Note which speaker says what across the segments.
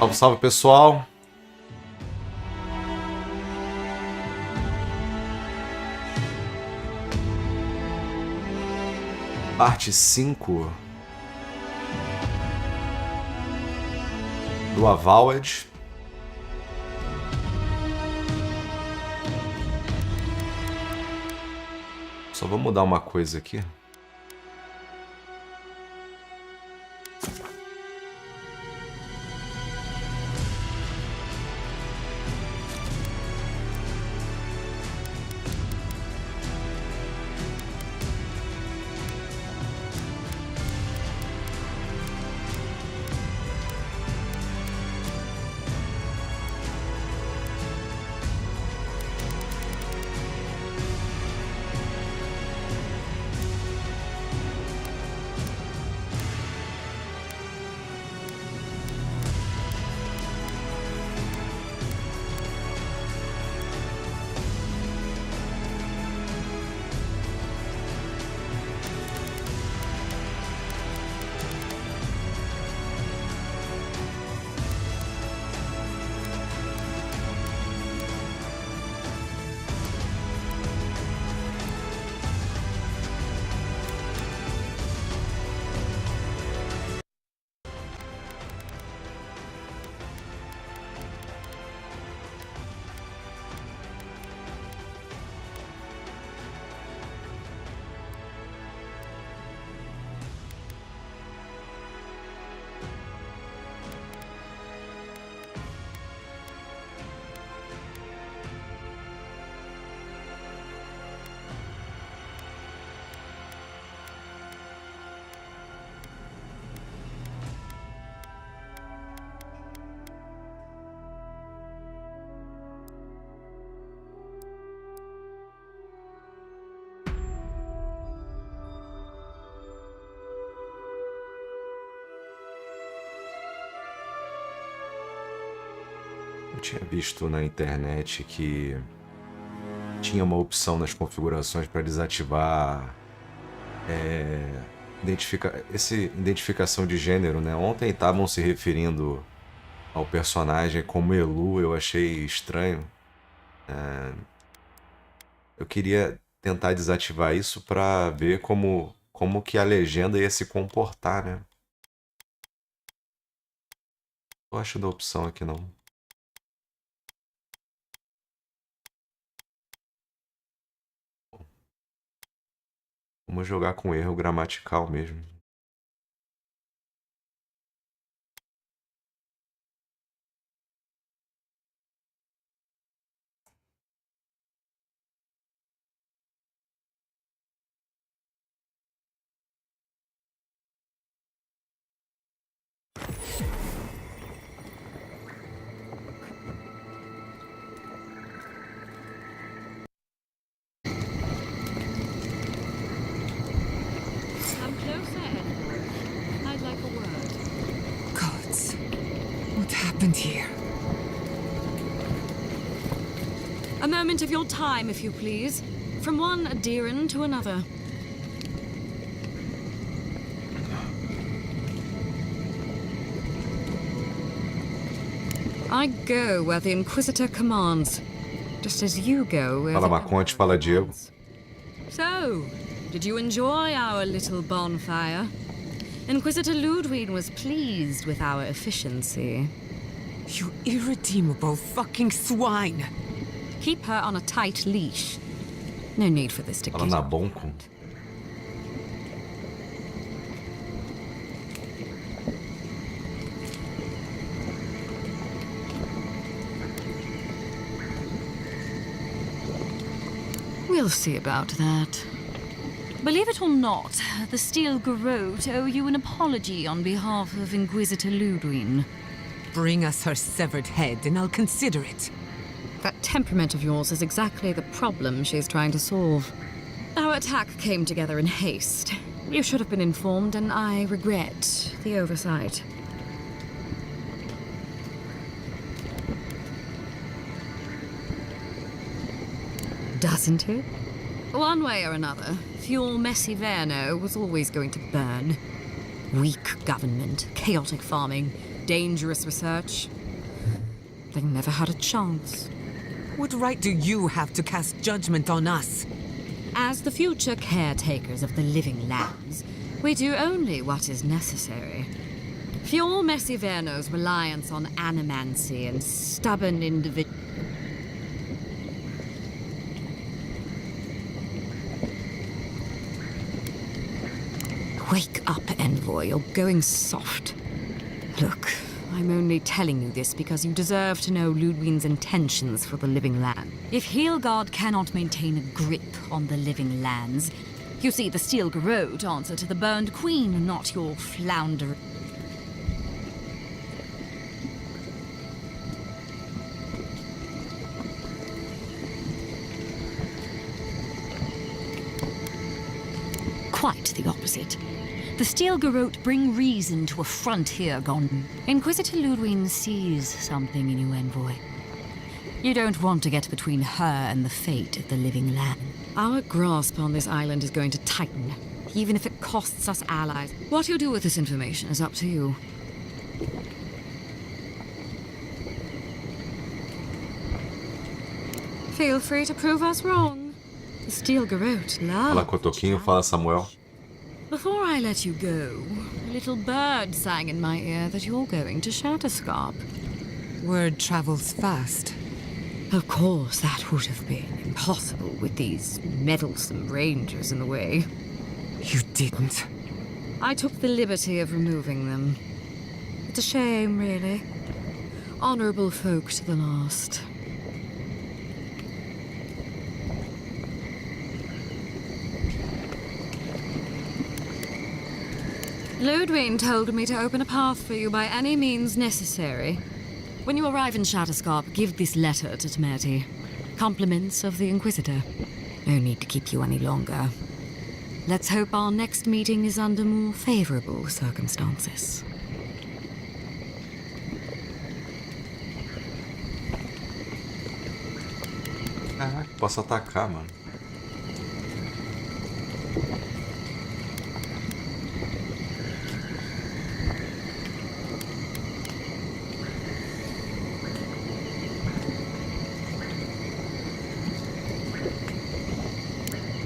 Speaker 1: Salve, salve, pessoal. Parte 5 do Avowed. Só vou mudar uma coisa aqui. Eu tinha visto na internet que tinha uma opção nas configurações para desativar identificação de gênero, né? Ontem estavam se referindo ao personagem como Elu, eu achei estranho. Eu queria tentar desativar isso para ver como que a legenda ia se comportar, né? Não acho da opção aqui não. Vamos jogar com erro gramatical mesmo.
Speaker 2: Here. A moment of your time, if you please. From one adherent to another. I go where the Inquisitor commands, just as you go where
Speaker 1: Fala
Speaker 2: the
Speaker 1: Maconte, fala Diego.
Speaker 2: So, did you enjoy our little bonfire? Inquisitor Ludwig was pleased with our efficiency.
Speaker 3: You irredeemable fucking swine!
Speaker 2: Keep her on a tight leash. No need for this to
Speaker 1: Fala
Speaker 2: get
Speaker 1: na
Speaker 2: out.
Speaker 1: bonco.
Speaker 2: We'll see about that. Believe it or not, the Steel Garrote owe you an apology on behalf of Inquisitor Ludwig.
Speaker 3: Bring us her severed head and I'll consider it.
Speaker 2: That temperament of yours is exactly the problem she's trying to solve. Our attack came together in haste. You should have been informed, and I regret the oversight. Doesn't it? One way or another, your messy Verno was always going to burn. Weak government, chaotic farming, dangerous research. They never had a chance.
Speaker 3: What right do you have to cast judgment on us?
Speaker 2: As the future caretakers of the living lands, we do only what is necessary. Fjord Messiverno's reliance on animancy and stubborn individuals. Wake up, Envoy. You're going soft. Look, I'm only telling you this because you deserve to know Ludwig's intentions for the living land. If Heelgard cannot maintain a grip on the living lands, you see, the Steel Garrote answer to the Burned Queen, not your flounder. Quite the opposite. The Steel Garrote bring reason to a frontier gone. Inquisitor Ludwig sees something in you, Envoy. You don't want to get between her and the fate of the living land. Our grasp on this island is going to tighten, even if it costs us allies. What you do with this information is up to you. Feel free to prove us wrong. The Steel Garrote loves.
Speaker 1: Fala Cotoquinho, fala Samuel.
Speaker 2: Before I let you go, a little bird sang in my ear that you're going to Shatterscarp.
Speaker 3: Word travels fast.
Speaker 2: Of course, that would have been impossible with these meddlesome rangers in the way.
Speaker 3: You didn't.
Speaker 2: I took the liberty of removing them. It's a shame, really. Honorable folk to the last. Ludwig told me to open a path for you by any means necessary. When you arrive in Shatterscarp, give this letter to Tmerti. Compliments of the Inquisitor. No need to keep you any longer. Let's hope our next meeting is under more favorable circumstances.
Speaker 1: Caraca, posso atacar, mano.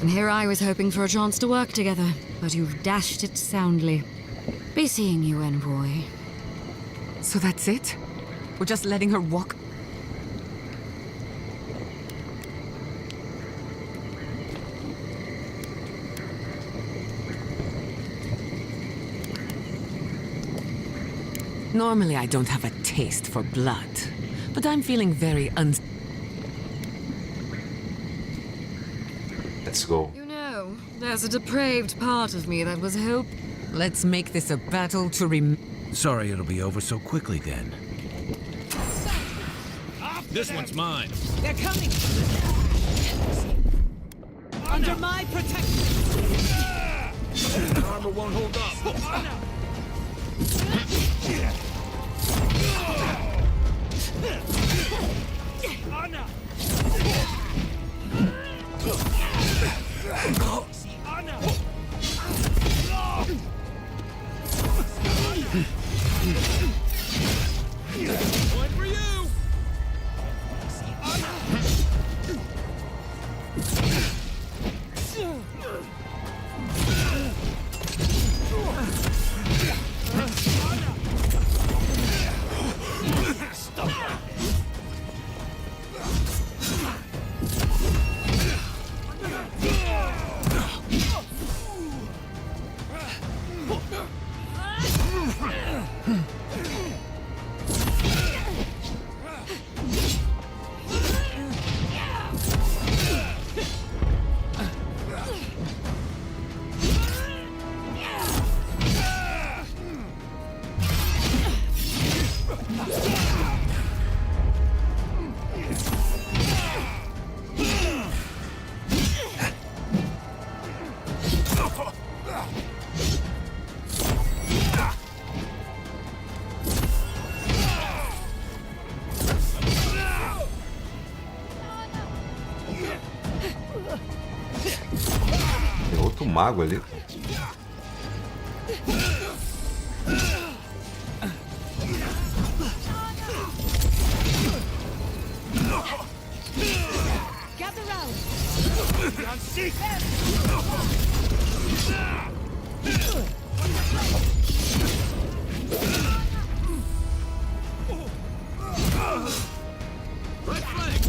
Speaker 2: And here I was hoping for a chance to work together, but you've dashed it soundly. Be seeing you, Envoy.
Speaker 3: So that's it? We're just letting her walk? Normally I don't have a taste for blood, but I'm feeling very
Speaker 1: Let's go.
Speaker 2: You know, there's a depraved part of me that was
Speaker 3: Let's make this a battle to
Speaker 4: Sorry it'll be over so quickly then.
Speaker 5: This one's mine.
Speaker 3: They're coming! Under my protection!
Speaker 5: Armor won't hold up. One for you.
Speaker 1: Tem outro mago ali.
Speaker 5: Right flank.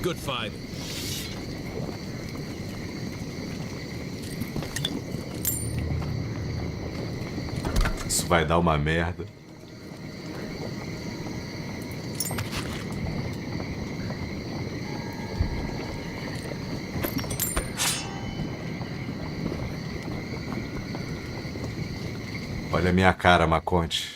Speaker 5: Good fight.
Speaker 1: Isso vai dar uma merda. Olha a minha cara, Maconte.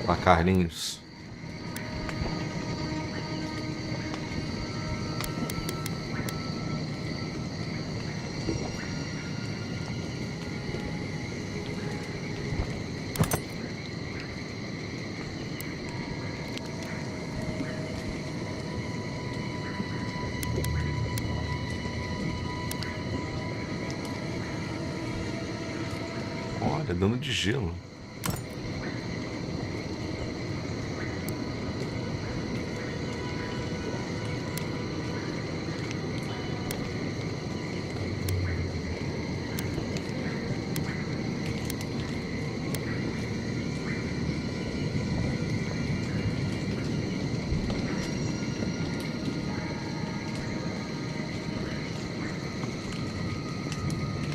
Speaker 1: Pra Carlinhos. Olha, dano de gelo.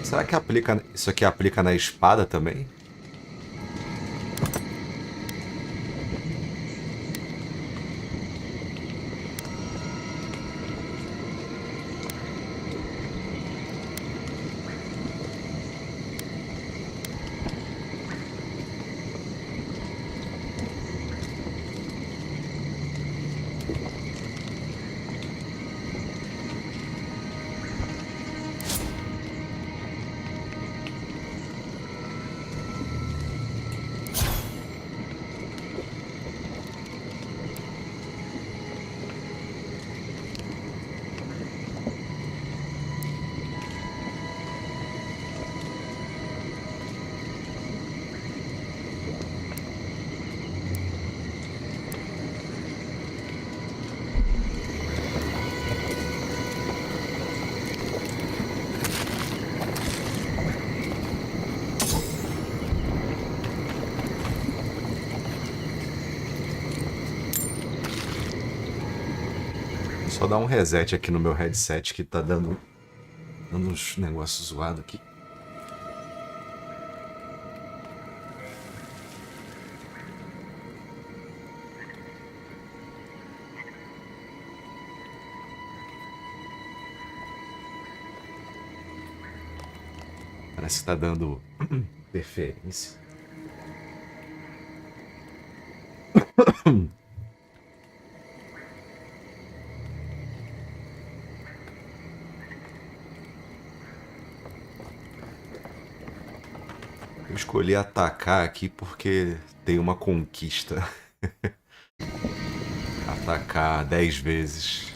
Speaker 1: Será que isso aqui aplica na espada também? Só dar um reset aqui no meu headset que tá dando uns negócios zoados aqui. Parece que tá dando interferência. Eu escolhi atacar aqui porque tem uma conquista. Atacar 10 vezes.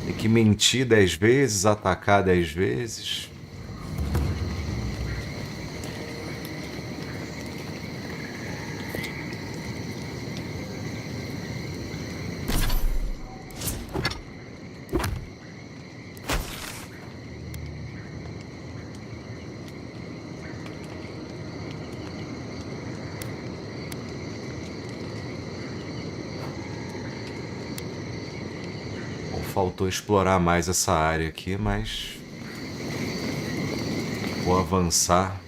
Speaker 1: Tem que mentir 10 vezes, atacar 10 vezes. Faltou explorar mais essa área aqui, mas vou avançar.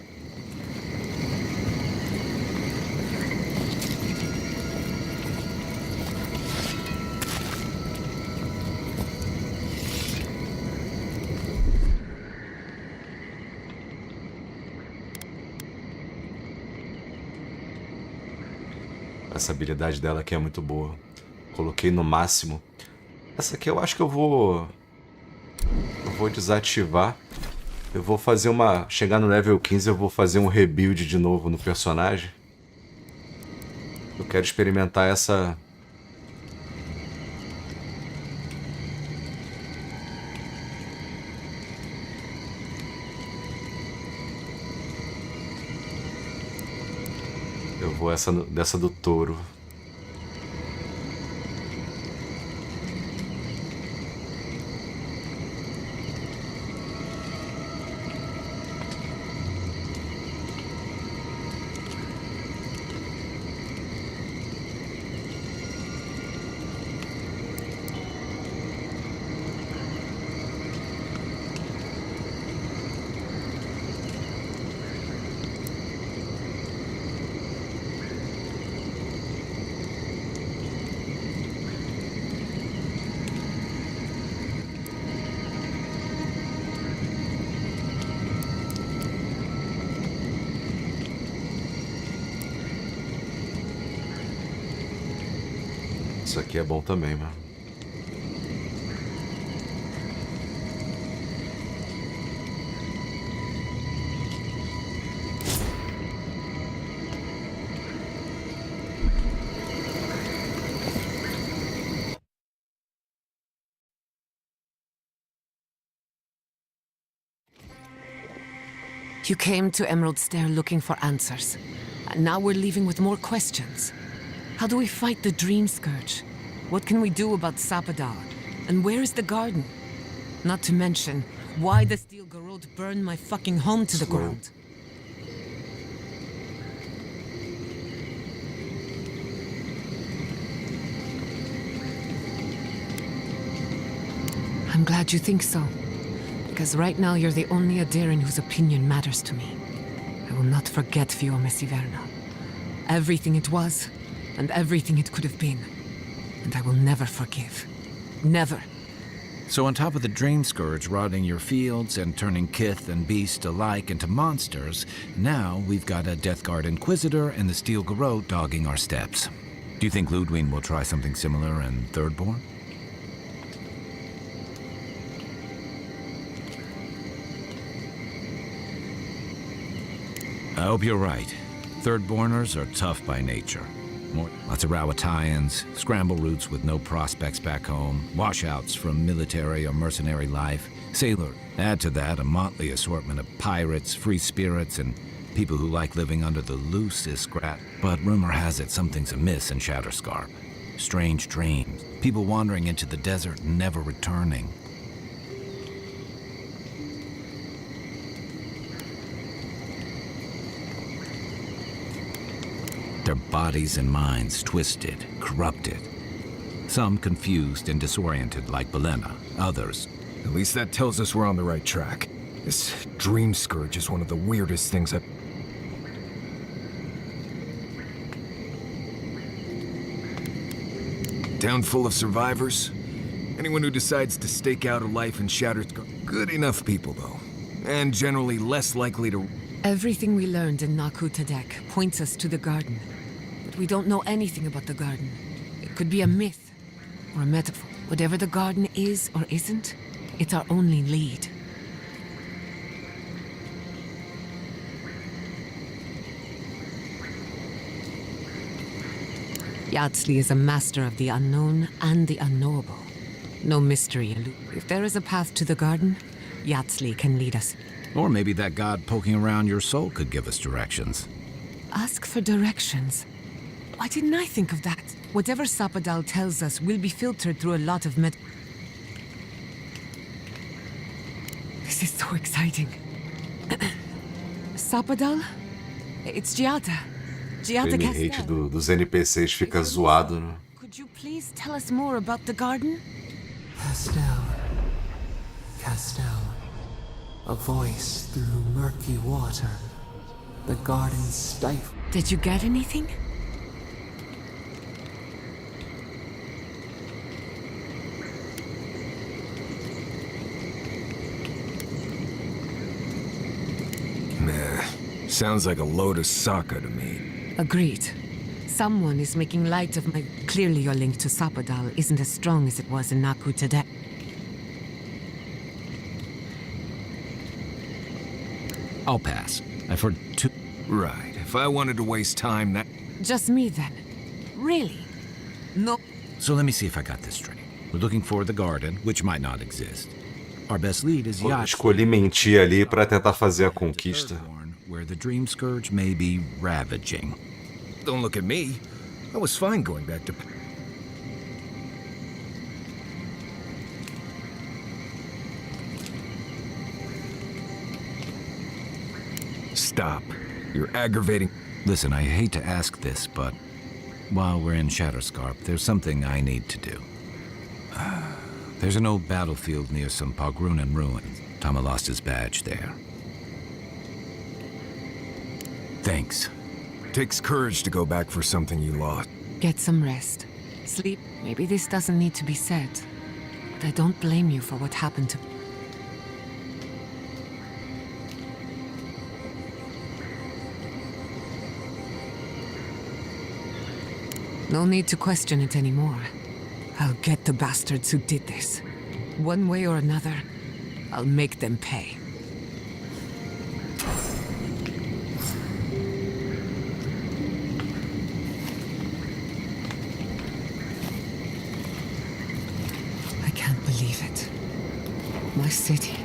Speaker 1: Essa habilidade dela aqui é muito boa. Coloquei no máximo. Essa aqui eu acho que eu vou desativar. Eu vou fazer uma... Chegar no level 15 eu vou fazer um rebuild de novo no personagem. Eu quero experimentar essa... Eu vou dessa do touro. Isso aqui é bom também, mano.
Speaker 3: You came to Emerald Stair looking for answers. And now we're leaving with more questions. How do we fight the Dream Scourge? What can we do about Sapadar? And where is the garden? Not to mention, why the Steel Garrote burned my fucking home to the ground. I'm glad you think so. Because right now you're the only Aderin whose opinion matters to me. I will not forget Fiume Siverna. Everything it was, and everything it could have been. And I will never forgive. Never.
Speaker 4: So on top of the Dream Scourge rotting your fields and turning kith and beast alike into monsters, now we've got a Death Guard Inquisitor and the Steel Garrote dogging our steps. Do you think Ludwig will try something similar in Thirdborn? I hope you're right. Thirdborners are tough by nature. Lots of Rawatayans, scramble routes with no prospects back home, washouts from military or mercenary life, sailor. Add to that a motley assortment of pirates, free spirits, and people who like living under the loosest grass. But rumor has it something's amiss in Shatterscarp. Strange dreams, people wandering into the desert and never returning. their bodies and minds twisted, corrupted. Some confused and disoriented like Belena, others.
Speaker 6: At least that tells us we're on the right track. This dream scourge is one of the weirdest things I've... Town full of survivors? Anyone who decides to stake out a life in Shattered... Good enough people, though. And generally less likely to...
Speaker 3: Everything we learned in ArnaldoDK points us to the garden. But we don't know anything about the garden. It could be a myth or a metaphor. Whatever the garden is or isn't, it's our only lead. Yardsley is a master of the unknown and the unknowable. No mystery. If there is a path to the garden, Yardsley can lead us.
Speaker 4: Or maybe that god poking around your soul could give us directions.
Speaker 3: Ask for directions. Why didn't I think of that? Whatever Sapadal tells us will be filtered through a lot of This is so exciting. Sapadal? It's Giada.
Speaker 1: O frame rate dos NPCs fica zoado, né?
Speaker 3: Could you please tell us more about the garden?
Speaker 7: Castell. Castell. A voice through murky water. The garden stifled.
Speaker 3: Did you get anything?
Speaker 6: Meh. Sounds like a load of Sokka to me.
Speaker 3: Agreed. Someone is making light of my... Clearly your link to Sapadal isn't as strong as it was in ArnaldoDK.
Speaker 4: I'll pass. I've heard two...
Speaker 6: Right. If I wanted to waste time, that...
Speaker 3: Just me then. Really? No.
Speaker 4: So let me see if I got this straight. We're looking for the garden, which might not exist. Our best lead is
Speaker 1: Eu
Speaker 4: Yacht.
Speaker 1: escolhi mentir ali pra tentar fazer a conquista.
Speaker 4: Where the dream scourge may be ravaging.
Speaker 6: Don't look at me. I was fine going back to... Stop. You're aggravating...
Speaker 4: Listen, I hate to ask this, but while we're in Shatterscarp, there's something I need to do. There's an old battlefield near some Pogrunan ruins. Tama lost his badge there. Thanks.
Speaker 6: Takes courage to go back for something you lost.
Speaker 3: Get some rest. Sleep. Maybe this doesn't need to be said. But I don't blame you for what happened to... No need to question it anymore. I'll get the bastards who did this. One way or another, I'll make them pay. I can't believe it. My city.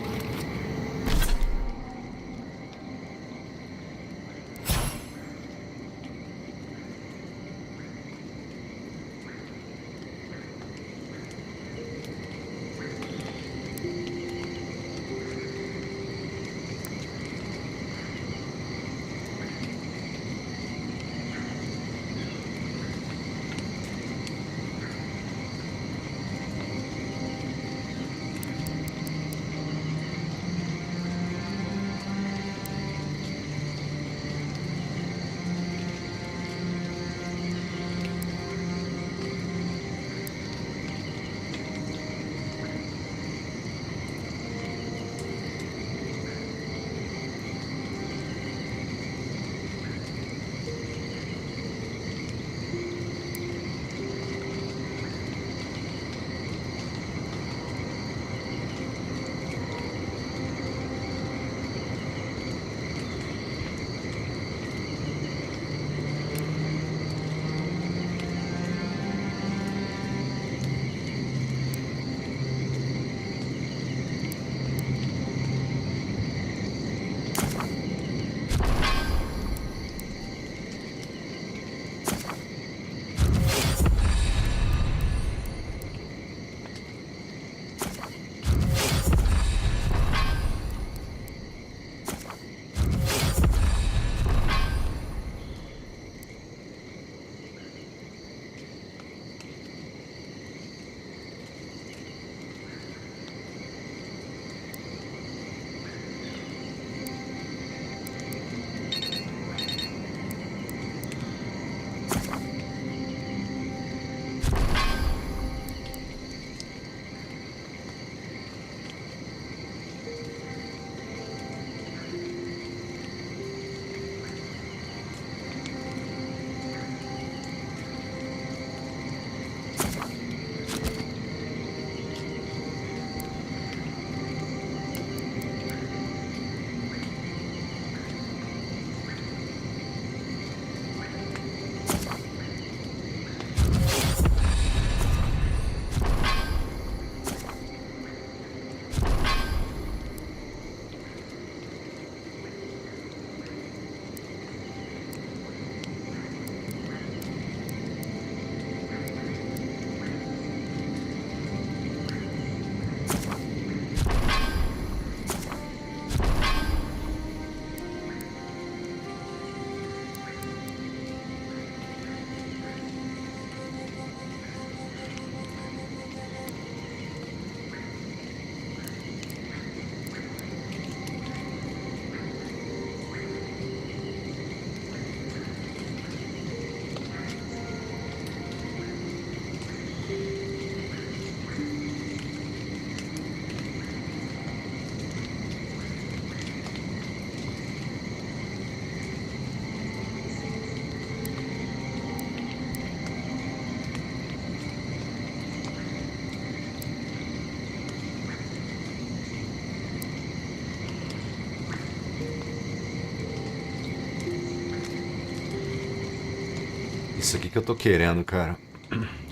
Speaker 1: Isso aqui que eu tô querendo, cara.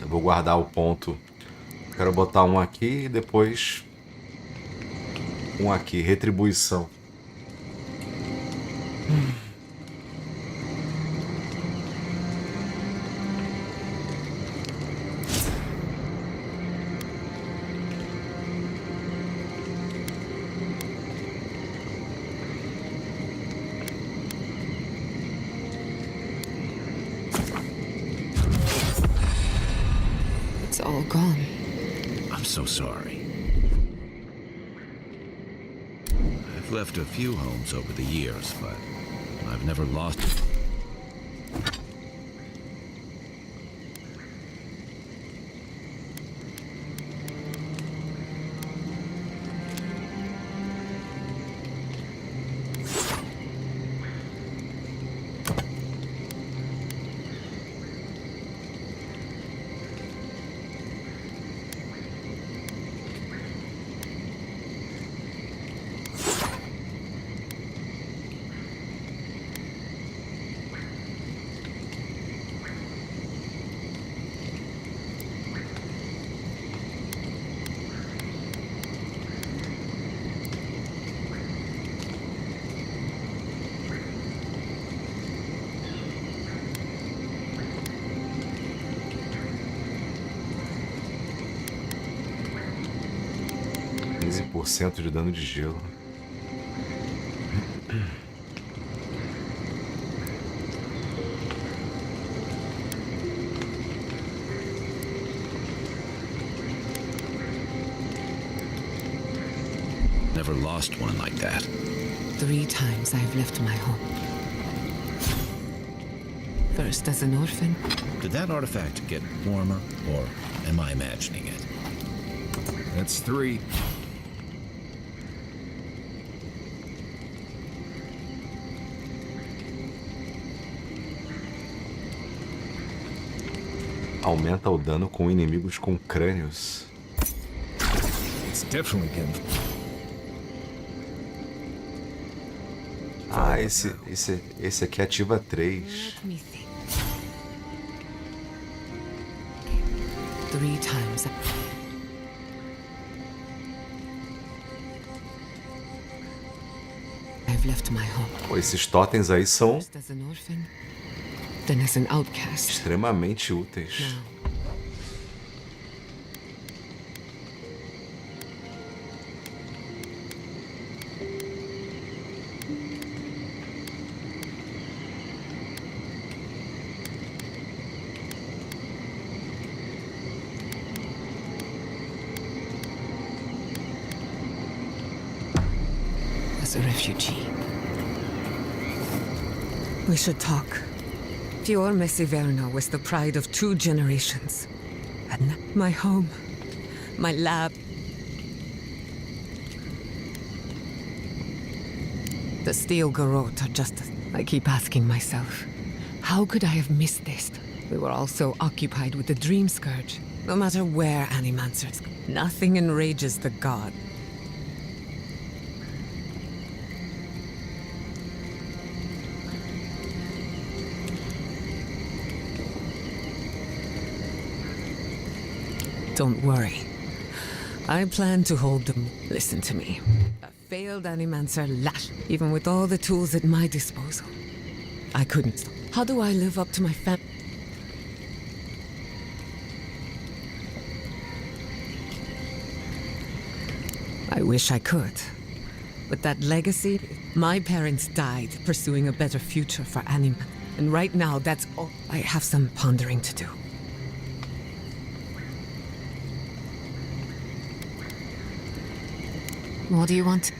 Speaker 1: Eu vou guardar o ponto. Quero botar um aqui e depois um aqui. Retribuição.
Speaker 3: It's all gone.
Speaker 4: I'm so sorry. I've left a few homes over the years, but I've never lost. % de dano de gelo. Never lost one like that.
Speaker 3: 3 times I've left my home. First as an orphan.
Speaker 4: Did that artifact get warmer, or am I imagining it?
Speaker 6: That's 3.
Speaker 1: Aumenta o dano com inimigos com crânios.
Speaker 6: It's definitely getting...
Speaker 1: Ah, esse aqui ativa 3.
Speaker 3: Let me think. 3 times. I've left my home.
Speaker 1: Pô, esses totens aí são
Speaker 3: First as an orphan, then as an outcast.
Speaker 1: extremamente úteis.
Speaker 3: Now, as a refugee. We should talk. Fior Messiverno was the pride of 2 generations. And my home, my lab. The steel garrote are just... I keep asking myself, how could I have missed this? We were all so occupied with the dream scourge. No matter where Animancers, nothing enrages the god. Don't worry. I plan to hold them. Listen to me. A failed Animancer lash, even with all the tools at my disposal. I couldn't. How do I live up to my I wish I could. But that legacy, my parents died pursuing a better future for Anima. And right now, that's all. I have some pondering to do. What do you want?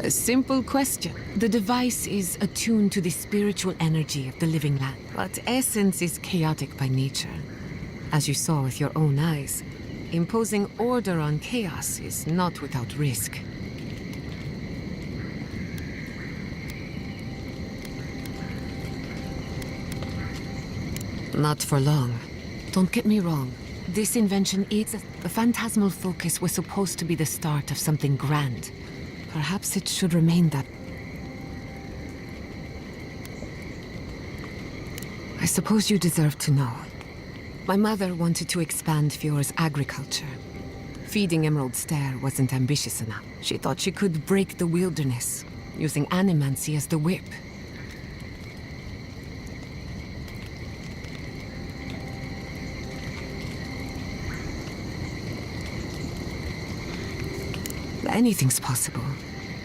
Speaker 3: A simple question. The device is attuned to the spiritual energy of the living land, but essence is chaotic by nature. As you saw with your own eyes, imposing order on chaos is not without risk. Not for long. Don't get me wrong. This invention is... The phantasmal focus was supposed to be the start of something grand. Perhaps it should remain that. I suppose you deserve to know. My mother wanted to expand Fjord's agriculture. Feeding Emerald Stair wasn't ambitious enough. She thought she could break the wilderness, using animancy as the whip. Anything's possible.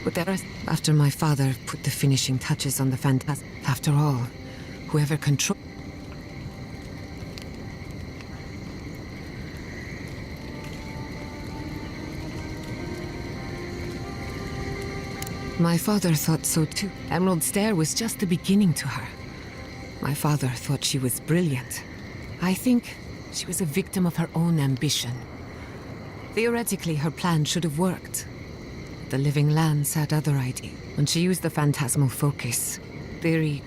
Speaker 3: But there is... After my father put the finishing touches on the phantasm... After all, whoever controls... My father thought so too. Emerald Stair was just the beginning to her. My father thought she was brilliant. I think she was a victim of her own ambition. Theoretically, her plan should have worked. The living lands had other ideas. When she used the phantasmal focus, theory...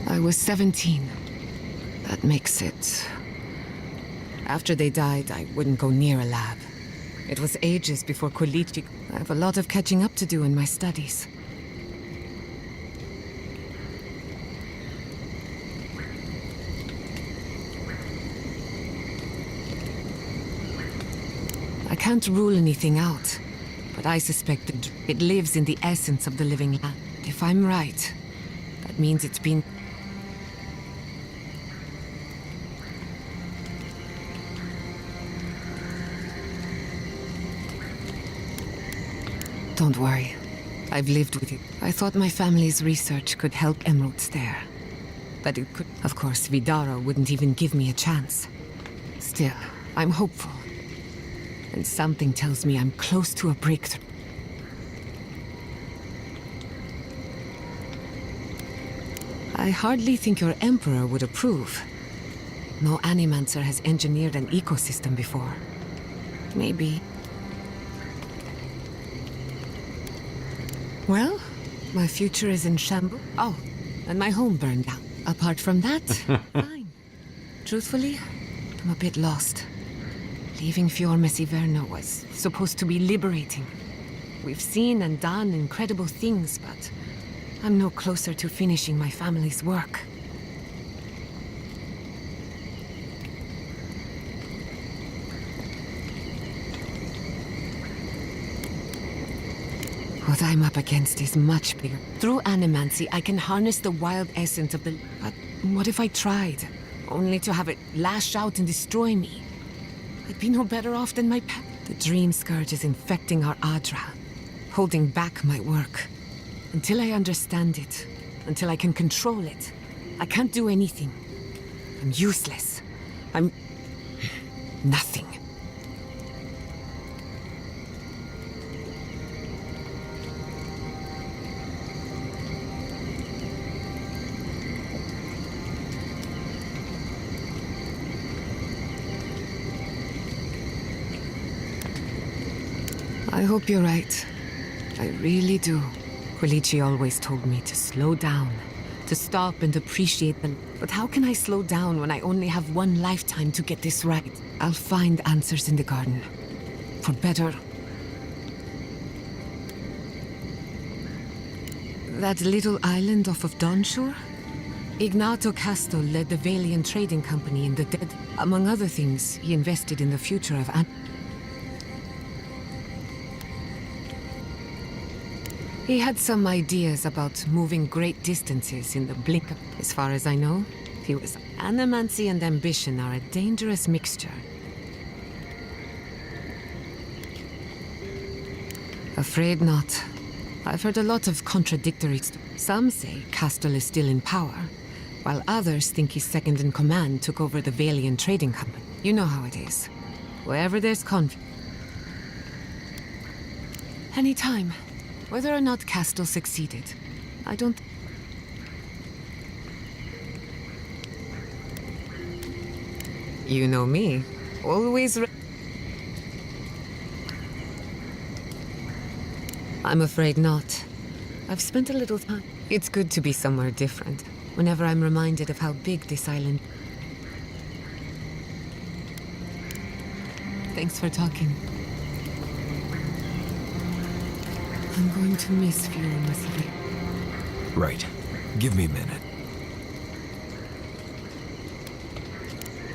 Speaker 3: I was 17. That makes it... After they died, I wouldn't go near a lab. It was ages before Quilichi... I have a lot of catching up to do in my studies. I can't rule anything out, but I suspect it lives in the essence of the living land. If I'm right, that means it's been... Don't worry. I've lived with it. I thought my family's research could help Emerald Stair. But it could... Of course, Vidara wouldn't even give me a chance. Still, I'm hopeful. And something tells me I'm close to a breakthrough. I hardly think your Emperor would approve. No Animancer has engineered an ecosystem before. Maybe... Well, my future is in shambles. Oh, and my home burned down. Apart from that, fine. Truthfully, I'm a bit lost. Leaving Fjord Messiverno was supposed to be liberating. We've seen and done incredible things, but I'm no closer to finishing my family's work. What I'm up against is much bigger. Through animancy, I can harness the wild essence of the... But what if I tried? Only to have it lash out and destroy me? I'd be no better off than my pet. The dream scourge is infecting our Adra, holding back my work. Until I understand it, until I can control it, I can't do anything. I'm useless. I'm... nothing. I hope you're right. I really do. Quilichi always told me to slow down, to stop and appreciate them. But how can I slow down when I only have one lifetime to get this right? I'll find answers in the garden. For better. That little island off of Dawnshore? Ignato Casto led the Valian trading company in the dead. Among other things, he invested in the future of He had some ideas about moving great distances in the blink of... As far as I know, he was... Animancy and ambition are a dangerous mixture. Afraid not. I've heard a lot of contradictory Some say Castle is still in power, while others think his second in command took over the Valian trading company. You know how it is. Wherever there's conflict. Anytime. Whether or not Castle succeeded, I don't... You know me. Always I'm afraid not. I've spent a little time. It's good to be somewhere different. Whenever I'm reminded of how big this island... Thanks for talking. I'm going to miss feeling this way.
Speaker 6: Right. Give me a minute.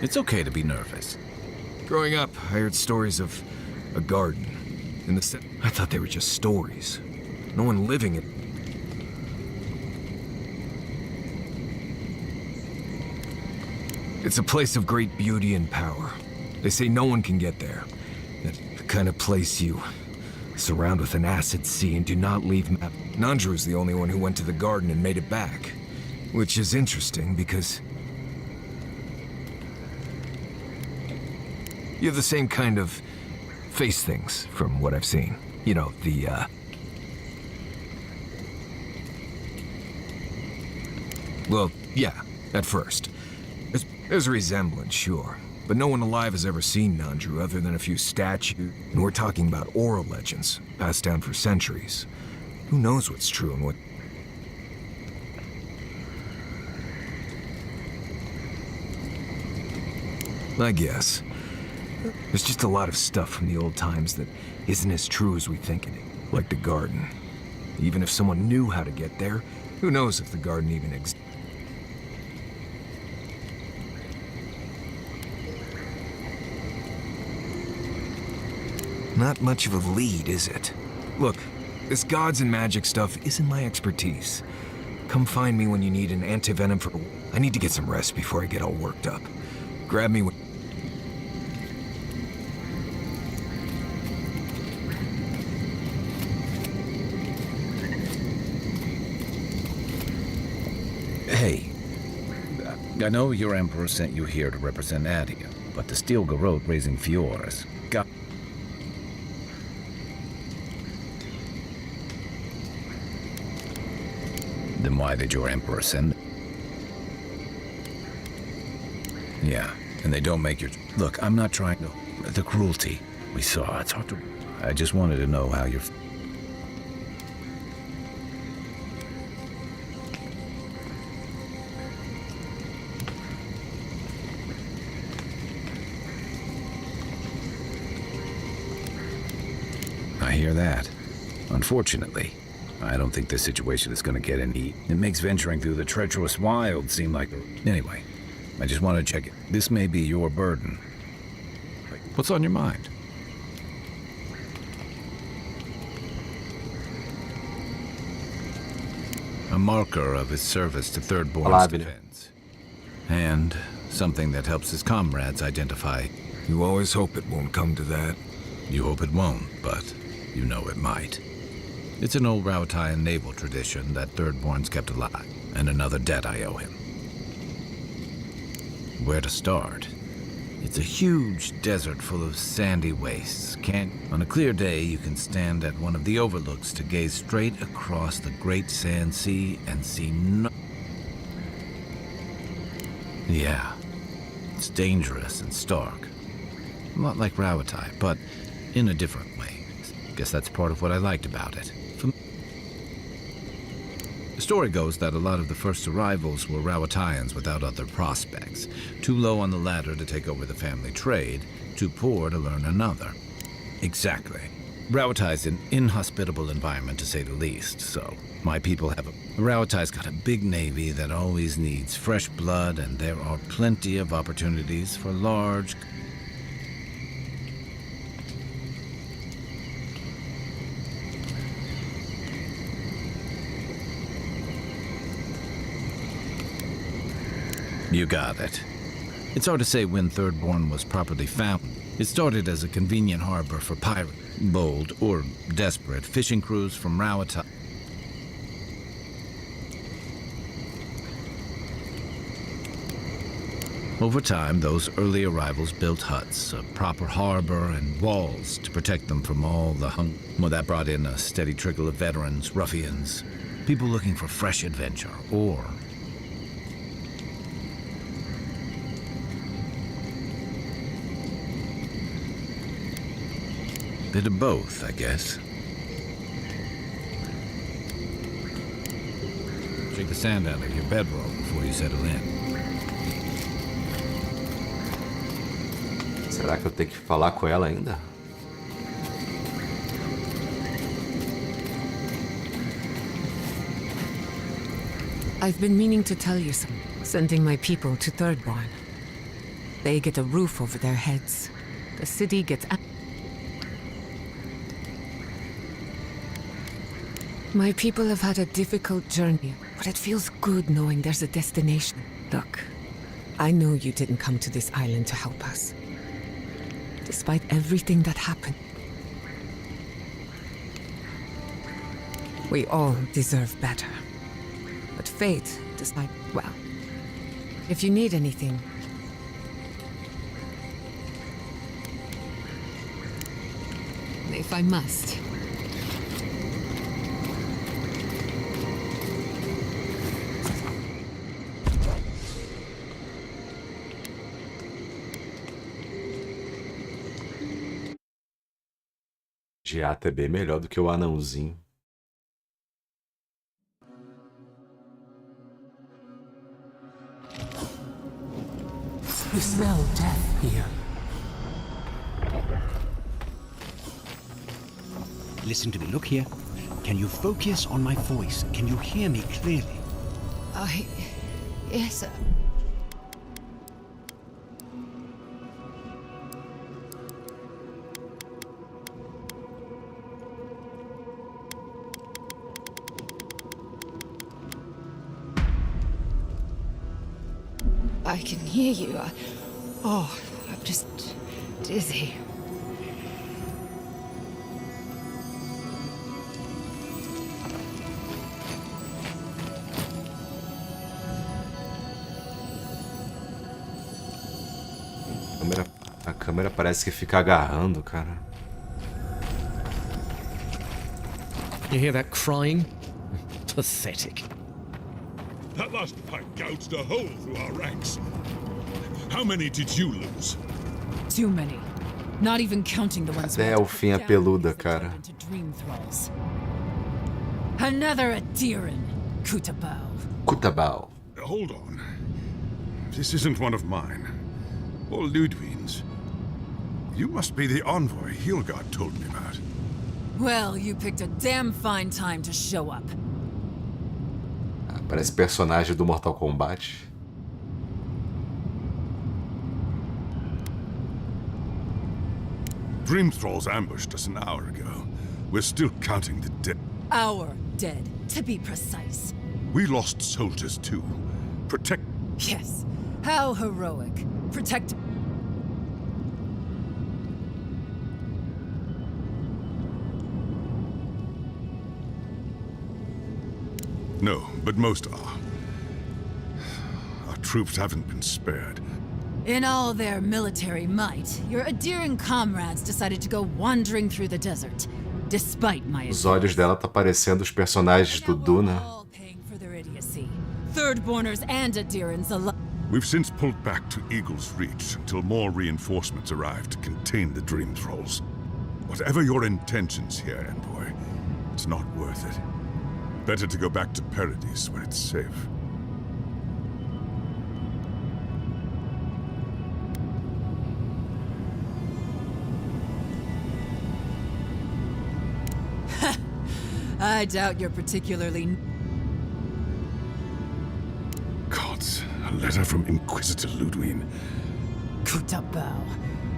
Speaker 4: It's okay to be nervous.
Speaker 6: Growing up, I heard stories of a garden. I thought they were just stories. No one living it. It's a place of great beauty and power. They say no one can get there. That the kind of place you surround with an acid sea and do not leave map. Nandru's the only one who went to the garden and made it back. Which is interesting because... you have the same kind of face things from what I've seen. You know, the, well, yeah, at first. There's a resemblance, sure. But no one alive has ever seen Nandru other than a few statues. And we're talking about oral legends, passed down for centuries. Who knows what's true and what... I guess. There's just a lot of stuff from the old times that isn't as true as we think it is. Like the garden. Even if someone knew how to get there, who knows if the garden even exists. Not much of a lead, is it? Look, this gods and magic stuff isn't my expertise. Come find me when you need an antivenom for... I need to get some rest before I get all worked up. Grab me when...
Speaker 4: Hey, I know your emperor sent you here to represent Adia, but the Steel Garrote raising Fioras got... Then why did your emperor send... Yeah, and they don't make your... Look, I'm not trying to... The cruelty we saw, it's hard to... I just wanted to know how you're... I hear that. Unfortunately, I don't think this situation is going to get any... It makes venturing through the treacherous wild seem like... Anyway, I just want to check it. This may be your burden. What's on your mind? A marker of his service to Thirdborn's defense. And something that helps his comrades identify...
Speaker 6: You always hope it won't come to that.
Speaker 4: You hope it won't, but you know it might. It's an old Rauataian naval tradition that Thirdborn's kept alive, and another debt I owe him. Where to start? It's a huge desert full of sandy wastes. On a clear day, you can stand at one of the overlooks to gaze straight across the great sand sea and see Yeah, it's dangerous and stark. A lot like Rauatai, but in a different way. Guess that's part of what I liked about it. The story goes that a lot of the first arrivals were Rauataians without other prospects, too low on the ladder to take over the family trade, too poor to learn another. Exactly. Rauatai's an inhospitable environment, to say the least, so my people have Rauatai's got a big navy that always needs fresh blood, and there are plenty of opportunities for large... You got it. It's hard to say when Thirdborn was properly found. It started as a convenient harbor for pirate, bold, or desperate fishing crews from Rauatai. Over time, those early arrivals built huts, a proper harbor, and walls to protect them from all the Well, that brought in a steady trickle of veterans, ruffians, people looking for fresh adventure, or... Bit of both, I guess. Shake the sand out of your bedroll before you settle in.
Speaker 1: Será que eu tenho que falar com ela ainda?
Speaker 3: I've been meaning to tell you something. Sending my people to Thirdborn. They get a roof over their heads. The city gets... My people have had a difficult journey, but it feels good knowing there's a destination. Look, I know you didn't come to this island to help us. Despite everything that happened. We all deserve better. But fate decided, well, if you need anything... If I must.
Speaker 1: Giata é bem melhor do que o anãozinho.
Speaker 7: You smell death here.
Speaker 8: Listen to me. Look here. Can you focus on my voice? Can you hear me clearly?
Speaker 2: Yes, sir. I can hear you. I'm just dizzy.
Speaker 1: A câmera parece que fica agarrando, cara.
Speaker 9: You hear that crying? Pathetic.
Speaker 5: That last fight gouged a hole through our ranks. How many did you lose?
Speaker 2: Too many. Not even counting the ones
Speaker 1: Até a elfinha peluda, cara.
Speaker 2: Another Adiran, Kutabao.
Speaker 1: Kutabao.
Speaker 5: Hold on. This isn't one of mine. Or Ludwig's. You must be the envoy Hilgard told me about.
Speaker 2: Well, you picked a damn fine time to show up.
Speaker 1: Parece personagem do Mortal Kombat.
Speaker 5: Dream Thralls ambushed us an hour ago. We're still counting the dead.
Speaker 2: Our dead, to be precise.
Speaker 5: We lost soldiers too. Protect.
Speaker 2: Yes. How heroic. Protect.
Speaker 5: No, but most are. Our troops haven't been spared.
Speaker 2: In all their military might, your Adiran comrades decided to go wandering through the desert, despite my
Speaker 1: Os olhos dela tá parecendo os personagens do Duna.
Speaker 2: all paying for their idiocy. Thirdborners and Adirans alike.
Speaker 5: We've since pulled back to Eagle's Reach until more reinforcements arrive to contain the Dream Thralls. Whatever your intentions here, Envoy, it's not worth it. Better to go back to Paradise where it's safe.
Speaker 2: I doubt you're particularly...
Speaker 5: Gods, a letter from Inquisitor Ludwig.
Speaker 2: Kutabao.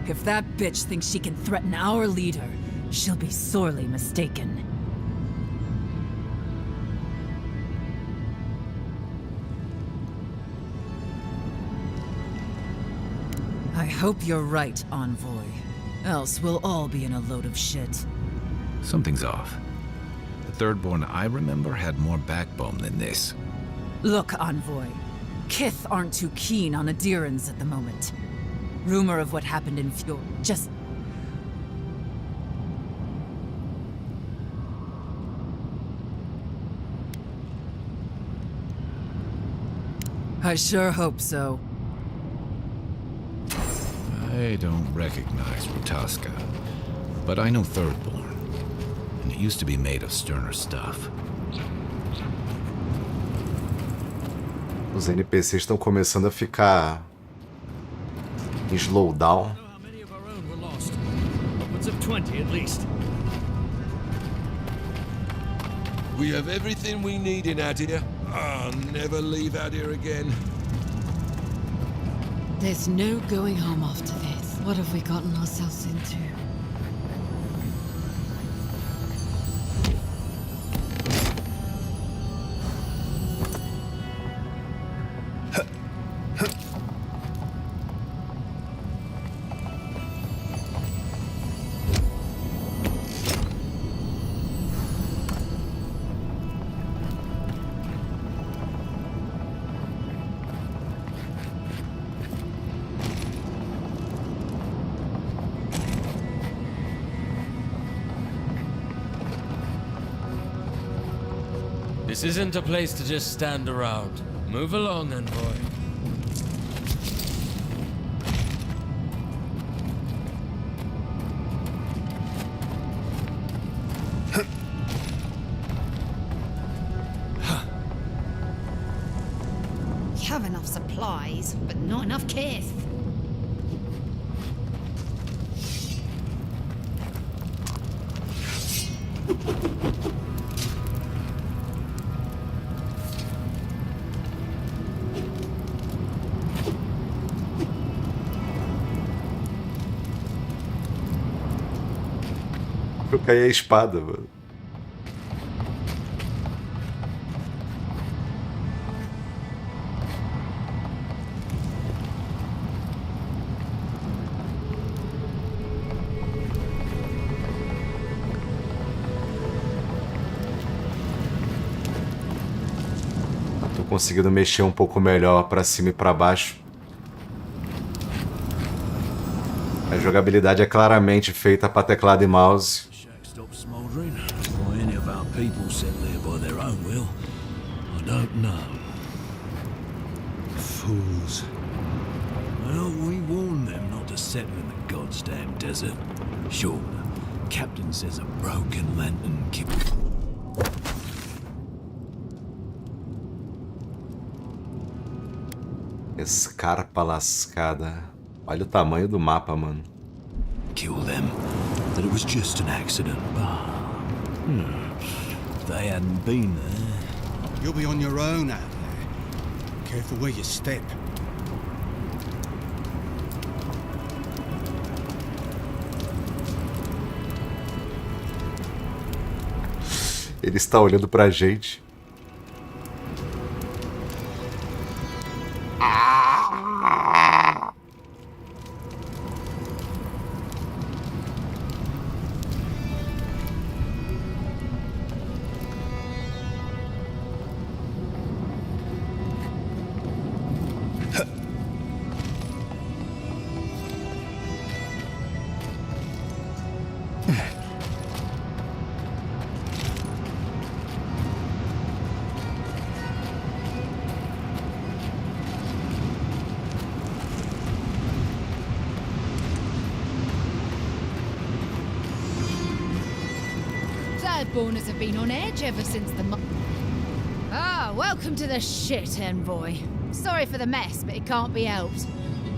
Speaker 2: If that bitch thinks she can threaten our leader, she'll be sorely mistaken. I hope you're right, Envoy. Else we'll all be in a load of shit.
Speaker 4: Something's off. The Thirdborn I remember had more backbone than this.
Speaker 2: Look, Envoy. Kith aren't too keen on Adirans at the moment. Rumor of what happened in Fjord just... I sure hope so.
Speaker 4: I don't recognize Rutaska. but I know Thirdborn, and it used to be made of sterner stuff.
Speaker 1: Os NPCs estão começando a ficar em slowdown.
Speaker 10: How many of our own were lost? Upwards of 20 at least.
Speaker 11: We have everything we need in Adir. I'll never leave Adir again.
Speaker 2: There's no going home after this. What have we gotten ourselves into?
Speaker 10: This isn't a place to just stand around. Move along, envoy.
Speaker 2: You have enough supplies, but not enough kith.
Speaker 1: Eu caí a espada, mano. Tô conseguindo mexer um pouco melhor pra cima e pra baixo. A jogabilidade é claramente feita para teclado e mouse.
Speaker 8: Stop smouldering. Why any of our people set there by their own will, I don't know. Fools. Well, we warned them not to settle in the goddamn desert. Sure, the captain says a broken lantern keep.
Speaker 1: Escarpa lascada. Olha o tamanho do mapa, mano.
Speaker 8: Kill them. That it was just an accident. If they hadn't been there.
Speaker 12: You'll be on your own out there. Careful where you step.
Speaker 1: Ele está olhando pra gente.
Speaker 2: Thirdborners have been on edge ever since the welcome to the shit, envoy. Sorry for the mess, but it can't be helped.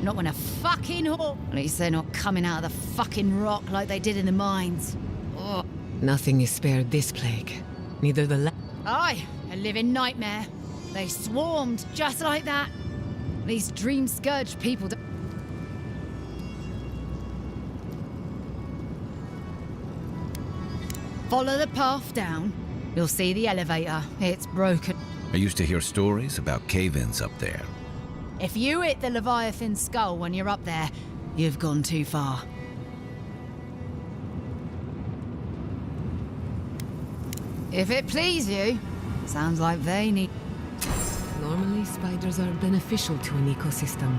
Speaker 2: Not when a fucking At least they're not coming out of the fucking rock like they did in the mines. Oh.
Speaker 3: Nothing is spared this plague. Neither the
Speaker 2: Aye, a living nightmare. They swarmed just like that. These dream-scourged people... Follow the path down. You'll see the elevator. It's broken.
Speaker 4: I used to hear stories about cave-ins up there.
Speaker 2: If you hit the Leviathan skull when you're up there, you've gone too far. If it please you, sounds like they need...
Speaker 3: Normally, spiders are beneficial to an ecosystem.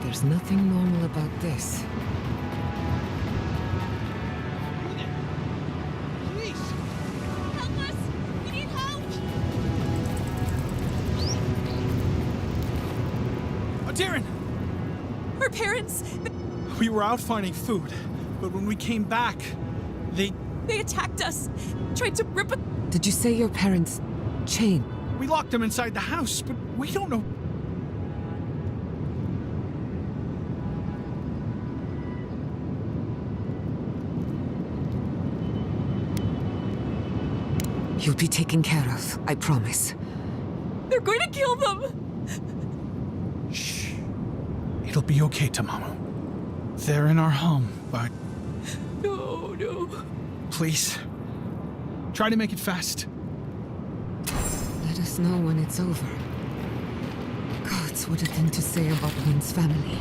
Speaker 3: There's nothing normal about this.
Speaker 13: We were out finding food,
Speaker 12: but when we came back, they
Speaker 13: attacked us. Tried to rip us.
Speaker 3: Did you say your parents chained?
Speaker 12: We locked them inside the house, but we don't know.
Speaker 3: You'll be taken care of, I promise.
Speaker 13: They're going to kill them.
Speaker 12: Shh. It'll be okay, Tamamu. They're in our home, but...
Speaker 13: No.
Speaker 12: Please. Try to make it fast.
Speaker 3: Let us know when it's over. Gods, what a thing to say about one's family.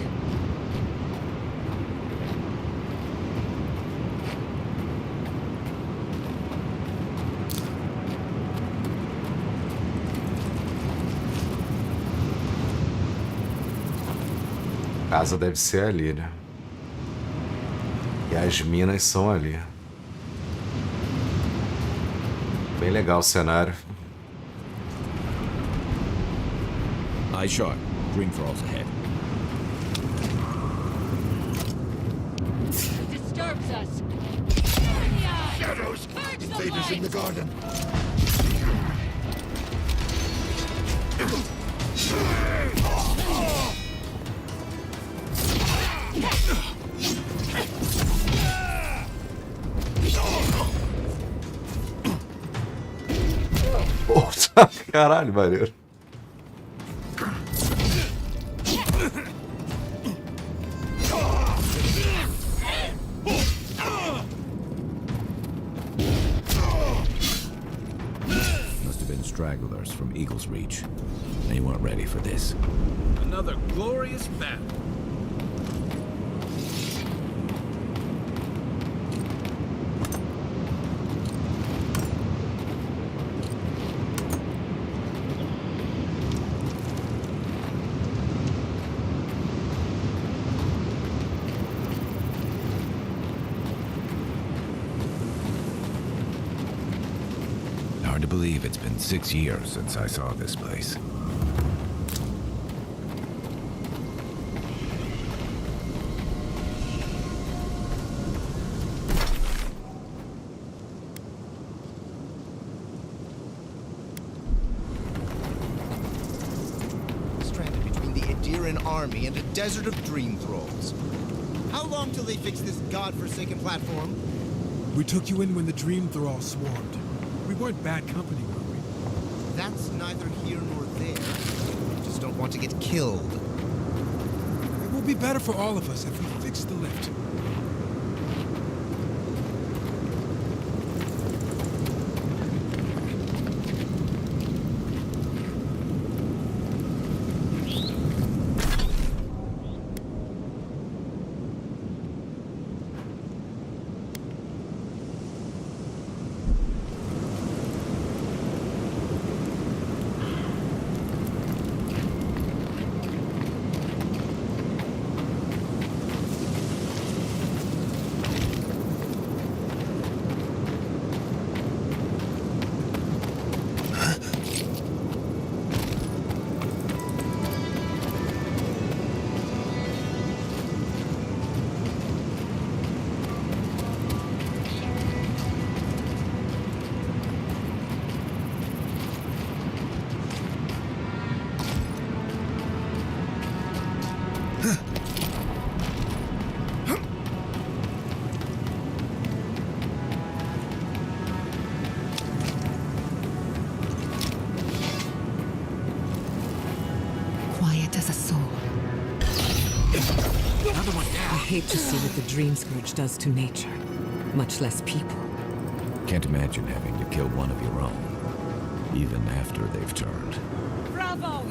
Speaker 1: A casa deve ser ali, né? E as minas são ali. Bem legal o cenário.
Speaker 4: Eye shot. Dream thralls ahead.
Speaker 13: Disturbs us.
Speaker 11: Shadows! Invaders in the garden!
Speaker 1: Porra, caralho, maneiro.
Speaker 4: Must have been stragglers from Eagle's Reach. They weren't ready for this.
Speaker 8: Another glorious battle.
Speaker 4: Hard to believe it's been 6 years since I saw this place.
Speaker 14: Stranded between the Adiran army and a desert of dream thralls. How long till they fix this godforsaken platform?
Speaker 12: We took you in when the dream thralls swarmed. We weren't bad company, were we?
Speaker 14: That's neither here nor there. We just don't want to get killed.
Speaker 12: It will be better for all of us if we fix the lift.
Speaker 3: I hate to see what the Dream Scourge does to nature, much less people.
Speaker 4: Can't imagine having to kill one of your own, even after they've turned.
Speaker 13: Bravo!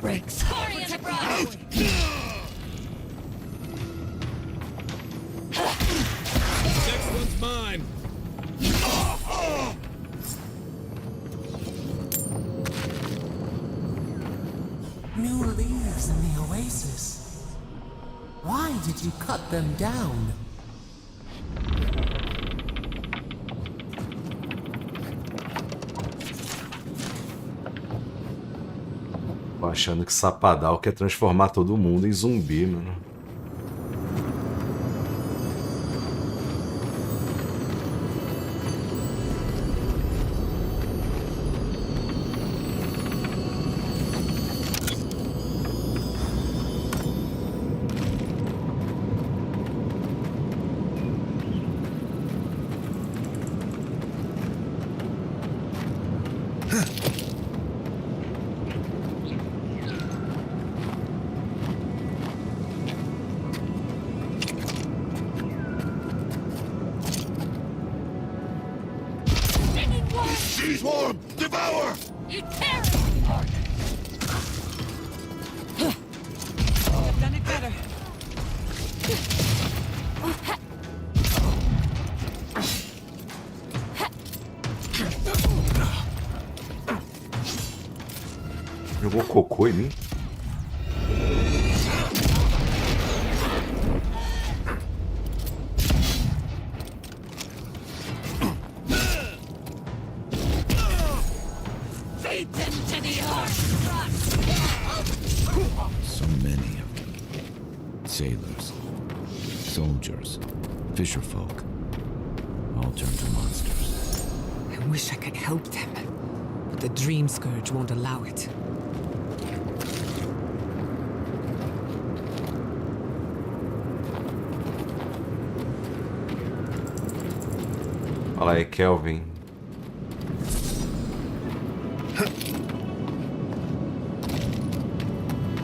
Speaker 13: bricks. Hurry, Enterprise!
Speaker 8: Next one's mine.
Speaker 7: New leaves in the oasis. Why did you cut them down?
Speaker 1: Tô achando que Sapadal quer transformar todo mundo em zumbi, mano.
Speaker 11: Seize worm! Devour!
Speaker 13: You tear it apart! I've done it better.
Speaker 1: Jogou cocô em mim?
Speaker 4: So many of them. Sailors, soldiers, fisherfolk, all turned to monsters.
Speaker 3: I wish I could help them, but the Dream Scourge won't allow it.
Speaker 1: Fala aí, Kelvin.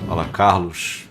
Speaker 1: Fala, Carlos.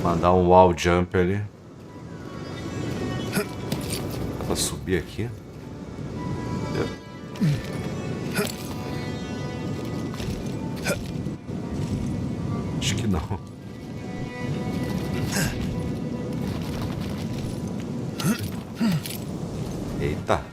Speaker 1: Mandar um wall jump ali. Dá pra subir aqui? Acho que não. Eita.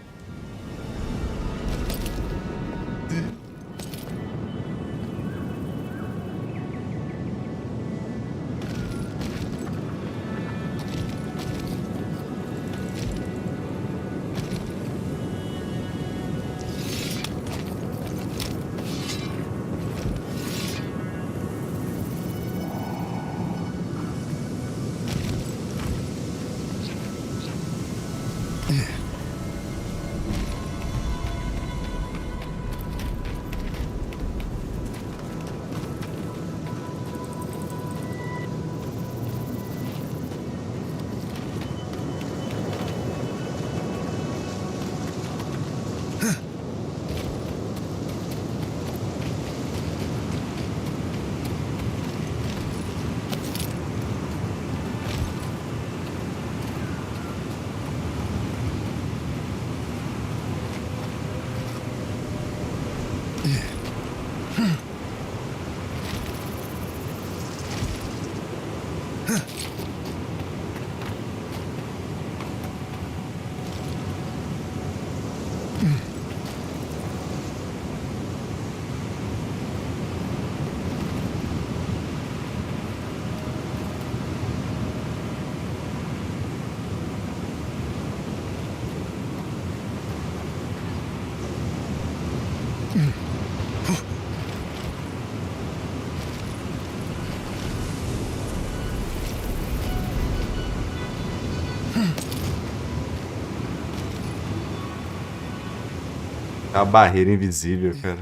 Speaker 1: A barreira invisível, cara.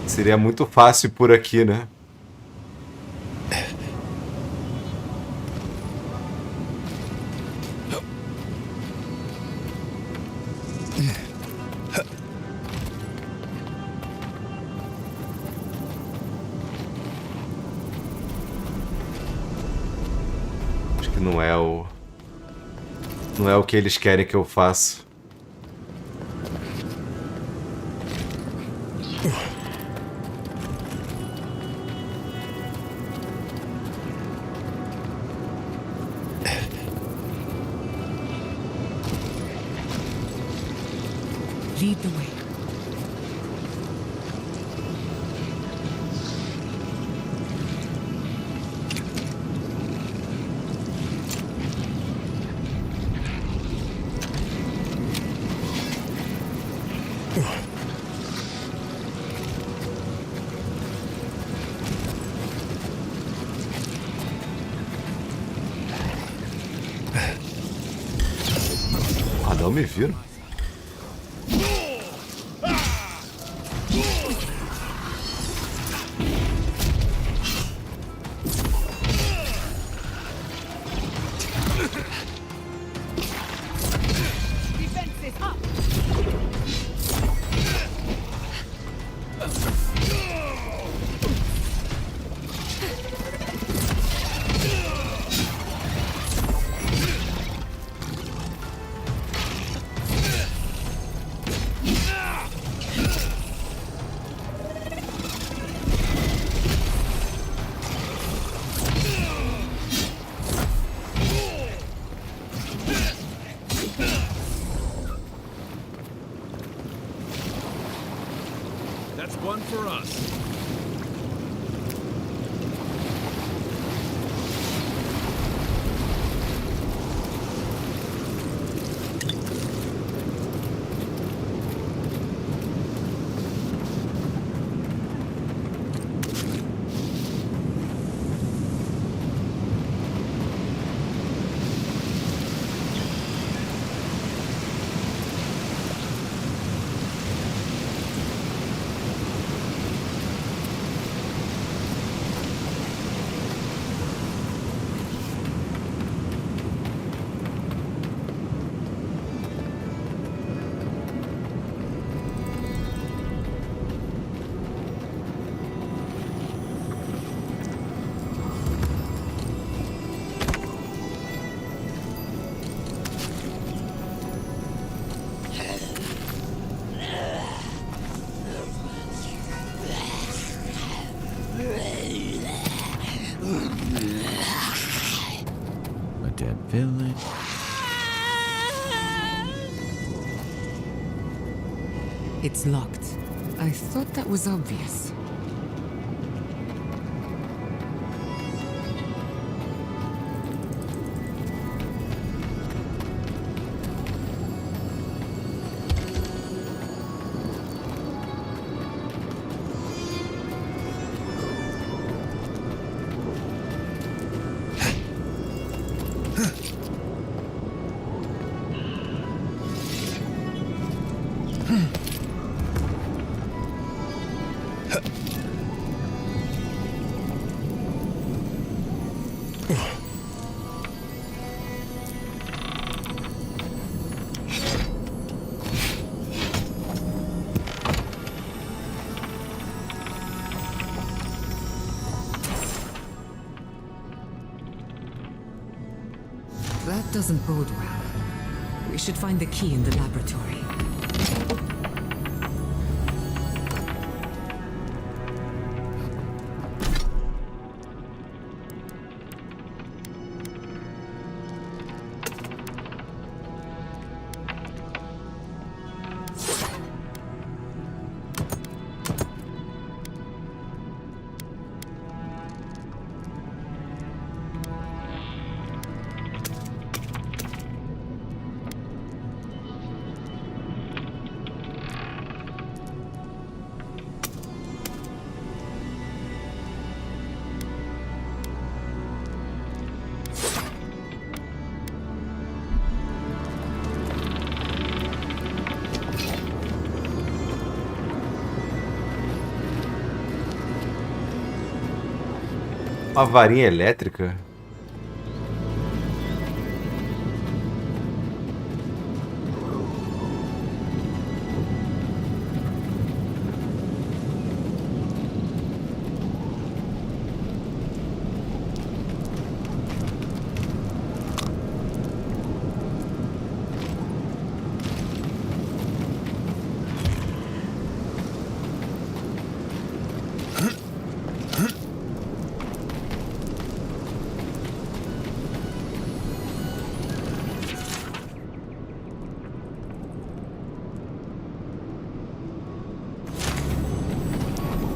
Speaker 1: Seria muito fácil por aqui, né? Acho que não é o que eles querem que eu faça.
Speaker 3: Lead the way.
Speaker 1: Ah, não me viram.
Speaker 8: That's one for us.
Speaker 4: A dead village.
Speaker 3: It's locked. I thought that was obvious. That doesn't bode well. We should find the key in the laboratory.
Speaker 1: Uma varinha elétrica?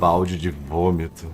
Speaker 1: Balde de vômito.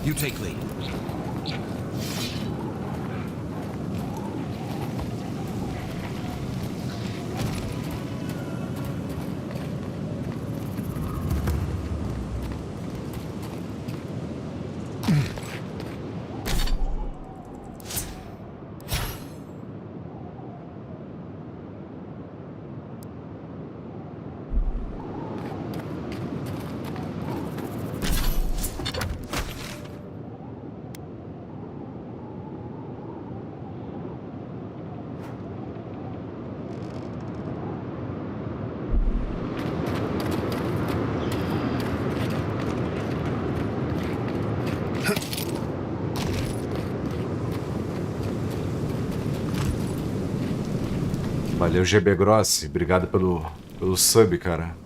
Speaker 6: You take lead.
Speaker 1: Valeu, GB Grossi. Obrigado pelo sub, cara.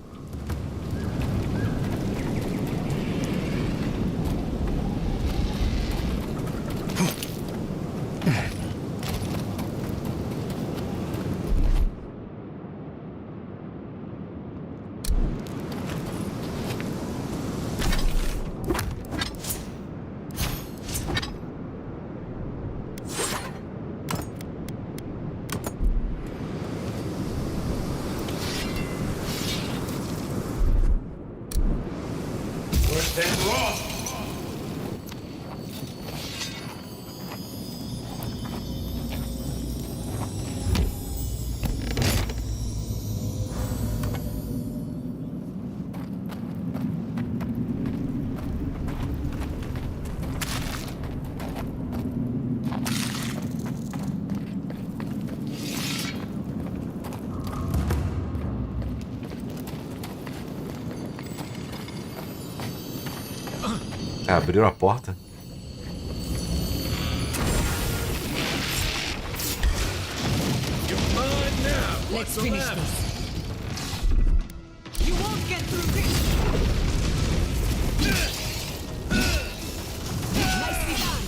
Speaker 1: Abriram a porta.
Speaker 13: Let's finish this. You won't get through this. Nicely done.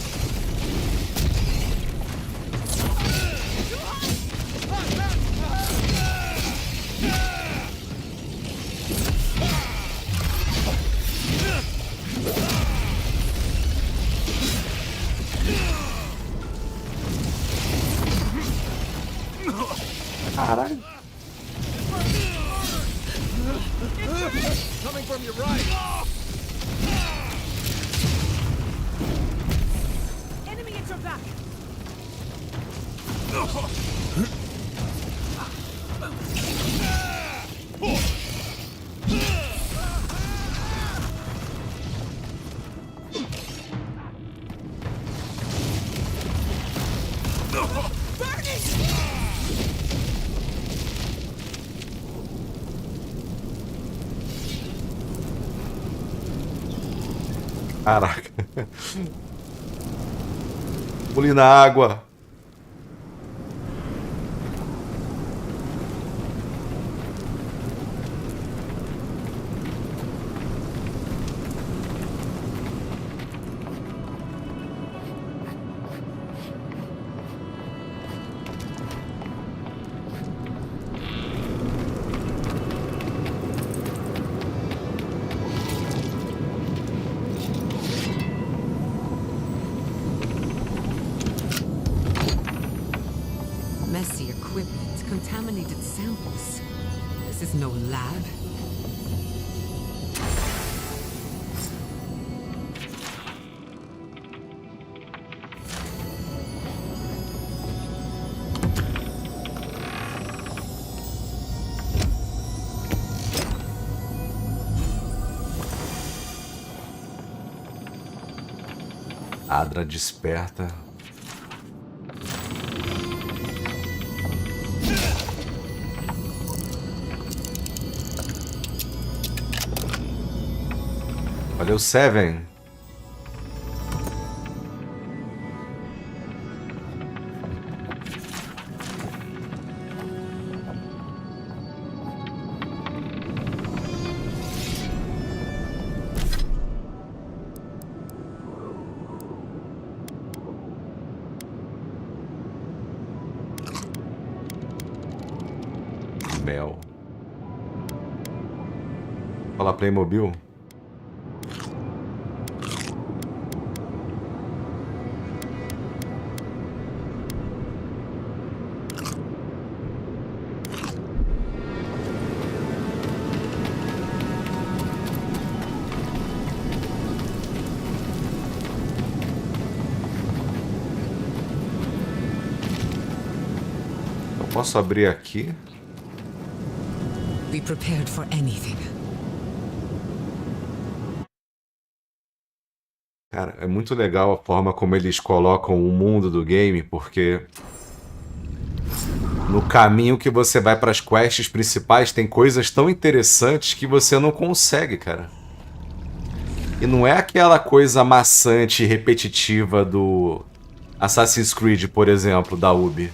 Speaker 1: Caralho.
Speaker 11: Coming from your right.
Speaker 13: Enemy at your back.
Speaker 1: Caraca. Pule na água.
Speaker 3: Messy equipment, contaminated samples. This is no lab.
Speaker 1: Adra desperta. Valeu, Seven. Mel. Fala, Playmobil. Posso abrir aqui?
Speaker 3: Be prepared for anything.
Speaker 1: Cara, é muito legal a forma como eles colocam o mundo do game, porque no caminho que você vai para as quests principais tem coisas tão interessantes que você não consegue, cara. E não é aquela coisa maçante e repetitiva do Assassin's Creed, por exemplo, da Ubi.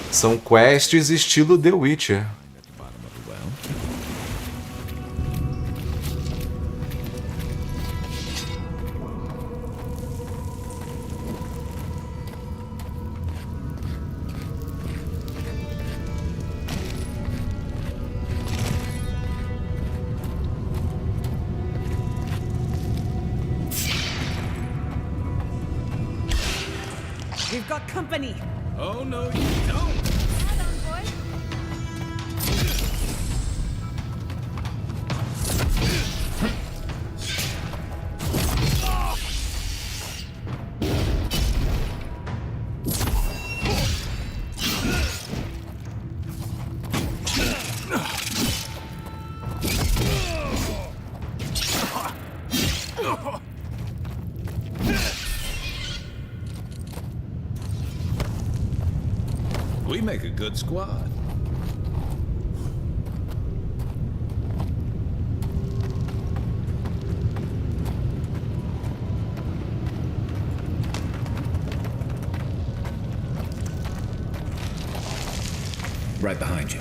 Speaker 1: São quests estilo The Witcher.
Speaker 13: We've got company.
Speaker 8: Oh, no, you don't.
Speaker 13: Hold on, boy.
Speaker 4: We make a good squad. Right behind you.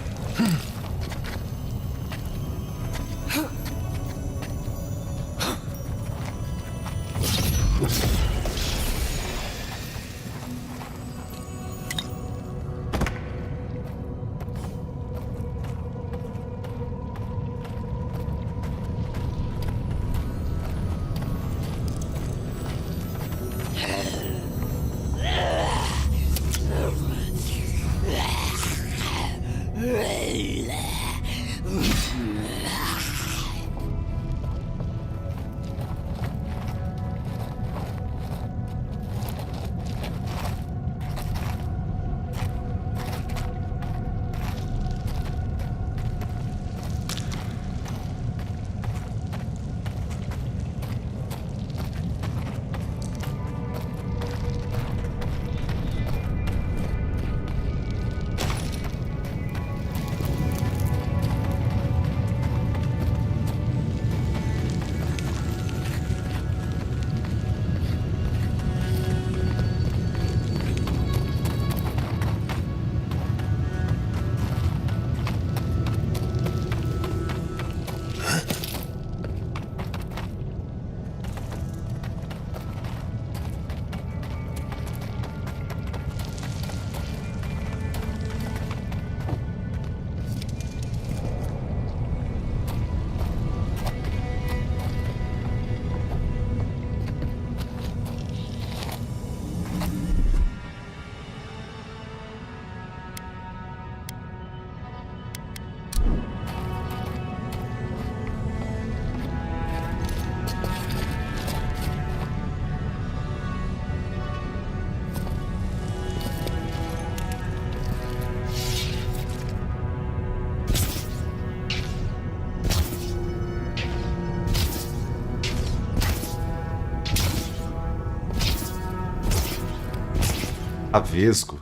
Speaker 1: Avesgo.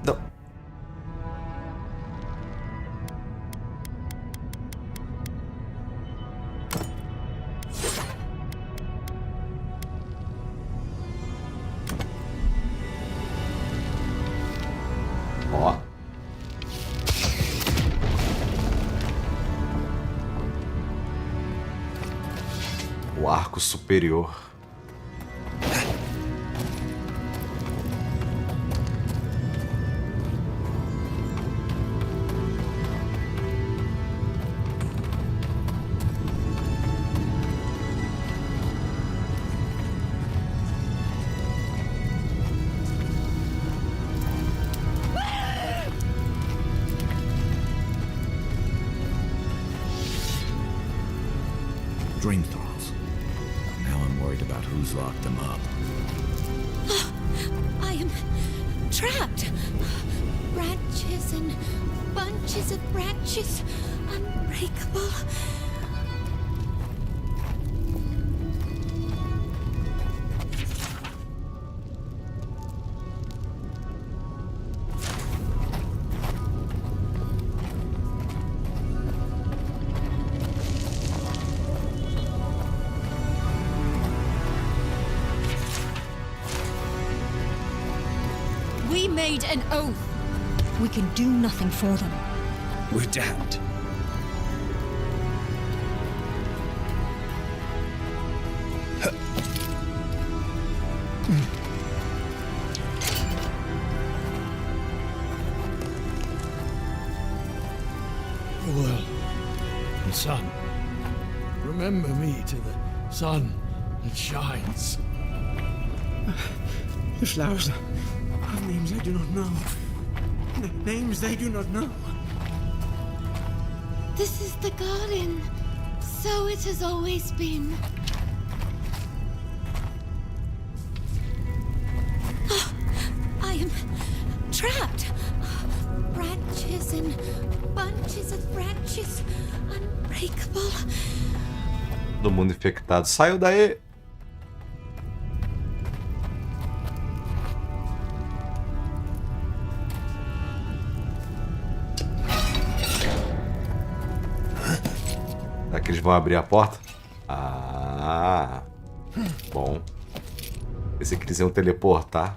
Speaker 1: Não. Ó. O arco superior.
Speaker 4: Dream thralls. Now I'm worried about who's locked them up.
Speaker 2: I am trapped. Branches and bunches of branches, unbreakable. We made an oath. We can do nothing for them.
Speaker 8: We're damned.
Speaker 12: Well, the sun. Remember me to the sun that shines. The flowers have names I do not know. Names they do not know.
Speaker 2: This is the garden. So it has always been. I am trapped. Branches and bunches of branches, unbreakable.
Speaker 1: Todo mundo infectado. Saiu daí! vão abrir a porta? Ah, bom. Pensei que eles iam teleportar.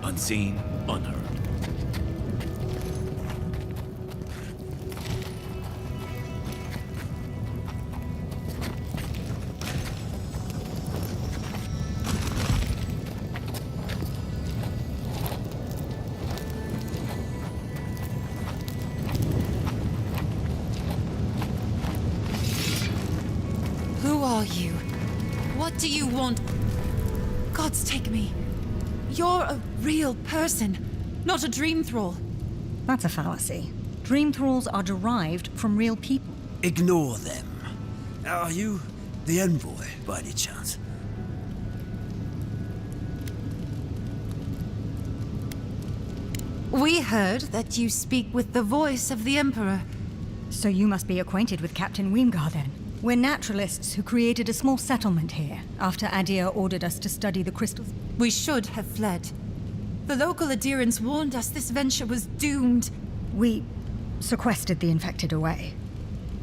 Speaker 8: Unseen, unheard.
Speaker 15: Who are you? What do you want? Gods take me. You're a real person, not a dream thrall.
Speaker 16: That's a fallacy. Dream thralls are derived from real people.
Speaker 8: Ignore them. Are you the envoy, by any chance?
Speaker 15: We heard that you speak with the voice of the Emperor.
Speaker 16: So you must be acquainted with Captain Weemgar then. We're naturalists who created a small settlement here after Adir ordered us to study the crystals.
Speaker 15: We should have fled. The local adherents warned us this venture was doomed.
Speaker 16: We sequestered the infected away.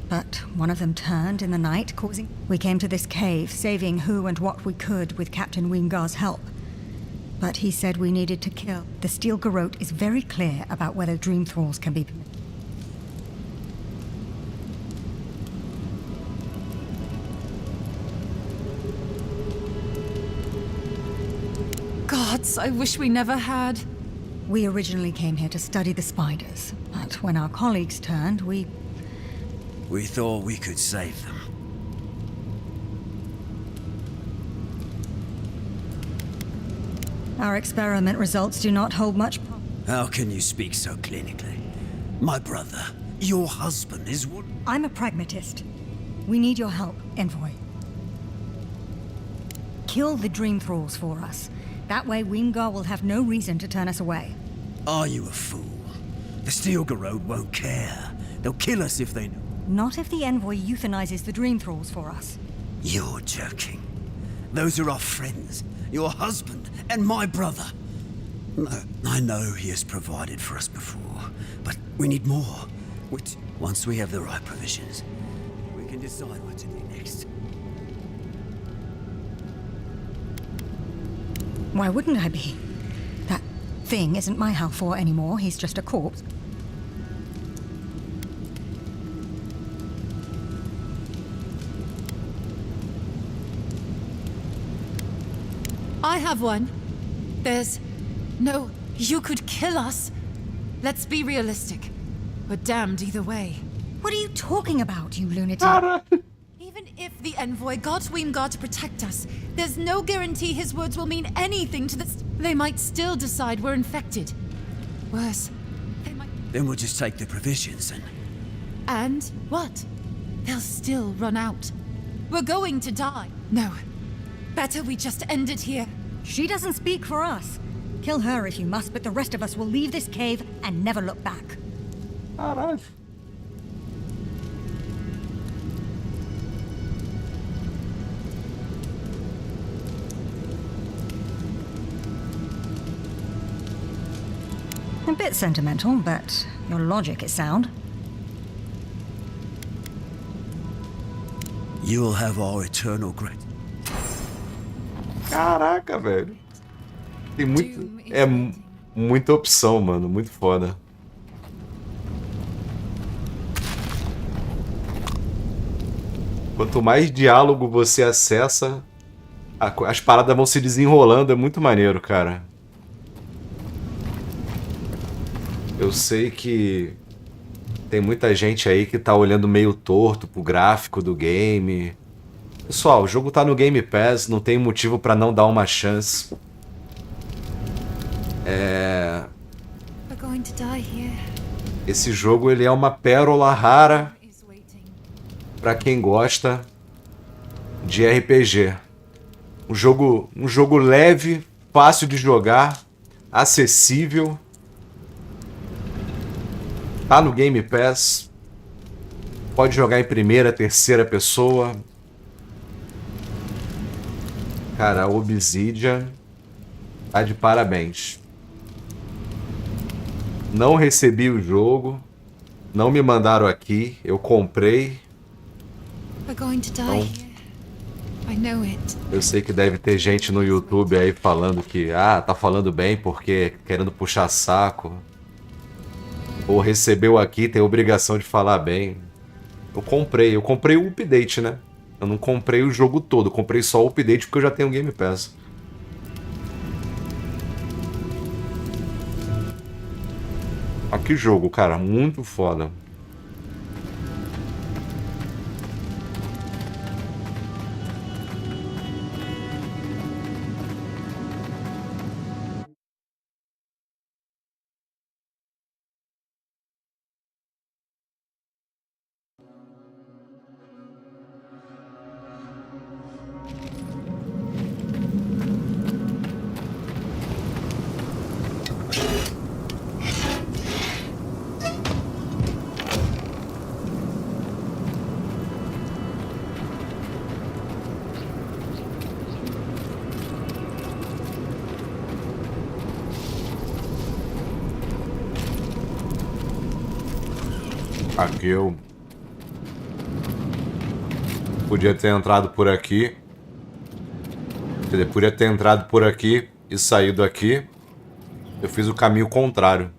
Speaker 16: But one of them turned in the night, causing... We came to this cave, saving who and what we could with Captain Weemgar's help. But he said we needed to kill. The Steel Garrote is very clear about whether dream thralls can be permitted.
Speaker 15: Gods, I wish we never had.
Speaker 16: We originally came here to study the spiders, but when our colleagues turned, we
Speaker 8: thought we could save them.
Speaker 16: Our experiment results do not hold much promise.
Speaker 8: How can you speak so clinically? My brother, your husband is what...
Speaker 16: I'm a pragmatist. We need your help, Envoy. Kill the dream thralls for us. That way Weemgar will have no reason to turn us away.
Speaker 8: Are you a fool? The Steel Garrote won't care. They'll kill us if they know.
Speaker 16: Not if the Envoy euthanizes the dream thralls for us.
Speaker 8: You're joking. Those are our friends, your husband, and my brother. No, I know he has provided for us before, but we need more. Once we have the right provisions, we can decide what to do next.
Speaker 16: Why wouldn't I be? That thing isn't my Halfor anymore. He's just a corpse.
Speaker 15: I have one. No, you could kill us. Let's be realistic. We're damned either way.
Speaker 16: What are you talking about, you lunatic?
Speaker 15: Even if the Envoy got Weemgar to protect us, there's no guarantee his words will mean anything to the... They might still decide we're infected. Worse, they might...
Speaker 8: Then we'll just take the provisions and...
Speaker 15: And what? They'll still run out. We're going to die. No. Better we just end it here.
Speaker 16: She doesn't speak for us. Kill her if you must, but the rest of us will leave this cave and never look back.
Speaker 1: Caralho.
Speaker 16: A bit sentimental, but your logic is sound.
Speaker 8: You'll have our eternal gratitude.
Speaker 1: Caraca, velho. Tem muito... É muita opção, mano. Muito foda. Quanto mais diálogo você acessa, as paradas vão se desenrolando. É muito maneiro, cara. Eu sei que tem muita gente aí que tá olhando meio torto pro gráfico do game. Pessoal, o jogo tá no Game Pass, não tem motivo pra não dar uma chance. Esse jogo ele é uma pérola rara pra quem gosta de RPG. Um jogo leve, fácil de jogar, acessível. Tá no Game Pass. Pode jogar em primeira, terceira pessoa. Cara, a Obsidian tá de parabéns. Não recebi o jogo. Não me mandaram aqui. Eu comprei.
Speaker 15: We're going to die
Speaker 1: Então,
Speaker 15: here. I know it.
Speaker 1: eu sei que deve ter gente no YouTube aí falando que tá falando bem porque querendo puxar saco. Ou recebeu aqui, tem obrigação de falar bem. Eu comprei o update, né? Eu não comprei o jogo todo, eu comprei só o update porque eu já tenho o Game Pass. Ah, que jogo, cara, muito foda. Aqui eu podia ter entrado por aqui. Quer dizer, podia ter entrado por aqui e saído aqui. Eu fiz o caminho contrário.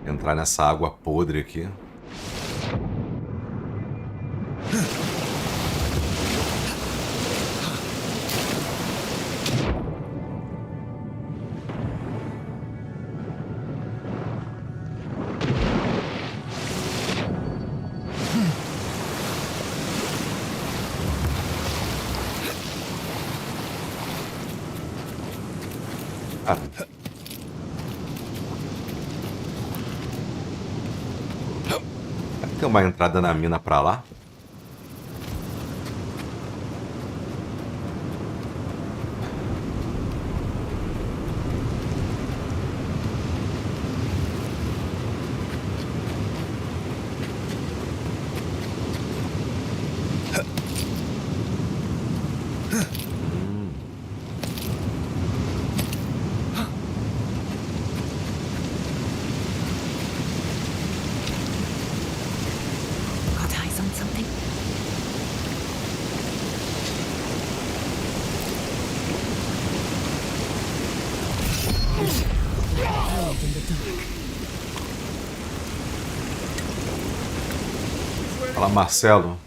Speaker 1: Entrar nessa água podre aqui. Tem uma entrada na mina pra lá? Fala, Marcelo.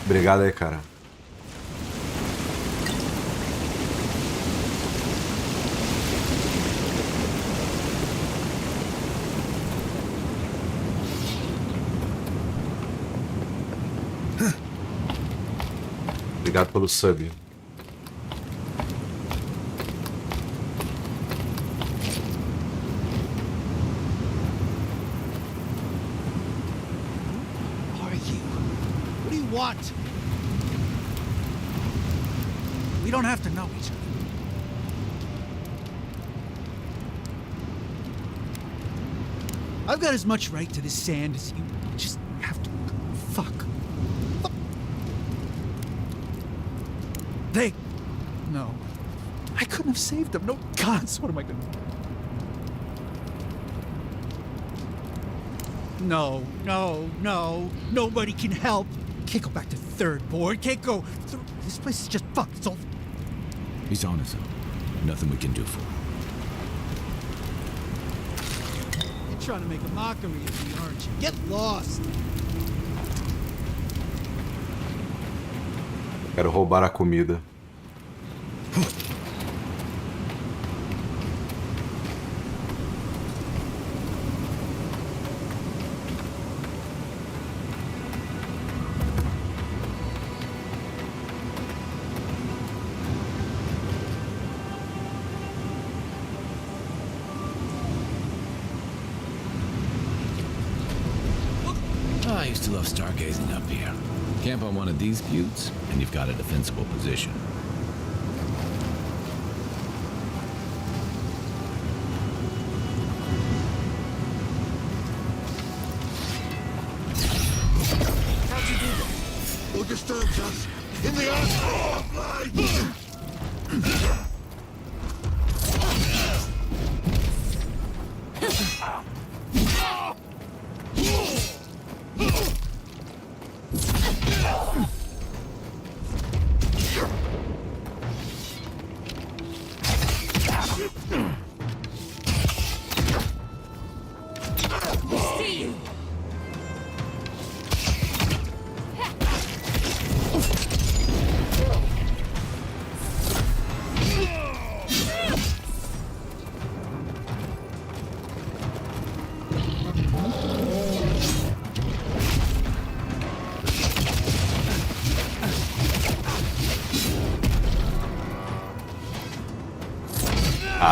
Speaker 1: Obrigado aí, cara. Obrigado pelo sub.
Speaker 8: What? We don't have to know each other. I've got as much right to this sand as you. Just have to. Fuck. They. No. I couldn't have saved them. No gods. What am I gonna do? No, no, no. Nobody can help. Can't go back to third board. Can't go through. This place is just fucked. It's all.
Speaker 4: He's on his own. Nothing we can do for him.
Speaker 8: You're trying to make a mockery of me, aren't you? Get lost.
Speaker 1: Quero roubar a comida.
Speaker 4: I used to love stargazing up here. Camp on one of these buttes, and you've got a defensible position.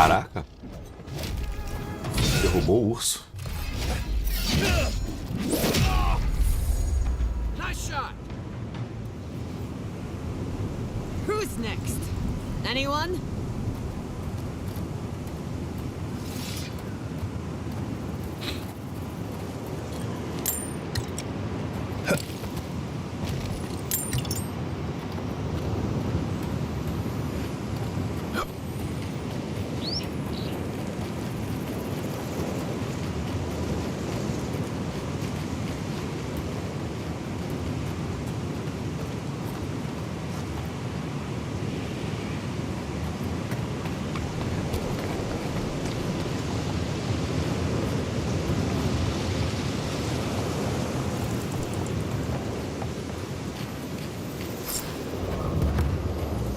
Speaker 1: Caraca. Derrubou o urso.
Speaker 3: Nice shot. Who's next? Anyone?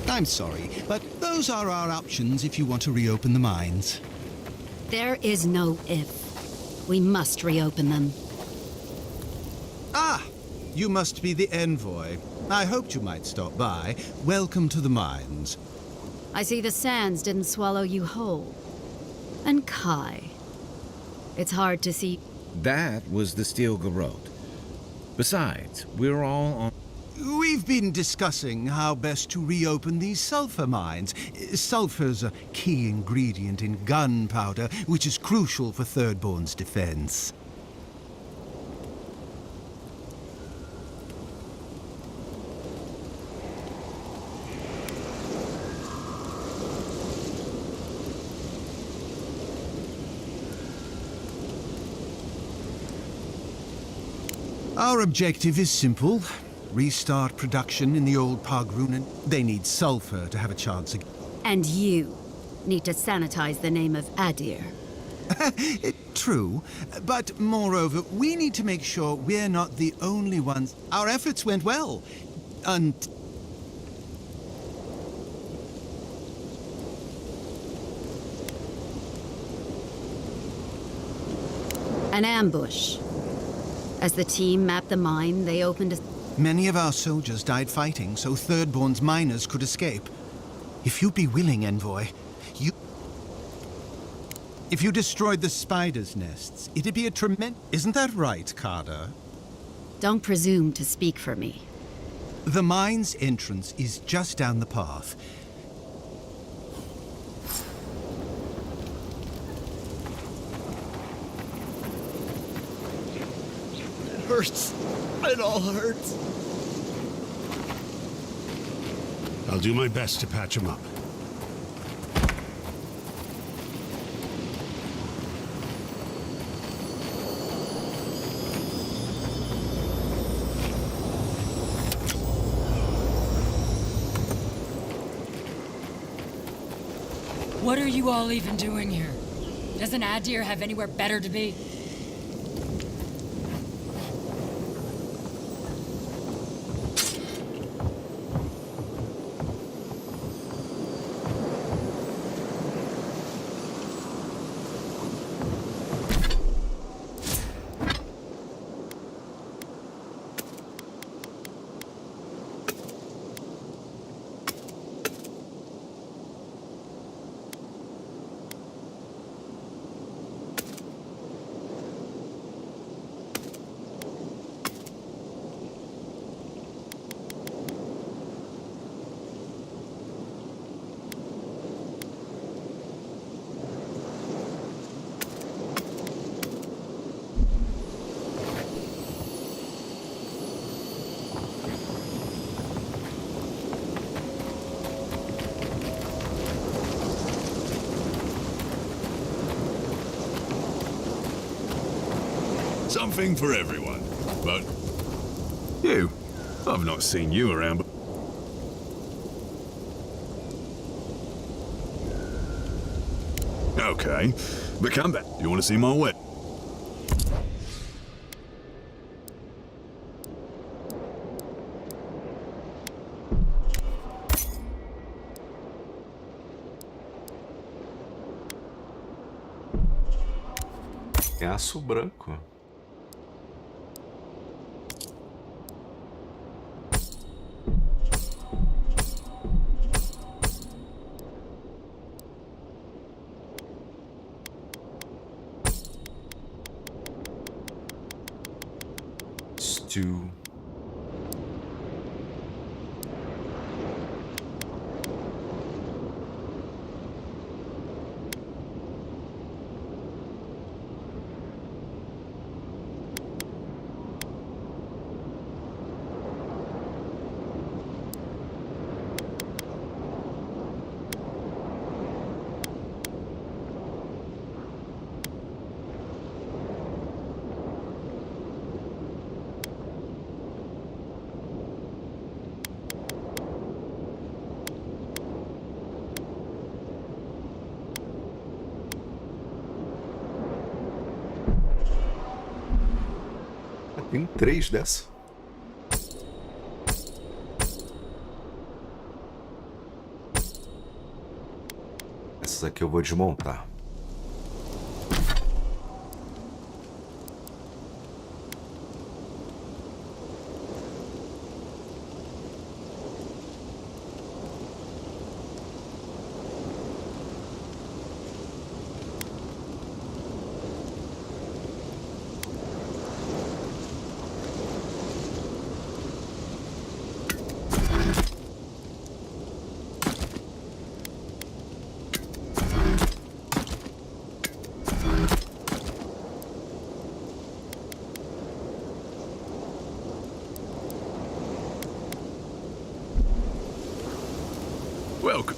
Speaker 8: I'm sorry, but those are our options if you want to reopen the mines.
Speaker 17: There is no if. We must reopen them.
Speaker 8: Ah! You must be the envoy. I hoped you might stop by. Welcome to the mines.
Speaker 17: I see the sands didn't swallow you whole. And Kai. It's hard to see.
Speaker 4: That was the steel garrote. Besides, we're all on...
Speaker 8: We've been discussing how best to reopen these sulfur mines. Sulfur's a key ingredient in gunpowder, which is crucial for Thirdborn's defense. Our objective is simple. Restart production in the old Pogrunen. They need sulfur to have a chance again.
Speaker 17: And you need to sanitize the name of Adir.
Speaker 8: True, but moreover, we need to make sure we're not the only ones. Our efforts went well. An
Speaker 17: ambush. As the team mapped the mine, they opened a...
Speaker 8: Many of our soldiers died fighting, so Thirdborn's miners could escape. If you'd be willing, Envoy, If you destroyed the spider's nests, it'd be a tremendous... Isn't that right, Carter?
Speaker 17: Don't presume to speak for me.
Speaker 8: The mine's entrance is just down the path.
Speaker 14: It hurts. It all hurts.
Speaker 18: I'll do my best to patch him up.
Speaker 19: What are you all even doing here? Doesn't Adir have anywhere better to be?
Speaker 5: Something for everyone. But you, I've not seen you around. Okay, but come back. You want to see my wet?
Speaker 1: Tem aço branco. to. Tem 3 dessa. Essas aqui eu vou desmontar.
Speaker 5: Welcome.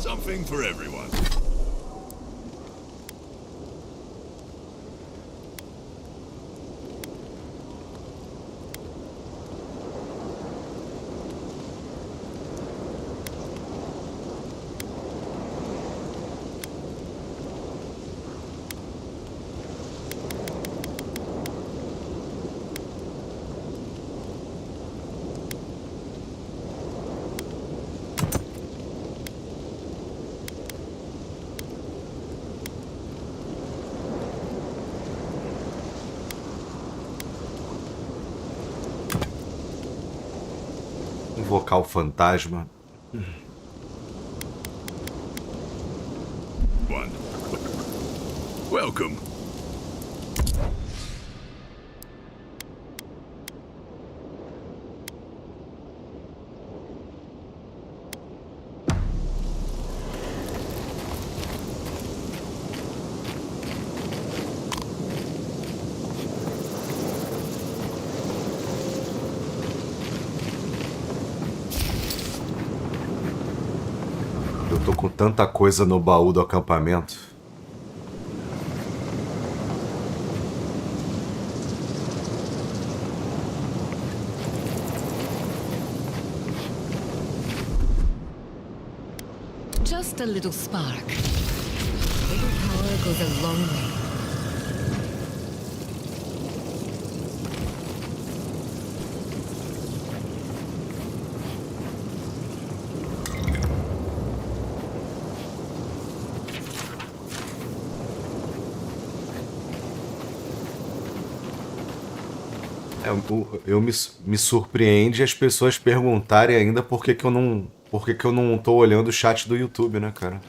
Speaker 5: Something for everyone.
Speaker 1: Invocar o fantasma.
Speaker 5: One. Welcome.
Speaker 1: Eu tô com tanta coisa no baú do acampamento.
Speaker 3: Just a little spark. A little power goes a long way.
Speaker 1: Me surpreende as pessoas perguntarem ainda por que eu não tô olhando o chat do YouTube, né, cara?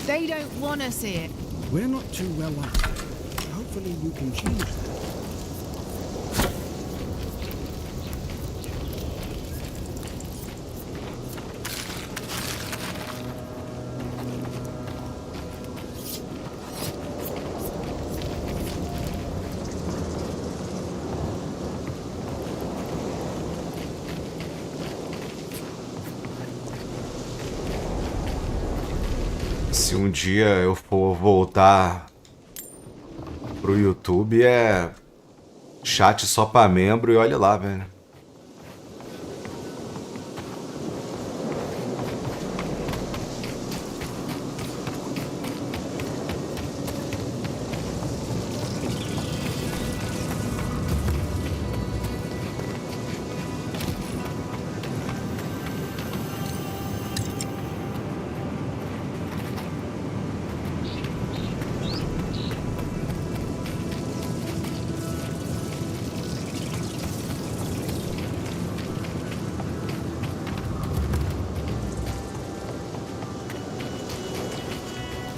Speaker 20: They don't want to see it.
Speaker 21: We're not too well off. Hopefully you can change that.
Speaker 1: Se um dia eu for voltar pro YouTube, é chat só pra membro e olha lá, velho.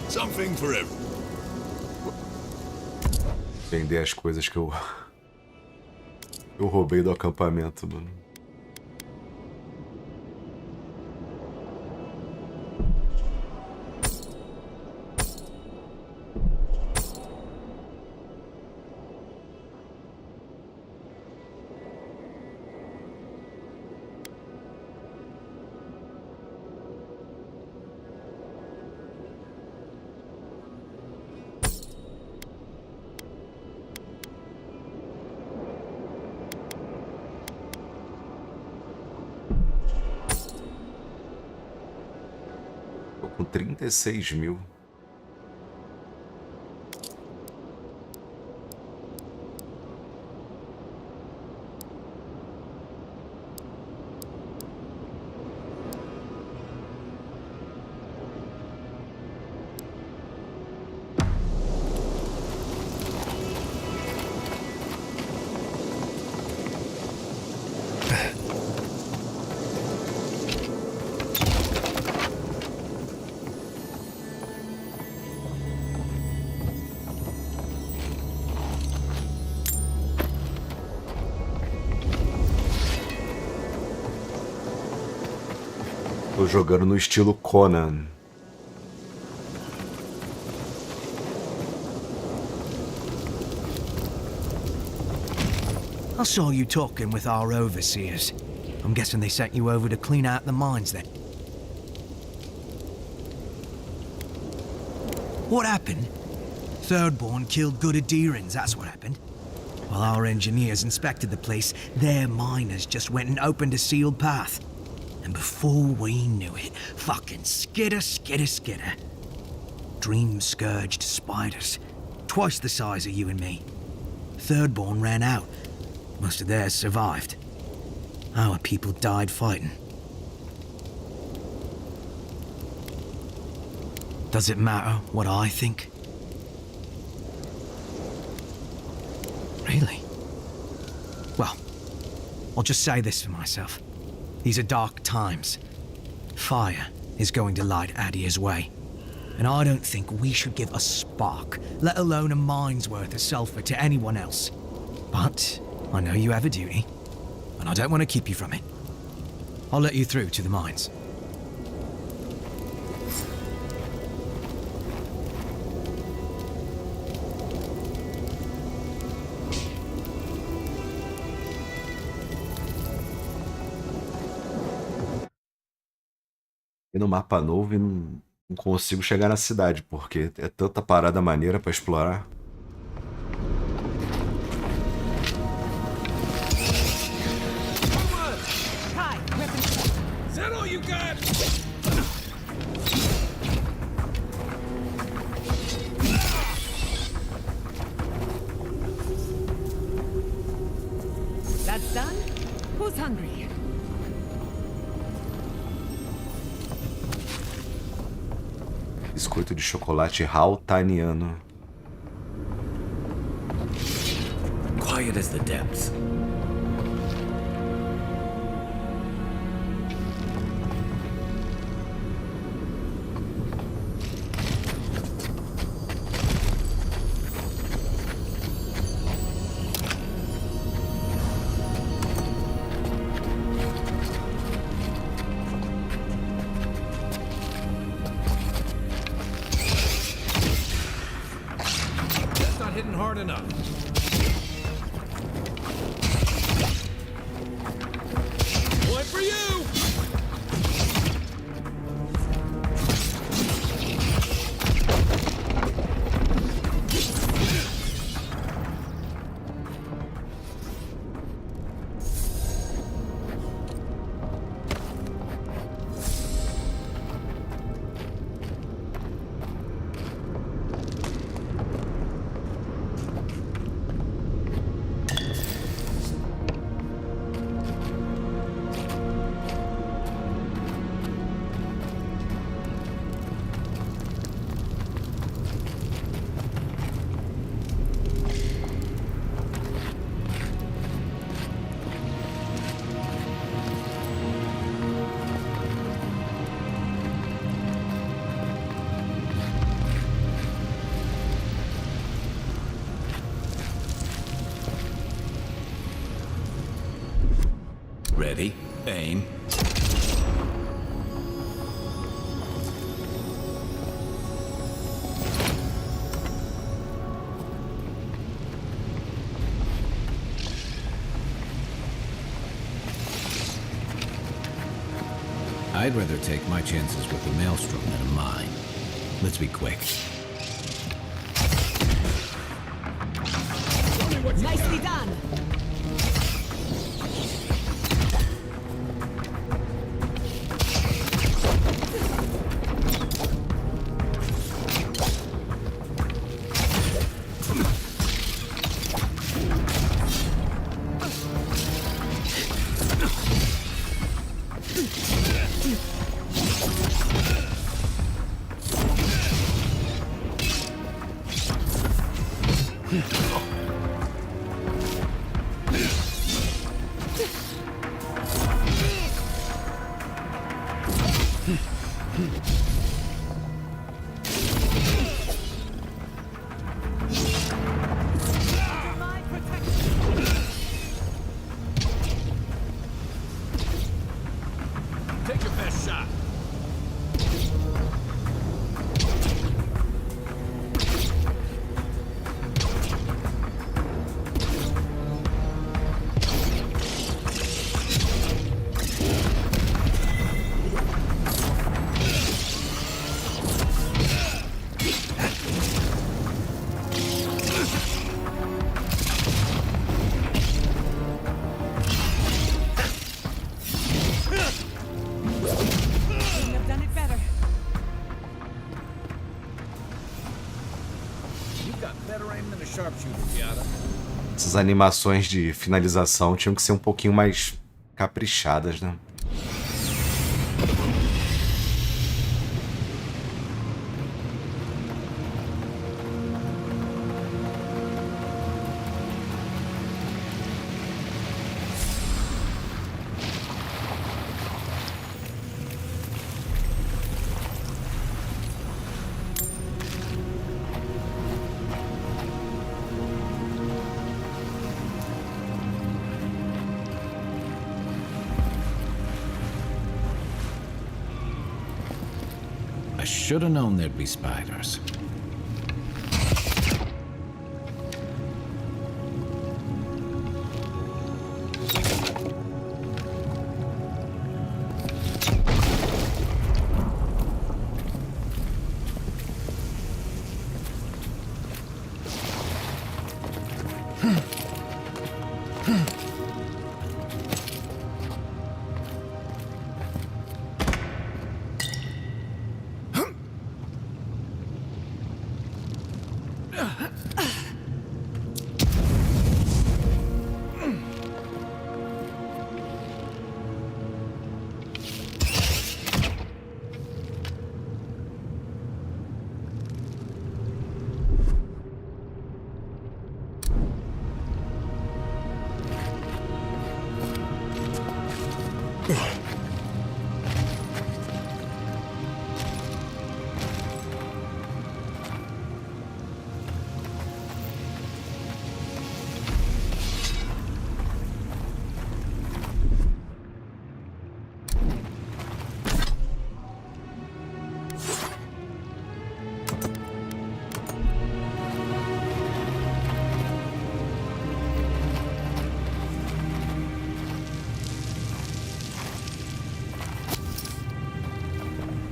Speaker 5: Something for everyone.
Speaker 1: Vender as coisas que eu roubei do acampamento, mano. Com 36 mil. Tô jogando no estilo Conan.
Speaker 9: I saw you talking with our overseers. I'm guessing they sent you over to clean out the mines then. What happened? Thirdborn killed good Adherans, that's what happened. While our engineers inspected the place, their miners just went and opened a sealed path. And before we knew it, fucking skitter. Dream-scourged spiders. Twice the size of you and me. Thirdborn ran out. Most of theirs survived. Our people died fighting. Does it matter what I think? Really? Well, I'll just say this for myself. These are dark times. Fire is going to light Adier's way. And I don't think we should give a spark, let alone a mine's worth of sulfur to anyone else. But I know you have a duty, and I don't want to keep you from it. I'll let you through to the mines.
Speaker 1: E no mapa novo e não consigo chegar na cidade, porque é tanta parada maneira pra explorar.
Speaker 11: Is that all you got?
Speaker 13: That's done? Who's hungry?
Speaker 1: Biscoito de chocolate haltaniano.
Speaker 22: Quiet as the depths.
Speaker 11: Hitting hard enough. One for you!
Speaker 22: Ready, aim.
Speaker 4: I'd rather take my chances with a maelstrom than a mine. Let's be quick.
Speaker 3: Nicely done.
Speaker 11: Take your best shot.
Speaker 1: Essas animações de finalização tinham que ser um pouquinho mais caprichadas, né?
Speaker 4: I should have known there'd be spiders.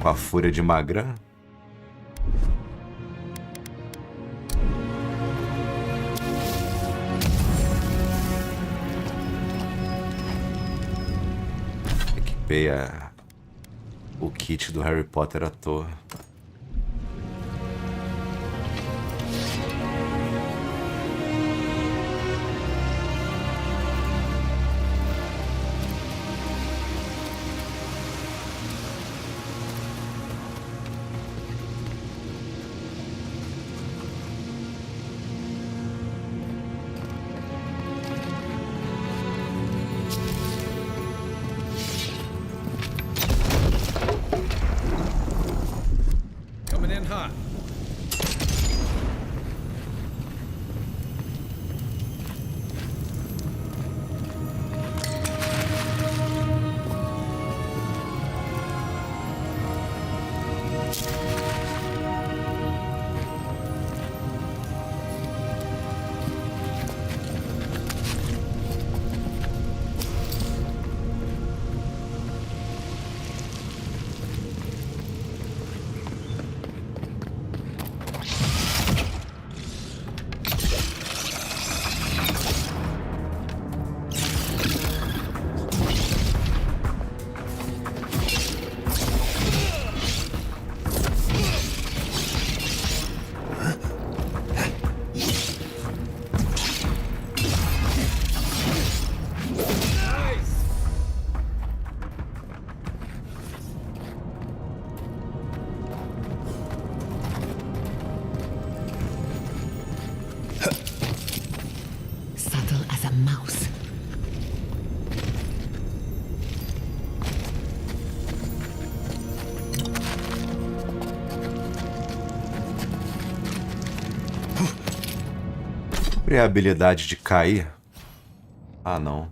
Speaker 1: Com a fúria de Magrã. Equipei o kit do Harry Potter à toa.
Speaker 3: a mouse.
Speaker 1: E a habilidade de cair? Ah, não.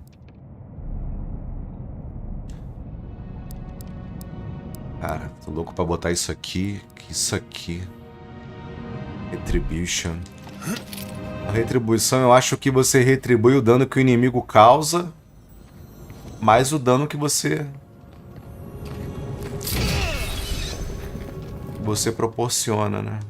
Speaker 1: Cara, tô louco pra botar isso aqui. Isso aqui. Retribution. A retribuição, eu acho que você retribui o dano que o inimigo causa, mais o dano que você proporciona, né?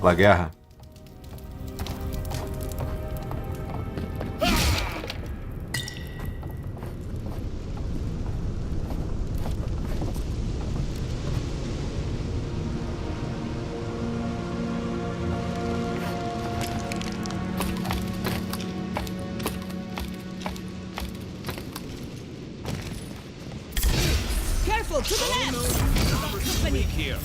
Speaker 1: La guerra.
Speaker 13: Careful, to the left! Company here.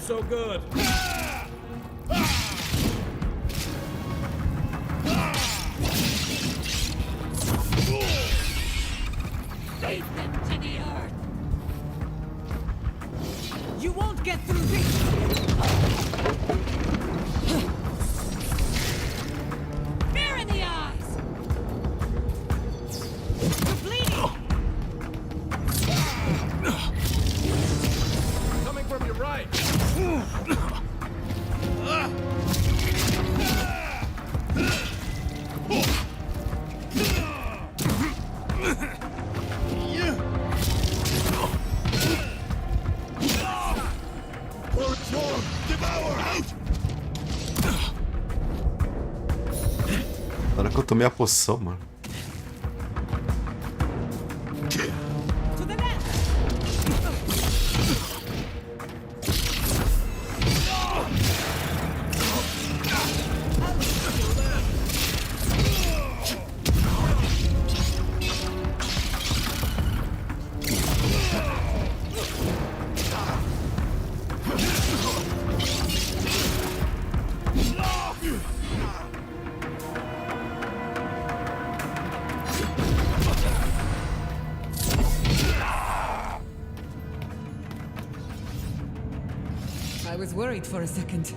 Speaker 11: So good.
Speaker 13: Save them to the earth. You won't get through this. Fear in the eyes. You're bleeding.
Speaker 1: Na hora que eu tomei a poção, mano.
Speaker 3: I was worried for a second.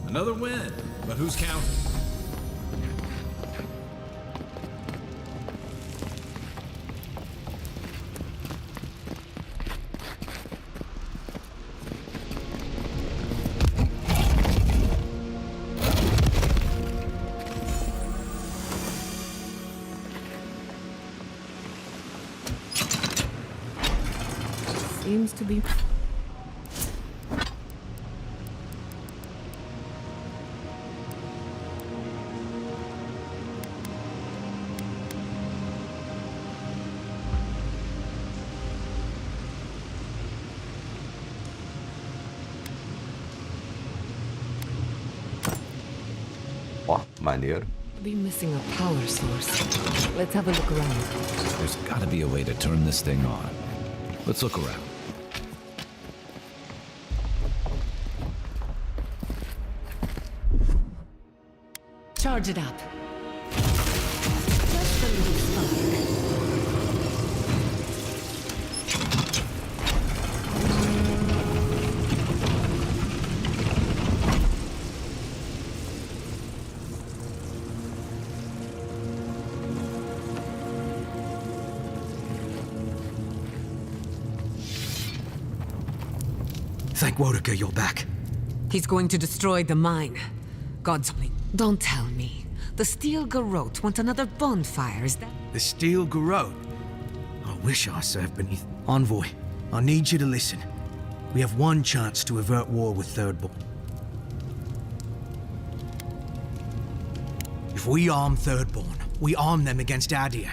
Speaker 4: Another win, but who's counting?
Speaker 3: Seems to be...
Speaker 1: Ó, maneiro.
Speaker 3: Be missing a power source. Let's have a look around.
Speaker 4: There's gotta be a way to turn this thing on. Let's look around.
Speaker 3: Charge it up. Just a little spark.
Speaker 9: Thank Wodaker you're back.
Speaker 3: He's going to destroy the mine. God's only... Don't tell me. The Steel Garrote want another bonfire, is that...
Speaker 9: The Steel Garrote? I wish I served beneath... Envoy, I need you to listen. We have one chance to avert war with Thirdborn. If we arm Thirdborn, we arm them against Adir.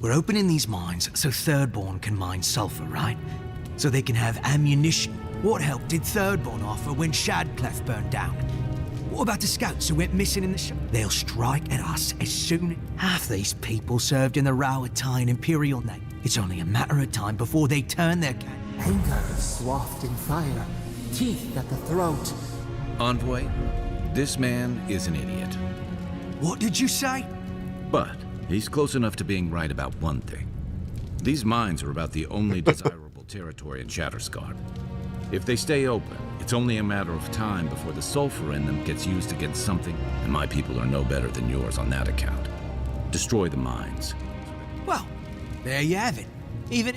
Speaker 9: We're opening these mines so Thirdborn can mine sulfur, right? So they can have ammunition. What help did Thirdborn offer when Shadclef burned down? What about the scouts who went missing in the show? They'll strike at us as soon. Half these people served in the Rowatine Imperial Navy. It's only a matter of time before they turn their...
Speaker 7: Anger swathed in fire, teeth at the throat.
Speaker 4: Envoy, this man is an idiot.
Speaker 9: What did you say?
Speaker 4: But he's close enough to being right about one thing. These mines are about the only desirable territory in Shatterscar. If they stay open, it's only a matter of time before the sulfur in them gets used against something, and my people are no better than yours on that account. Destroy the mines.
Speaker 9: Well, There you have it. Even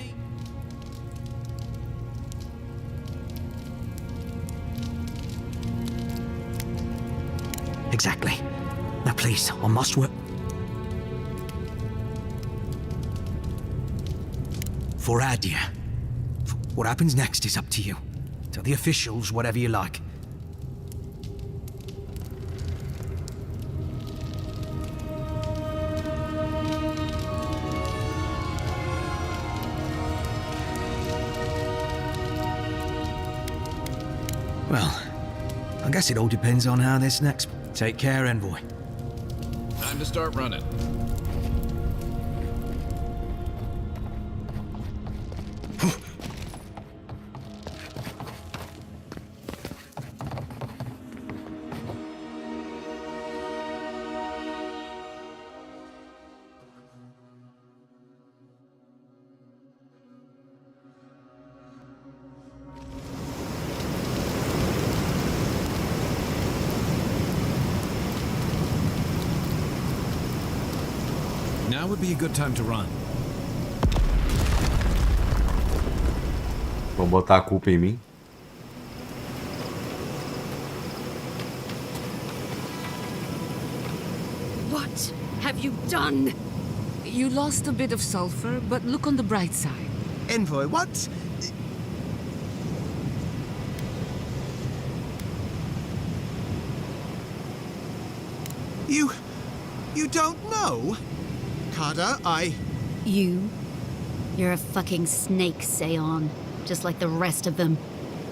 Speaker 9: Exactly. Now please, I must work. For Adia. What happens next is up to you. Tell the officials whatever you like. Well, I guess it all depends on how this next... Take care, Envoy.
Speaker 4: Time to start running. Now would be a good time to run.
Speaker 1: Vão botar a culpa em mim.
Speaker 3: What have you done? You lost a bit of sulfur, but look on the bright side.
Speaker 14: Envoy, what? You don't know? Kada,
Speaker 17: You're a fucking snake, Seon. Just like the rest of them.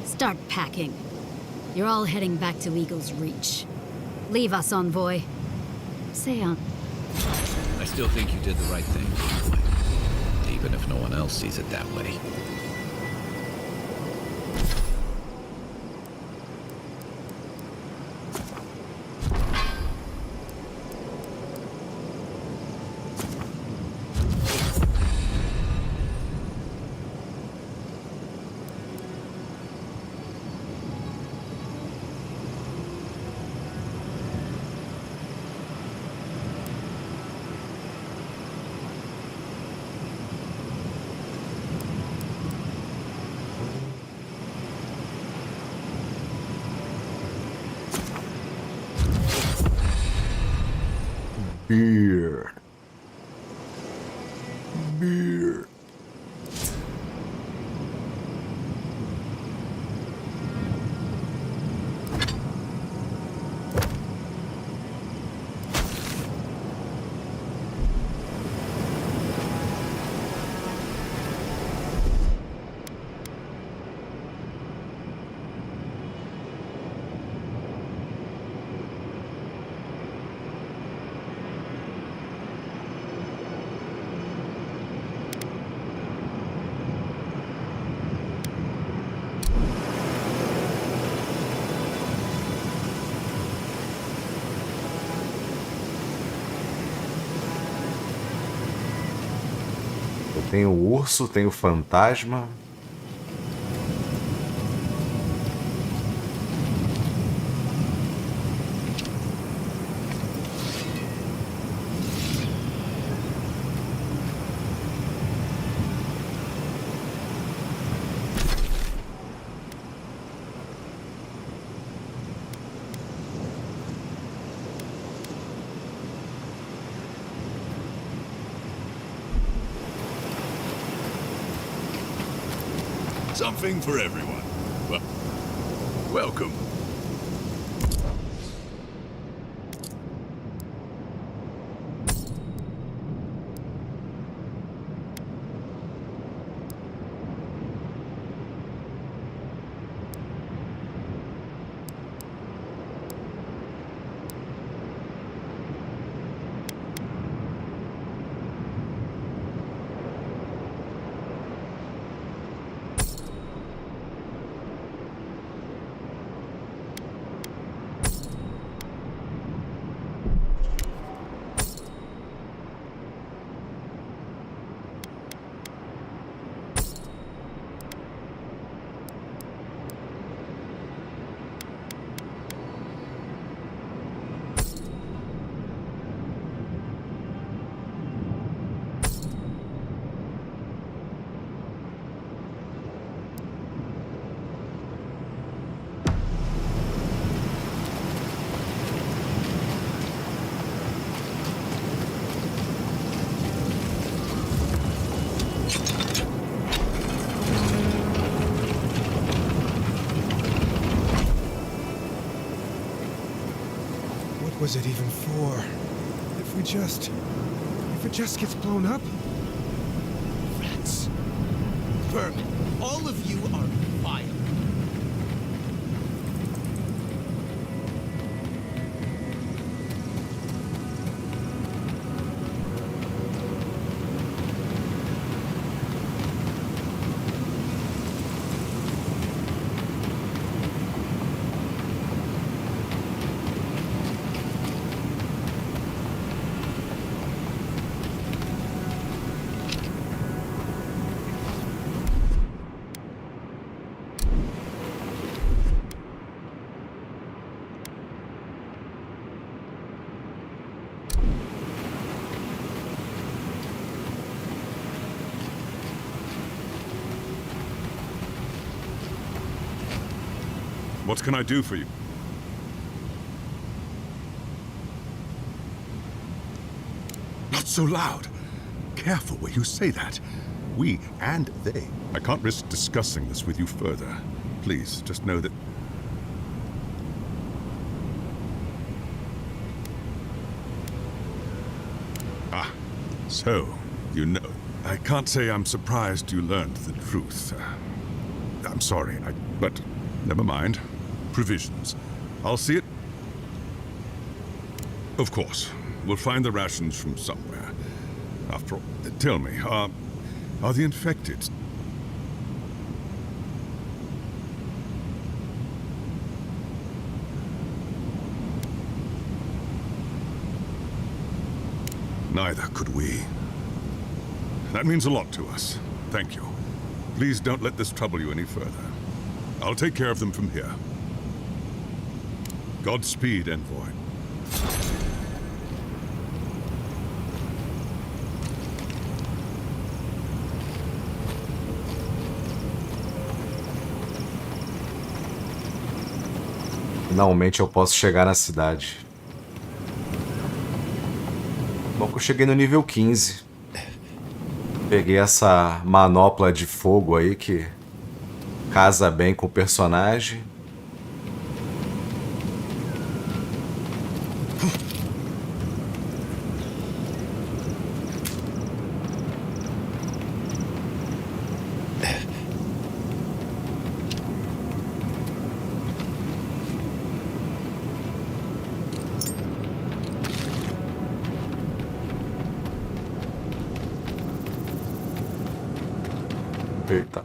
Speaker 17: Start packing. You're all heading back to Eagle's Reach. Leave us, Envoy. Seon.
Speaker 4: I still think you did the right thing, even if no one else sees it that way.
Speaker 1: Beer. Tem o urso, tem o fantasma.
Speaker 5: Something for everyone. Well, welcome.
Speaker 12: was it even for? If it just gets blown up?
Speaker 14: Rats. Vermin. All of you are vile.
Speaker 5: What can I do for you? Not so loud. Careful where you say that. We and they. I can't risk discussing this with you further. Please, just know that... Ah, so, you know. I can't say I'm surprised you learned the truth. I'm sorry, but never mind. Provisions. I'll see it. Of course. We'll find the rations from somewhere. After all, tell me, are the infected... Neither could we. That means a lot to us. Thank you. Please don't let this trouble you any further. I'll take care of them from here. Godspeed, Envoy.
Speaker 1: Finalmente eu posso chegar na cidade. Bom que eu cheguei no nível 15. Peguei essa manopla de fogo aí que casa bem com o personagem. Eita.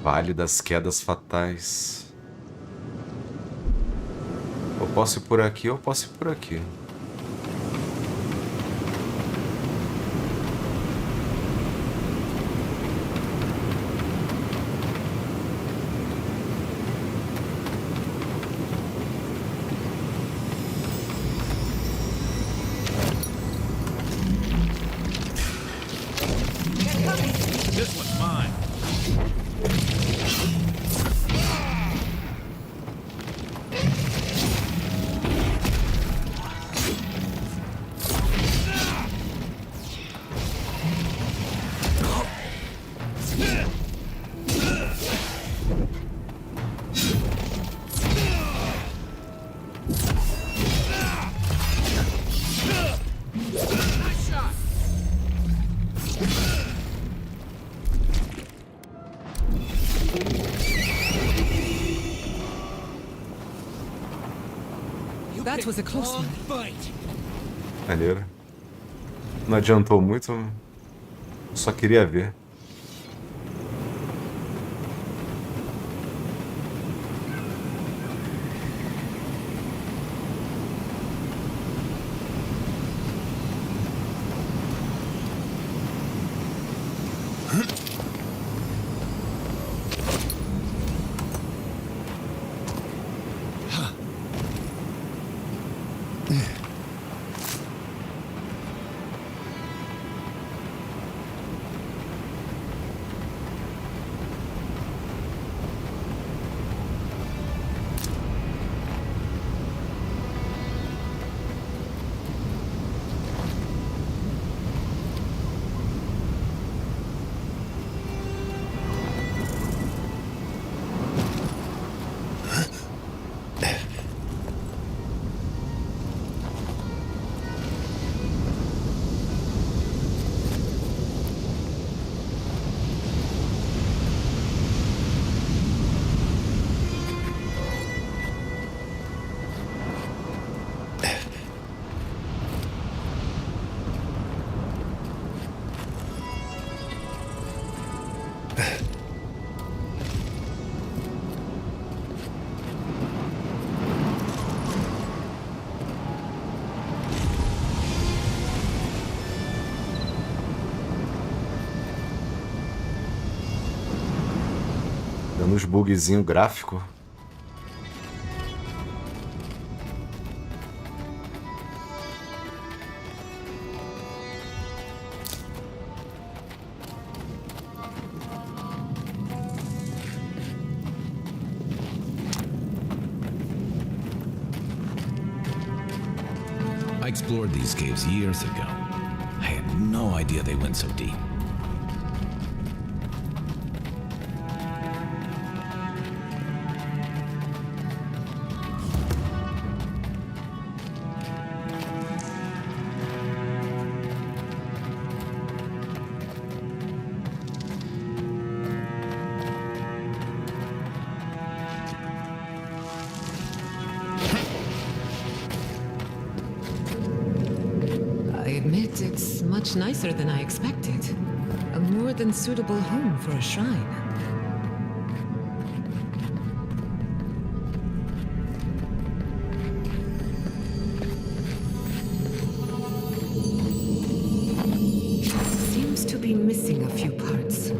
Speaker 1: Vale das Quedas Fatais. Eu posso ir por aqui ou eu posso ir por aqui.
Speaker 11: This one's mine.
Speaker 3: That was a close one.
Speaker 1: Maneiro. Não adiantou muito. Só queria ver. Dando uns bugzinho gráfico.
Speaker 4: I explored these caves years ago. I had no idea they went so deep.
Speaker 3: It's much nicer than I expected. A more than suitable home for a shrine. Seems to be missing a few parts.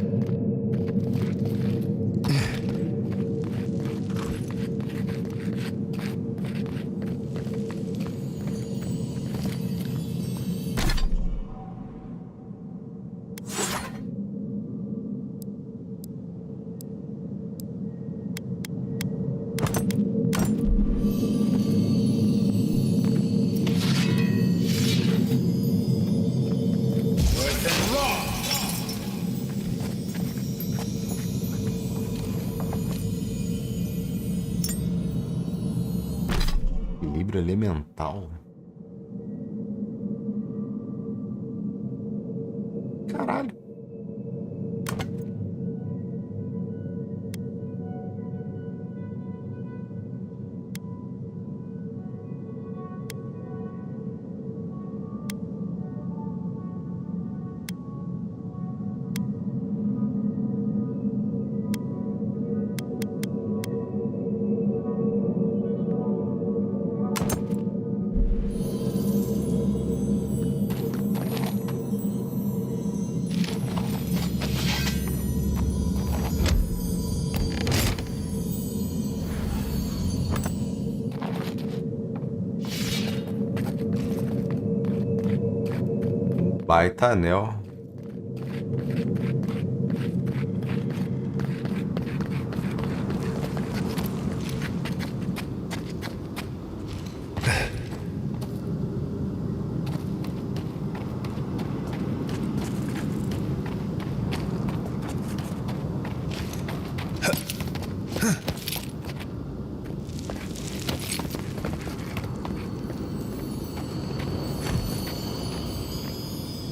Speaker 1: Elemental. Caralho. Baita anel.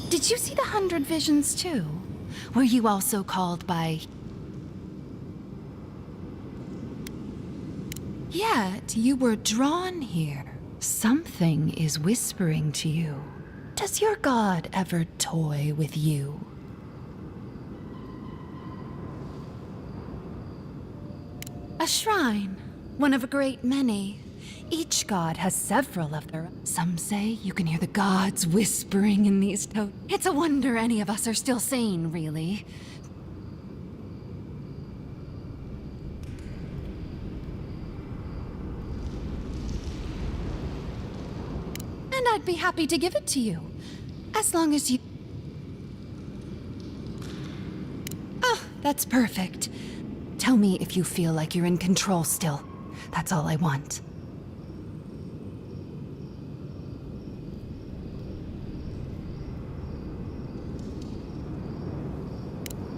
Speaker 15: Did you see the 100 visions too? Were you also called by... Yet you were drawn here. Something is whispering to you. Does your god ever toy with you? A shrine, one of a great many. Each god has several of their own. Some say you can hear the gods whispering in these totes. It's a wonder any of us are still sane, really. And I'd be happy to give it to you, as long as you... Ah, that's perfect. Tell me if you feel like you're in control still. That's all I want.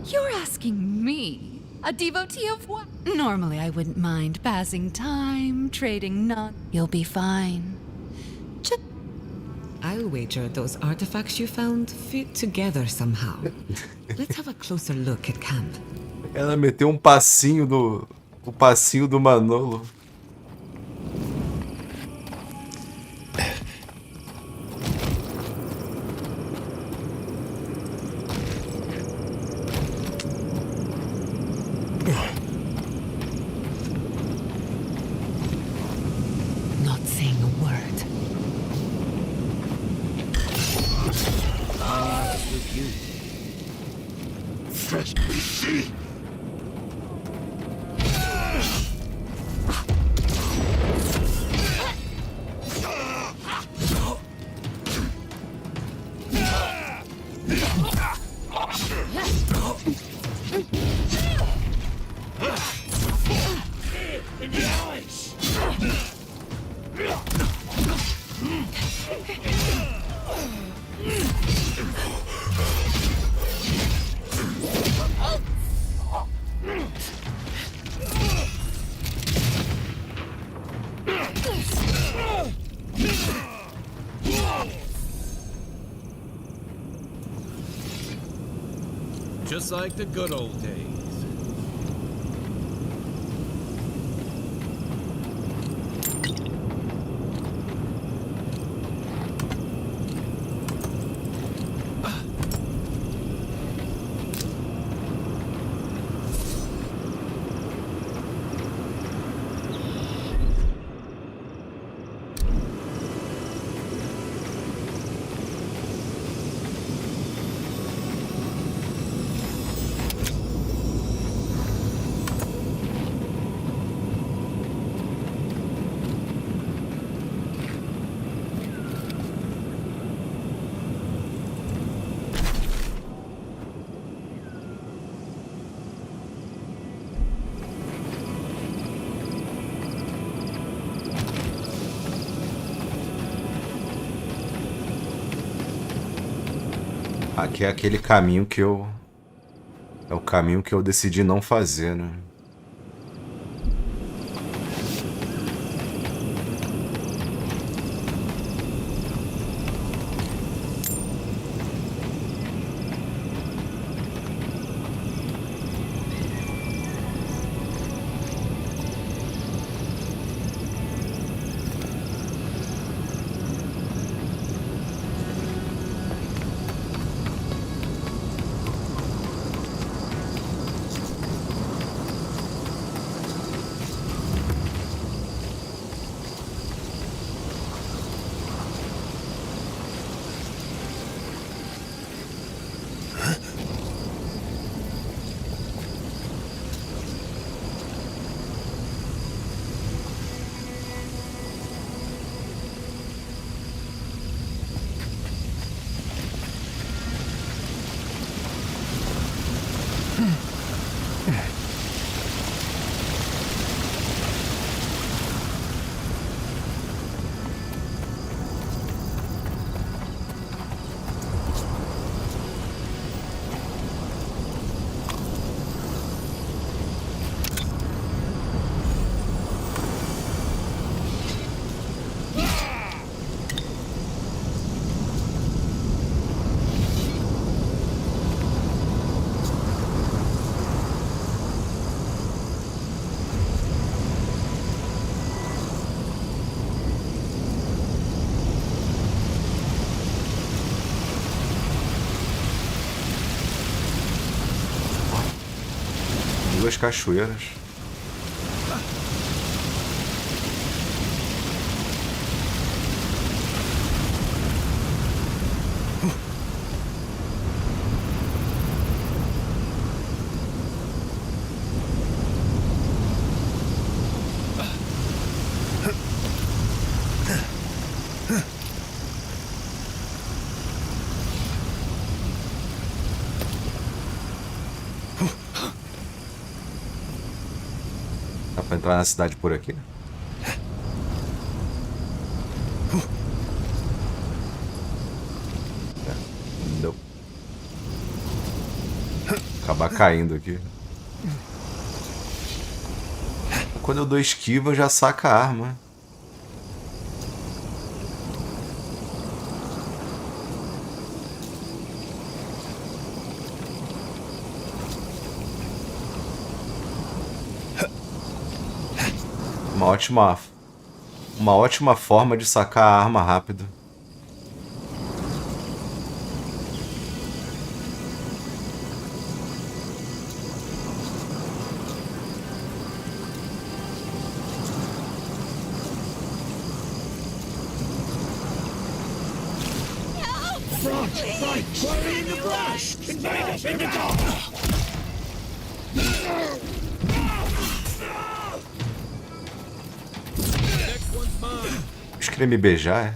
Speaker 15: You're asking me, a devotee of what? Normally I wouldn't mind passing time, trading not. You'll be fine.
Speaker 3: I'll wager those artifacts you found fit together somehow. Let's have a closer look at camp.
Speaker 1: Ela meteu um passinho do... O passinho do Manolo.
Speaker 3: Not saying a word.
Speaker 11: Fresh PC. Just like the good old days.
Speaker 1: Aqui é aquele caminho que eu... É o caminho que eu decidi não fazer, né? Duas cachoeiras. Dá pra entrar na cidade por aqui? Não. Acabar caindo aqui. Quando eu dou esquiva, já saca a arma. Uma ótima forma de sacar a arma rápido. Eles queriam me beijar, é?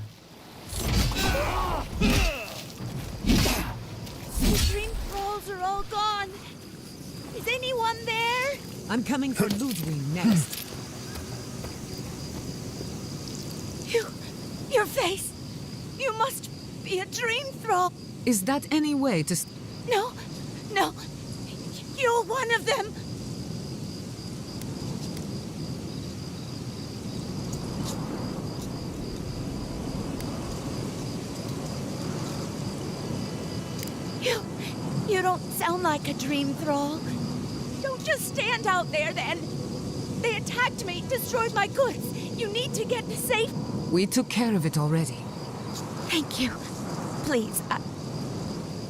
Speaker 3: I'm coming for Ludwig next.
Speaker 15: Your face. You must be a dream thrall.
Speaker 3: Is that any way to...
Speaker 15: No. You're one of them.
Speaker 6: You don't sound like a dream thrall. Don't just stand out there then. They attacked me, destroyed my goods. You need to get safe.
Speaker 3: We took care of it already.
Speaker 6: Thank you. Please,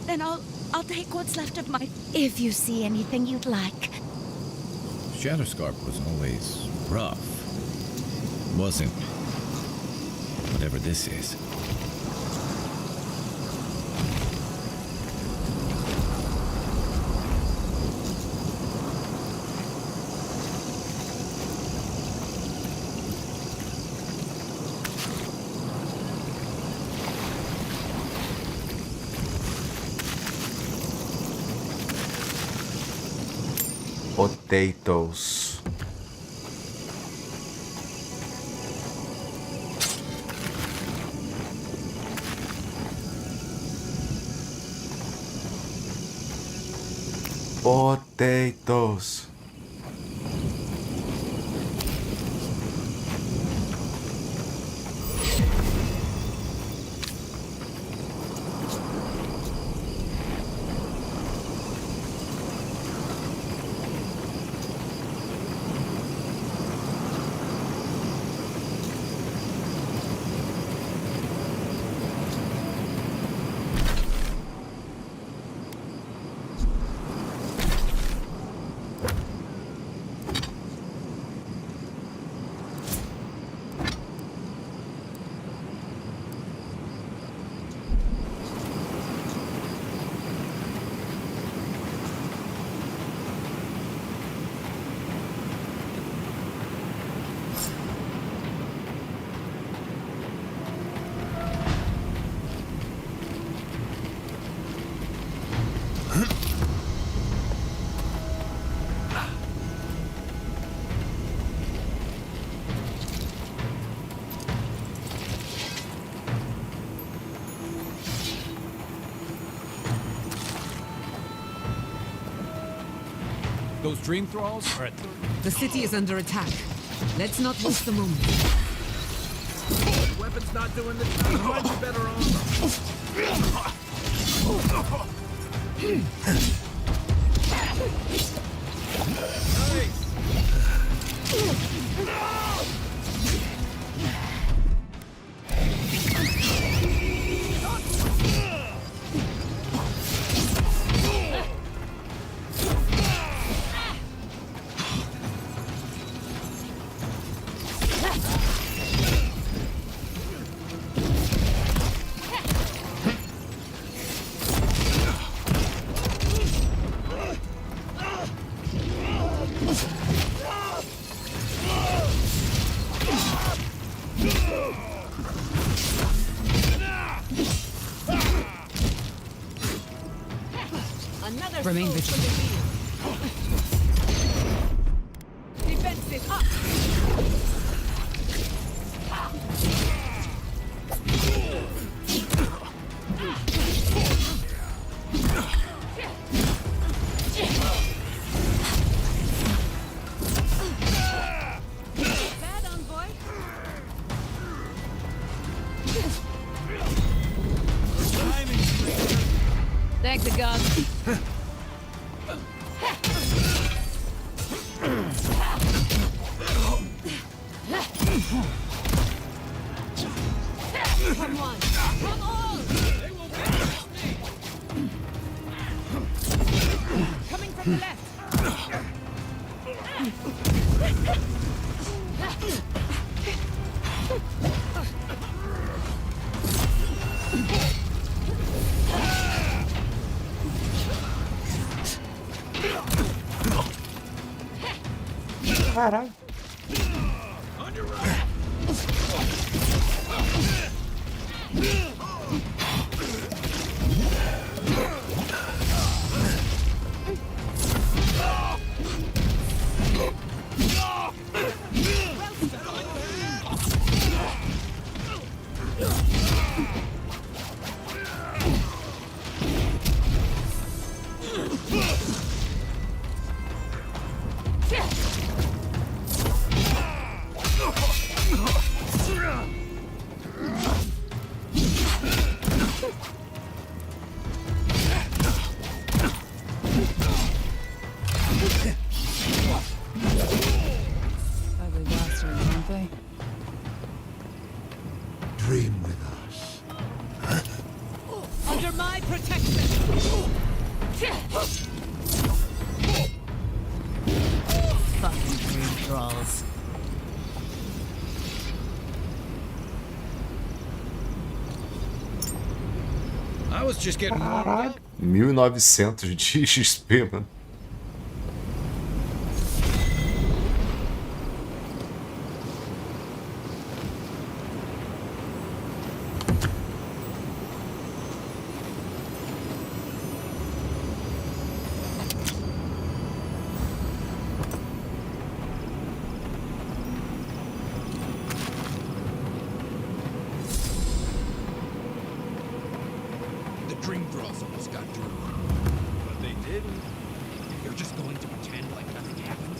Speaker 6: then I'll take what's left of my... If you see anything you'd like.
Speaker 4: Shatterscarp was always rough. Wasn't. Whatever this is.
Speaker 1: Potatoes. Potatoes.
Speaker 10: Those dream thralls are at...
Speaker 3: The city is under attack. Let's not waste the moment.
Speaker 10: The weapon's not doing the job. Find you better
Speaker 3: Remain vigilant.
Speaker 13: Defenses up!
Speaker 6: Bad envoy.
Speaker 13: Thank the gods.
Speaker 6: Come on. Come on. They will witness me.
Speaker 13: Coming from the left.
Speaker 1: Caralho.
Speaker 2: dream with us.
Speaker 13: Under my protection!
Speaker 17: Fucking dream thralls.
Speaker 10: I was just getting warmed
Speaker 1: Caralho.
Speaker 10: up.
Speaker 1: 1900 de XP, mano.
Speaker 10: The dream thralls almost got through. But they didn't. You're just going to pretend like nothing happened?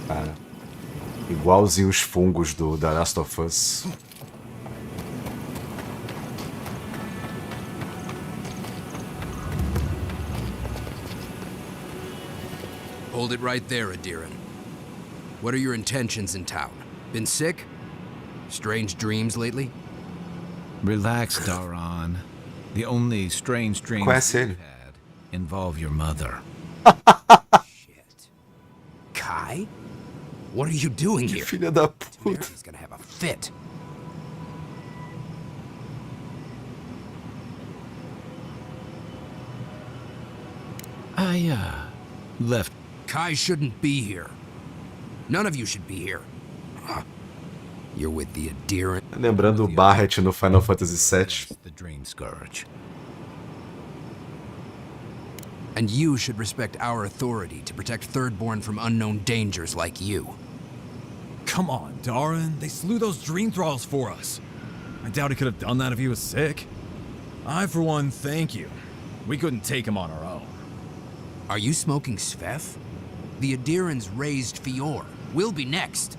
Speaker 1: Cara, igualzinho os fungos do The Last of Us.
Speaker 16: Hold it right there, Adiran. What are your intentions in town? Been sick? Strange dreams lately?
Speaker 4: Relax, Daron. The only strange dreams
Speaker 1: Conhece
Speaker 4: you've
Speaker 1: ele?
Speaker 4: had involve your mother.
Speaker 16: Kai? What are you doing here?
Speaker 1: Filha da puta.
Speaker 16: He's gonna have a fit.
Speaker 4: I, left.
Speaker 16: Kai shouldn't be here. None of you should be here. Huh. You're with the Adiran.
Speaker 1: Lembrando o Barret no Final Fantasy VII.
Speaker 4: The Dream Scourge.
Speaker 16: And you should respect our authority to protect Thirdborn from unknown dangers like you.
Speaker 23: Come on, Darren. They slew those dream thralls for us. I doubt he could have done that if he was sick. I, for one, thank you. We couldn't take him on our own.
Speaker 16: Are you smoking Svef? The Adirans raised Fior. We'll be next.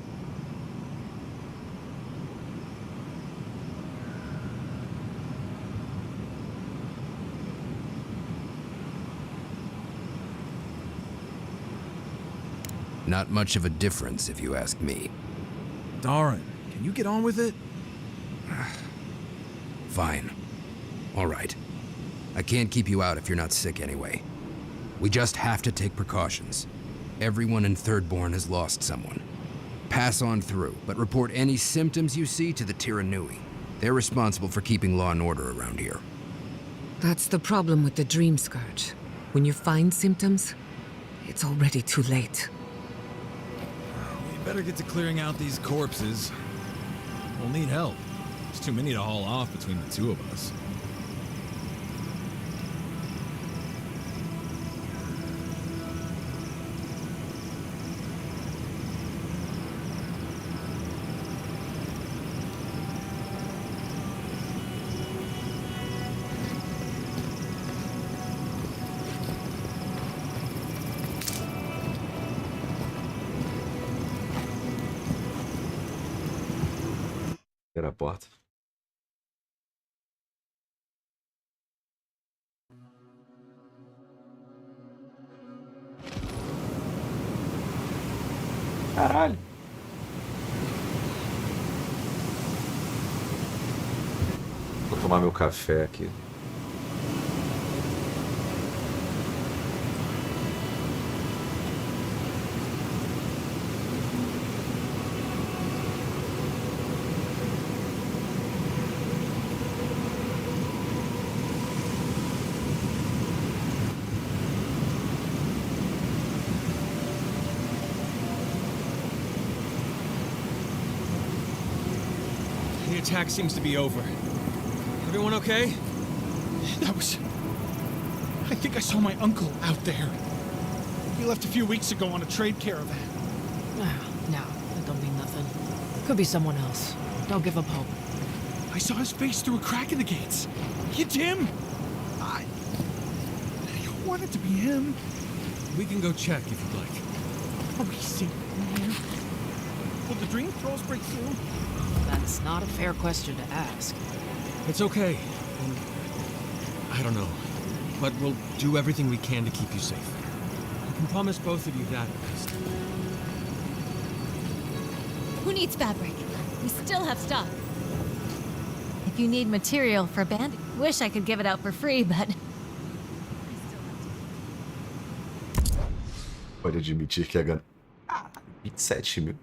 Speaker 16: Not much of a difference, if you ask me.
Speaker 23: Darren, can you get on with it?
Speaker 16: Fine. All right. I can't keep you out if you're not sick anyway. We just have to take precautions. Everyone in Thirdborn has lost someone. Pass on through, but report any symptoms you see to the Tiranui. They're responsible for keeping law and order around here.
Speaker 3: That's the problem with the Dream Scourge. When you find symptoms, it's already too late.
Speaker 23: We better get to clearing out these corpses. We'll need help. There's too many to haul off between the two of us.
Speaker 1: Era a porta. Caralho. Vou tomar meu café aqui.
Speaker 10: The attack seems to be over. Everyone okay?
Speaker 12: That was... I think I saw my uncle out there. He left a few weeks ago on a trade caravan.
Speaker 20: No, that don't mean nothing. Could be someone else. Don't give up hope.
Speaker 12: I saw his face through a crack in the gates. It's him! I want it to be him.
Speaker 10: We can go check if you'd like.
Speaker 12: Are we safe in here? Will the dream thralls break through?
Speaker 20: That's not a fair question to ask.
Speaker 10: It's okay. I don't know. But we'll do everything we can to keep you safe. I can promise both of you that at least.
Speaker 6: Who needs fabric? We still have stuff. If you need material for band, wish I could give it out for free, but...
Speaker 1: Pode admitir que é 27.000.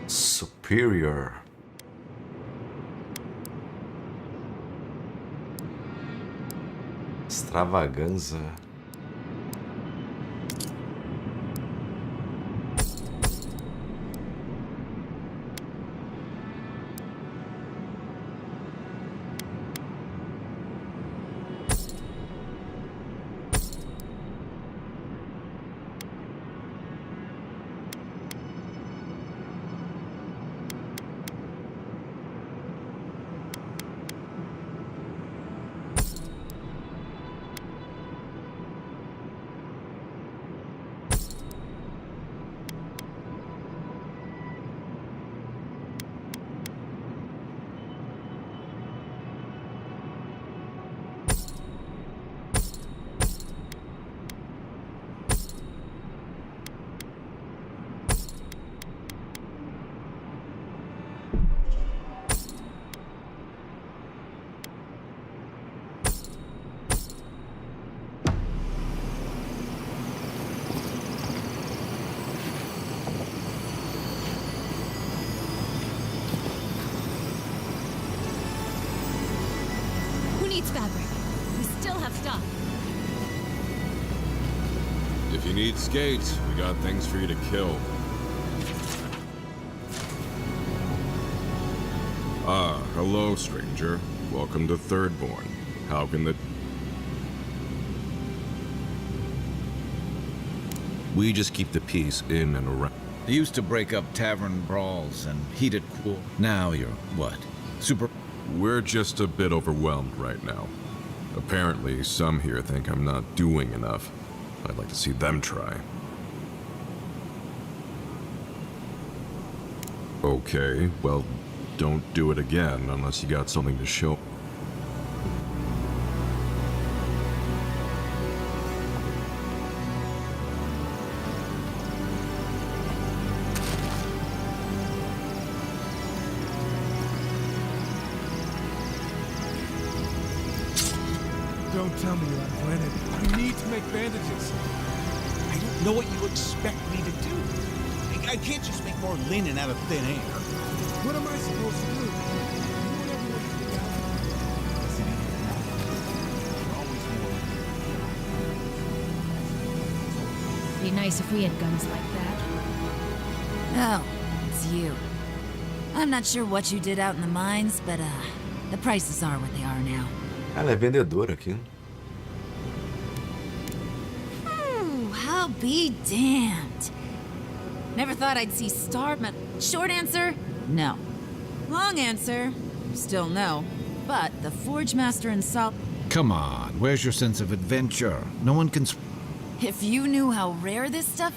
Speaker 1: Superior. Extravaganza.
Speaker 6: Fabric. We still have stuff.
Speaker 11: If you need skates, we got things for you to kill. Ah, hello, stranger. Welcome to Thirdborn. How can the... We just keep the peace in and around.
Speaker 4: You used to break up tavern brawls and heated cool. Now you're what? Super...
Speaker 11: We're just a bit overwhelmed right now. Apparently, some here think I'm not doing enough. I'd like to see them try. Okay, well, don't do it again unless you got something to show.
Speaker 12: Don't tell me you're on planet. I need to make bandages.
Speaker 2: I don't know what you expect me to do. I can't just make more linen out of thin air.
Speaker 12: What am I supposed to do?
Speaker 6: Be nice if we had guns like that.
Speaker 8: Oh, it's you. I'm not sure what you did out in the mines, but the prices are what they are now.
Speaker 1: Ela é vendedora aqui.
Speaker 8: I'll be damned. Never thought I'd see Starman. Short answer, no. Long answer, still no. But the Forge Master and Sol...
Speaker 4: Come on, where's your sense of adventure? No one can...
Speaker 8: If you knew how rare this stuff...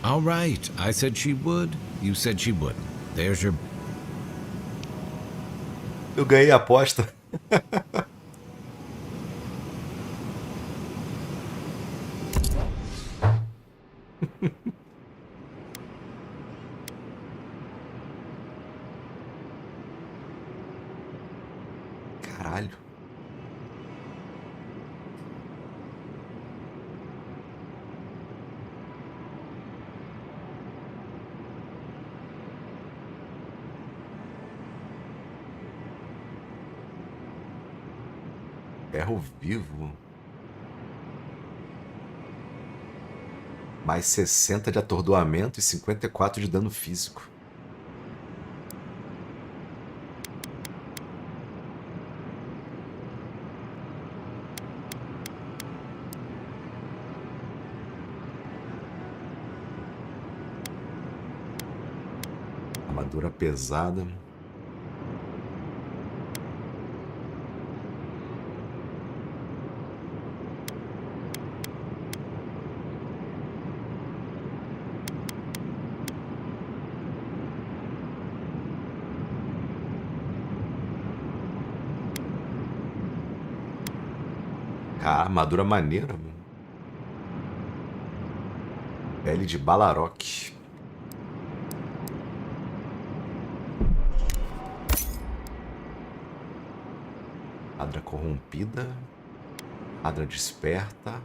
Speaker 4: All right, I said she would. You said she wouldn't. There's your...
Speaker 1: Eu ganhei a aposta. Caralho. Ferro vivo. Mais 60 de atordoamento e 54 de dano físico. Armadura pesada. Ah, armadura maneira, mano. Pele de Balaroc. Hadra corrompida. Hadra desperta.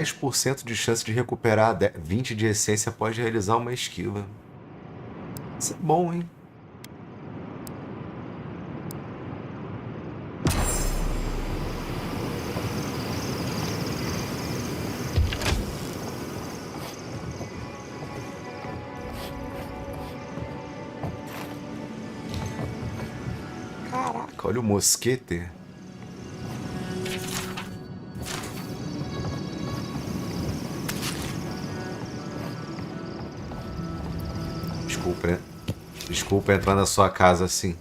Speaker 1: %10 de chance de recuperar 20 de essência após realizar uma esquiva. Isso é bom, hein? Caraca, olha o mosquete. Desculpa entrar na sua casa assim.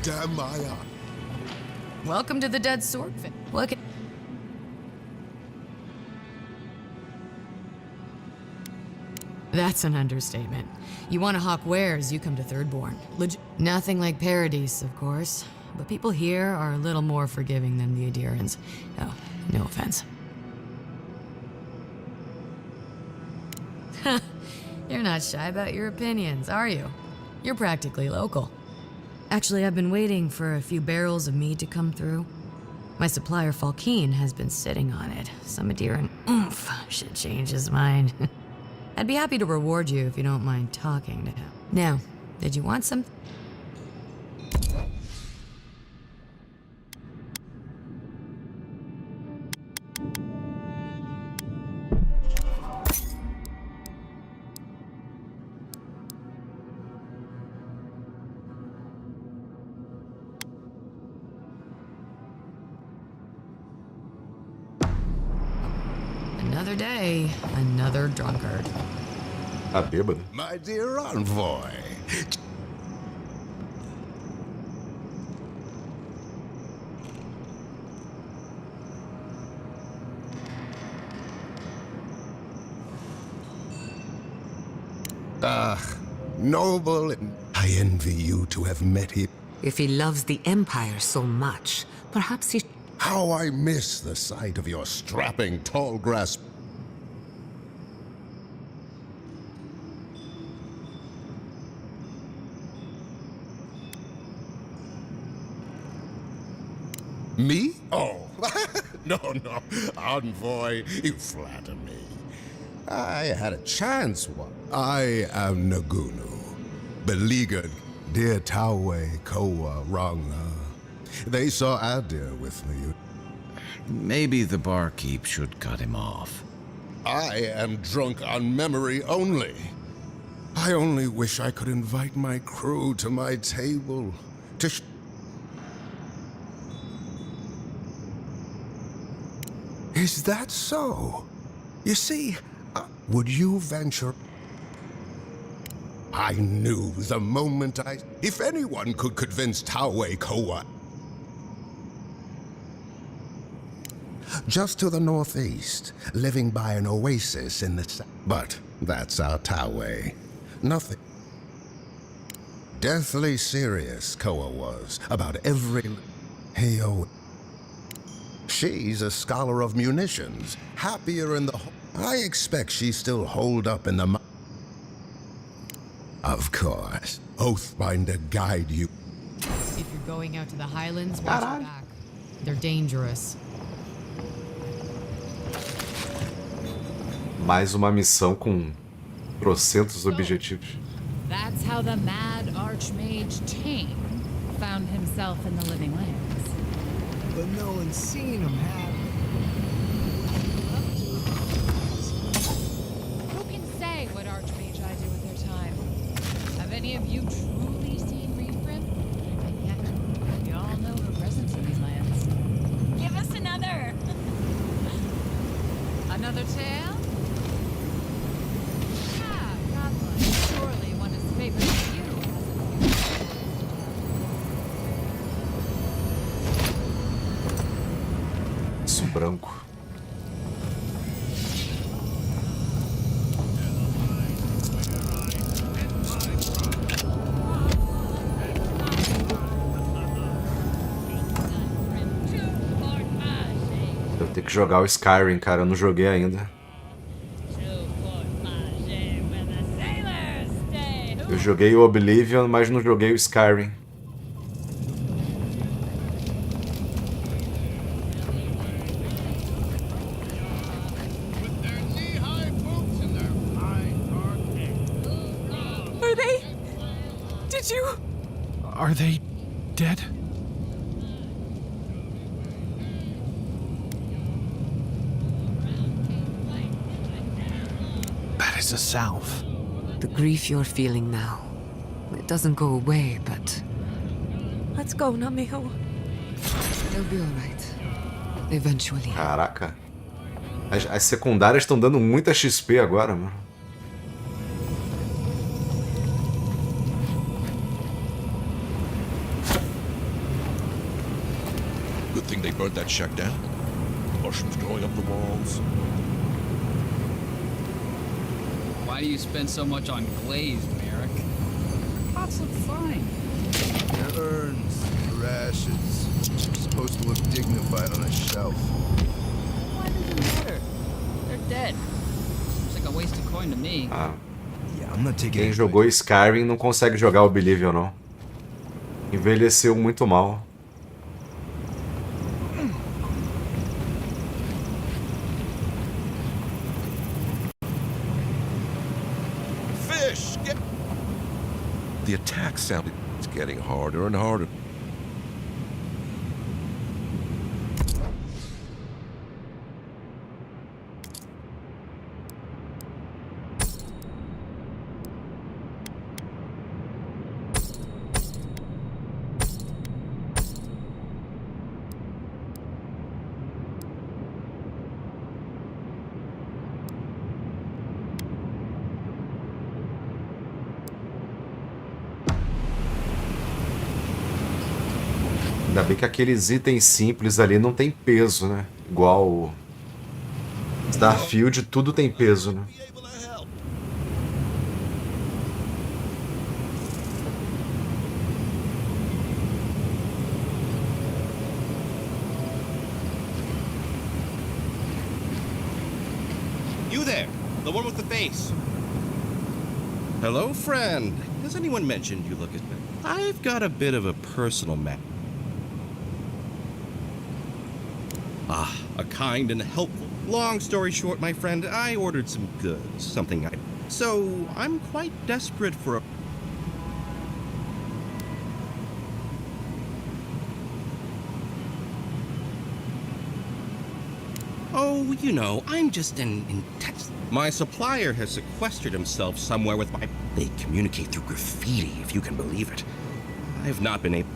Speaker 18: Damn my eye.
Speaker 20: Welcome to the Dead Sword Fin. Look at... That's an understatement. You want to hawk wares, you come to Thirdborn. Nothing like Paradise, of course. But people here are a little more forgiving than the Adirans. Oh, no offense. You're not shy about your opinions, are you? You're practically local. Actually, I've been waiting for a few barrels of mead to come through. My supplier, Falkeen, has been sitting on it. Some Adiran oomph should change his mind. I'd be happy to reward you if you don't mind talking to him. Now, did you want some? Another day, another drunkard.
Speaker 1: Tá bêbado.
Speaker 18: My dear envoy. Noble, I envy you to have met him.
Speaker 3: If he loves the Empire so much, perhaps he...
Speaker 18: How I miss the sight of your strapping, tall grass. Me? Oh, no, envoy, you flatter me. I had a chance once. I am Nagunu, beleaguered, Dear Tawe, Koa, Ranga, they saw Adir with me.
Speaker 4: Maybe the barkeep should cut him off.
Speaker 18: I am drunk on memory only. I only wish I could invite my crew to my table to Is that so? You see, would you venture? I knew the moment if anyone could convince Tawe Koa. Just to the northeast, living by an oasis in the south. But that's our Tawe. Nothing. Deathly serious, Koa was, about every... Heyo. She's a scholar of munitions, happier in the... I expect she's still holed up in the... Of course. Oathbinder guide you.
Speaker 20: If you're going out to the highlands, watch your back. They're dangerous.
Speaker 1: Mais uma missão com trocentos objetivos.
Speaker 13: That's how the mad archmage Tame found himself in the living lands.
Speaker 9: But no one's seen him, have
Speaker 13: Who can say what archmage I do with their time? Have any of you truly seen Reefrin? And yet, we all know her presence in these lands.
Speaker 6: Give us another!
Speaker 13: Another tale? Ah, Godlike. Surely one as favored as you
Speaker 1: Isso branco. Eu tenho que jogar o Skyrim, cara. Eu não joguei ainda. Eu joguei o Oblivion, mas não joguei o Skyrim.
Speaker 12: Are they... Did you... Are they dead? That is a salve.
Speaker 3: The grief you're feeling now, it doesn't go away, but
Speaker 15: Let's go, Namiho.
Speaker 3: they'll be all right. Eventually.
Speaker 1: Caraca. As secundárias estão dando muita XP agora, mano.
Speaker 19: Good thing they burned that shack down. Mushrooms growing up the walls.
Speaker 21: Why do you spend so much on glaze, Merrick?
Speaker 22: Pots look fine.
Speaker 24: They're urns, they're ashes. They're supposed to look dignified on a shelf.
Speaker 21: Why does it matter? They're dead. Looks like a wasted coin to me.
Speaker 1: Ah.
Speaker 24: Yeah, I'm not taking
Speaker 1: Quem jogou Skyrim não consegue jogar Oblivion, não. Envelheceu muito mal.
Speaker 19: Fish! The attack sound is getting harder and harder.
Speaker 1: Ainda bem que aqueles itens simples ali não tem peso, né? Igual o Starfield, tudo tem peso, né?
Speaker 14: You there, the one with the face. Hello, friend. Has anyone mentioned you look at me? I've got a bit of a personal matter. Ah, a kind and helpful. Long story short, my friend, I ordered some goods, So, I'm quite desperate for a... Oh, you know, I'm just an intense... My supplier has sequestered himself somewhere with my... They communicate through graffiti, if you can believe it. I've not been able...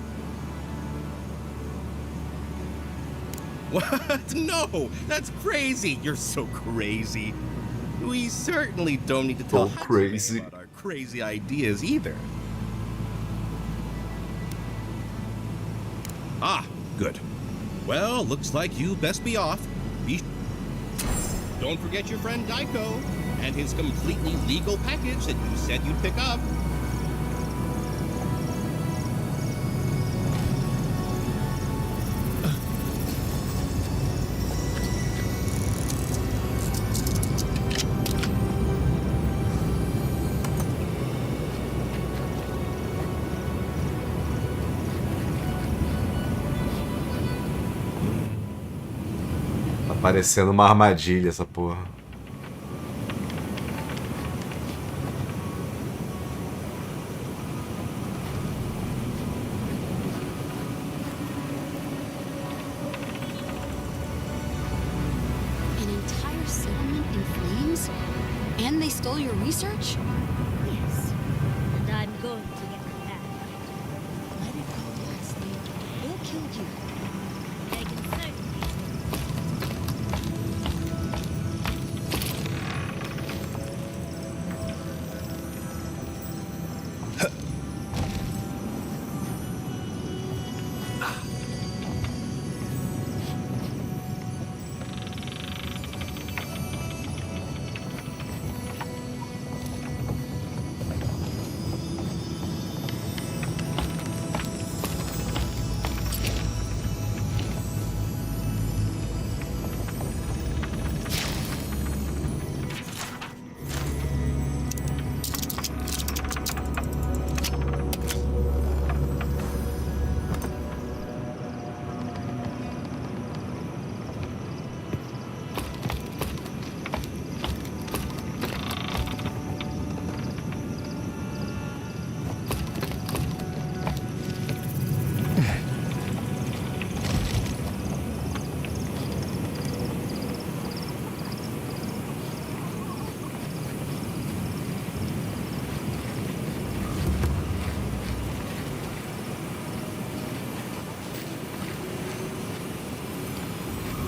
Speaker 14: What? No! That's crazy! You're so crazy. We certainly don't need to tell
Speaker 1: crazy
Speaker 14: about our crazy ideas either. Ah, good. Well, looks like you best be off. Don't forget your friend Daiko and his completely legal package that you said you'd pick up.
Speaker 1: Parecendo uma armadilha essa porra.
Speaker 5: An entire settlement in flames? And they stole your research?
Speaker 6: Yes. And I'm going to get them back. Let it go, Leslie. They'll kill you. They can certainly.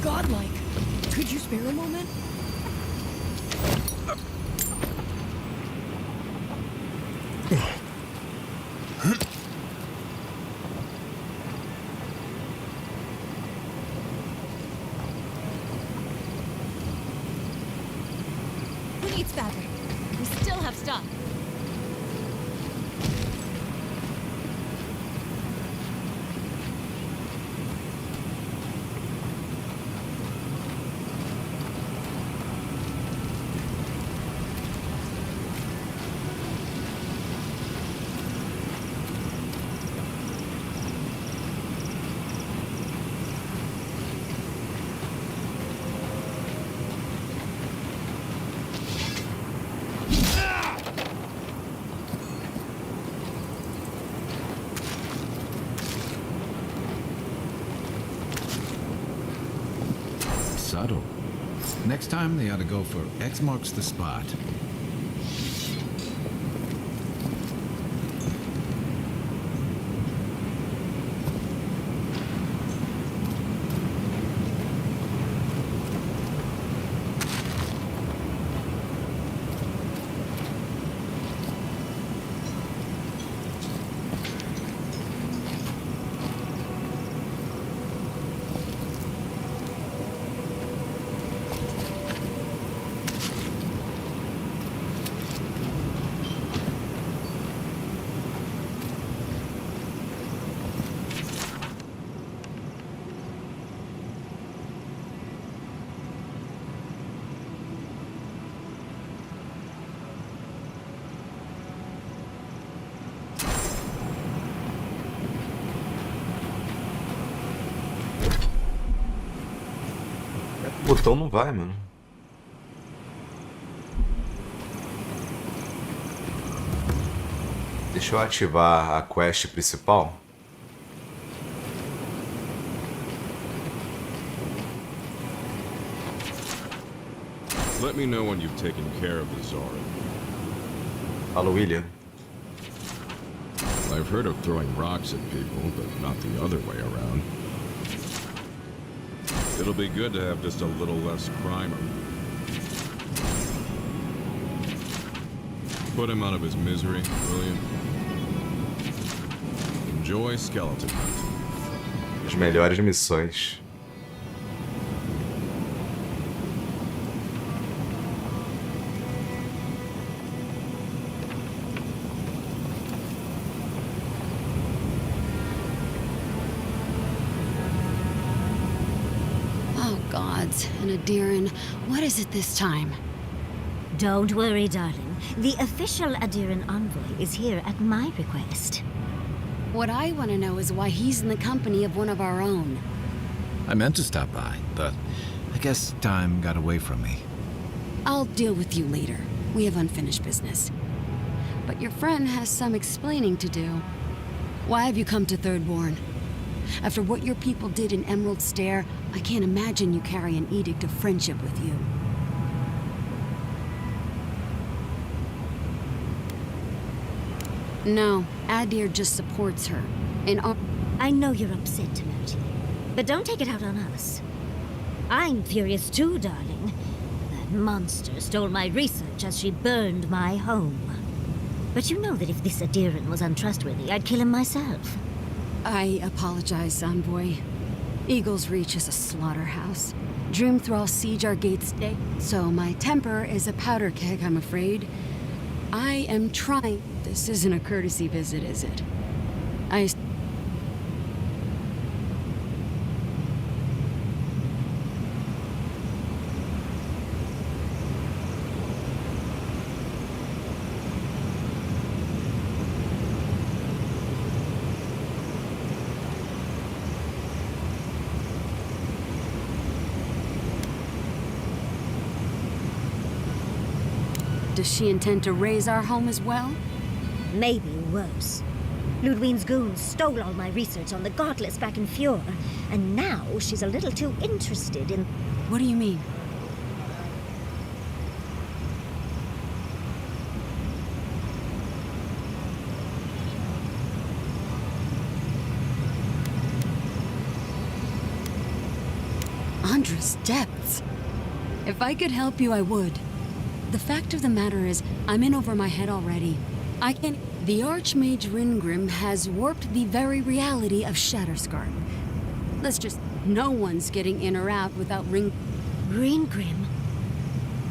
Speaker 5: Godlike. Could you spare a moment?
Speaker 6: Who needs fabric? We still have stuff.
Speaker 4: Subtle. Next time they ought to go for X marks the spot.
Speaker 1: O botão não vai, mano. Deixa eu ativar a quest principal.
Speaker 11: Let me know when you've taken care of the Zara.
Speaker 1: Fala, William.
Speaker 11: I've heard of throwing rocks at people, but not the other way around. It'll be good to have just a little less crime. Put him out of his misery, will you? Enjoy skeleton hunt.
Speaker 1: As melhores missões.
Speaker 5: Oh, gods. And Adiran, what is it this time?
Speaker 7: Don't worry, darling. The official Adiran envoy is here at my request.
Speaker 5: What I want to know is why he's in the company of one of our own.
Speaker 4: I meant to stop by, but I guess time got away from me.
Speaker 5: I'll deal with you later. We have unfinished business. But your friend has some explaining to do. Why have you come to Thirdborn? After what your people did in Emerald Stair, I can't imagine you carry an edict of friendship with you. No, Adir just supports her. And
Speaker 7: I know you're upset, Timothy, but don't take it out on us. I'm furious too, darling. That monster stole my research as she burned my home. But you know that if this Adiran was untrustworthy, I'd kill him myself.
Speaker 5: I apologize, Envoy. Eagle's Reach is a slaughterhouse. Dreamthrall siege our gates day, so my temper is a powder keg, I'm afraid. I am trying. This isn't a courtesy visit, is it? Does she intend to raise our home as well?
Speaker 7: Maybe worse. Ludwine's goons stole all my research on the Godless back in Fjord, and now she's a little too interested in...
Speaker 5: What do you mean? Andra's depths. If I could help you, I would. The fact of the matter is, I'm in over my head already. I can't... The Archmage Ringrim has warped the very reality of Shatterscarp. Let's just... No one's getting in or out without
Speaker 7: Ringrim?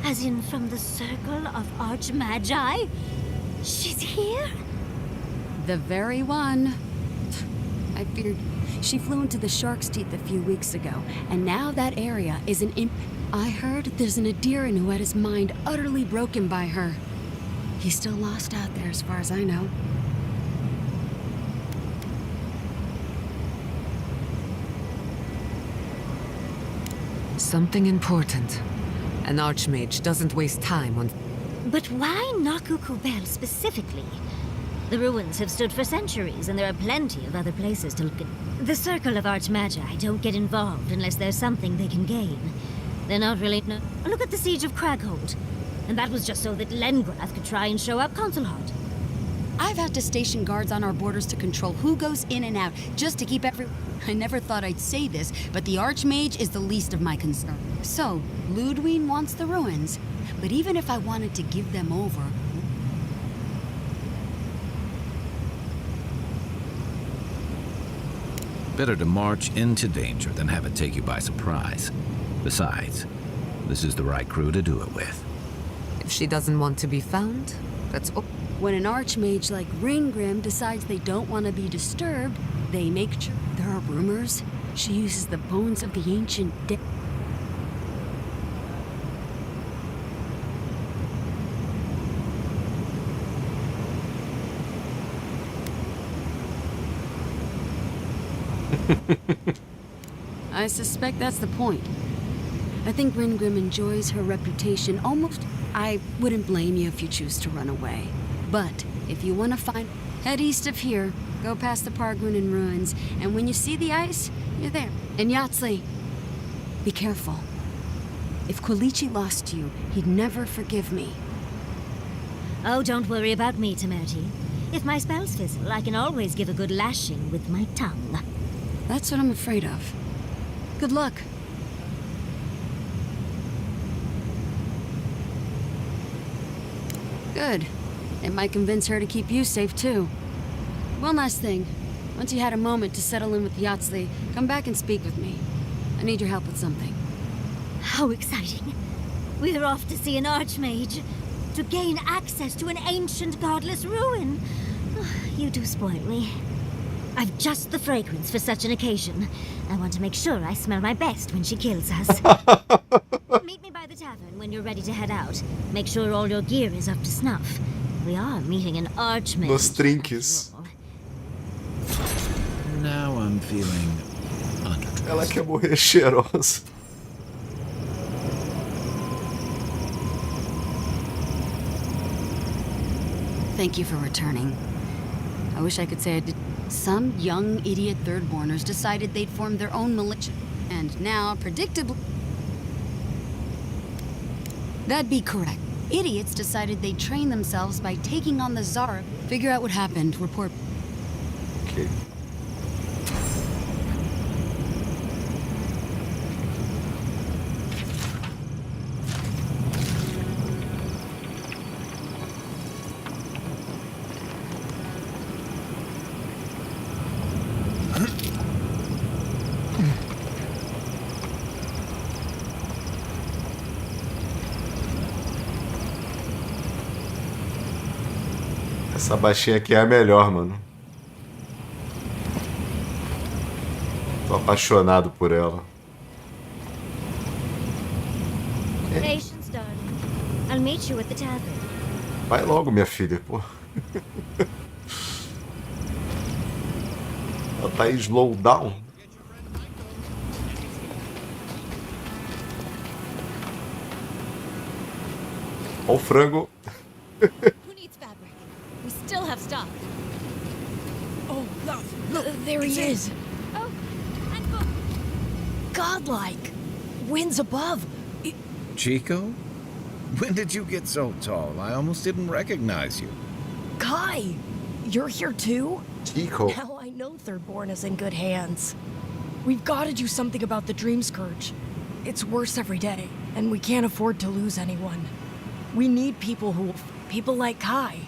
Speaker 7: As in from the Circle of Archmagi? She's here?
Speaker 5: The very one. I feared... She flew into the Shark's Teeth a few weeks ago, and now that area is an imp... I heard there's an Adiran who had his mind utterly broken by her. He's still lost out there as far as I know.
Speaker 3: Something important. An Archmage doesn't waste time on...
Speaker 7: But why Naku Kubel specifically? The ruins have stood for centuries, and there are plenty of other places to look at. The Circle of Archmagi don't get involved unless there's something they can gain. They're not really... No. Look at the Siege of Craghold. And that was just so that Lengrath could try and show up Consulhard.
Speaker 5: I've had to station guards on our borders to control who goes in and out, just to keep every... I never thought I'd say this, but the Archmage is the least of my concern. So, Ludwine wants the ruins, but even if I wanted to give them over...
Speaker 4: Better to march into danger than have it take you by surprise. Besides, this is the right crew to do it with.
Speaker 3: If she doesn't want to be found, that's...
Speaker 5: When an Archmage like Ringgrim decides they don't want to be disturbed, they make sure. There are rumors she uses the bones of the ancient dead. I suspect that's the point. I think Ringrim enjoys her reputation almost... I wouldn't blame you if you choose to run away. But if you want to find... Head east of here, go past the Pargrunin ruins, and when you see the ice, you're there. And Yahtzee, be careful. If Quilici lost you, he'd never forgive me.
Speaker 7: Oh, don't worry about me, Temerity. If my spells fizzle, I can always give a good lashing with my tongue.
Speaker 5: That's what I'm afraid of. Good luck. Good. It might convince her to keep you safe, too. One last thing. Once you had a moment to settle in with Yatsley, come back and speak with me. I need your help with something.
Speaker 7: How exciting. We're off to see an archmage. To gain access to an ancient godless ruin. You do spoil me. I've just the fragrance for such an occasion. I want to make sure I smell my best when she kills us. Meet me by the tavern when you're ready to head out. Make sure all your gear is up to snuff. We are meeting an archmage.
Speaker 1: Nos trinques.
Speaker 4: Now I'm feeling underdressed.
Speaker 1: Ela quer morrer cheirosa.
Speaker 5: Thank you for returning. I wish I could say I did. Some young idiot thirdborners decided they'd formed their own militia. And now, predictably... That'd be correct. Idiots decided they'd train themselves by taking on the Tsar. Figure out what happened, report...
Speaker 1: Okay. Essa baixinha aqui é a melhor, mano. Tô apaixonado por ela.
Speaker 7: Patience, darling. I'll meet you at the tavern.
Speaker 1: Vai logo, minha filha, pô. Ela tá em slowdown. Ó o frango.
Speaker 6: We still have stock.
Speaker 10: Oh, look, there he is.
Speaker 6: Oh, and book.
Speaker 10: Godlike. Winds above.
Speaker 4: Chico? When did you get so tall? I almost didn't recognize you.
Speaker 10: Kai, you're here too?
Speaker 1: Chico.
Speaker 10: Now I know Thirdborn is in good hands. We've got to do something about the Dream Scourge. It's worse every day, and we can't afford to lose anyone. We need people people like Kai.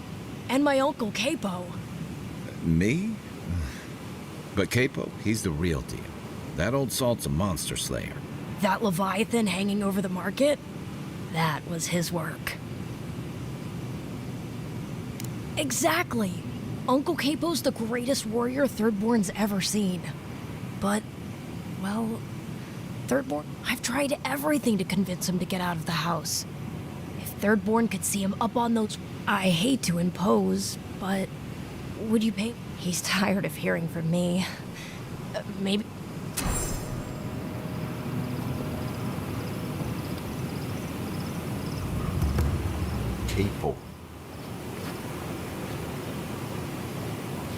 Speaker 10: And my uncle, Capo.
Speaker 4: Me? But Capo, he's the real deal. That old salt's a monster slayer.
Speaker 10: That Leviathan hanging over the market? That was his work. Exactly. Uncle Capo's the greatest warrior Thirdborn's ever seen. But, well, Thirdborn, I've tried everything to convince him to get out of the house. If Thirdborn could see him up on those... I hate to impose, but would you pay? He's tired of hearing from me. Maybe...
Speaker 1: Capo.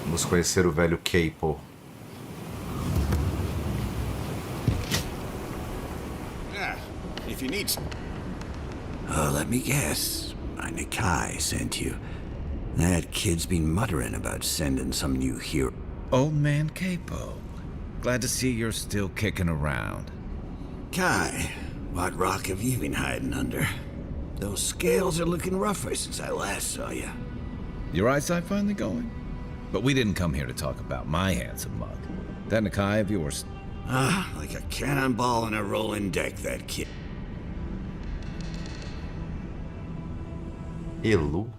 Speaker 1: Vamos conhecer o velho Capo.
Speaker 16: Yeah, if you need some...
Speaker 17: Let me guess. My Nikai sent you. That kid's been muttering about sending some new hero.
Speaker 4: Old man Capo. Glad to see you're still kicking around.
Speaker 17: Kai, what rock have you been hiding under? Those scales are looking rougher since I last saw you.
Speaker 4: Your eyesight finally going? But we didn't come here to talk about my handsome mug. That Nikai of yours...
Speaker 17: Like a cannonball on a rolling deck, that kid.
Speaker 1: Elu?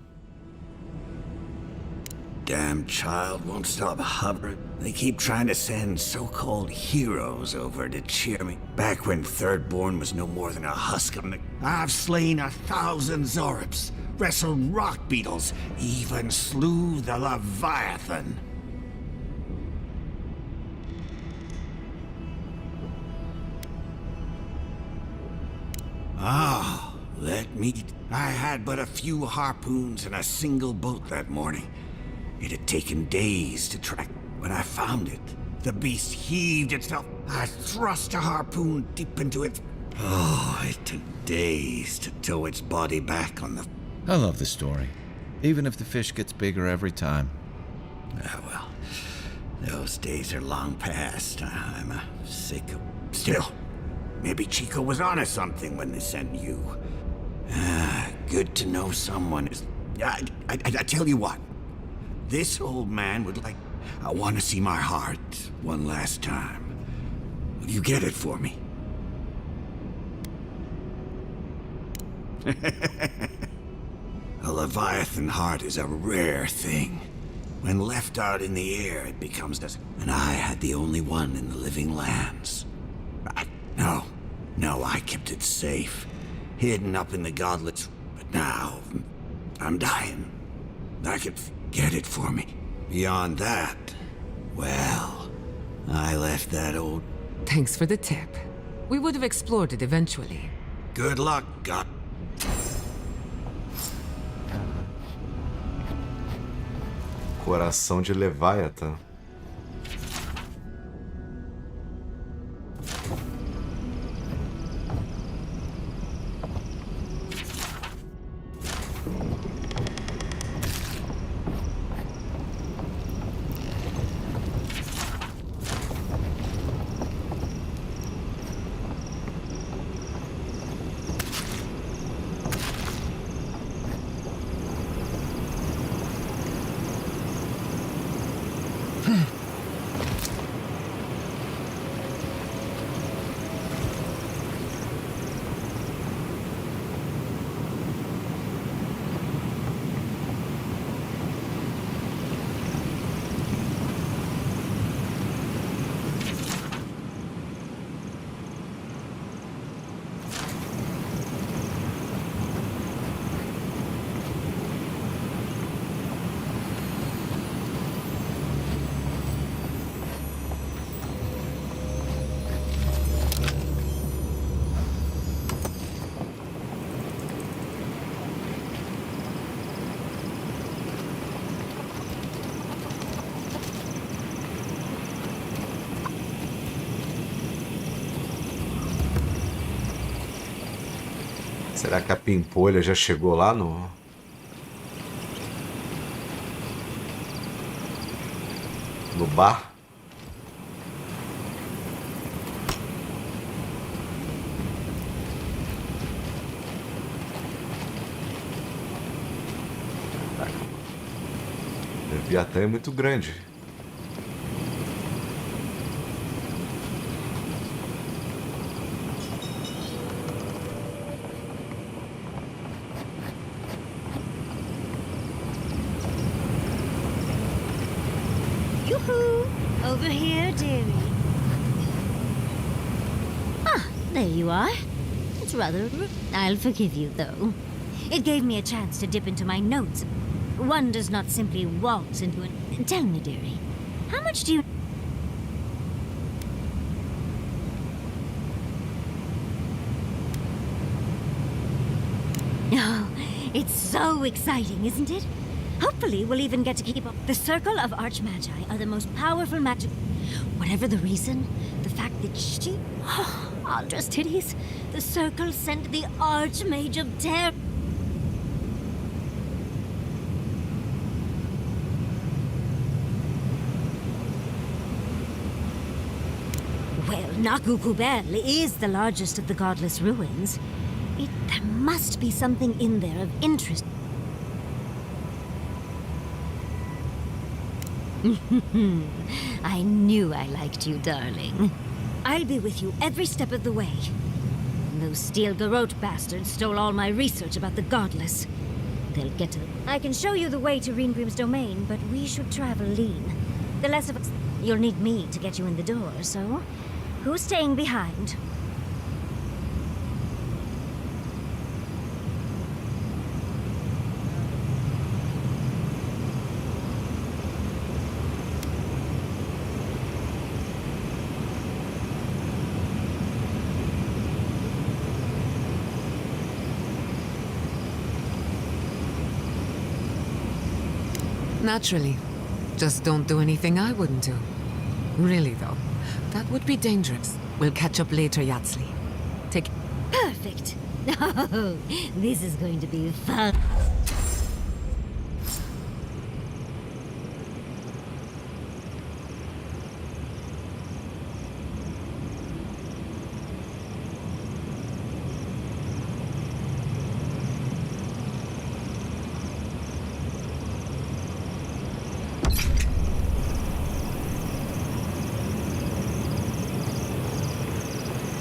Speaker 17: Damn child won't stop hovering. They keep trying to send so-called heroes over to cheer me. Back when Thirdborn was no more than a husk on the... I've slain 1,000 Zorips, wrestled rock beetles, even slew the Leviathan. Let me... I had but a few harpoons and a single boat that morning. It had taken days to track. When I found it, the beast heaved itself. I thrust a harpoon deep into it, Oh, it took days to tow its body back on the...
Speaker 2: I love the story, even if the fish gets bigger every time.
Speaker 17: Ah, well, those days are long past. I'm sick of... Still, maybe Chico was onto something when they sent you. Good to know someone is... I tell you what, this old man would like... I want to see my heart one last time. Will you get it for me? A Leviathan heart is a rare thing. When left out in the air, it becomes as... And I had the only one in the living lands. No, I kept it safe. Hidden up in the godless... But now, I'm dying. I could get it for me. Beyond that, well, I left that old...
Speaker 3: Thanks for the tip. We would have explored it eventually.
Speaker 17: Good luck, God.
Speaker 1: Coração de Leviathan. Será que a Pimpolha já chegou lá no bar? Caraca. O Leviatã é muito grande.
Speaker 7: Over here, dearie. Ah, there you are. It's rather rude. I'll forgive you, though. It gave me a chance to dip into my notes. One does not simply waltz into an... Tell me, dearie, how much do you... Oh, it's so exciting, isn't it? Hopefully, we'll even get to keep up. The Circle of Archmagi are the most powerful magic... Whatever the reason, the fact that she... Oh, Aldra's titties. The Circle sent the Archmage of Terror... Well, Nakukubel is the largest of the godless ruins. There must be something in there of interest. I knew I liked you, darling. I'll be with you every step of the way. Those Steel Garrote bastards stole all my research about the godless. They'll get to... I can show you the way to Reengrim's domain, but we should travel lean. The less of us... You'll need me to get you in the door, so... Who's staying behind?
Speaker 3: Naturally. Just don't do anything I wouldn't do. Really, though. That would be dangerous. We'll catch up later, Yatsley. Take...
Speaker 7: Perfect. Oh, this is going to be fun.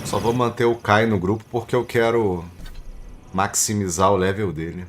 Speaker 1: Só vou manter o Kai no grupo porque eu quero maximizar o level dele.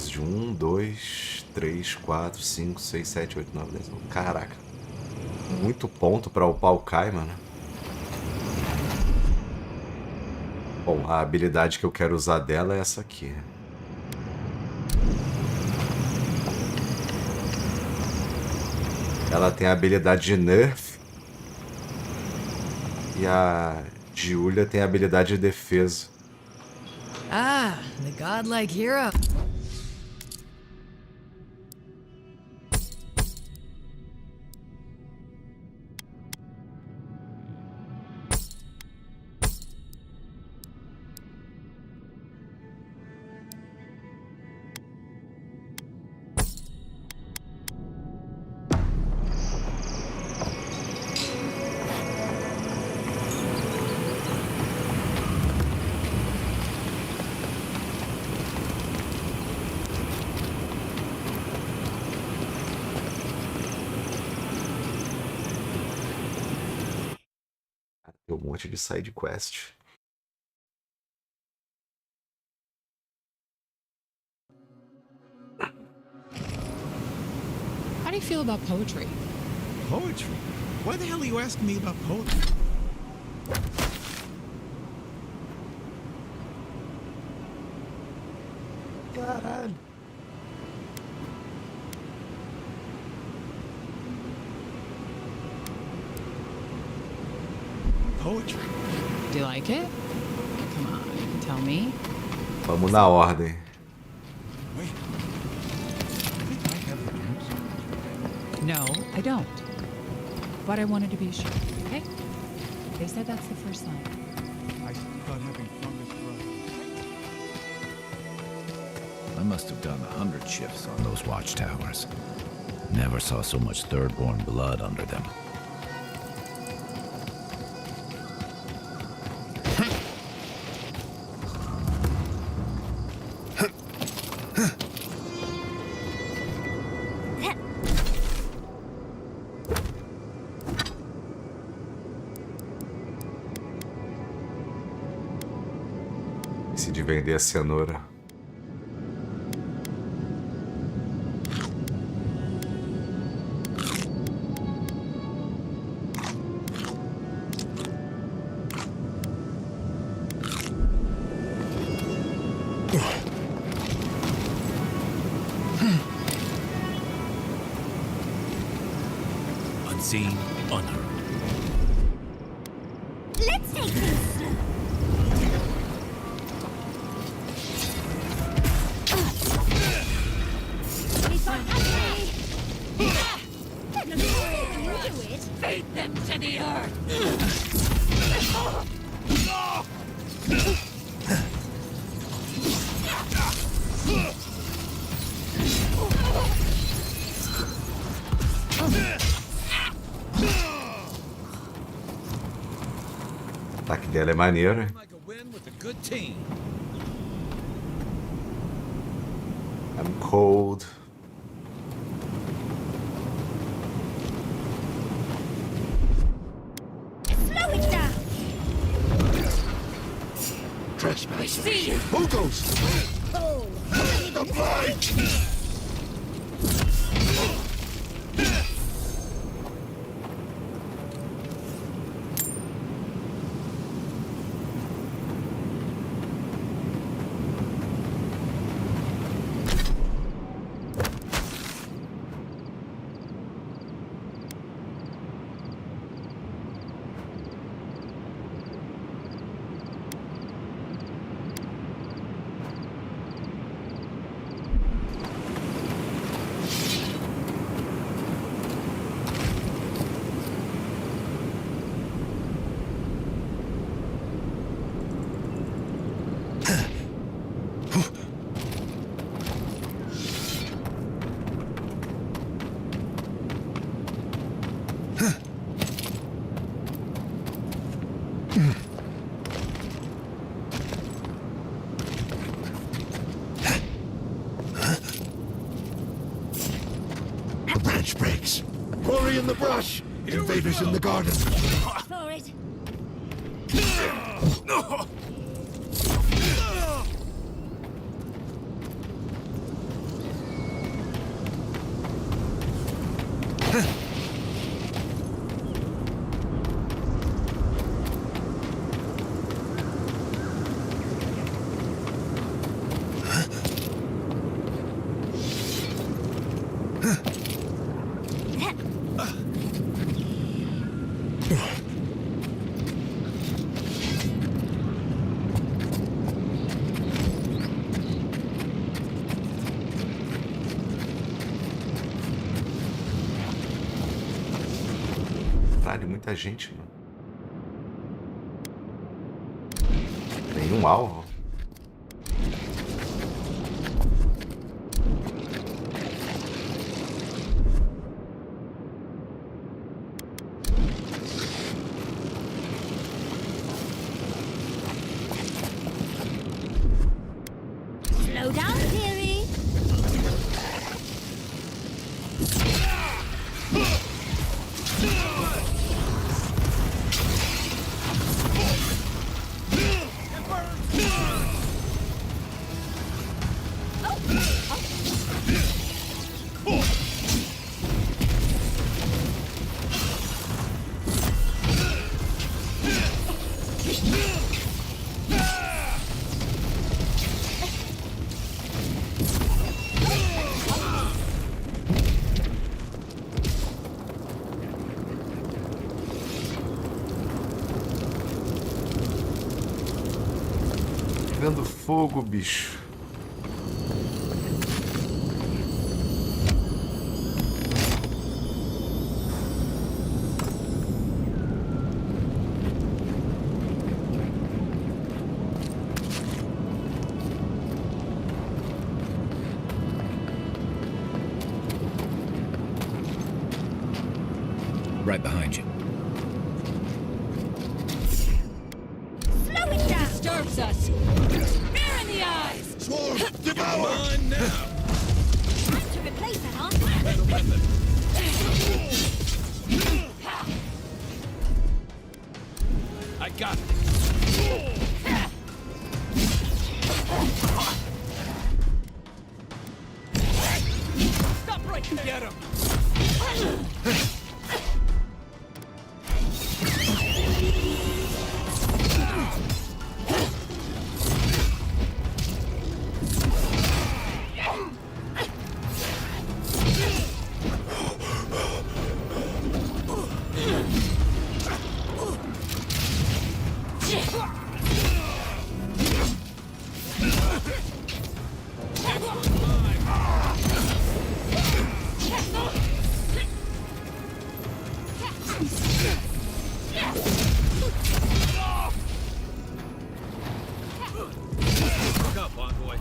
Speaker 1: De 1, 2, 3, 4, 5, 6, 7, 8, 9, 10. Caraca. Muito ponto pra upar o Kai, mano. Bom, a habilidade que eu quero usar dela é essa aqui. Ela tem a habilidade de Nerf. E a Julia tem a habilidade de defesa.
Speaker 3: Ah, the godlike hero.
Speaker 1: Tem um monte de side quest.
Speaker 13: How do you feel about poetry?
Speaker 12: Poetry? Why the hell are you asking me about poetry?
Speaker 1: Caralho.
Speaker 12: Poetry.
Speaker 13: Do you like it? Come on, tell me.
Speaker 1: Vamos na ordem.
Speaker 13: No, I don't. But I wanted to be sure, okay? They said that's the first sign.
Speaker 12: I thought having fungus
Speaker 4: I must have done 100 shifts on those watchtowers. Never saw so much third-born blood under them.
Speaker 1: Esse de vender a cenoura.
Speaker 8: Unseen, unheard.
Speaker 7: Let's take this.
Speaker 8: Feed them to the earth!
Speaker 1: O ataque dela é maneiro, hein? I'm cold.
Speaker 8: see.
Speaker 19: Who goes?
Speaker 8: Oh,
Speaker 19: The fight! The branch breaks. Quarry in the brush. Invaders in the garden.
Speaker 7: For it.
Speaker 19: No!
Speaker 1: Caralho, muita gente, mano. Nenhum alvo.
Speaker 7: Slow down, dearie.
Speaker 1: Pegando fogo, bicho.
Speaker 4: Right behind you.
Speaker 8: slow it down. Disturbs us. Fear in the eyes.
Speaker 19: Swarm, devour! Mine now.
Speaker 7: Time to replace that arm.
Speaker 19: Weapon.
Speaker 8: I got it. Stop right there. Get him.
Speaker 19: Look up, envoy.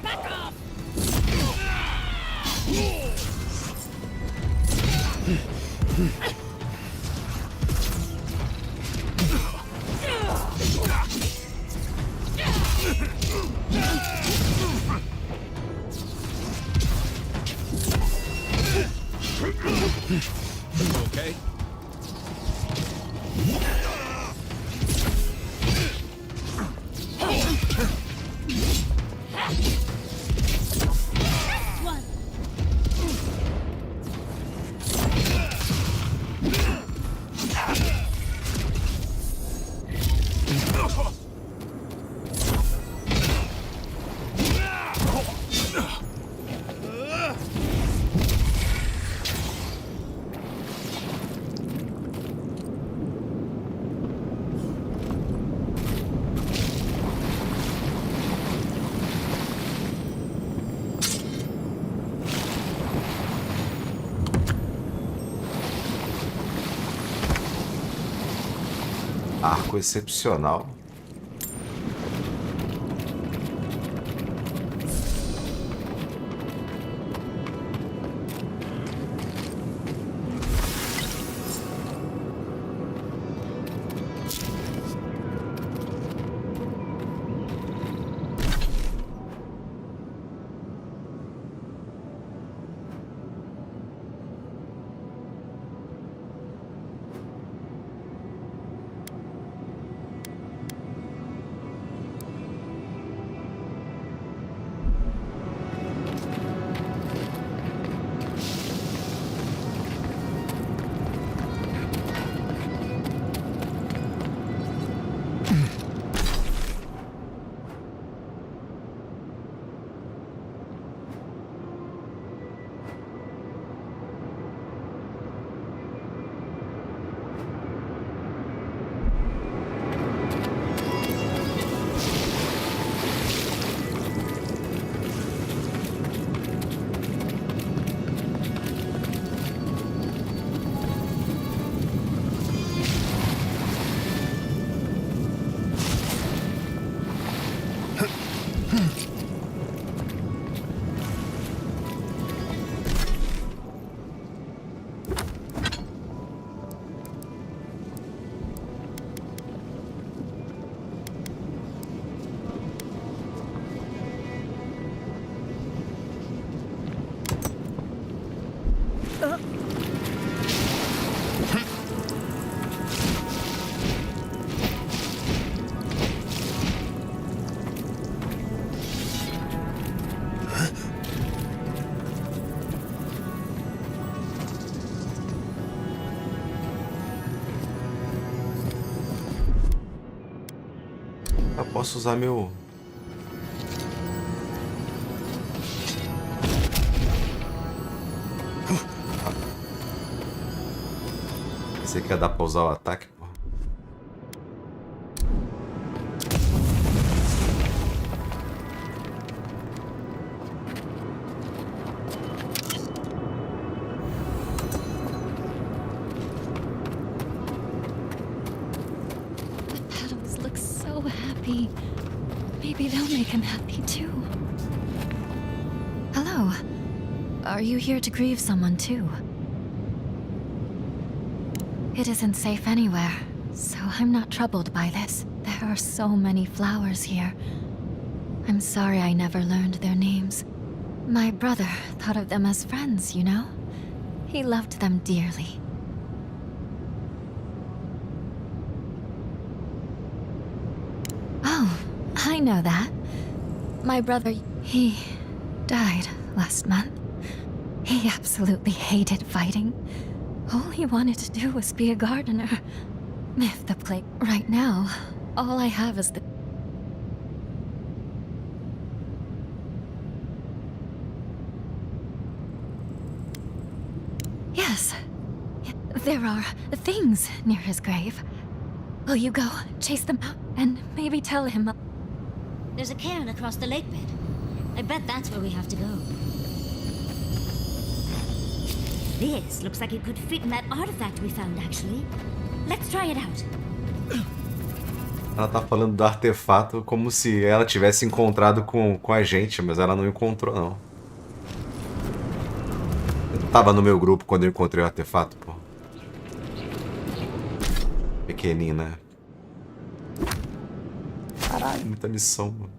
Speaker 8: Back off!
Speaker 19: Okay?
Speaker 8: One.
Speaker 1: Arco excepcional. Eu posso usar meu... Você quer dar pra usar o ataque, pô?
Speaker 15: Petals look so happy. Maybe they'll make him happy too. Hello. Are you here to grieve someone too? It isn't safe anywhere, so I'm not troubled by this. There are so many flowers here. I'm sorry I never learned their names. My brother thought of them as friends, you know? He loved them dearly. Oh, I know that. My brother, he died last month. He absolutely hated fighting. All he wanted to do was be a gardener. If the plague... Right now, all I have is the... Yes. There are things near his grave. Will you go chase them out and maybe tell him...
Speaker 7: There's a cairn across the lake bed. I bet that's where we have to go. This looks like it could fit in that artifact we found, actually. Let's try it out.
Speaker 1: Ela tá falando do artefato como se ela tivesse encontrado com a gente, mas ela não encontrou, não. Eu não tava no meu grupo quando eu encontrei o artefato, pô. Pequenininho, né? Caralho, muita missão, mano.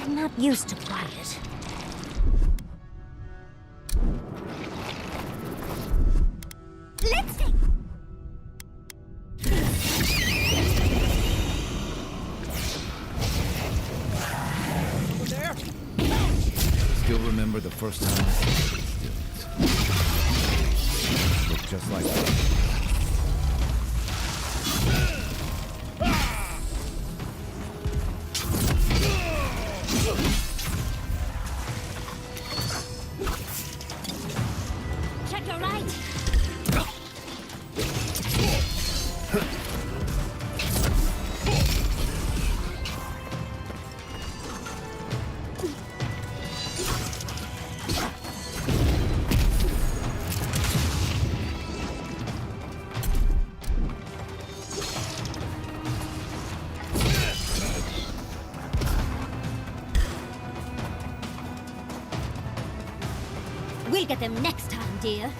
Speaker 7: I'm not used to quiet. Let's see.
Speaker 2: Still remember the first time I saw these dudes. Looked just like that.
Speaker 7: Check your right. We'll get them next time, dear.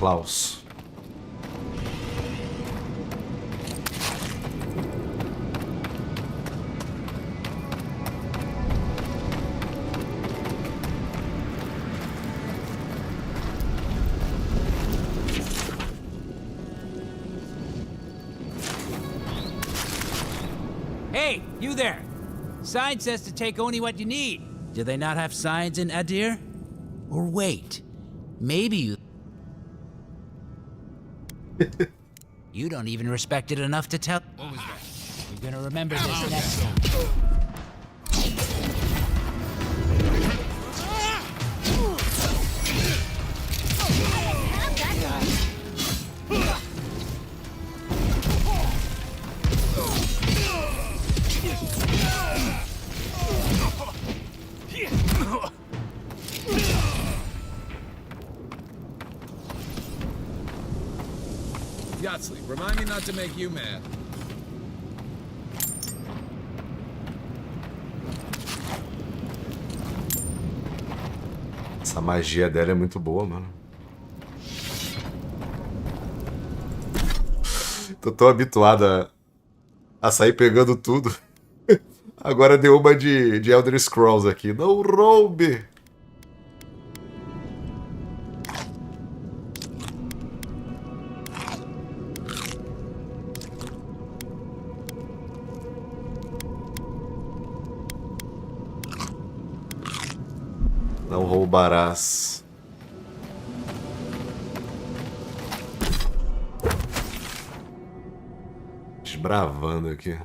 Speaker 1: Klaus.
Speaker 9: Hey, you there! Sign says to take only what you need. Do they not have signs in Adir? Or wait, maybe you... You don't even respect it enough to tell... What was that? You're gonna remember this next time.
Speaker 18: Yatsley, remind me not to make you mad.
Speaker 1: Essa magia dela é muito boa, mano. Tô tão habituado a sair pegando tudo. Agora deu uma de Elder Scrolls aqui. Não roube! Não roubarás. Desbravando aqui.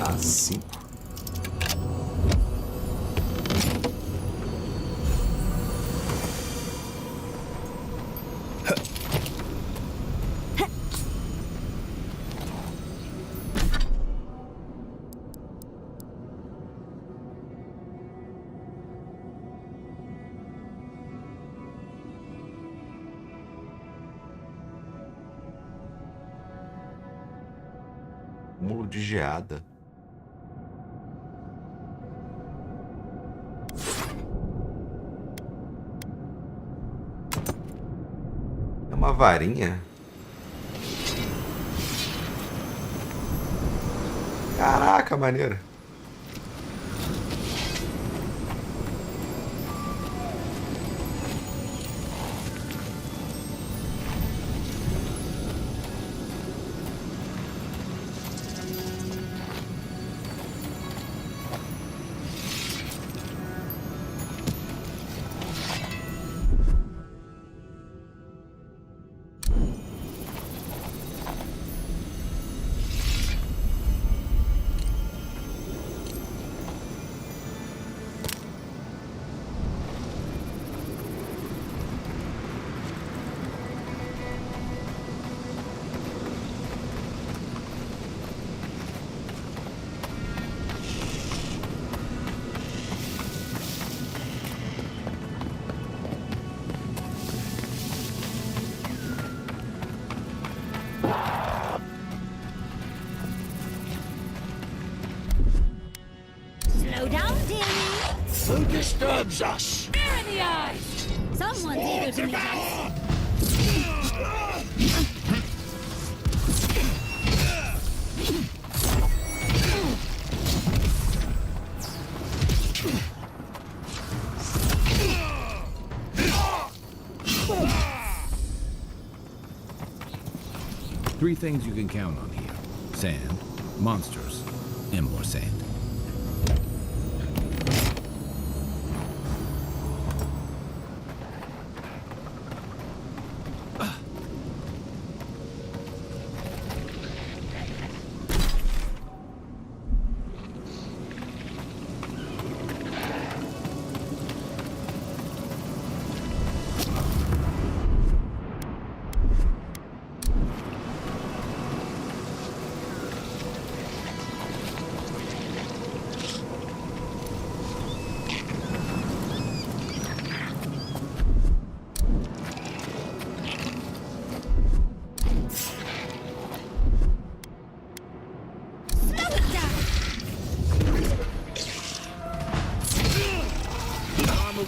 Speaker 1: Assim. Mulo de geada. É uma varinha. Caraca, maneiro.
Speaker 17: Who disturbs us?
Speaker 8: Fear in the eyes!
Speaker 5: Someone's eager to meet us.
Speaker 4: Three things you can count on here. Sand, monsters, and more sand.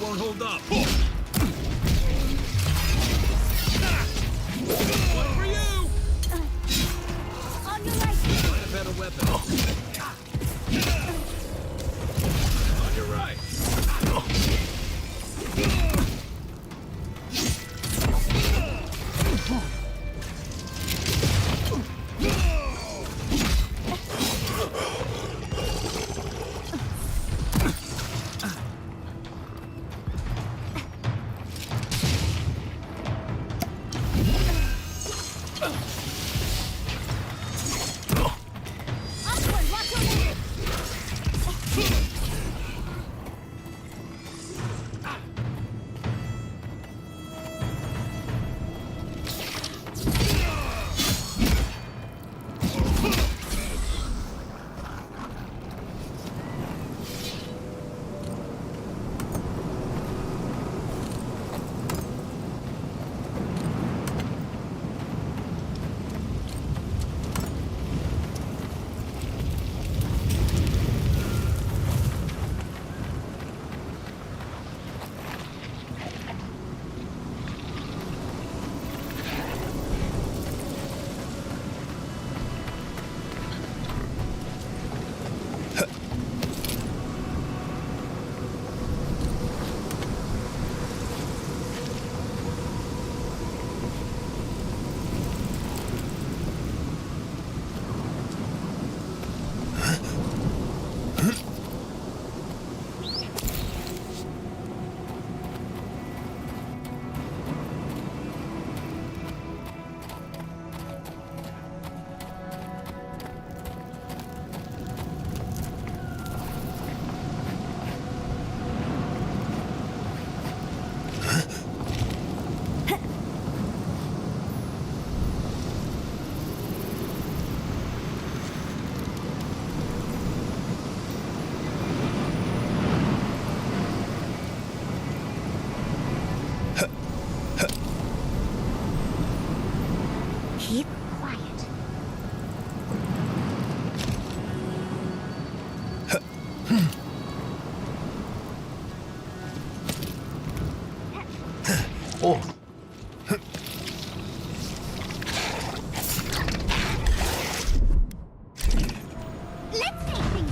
Speaker 18: Won't hold up. One for you.
Speaker 5: On your right.
Speaker 18: Find a better weapon. On your right.
Speaker 7: Keep quiet.
Speaker 1: Oh.
Speaker 7: Let's take things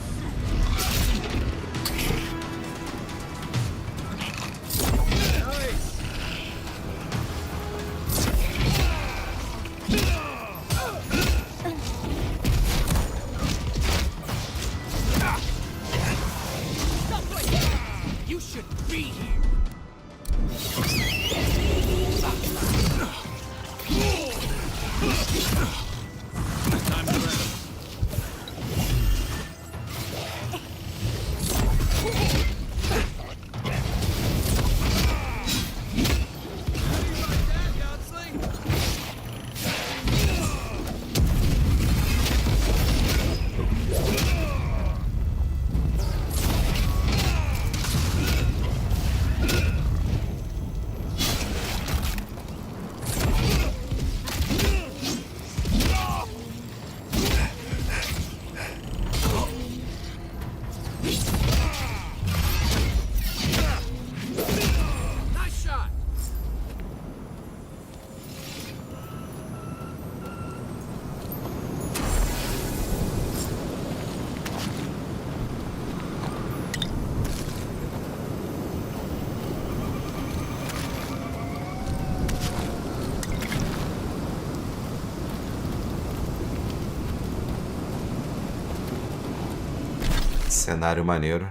Speaker 9: You shouldn't be here.
Speaker 18: Time to rest.
Speaker 1: Cenário maneiro.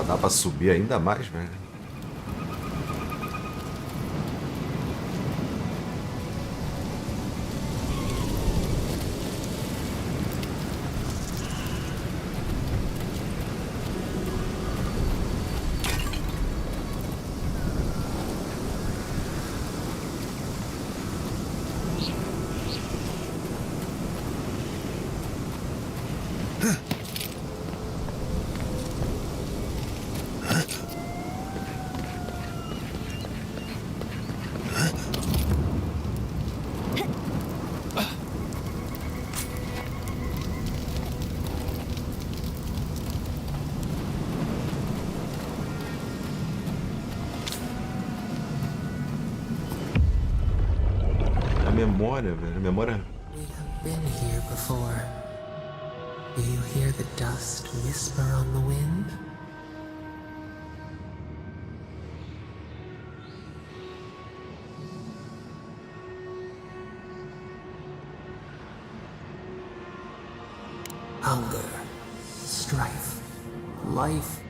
Speaker 1: Dá pra subir ainda mais, velho. Memória, velho. Memória.
Speaker 20: We have been here before. Do you hear the dust whisper on the wind? Hunger, strife, life.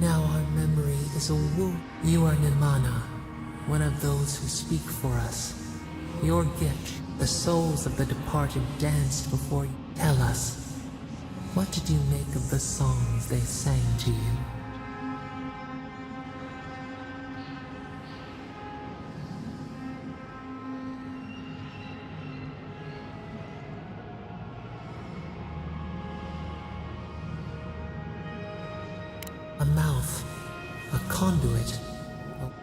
Speaker 20: Now our memory is a wound. You are Nimana, one of those who speak for us. Your gift, the souls of the departed danced before you. Tell us, what did you make of the songs they sang to you? A mouth, a conduit.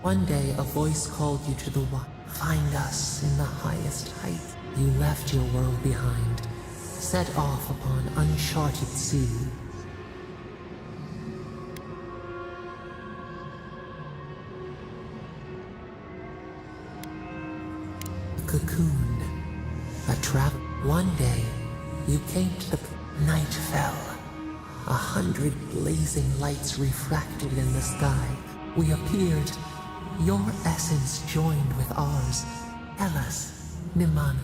Speaker 20: One day a voice called you to the one. Find us in the highest height. You left your world behind, set off upon uncharted sea. A cocoon, a trap. One day, you came to the night fell. 100 blazing lights refracted in the sky. We appeared. Your essence joined with ours. Tell us, Nimana.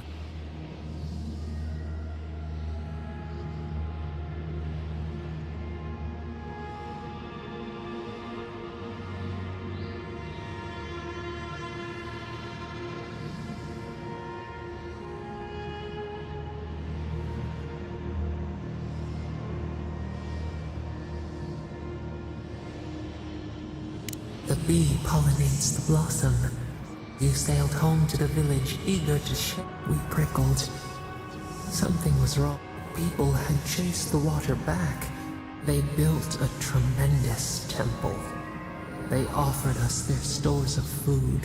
Speaker 20: The bee pollinates the blossom. You sailed home to the village, eager to share. We prickled. Something was wrong. People had chased the water back. They built a tremendous temple. They offered us their stores of food.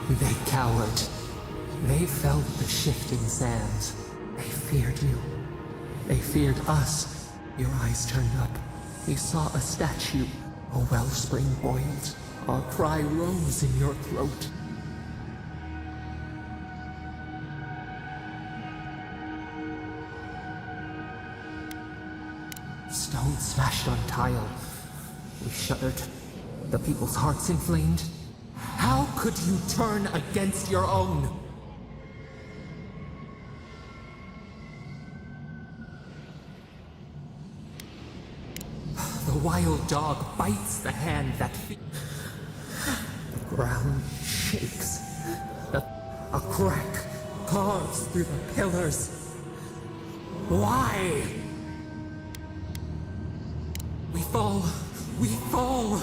Speaker 20: They cowered. They felt the shifting sands. They feared you. They feared us. Your eyes turned up. You saw a statue. A wellspring boiled. Our cry rose in your throat. Stone smashed on tile. We shuddered. The people's hearts inflamed. How could you turn against your own? The wild dog bites the hand that feeds. The ground shakes. A crack carves through the pillars. Why? We fall. We fall.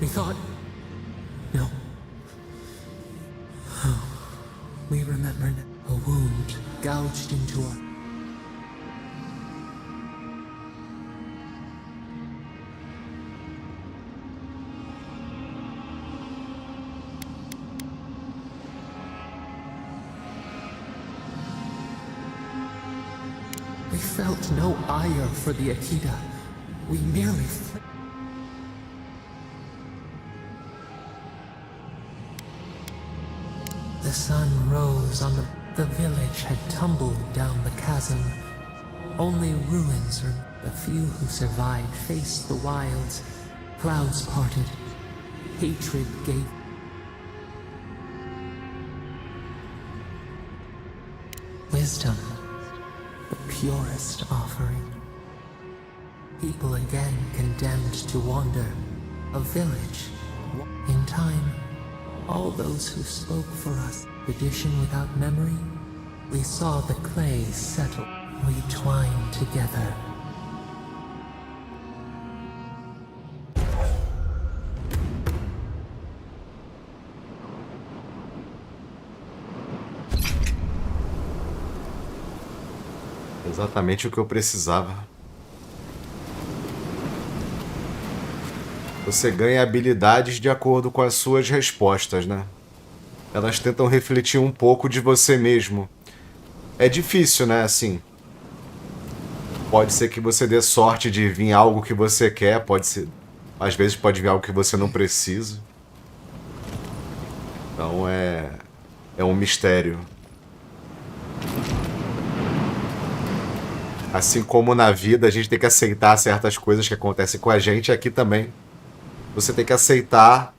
Speaker 20: We thought... No. Oh, we remembered a wound gouged into our... We felt no ire for the Akita. We merely... The sun rose on the village had tumbled down the chasm. Only ruins or the few who survived faced the wilds. Clouds parted. Hatred gave. Wisdom, the purest offering. People again condemned to wander. A village. In time, all those who spoke for us, tradition without memory, we saw the clay settle. We twined together.
Speaker 1: Exatamente o que eu precisava. Você ganha habilidades de acordo com as suas respostas, né? Elas tentam refletir um pouco de você mesmo. É difícil, né? Assim, pode ser que você dê sorte de vir algo que você quer, pode ser... Às vezes pode vir algo que você não precisa. Então é um mistério. Assim como na vida a gente tem que aceitar certas coisas que acontecem com a gente, aqui também você tem que aceitar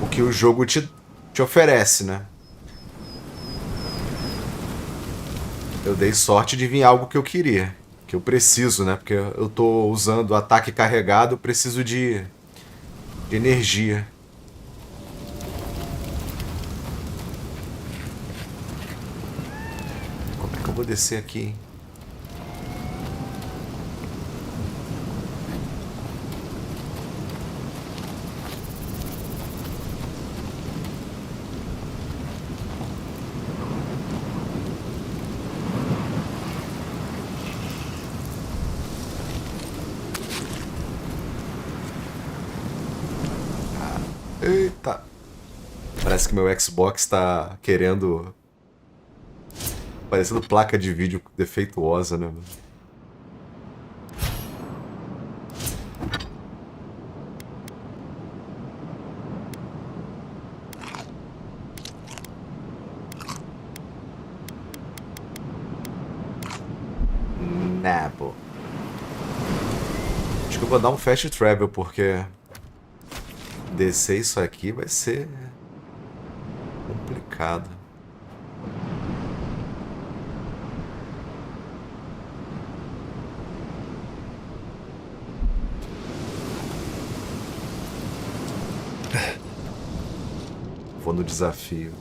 Speaker 1: o que o jogo te oferece, né? Eu dei sorte de vir algo que eu queria, que eu preciso, né? Porque eu tô usando ataque carregado, eu preciso de energia. Como é que eu vou descer aqui, hein? Eita. Parece que meu Xbox tá querendo... Parecendo placa de vídeo defeituosa, né? Nabo. Acho que eu vou dar um fast travel, porque... descer isso aqui vai ser complicado. Vou no desafio.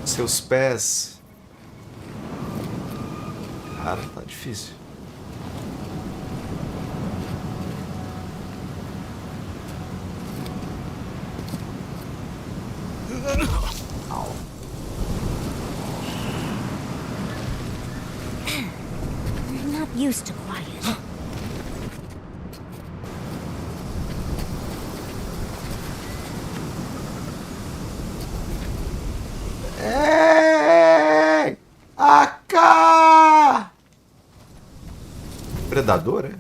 Speaker 1: Seus pés. Cara, tá difícil.
Speaker 7: used to quiet.
Speaker 1: Ei! AK! Predador, é?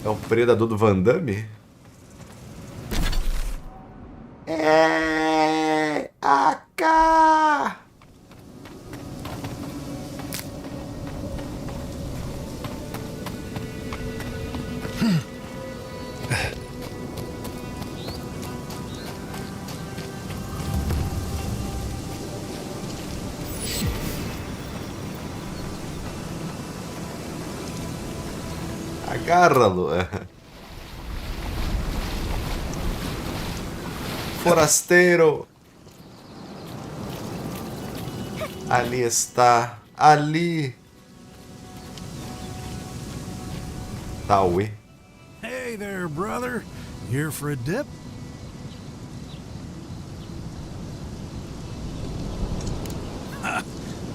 Speaker 1: É um predador do Van Damme? Ei! AK! Agárralo. Forasteiro. Ali está. Ali. Taui.
Speaker 21: Hey there, brother. Here for a dip?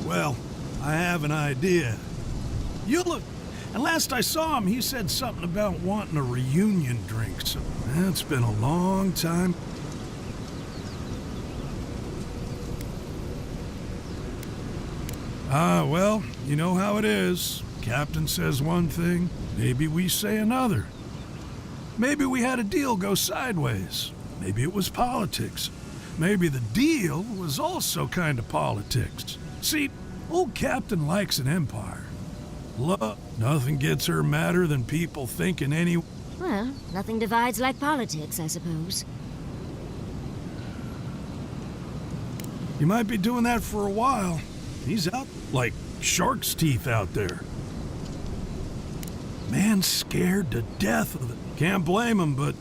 Speaker 21: Well, I have an idea. You look... And last I saw him, he said something about wanting a reunion drink, so that's been a long time. Well, you know how it is. Captain says one thing, maybe we say another. Maybe we had a deal go sideways. Maybe it was politics. Maybe the deal was also kind of politics. See, old Captain likes an empire. Love, nothing gets her madder than people thinking any...
Speaker 7: Well, nothing divides like politics, I suppose.
Speaker 21: You might be doing that for a while. He's out like shark's teeth out there. Man's scared to death of it. Can't blame him, but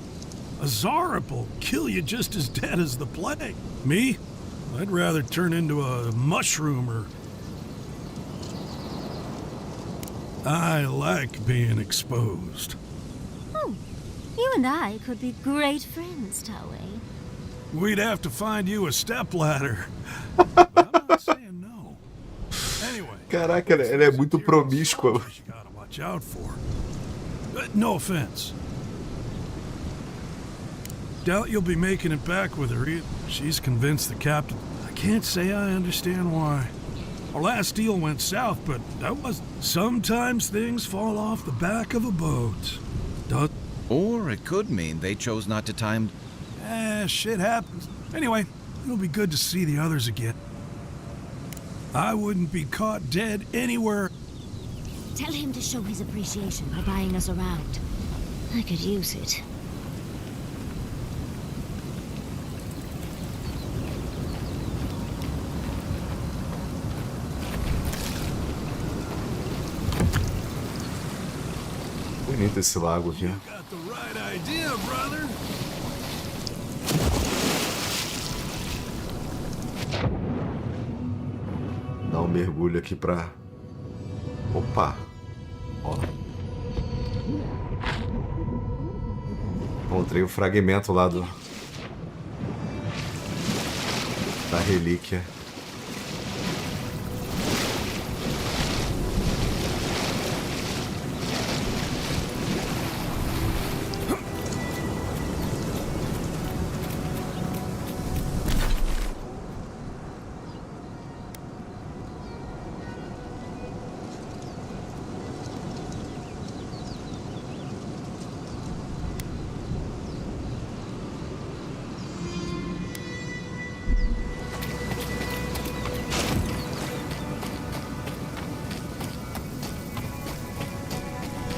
Speaker 21: a Zarp will kill you just as dead as the plague. Me? I'd rather turn into a mushroom or... I like being exposed.
Speaker 7: Oh, you and I could be great friends, Taui.
Speaker 21: We'd have to find you a stepladder. But I'm not saying no. Anyway.
Speaker 1: Caraca, ele é muito promíscuo.
Speaker 21: Watch out for. No offense. Doubt you'll be making it back with her. She's convinced the captain. I can't say I understand why. Our last deal went south, but that was... Sometimes things fall off the back of a boat.
Speaker 2: Or it could mean they chose not to time...
Speaker 21: Shit happens. Anyway, it'll be good to see the others again. I wouldn't be caught dead anywhere.
Speaker 7: Tell him to show his appreciation by buying us around. I could use it.
Speaker 1: Bonito esse lago aqui.
Speaker 21: Got the right idea, brother.
Speaker 1: Dá um mergulho aqui pra... Opa! Ó. Encontrei o fragmento lá do... da relíquia.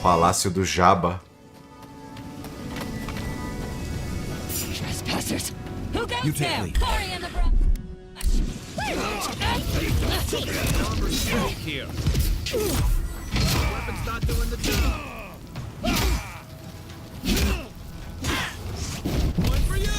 Speaker 1: Palácio do Jabba.
Speaker 8: Trespassers! Who goes
Speaker 2: You take
Speaker 8: there?
Speaker 2: lead.
Speaker 8: Glory in the brush!
Speaker 18: Here. Weapons not doing the job. One for you!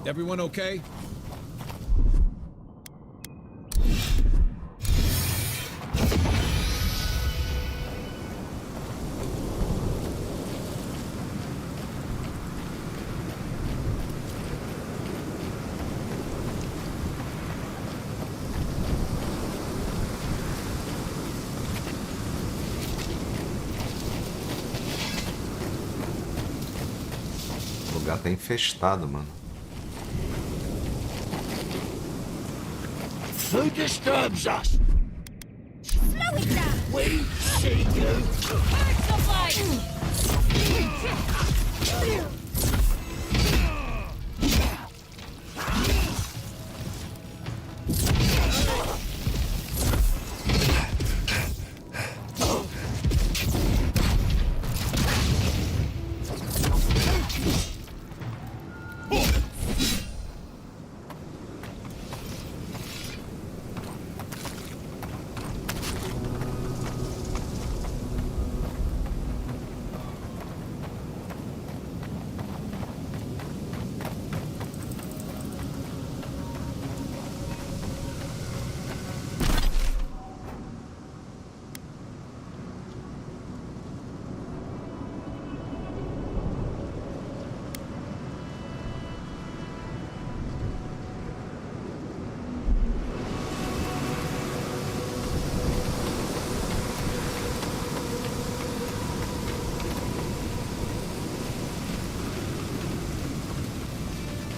Speaker 18: Everyone okay?
Speaker 1: lugar tá infestado, mano.
Speaker 17: Who disturbs us? Slow it down. We see you.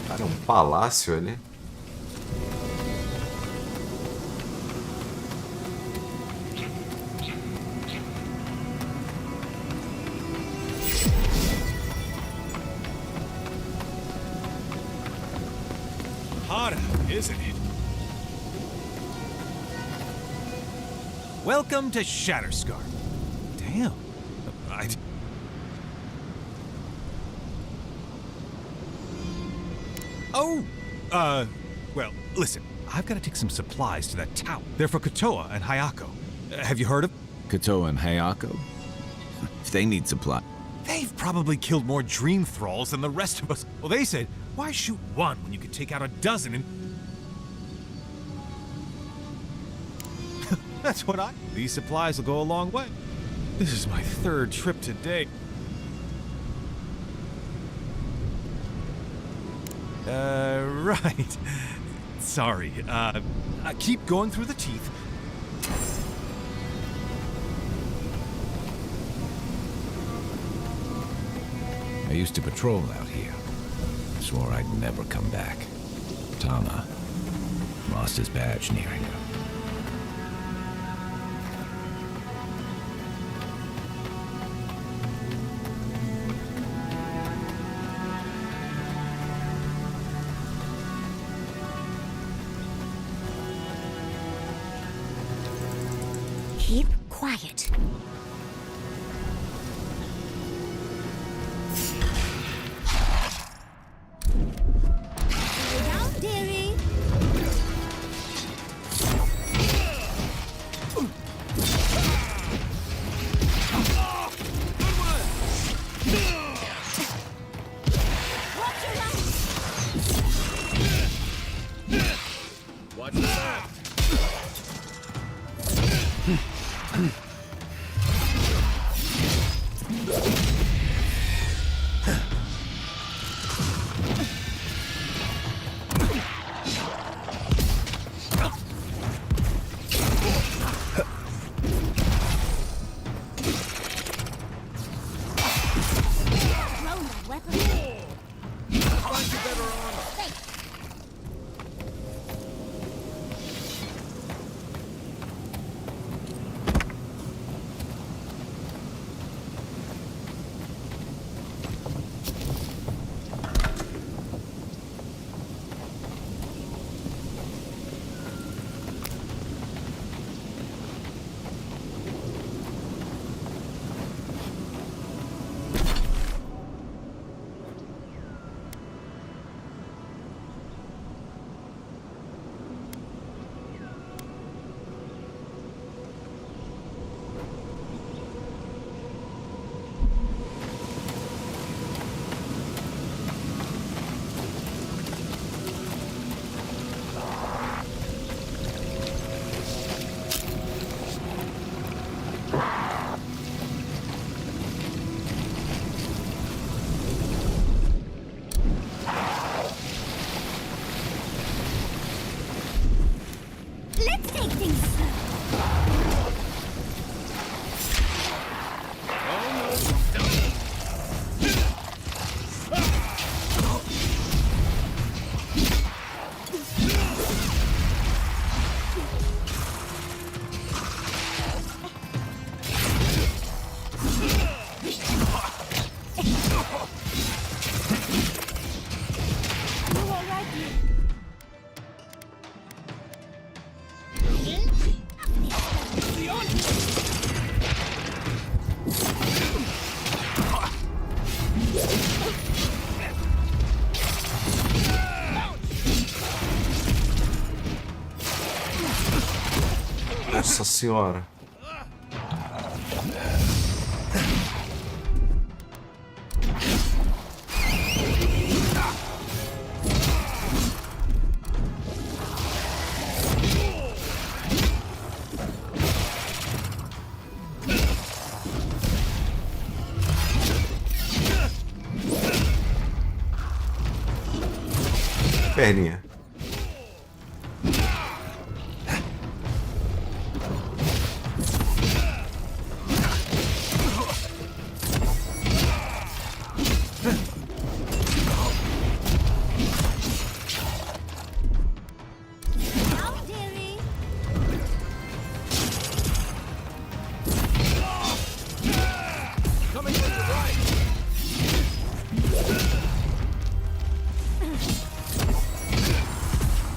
Speaker 1: Cara, é um palácio ali.
Speaker 14: Hot out, isn't it? Welcome to Shatterscar. Damn. Oh! Well, listen. I've got to take some supplies to that tower. They're for Kotoa and Hayako. Have you heard of...
Speaker 4: Kotoa and Hayako? If they need supply...
Speaker 14: They've probably killed more dream thralls than the rest of us. Well, they said, why shoot one when you could take out a dozen and... That's what I... These supplies will go a long way. This is my third trip today. Right. Sorry. Keep going through the teeth.
Speaker 4: I used to patrol out here. Swore I'd never come back. Tama lost his badge near here.
Speaker 7: Keep quiet. Lay down, dearie.
Speaker 14: Watch your back.
Speaker 1: Nossa senhora. Perninha.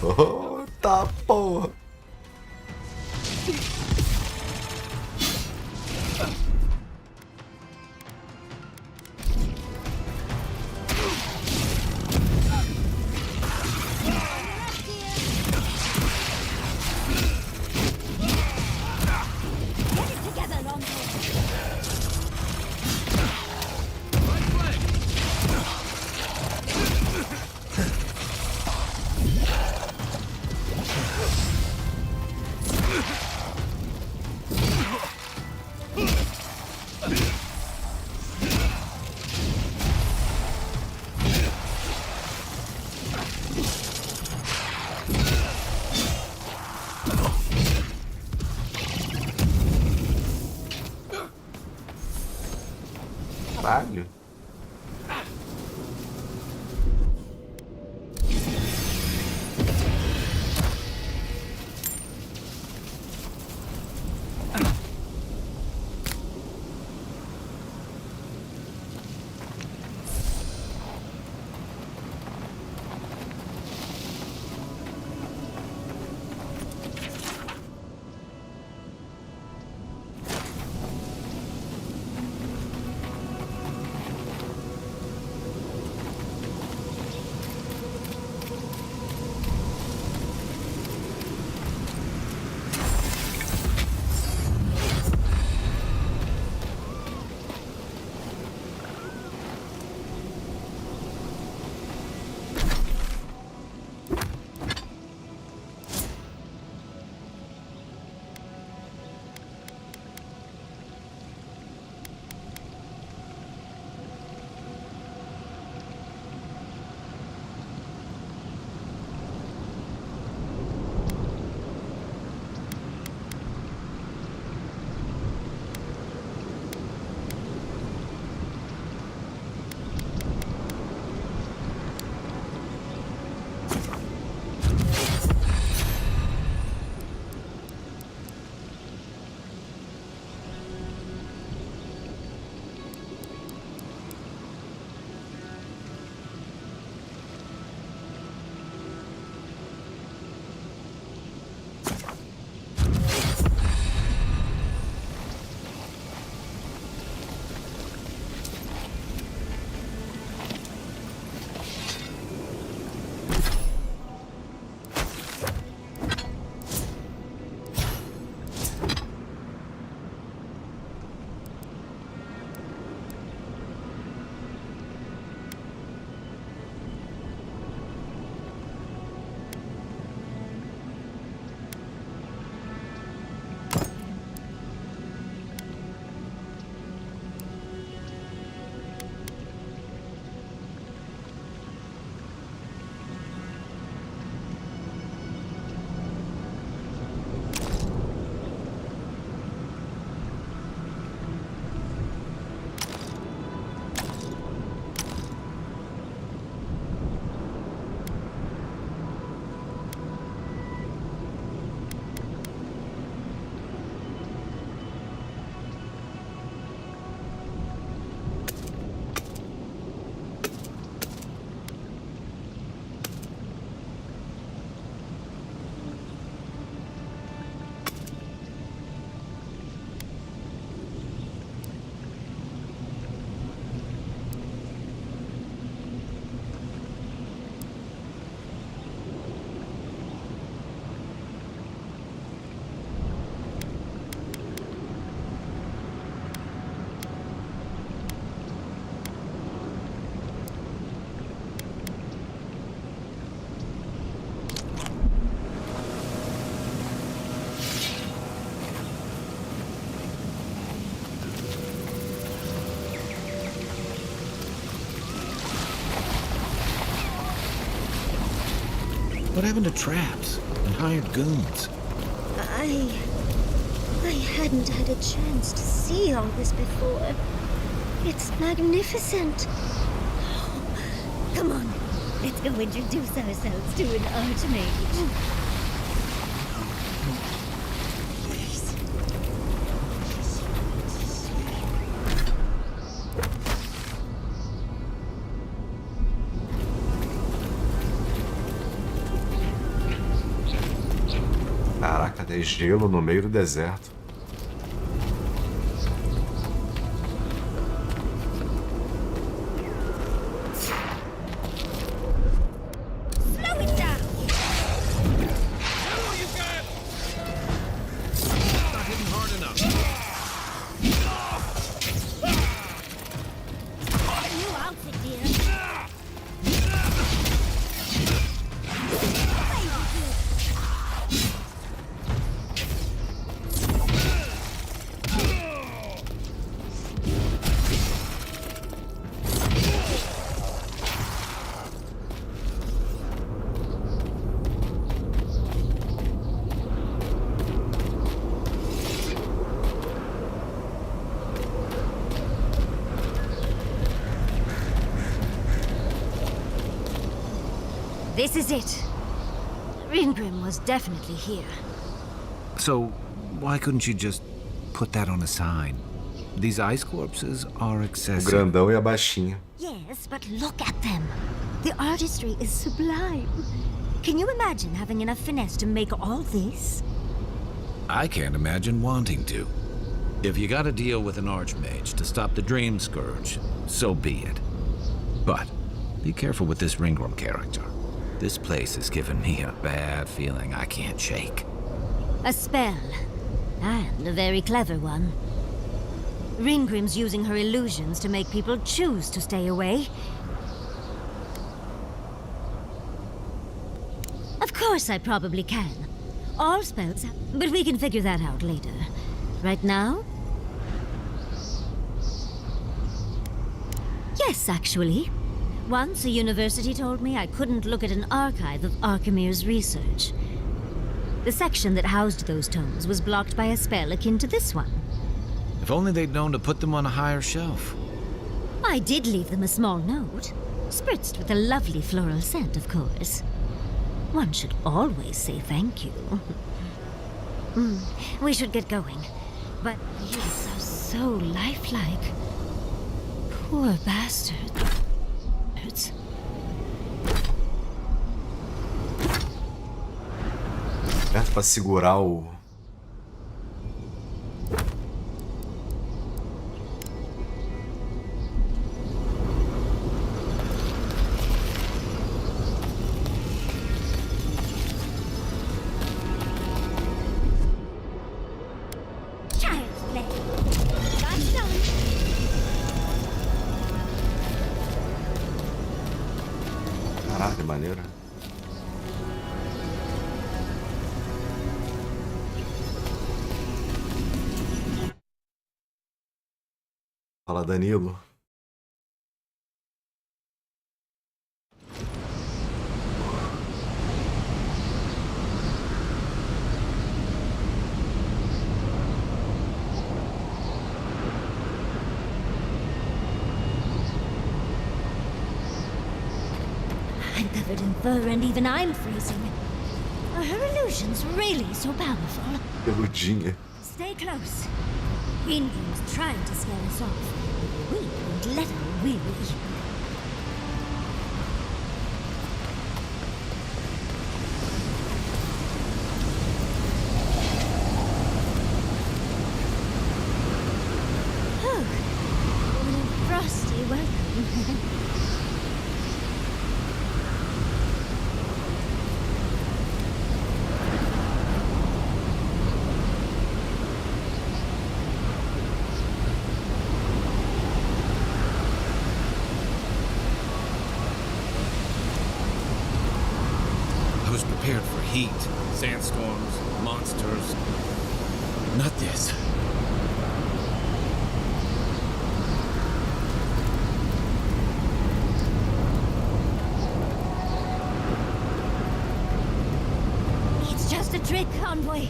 Speaker 1: Oh, tá porra. Caralho.
Speaker 4: What happened to traps and hired goons?
Speaker 7: I hadn't had a chance to see all this before. It's magnificent. Come on, let's go introduce ourselves to an archmage.
Speaker 1: Caraca, tem gelo no meio do deserto.
Speaker 7: This is it. Ringrim was definitely here.
Speaker 4: So, why couldn't you just put that on a sign? These ice corpses are
Speaker 1: O
Speaker 4: excessive.
Speaker 1: grandão e a baixinha.
Speaker 7: Yes, but look at them. The artistry is sublime. Can you imagine having enough finesse to make all this?
Speaker 4: I can't imagine wanting to. If you gotta deal with an archmage to stop the Dream Scourge, so be it. But be careful with this Ringrim character. This place has given me a bad feeling I can't shake.
Speaker 7: A spell. And a very clever one. Ringrim's using her illusions to make people choose to stay away. Of course I probably can. All spells, but we can figure that out later. Right now? Yes, actually. Once a university told me I couldn't look at an archive of Archimir's research. The section that housed those tomes was blocked by a spell akin to this one.
Speaker 4: If only they'd known to put them on a higher shelf.
Speaker 7: I did leave them a small note, spritzed with a lovely floral scent, of course. One should always say thank you. We should get going. But these are so lifelike. Poor bastard.
Speaker 1: Perto pra segurar o... Caraca, que maneiro. Fala, Danilo.
Speaker 7: I'm covered in fur and even I'm freezing. Are her illusions really so powerful?
Speaker 1: Peludinha.
Speaker 7: Stay close. Ringrim's trying to scare us off. We won't let her, will we? Oh, what a frosty welcome.
Speaker 4: I was prepared for heat, sandstorms, monsters. Not this.
Speaker 7: convoy.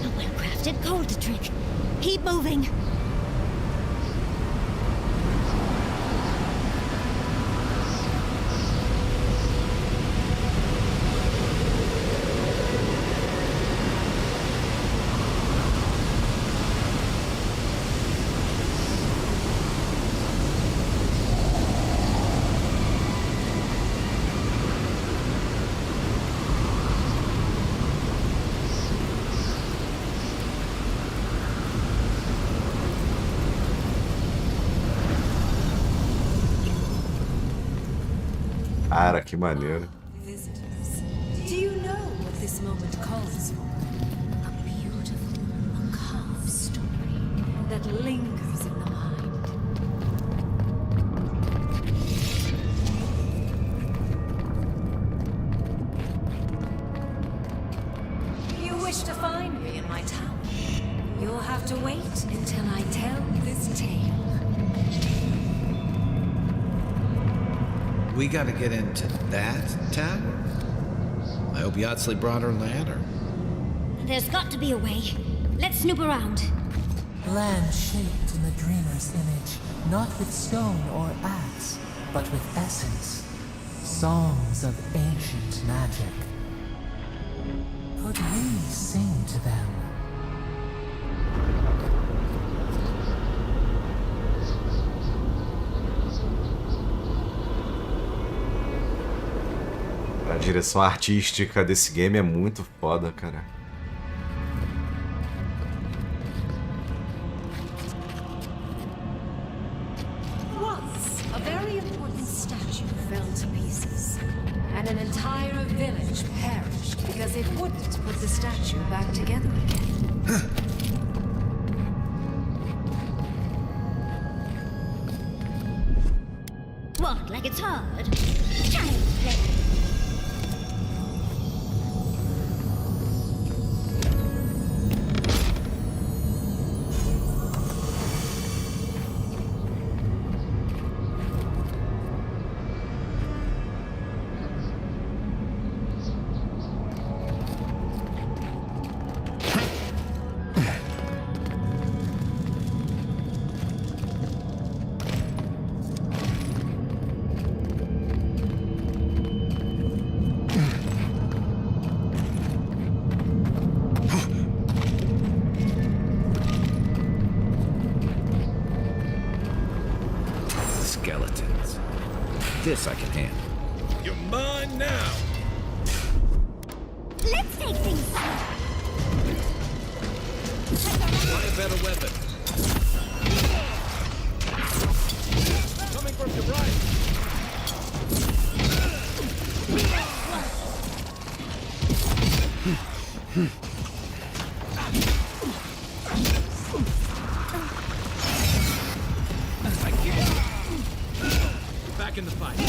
Speaker 7: A well-crafted cold trick. Keep moving.
Speaker 1: Cara, que maneiro.
Speaker 11: Visitors, do you know what this moment calls for? A beautiful, macabre story that lingers in the mind. You wish to find me in my tower? You'll have to wait until I tell this tale.
Speaker 4: We gotta get into that tower? I hope Yatsley brought her ladder.
Speaker 7: There's got to be a way. Let's snoop around.
Speaker 20: Land shaped in the dreamer's image, not with stone or axe, but with essence. Songs of ancient magic. Could we sing to them?
Speaker 1: A direção artística desse game é muito foda, cara.
Speaker 11: Once, a very important statue fell to pieces, and an entire village perished because it wouldn't put the statue back together again.
Speaker 7: What, like it's hard? Child's play.
Speaker 4: Skeletons. This I can handle.
Speaker 18: You're mine now.
Speaker 7: Let's take things slow.
Speaker 18: Find a better weapon. Coming from your right.
Speaker 9: I get it. Back in the fight.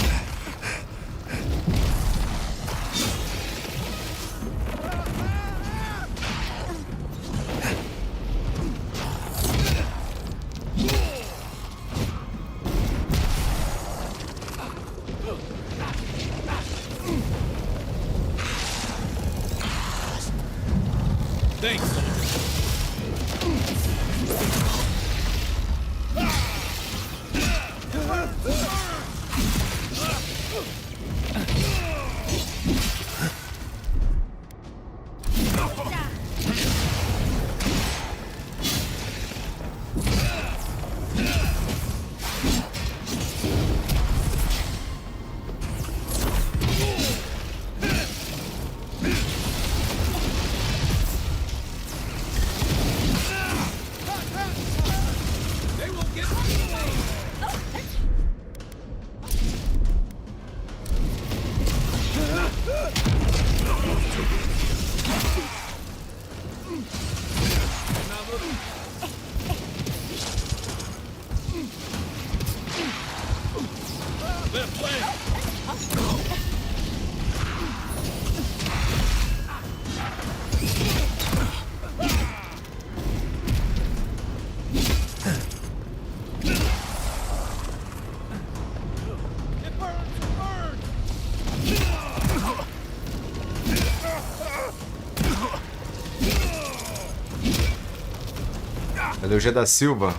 Speaker 18: Thanks.
Speaker 1: Valeu, G da Silva.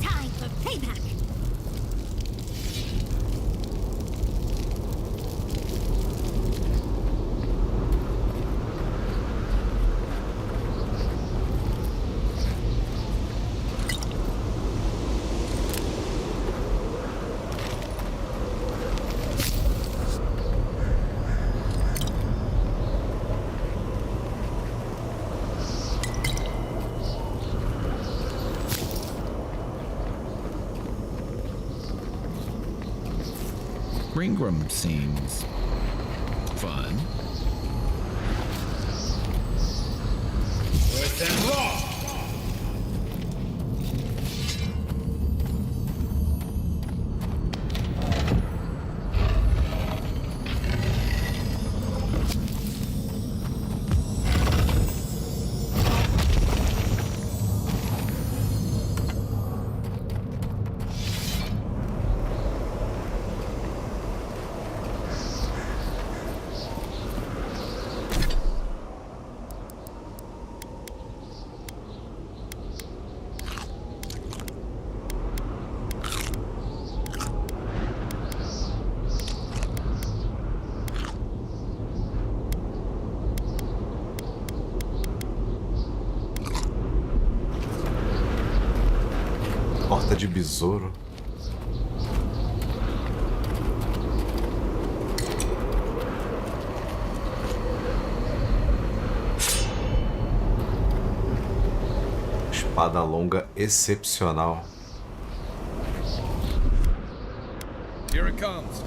Speaker 7: Time for payback.
Speaker 4: Ringram seems fun.
Speaker 12: Worth and raw.
Speaker 1: Porta de besouro. Espada longa excepcional.
Speaker 18: Here it comes.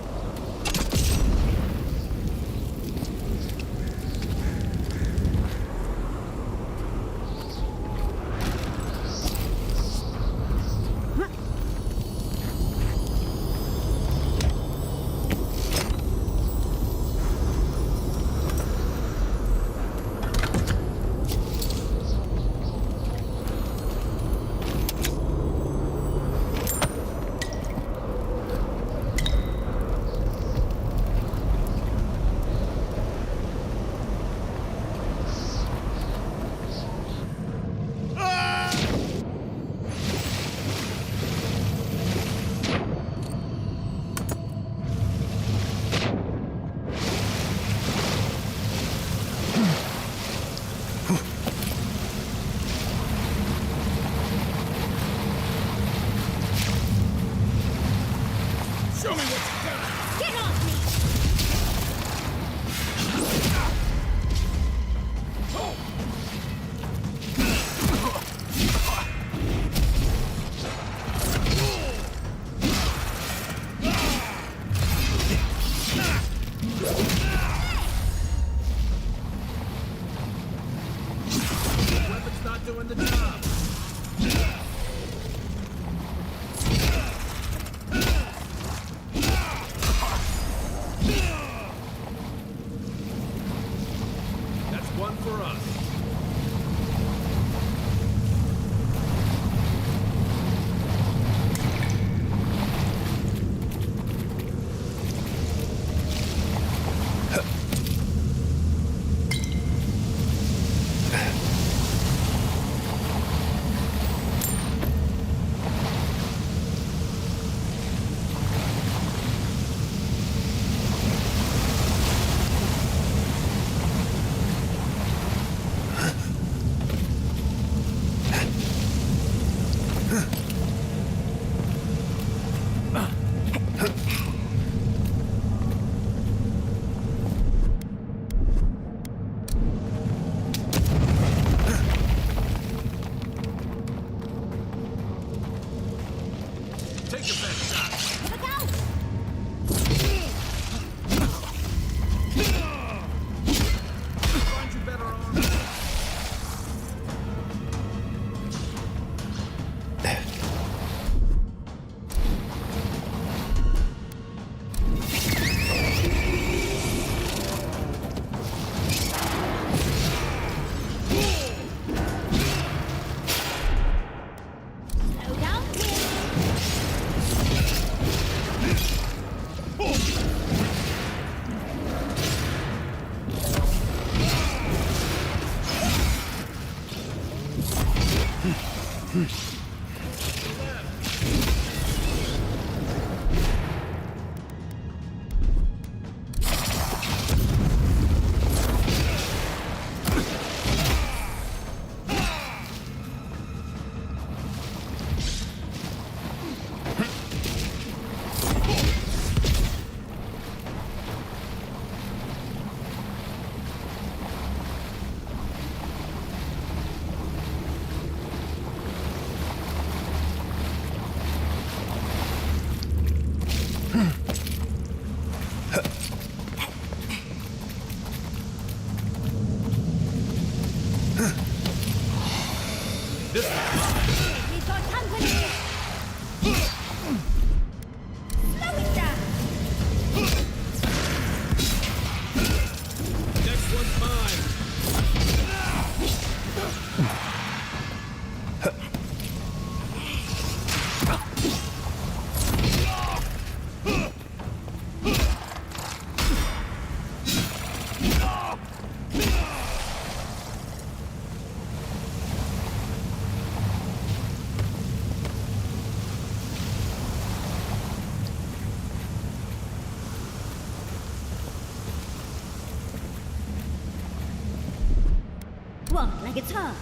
Speaker 7: walk like it's hard.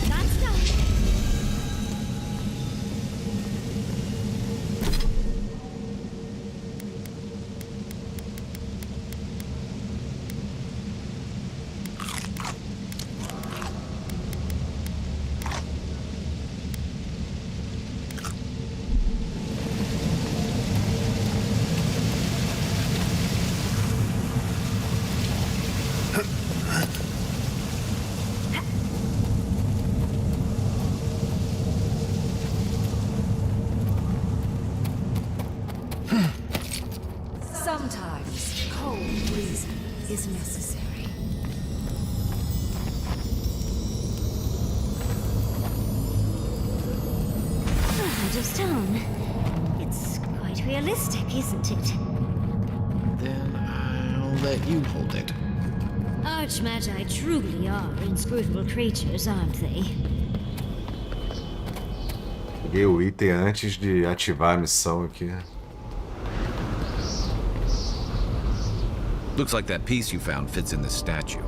Speaker 7: That's done.
Speaker 11: Sometimes cold reason is necessary.
Speaker 7: Out of stone. It's quite realistic, isn't it?
Speaker 6: Then I'll let you hold it.
Speaker 7: Archmagi truly are inscrutable creatures, aren't they?
Speaker 1: Peguei o item antes de ativar a missão aqui.
Speaker 4: Looks like that piece you found fits in this statue.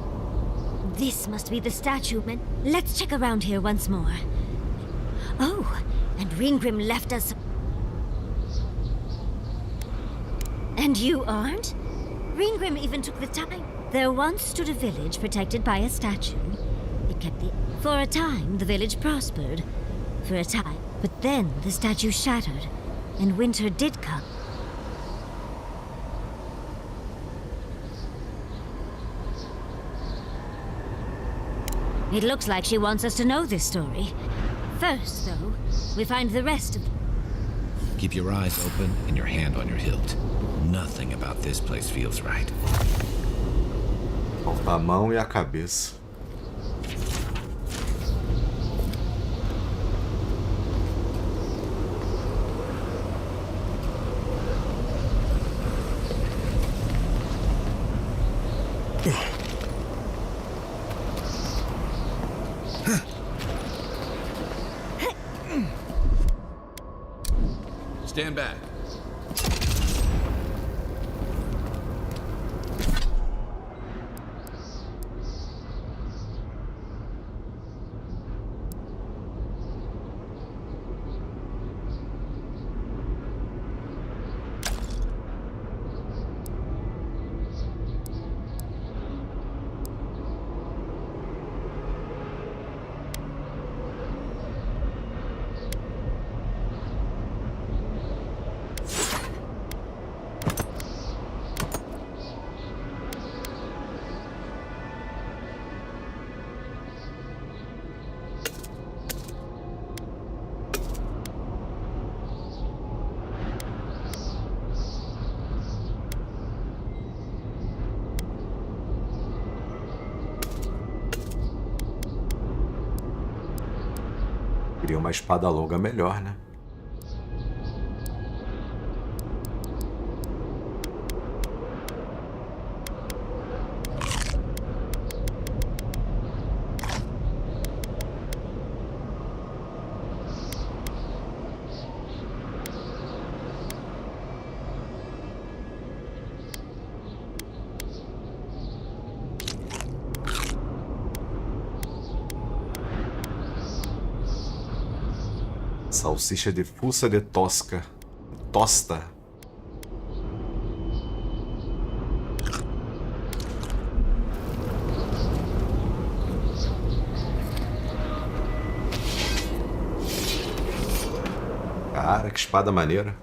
Speaker 7: This must be the statue, man. Let's check around here once more. Oh, and Ringrim left us... And you aren't? Ringrim even took the time. There once stood a village protected by a statue. It kept the... For a time, the village prospered. For a time. But then the statue shattered, and winter did come. It looks like she wants us to know this story. First, though, we find the rest of...
Speaker 4: Keep your eyes open and your hand on your hilt. Nothing about this place feels right.
Speaker 1: Falta a mão e a cabeça.
Speaker 18: Stand back.
Speaker 1: Queria uma espada longa melhor, né? Salsicha de fuça de tosca. Tosta. Cara, que espada maneira.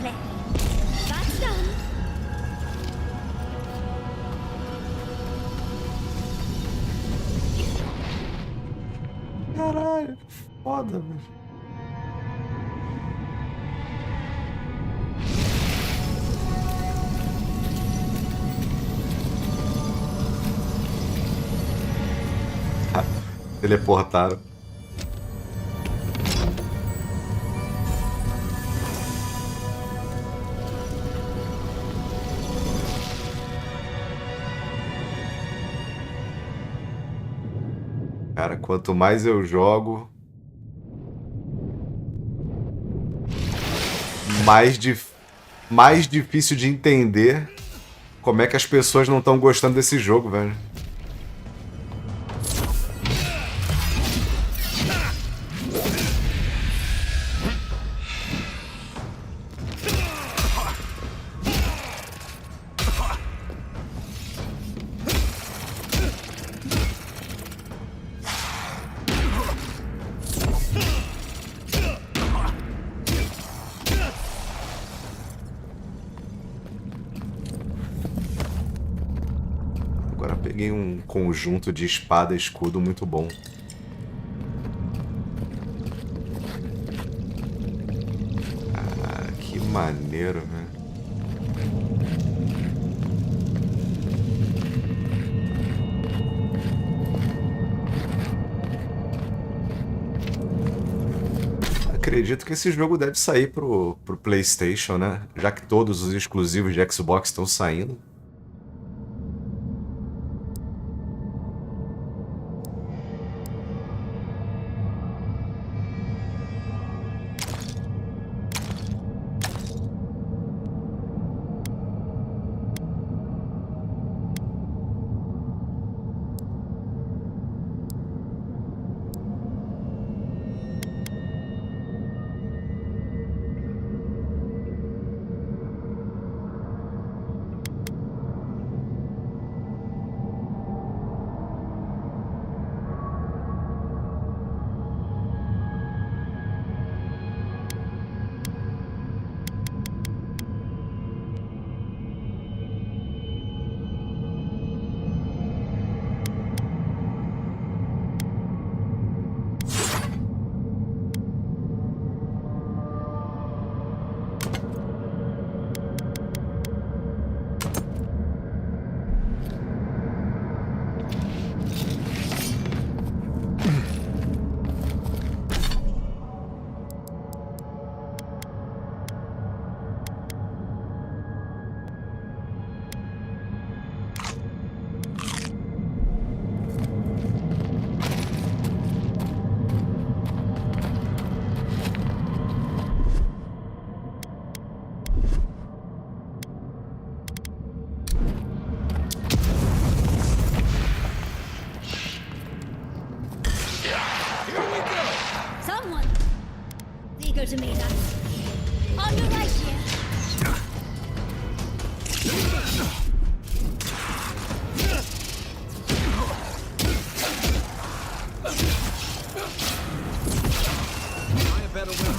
Speaker 7: play. That's done.
Speaker 1: Caralho, que foda, velho. Teleportaram. Cara, quanto mais eu jogo, mais difícil de entender como é que as pessoas não estão gostando desse jogo, velho. Peguei um conjunto de espada e escudo muito bom. Ah, que maneiro, velho. Acredito que esse jogo deve sair pro PlayStation, né? Já que todos os exclusivos de Xbox estão saindo.
Speaker 7: To me, that's on your right here.
Speaker 18: I better win.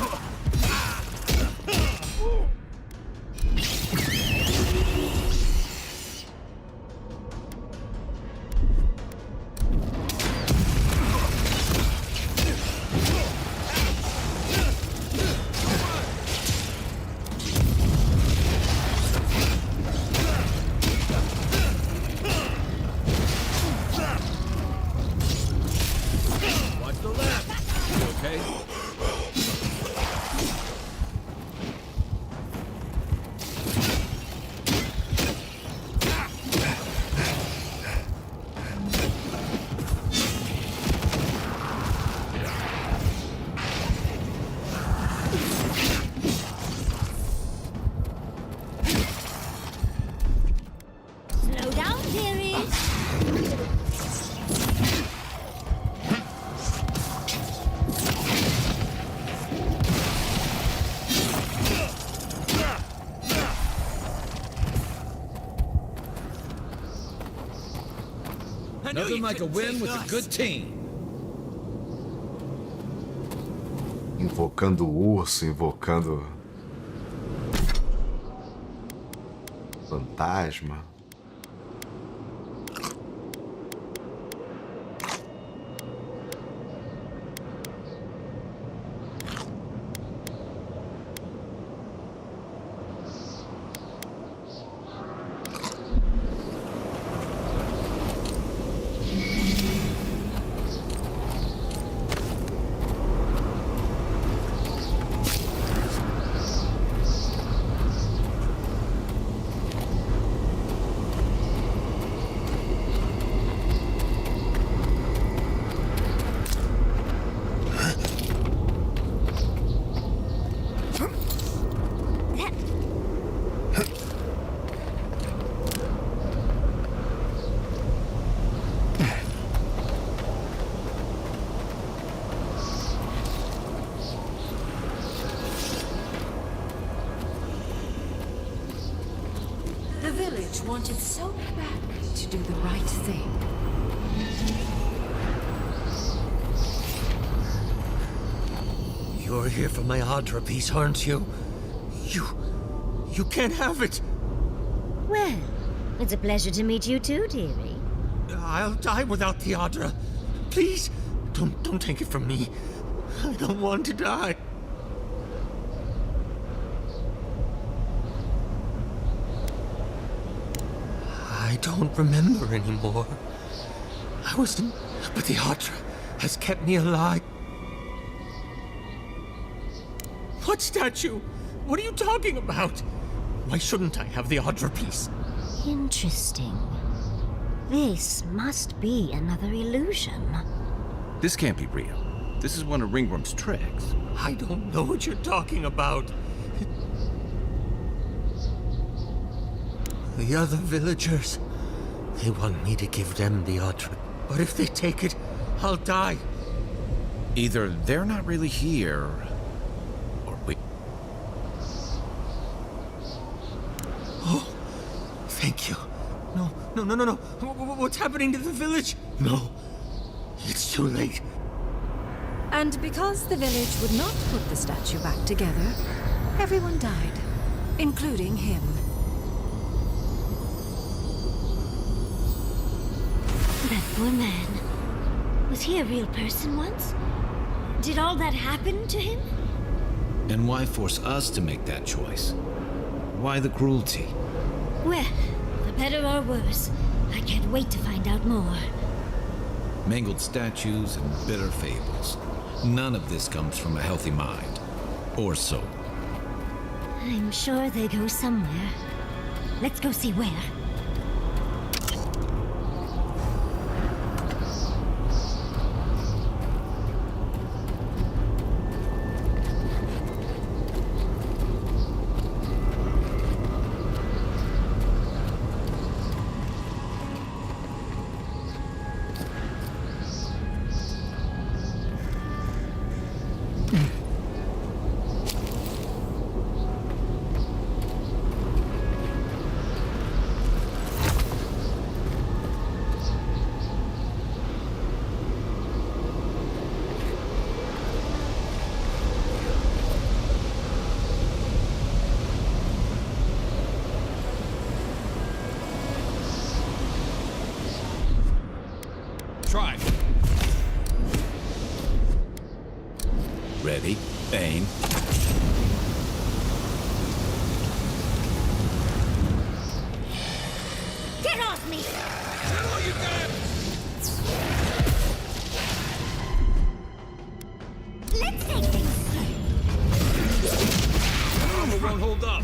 Speaker 18: Nothing like a win with a good team.
Speaker 1: Invocando o urso, invocando fantasma.
Speaker 11: Wanted so badly to do the right thing.
Speaker 10: You're here for my Audra piece, aren't you? You can't have it!
Speaker 7: Well, it's a pleasure to meet you too, dearie.
Speaker 10: I'll die without the Audra. Please, don't take it from me. I don't want to die. I don't remember anymore. I wasn't... But the Audra has kept me alive. What statue? What are you talking about? Why shouldn't I have the Audra piece?
Speaker 7: Interesting. This must be another illusion.
Speaker 22: This can't be real. This is one of Ringworm's tricks.
Speaker 10: I don't know what you're talking about. The other villagers, they want me to give them the Audra. But if they take it, I'll die.
Speaker 22: Either they're not really here, or we...
Speaker 10: Oh, thank you. No. What's happening to the village? No, it's too late.
Speaker 11: And because the village would not put the statue back together, everyone died, including him.
Speaker 7: That poor man. Was he a real person once? Did all that happen to him?
Speaker 4: And why force us to make that choice? Why the cruelty?
Speaker 7: Well, for better or worse, I can't wait to find out more.
Speaker 4: Mangled statues and bitter fables. None of this comes from a healthy mind. Or soul.
Speaker 7: I'm sure they go somewhere. Let's go see where.
Speaker 22: Try.
Speaker 4: Ready, aim.
Speaker 7: Get off me!
Speaker 22: That's all you got!
Speaker 7: Let's take things slow.
Speaker 22: The armor won't hold up.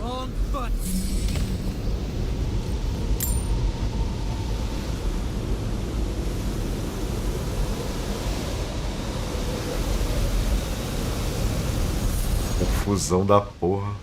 Speaker 10: Wrong button.
Speaker 1: Confusão da porra.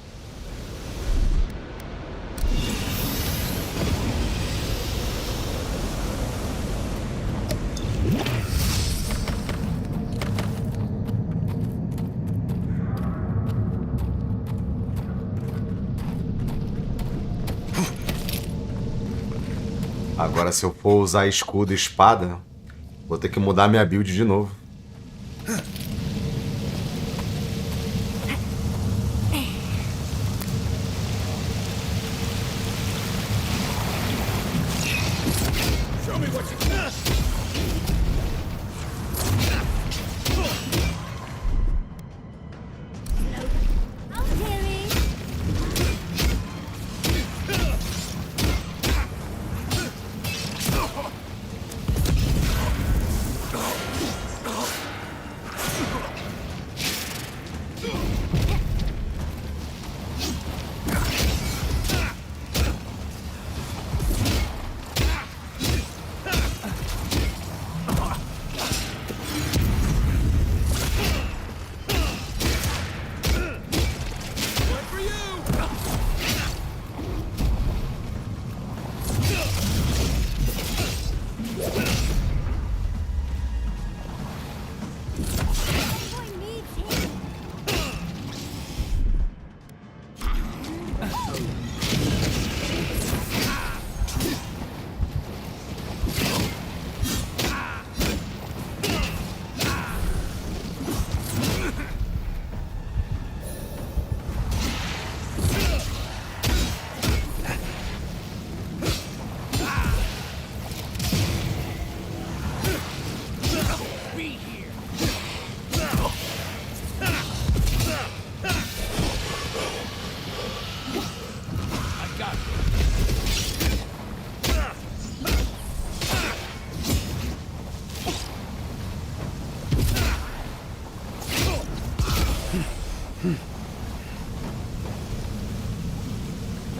Speaker 1: Agora, se eu for usar escudo e espada, vou ter que mudar minha build de novo.
Speaker 10: Show me what you got.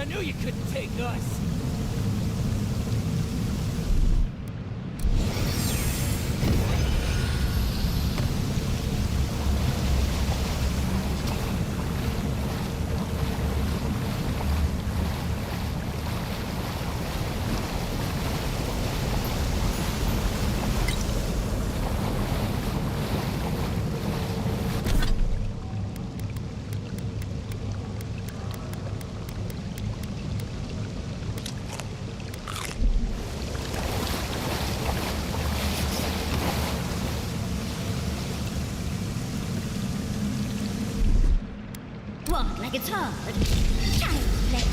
Speaker 10: I knew you couldn't take us.
Speaker 7: Walk like it's hard. Child's play.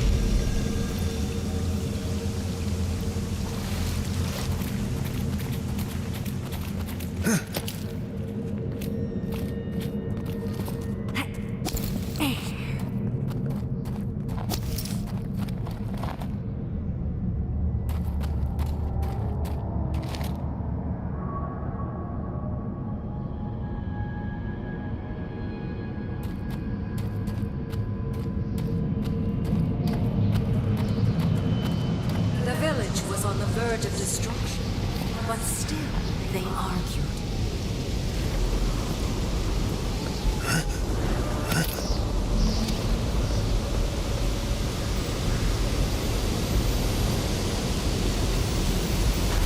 Speaker 11: The village was on the verge of destruction, but still they argued.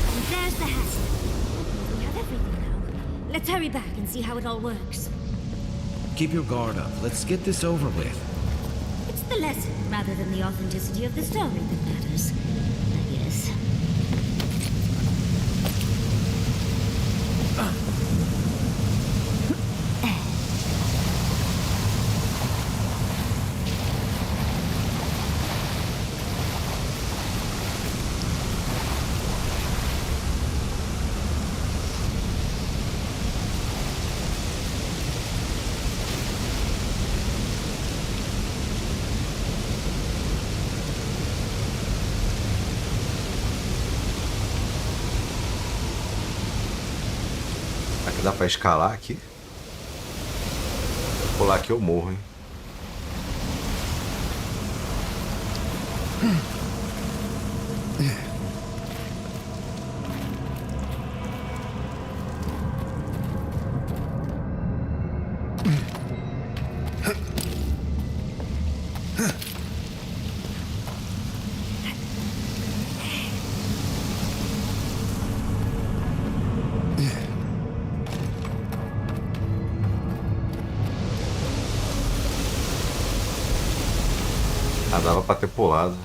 Speaker 7: And there's the hassle. We have everything now. Let's hurry back and see how it all works.
Speaker 4: Keep your guard up. Let's get this over with.
Speaker 7: It's the lesson rather than the authenticity of the story that matters, I guess.
Speaker 1: Será que dá pra escalar aqui? Vou pular aqui eu morro, hein? Ah, dava pra ter pulado.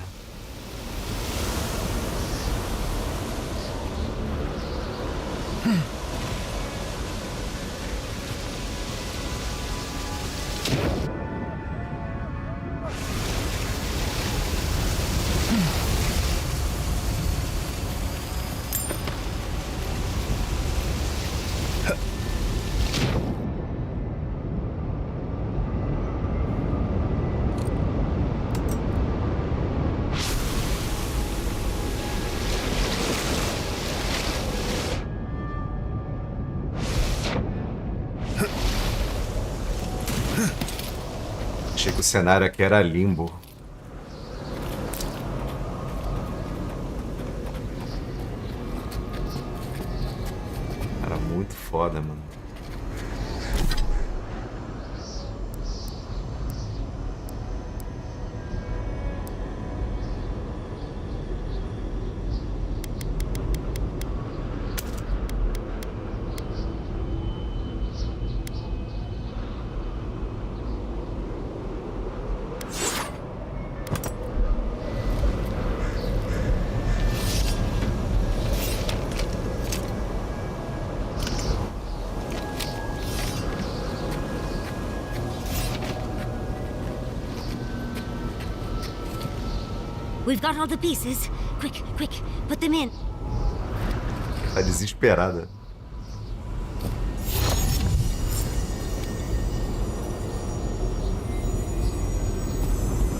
Speaker 1: Achei que o cenário aqui era limbo. Era muito foda, mano.
Speaker 7: We've got all the pieces. Quick, quick, put them in.
Speaker 1: Tá desesperada.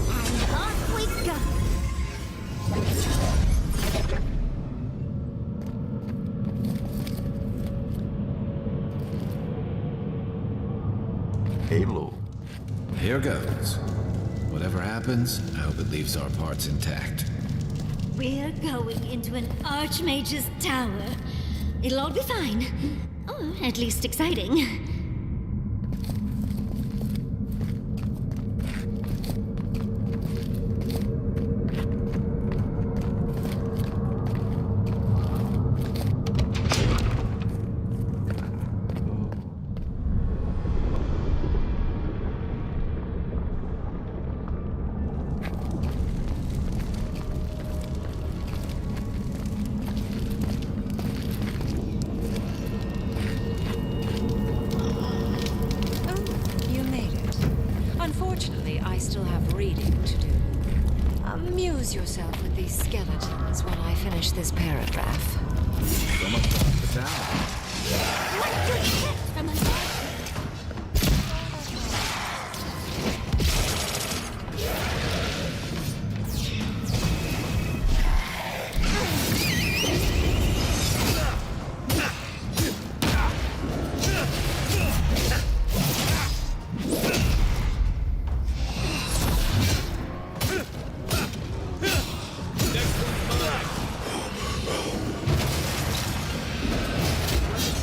Speaker 7: And off we go.
Speaker 1: Halo.
Speaker 4: Here goes. Whatever happens, I hope it leaves our parts intact.
Speaker 7: We're going into an Archmage's tower. It'll all be fine. Or at least exciting.
Speaker 11: Unfortunately, I still have reading to do. Amuse yourself with these skeletons while I finish this paragraph.
Speaker 4: So much for the town.
Speaker 7: What do you expect from us?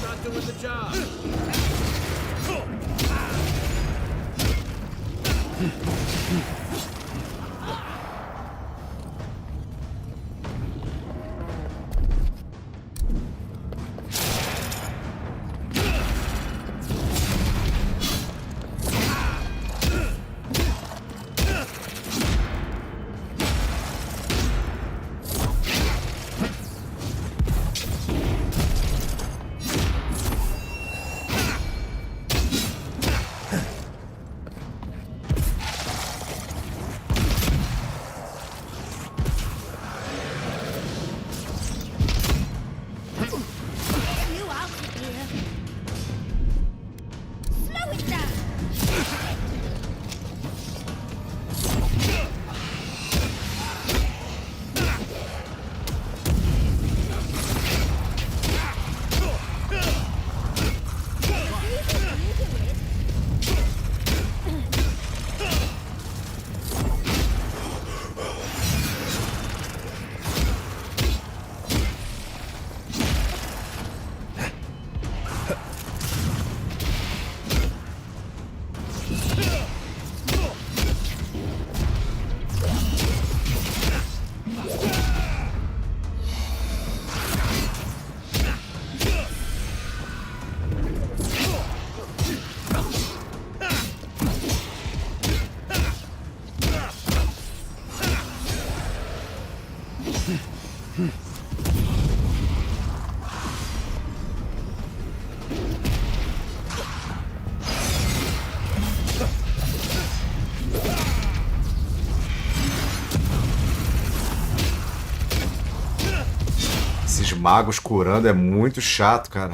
Speaker 18: Not doing the job.
Speaker 1: Esses magos curando é muito chato, cara.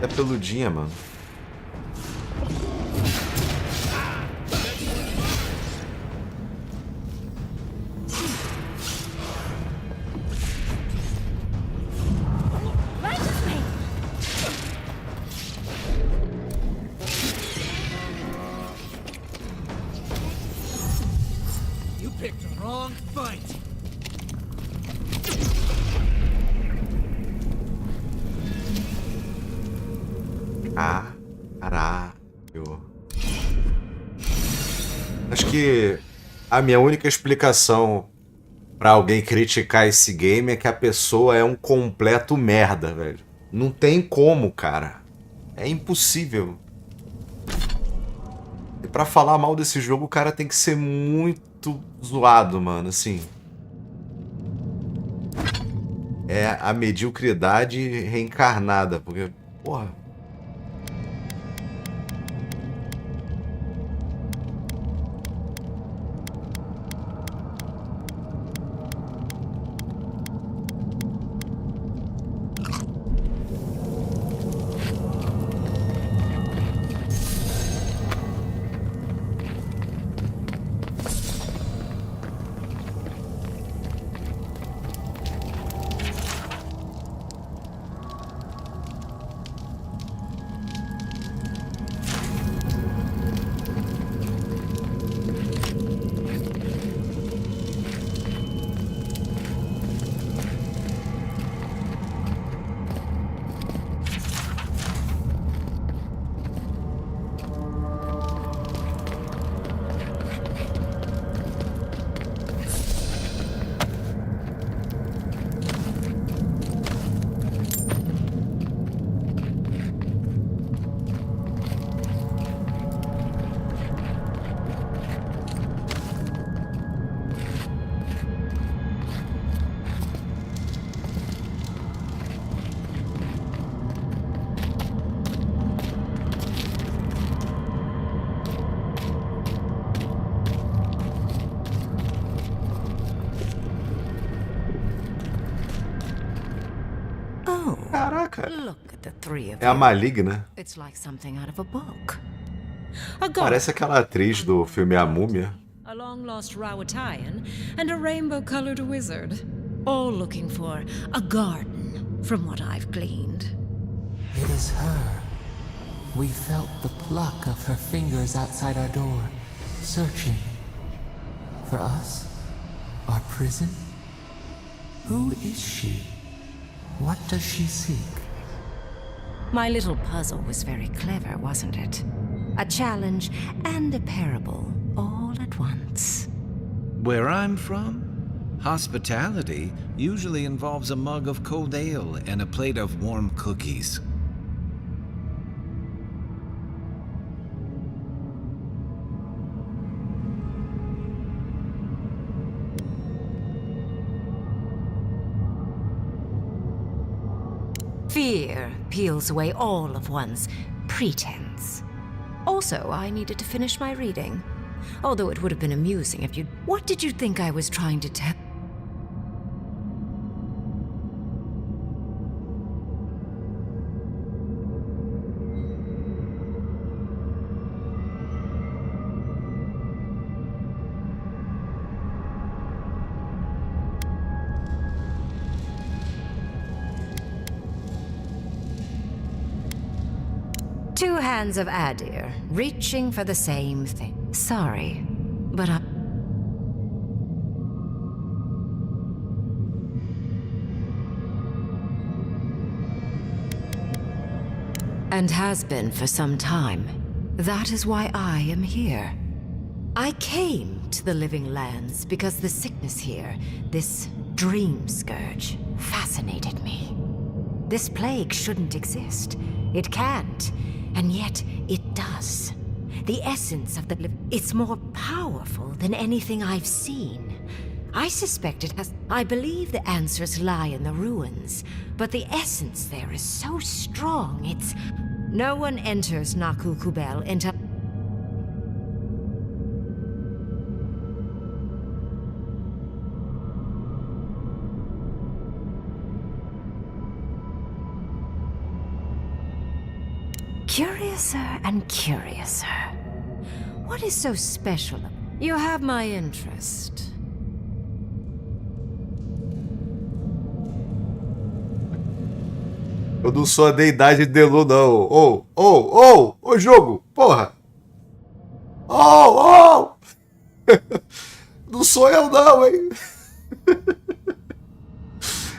Speaker 1: É peludinha, mano.
Speaker 10: You picked the wrong fight.
Speaker 1: Caralho. Acho que a minha única explicação pra alguém criticar esse game é que a pessoa é um completo merda, velho. Não tem como, cara. É impossível. E pra falar mal desse jogo, o cara tem que ser muito zoado, mano, assim. É a mediocridade reencarnada, porque, porra... cara.
Speaker 11: Look at the three of
Speaker 1: É a
Speaker 11: you.
Speaker 1: maligna.
Speaker 11: It's like something out of a book.
Speaker 1: Parece aquela atriz do filme A Múmia.
Speaker 11: A long-lost Rawataian, and a rainbow-colored wizard. All looking for a garden, from what I've gleaned.
Speaker 20: It is her. We felt the pluck of her fingers outside our door, searching. For us? Our prison? Who is she? What does she seek?
Speaker 11: My little puzzle was very clever, wasn't it? A challenge and a parable, all at once.
Speaker 4: Where I'm from, hospitality usually involves a mug of cold ale and a plate of warm cookies.
Speaker 11: Fear peels away all of one's pretense. Also, I needed to finish my reading. Although it would have been amusing if you... What did you think I was trying to tell? Two hands of Adir, reaching for the same thing. Sorry, but I... And has been for some time. That is why I am here. I came to the Living Lands because the sickness here, this dream scourge, fascinated me. This plague shouldn't exist. It can't. And yet, it does. The essence of the it's more powerful than anything I've seen. I suspect it has... I believe the answers lie in the ruins, but the essence there is so strong, it's... No one enters Naku Kubel until... Curiouser and curiouser. What is so special? You have my interest.
Speaker 1: Eu não sou a deidade de Lu, não. Ô, jogo, porra. Não sou eu, não, hein.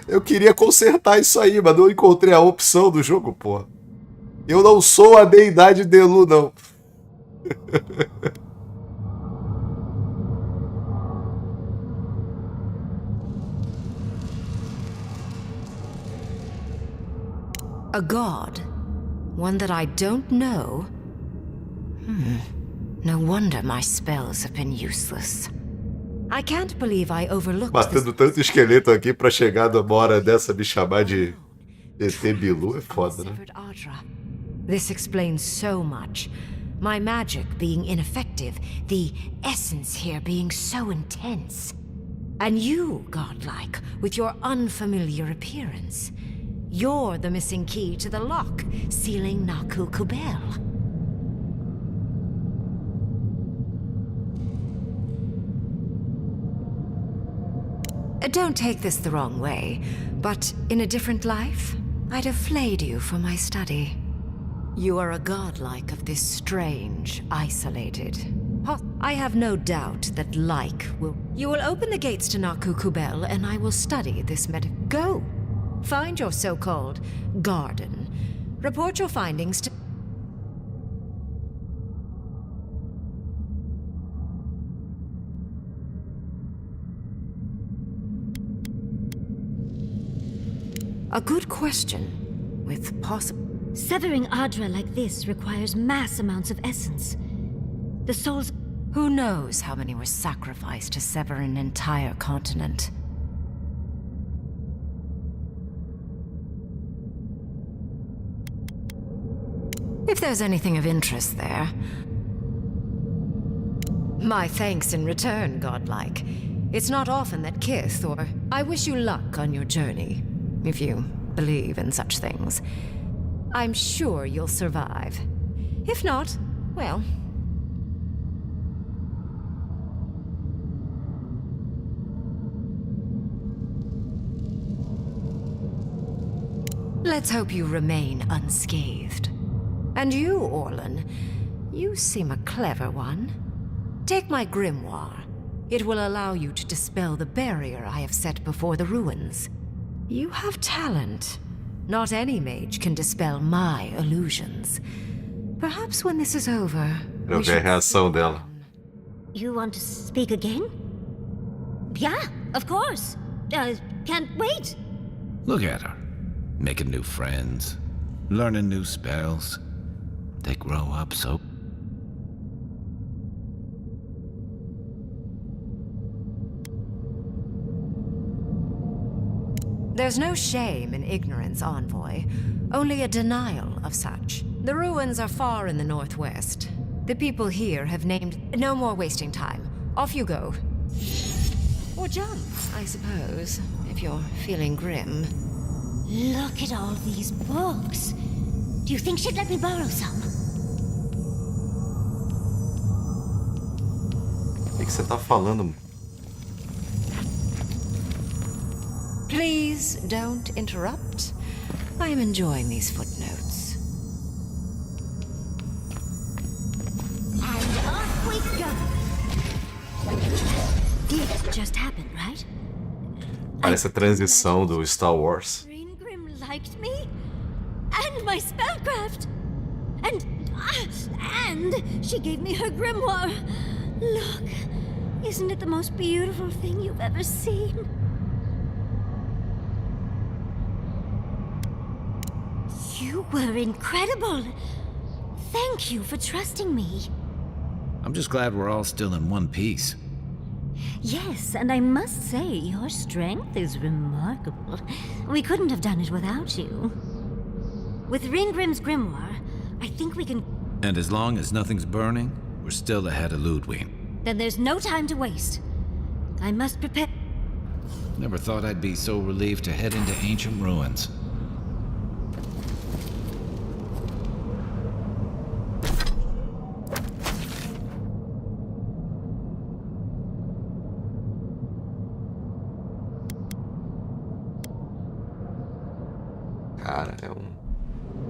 Speaker 1: Eu queria consertar isso aí, mas não encontrei a opção do jogo, porra. Eu não sou a deidade de Lu, não.
Speaker 11: A god? One that I don't know? No wonder my spells have been useless. I can't believe I overlooked
Speaker 1: Batendo tanto esqueleto aqui pra chegar numa hora dessa me chamar de ET Bilu é foda, né?
Speaker 11: This explains so much. My magic being ineffective, the essence here being so intense. And you, godlike, with your unfamiliar appearance. You're the missing key to the lock, sealing Naku Kubel. Don't take this the wrong way, but in a different life, I'd have flayed you for my study. You are a godlike of this strange, isolated... I have no doubt that like will... You will open the gates to Naku Kubel, and I will study this Go! Find your so-called garden. Report your findings to... A good question, with possible...
Speaker 7: Severing Adra like this requires mass amounts of essence. The souls...
Speaker 11: Who knows how many were sacrificed to sever an entire continent? If there's anything of interest there... My thanks in return, godlike. It's not often that Kith or... I wish you luck on your journey, if you believe in such things. I'm sure you'll survive. If not, well... let's hope you remain unscathed. And you, Orlan, you seem a clever one. Take my grimoire. It will allow you to dispel the barrier I have set before the ruins. You have talent. Not any mage can dispel my illusions. Perhaps when this is over...
Speaker 1: Eu vi a reação dela.
Speaker 7: You want to speak again? Yeah, of course. Can't wait.
Speaker 4: Look at her. Making new friends. Learning new spells. They grow up so...
Speaker 11: There's no shame in ignorance, Envoy. Only a denial of such. The ruins are far in the northwest. The people here have named... No more wasting time. Off you go. Or jump, I suppose, if you're feeling grim.
Speaker 7: Look at all these books. Do you think she'd let me borrow some?
Speaker 1: O que você tá falando?
Speaker 11: Please don't interrupt. I am enjoying these footnotes.
Speaker 7: And off we go. This just happened, right?
Speaker 1: Parece a transição do Star Wars.
Speaker 7: Grim liked me and my spellcraft, and she gave me her grimoire. Look, isn't it the most beautiful thing you've ever seen? You were incredible. Thank you for trusting me.
Speaker 4: I'm just glad we're all still in one piece.
Speaker 7: Yes, and I must say, your strength is remarkable. We couldn't have done it without you. With Ringgrim's grimoire, I think we can...
Speaker 4: And as long as nothing's burning, we're still ahead of Ludwig.
Speaker 7: Then there's no time to waste. I must prepare...
Speaker 4: Never thought I'd be so relieved to head into ancient ruins.
Speaker 1: Cara,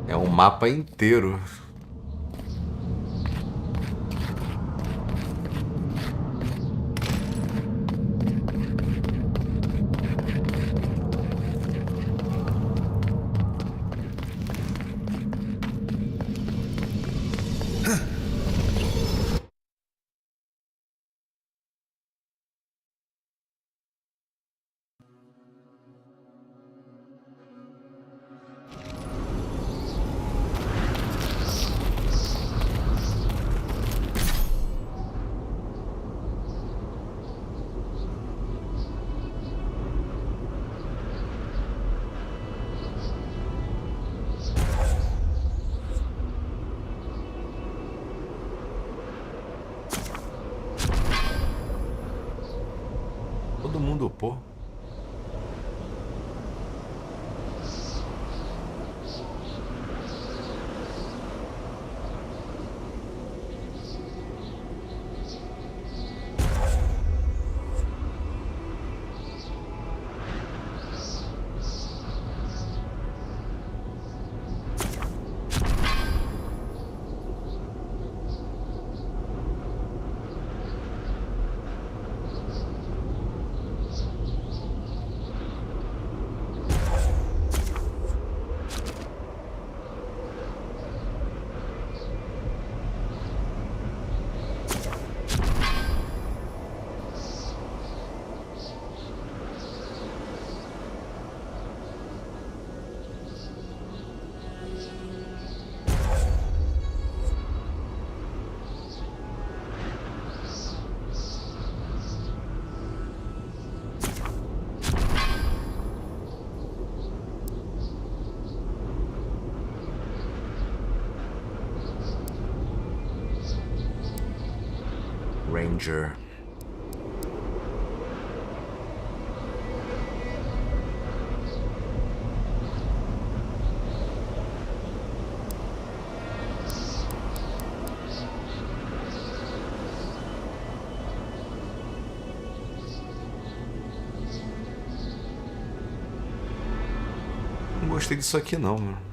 Speaker 1: é um mapa inteiro. Todo mundo upou. Ranger. gostei disso aqui não, mano.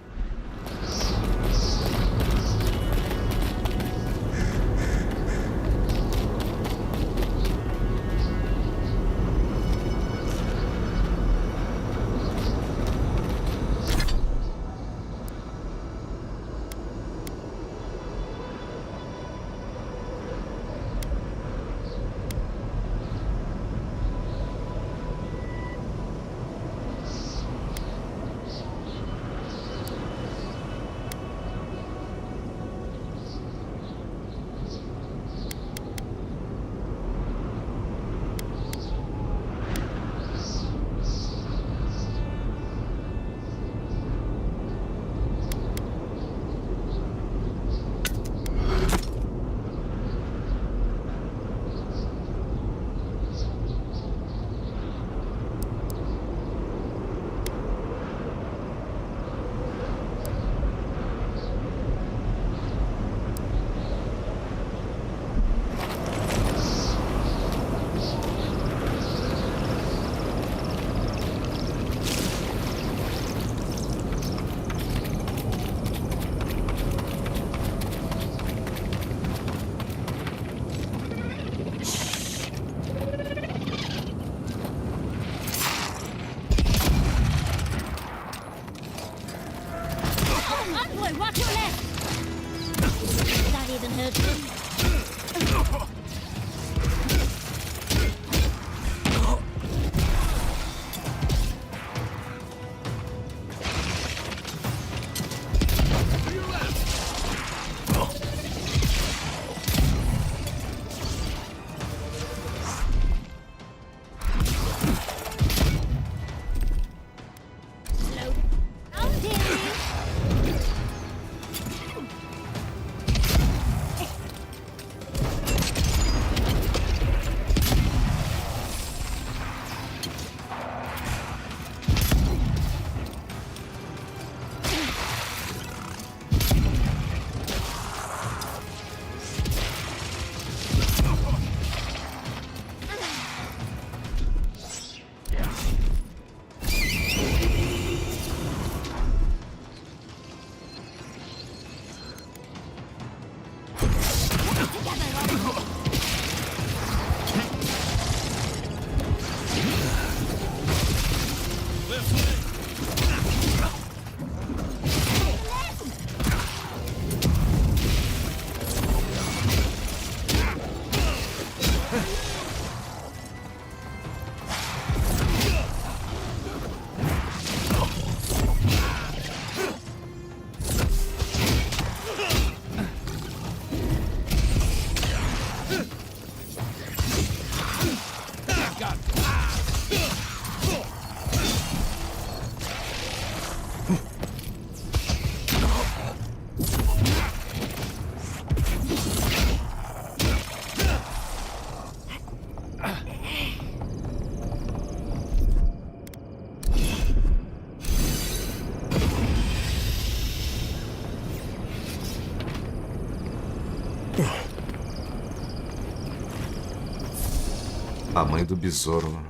Speaker 1: Tamanho do besouro, mano.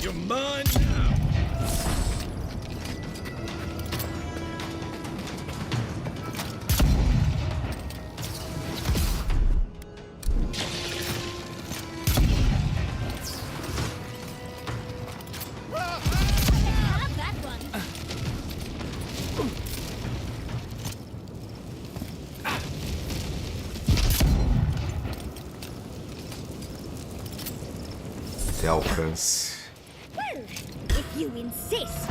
Speaker 18: You're mine now.
Speaker 1: Até alcance.
Speaker 7: Well, if you insist.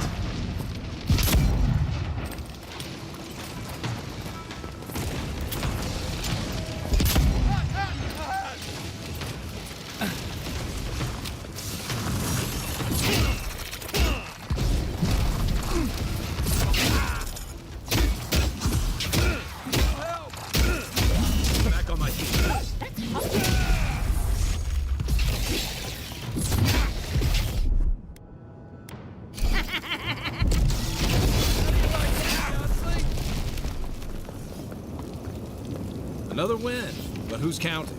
Speaker 18: Back on my feet. Another win, but who's counting?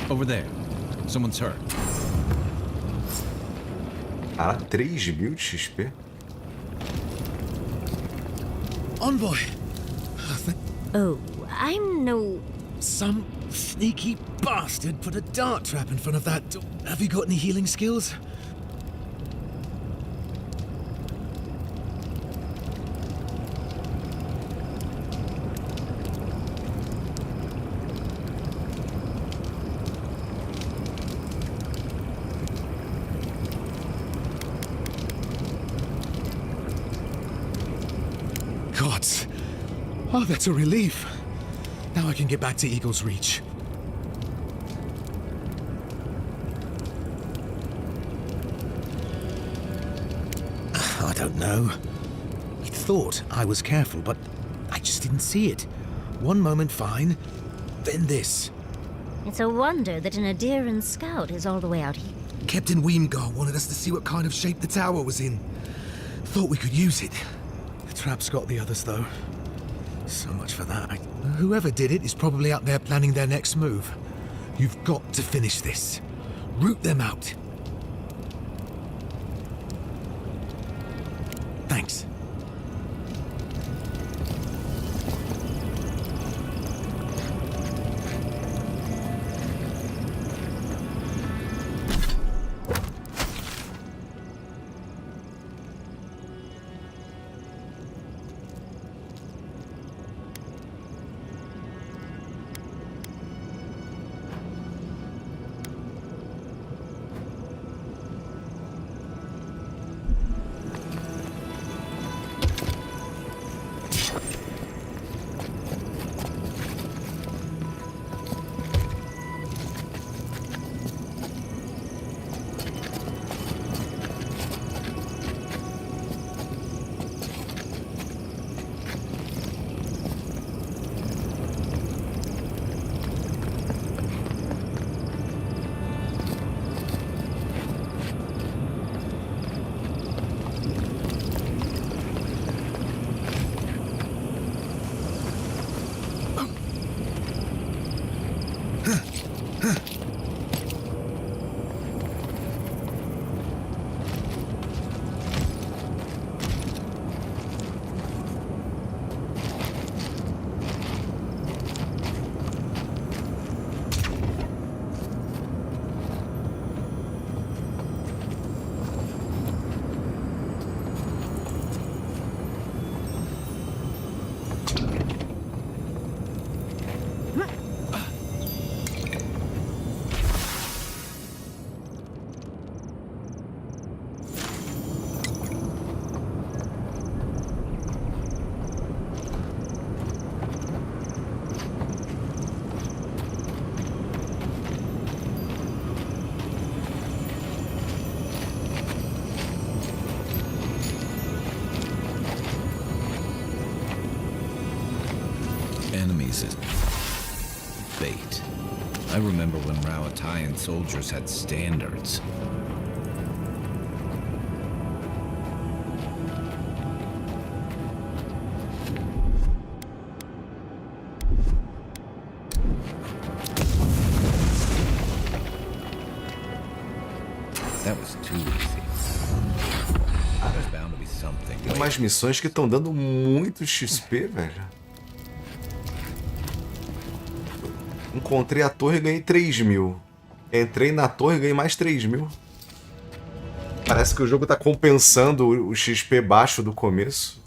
Speaker 4: Over there. Someone's hurt.
Speaker 1: Cara, 3.000 de XP?
Speaker 10: Envoy!
Speaker 7: Oh, I'm no...
Speaker 10: Some sneaky bastard put a dart trap in front of that door. Have you got any healing skills? Gods. Oh, that's a relief. Now I can get back to Eagle's Reach. I don't know. I thought I was careful, but I just didn't see it. One moment fine, then this.
Speaker 7: It's a wonder that an Adiran scout is all the way out here.
Speaker 10: Captain Weemgar wanted us to see what kind of shape the tower was in. Thought we could use it. The trap's got the others, though. So much for that. Whoever did it is probably out there planning their next move. You've got to finish this. Root them out. Thanks.
Speaker 4: Enemies is bait. I remember when Rawatayan soldiers had standards. That was too easy. There's bound to be something.
Speaker 1: Tem umas missões que estão dando muito XP, velho. Encontrei a torre e ganhei 3.000. Entrei na torre e ganhei mais 3.000. Parece que o jogo tá compensando o XP baixo do começo.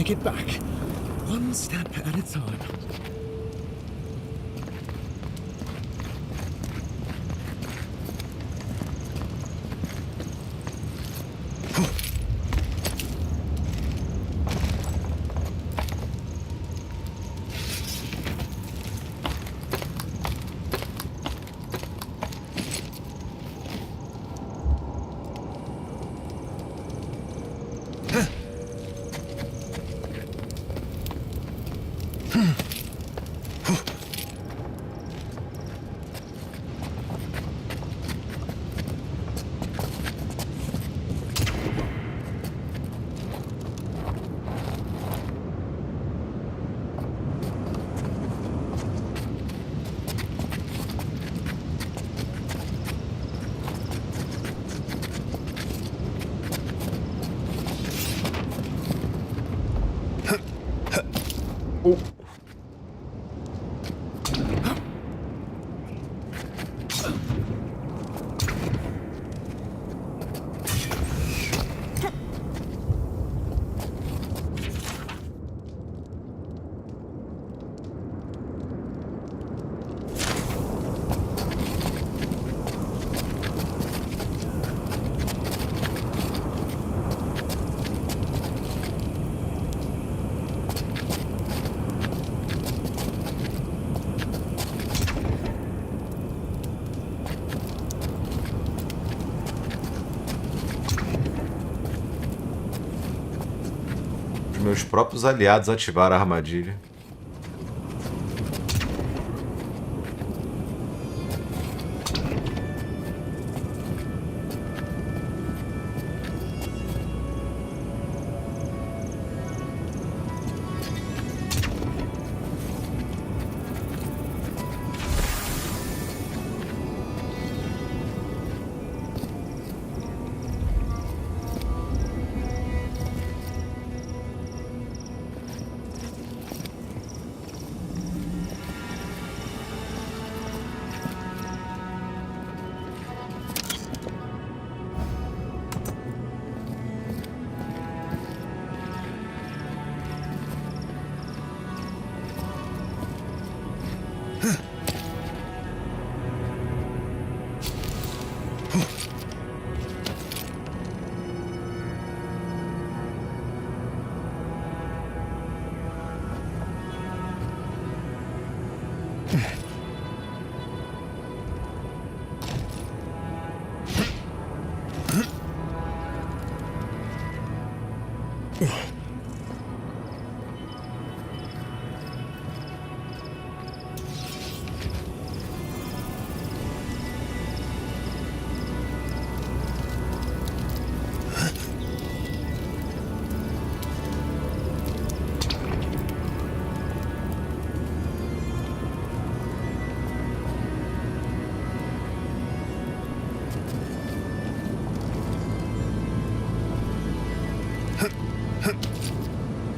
Speaker 10: take it back. One step at a time.
Speaker 1: Meus próprios aliados ativaram a armadilha.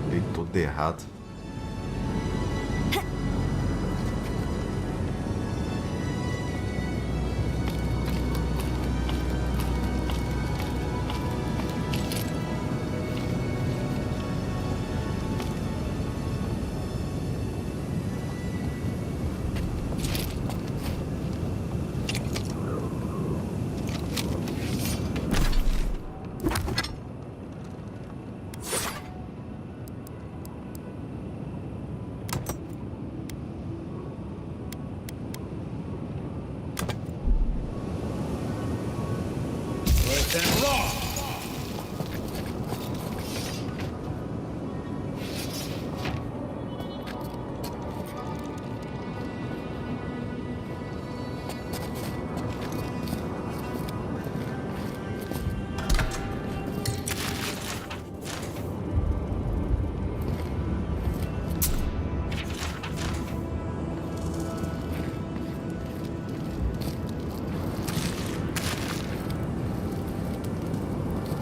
Speaker 1: Dei tudo errado.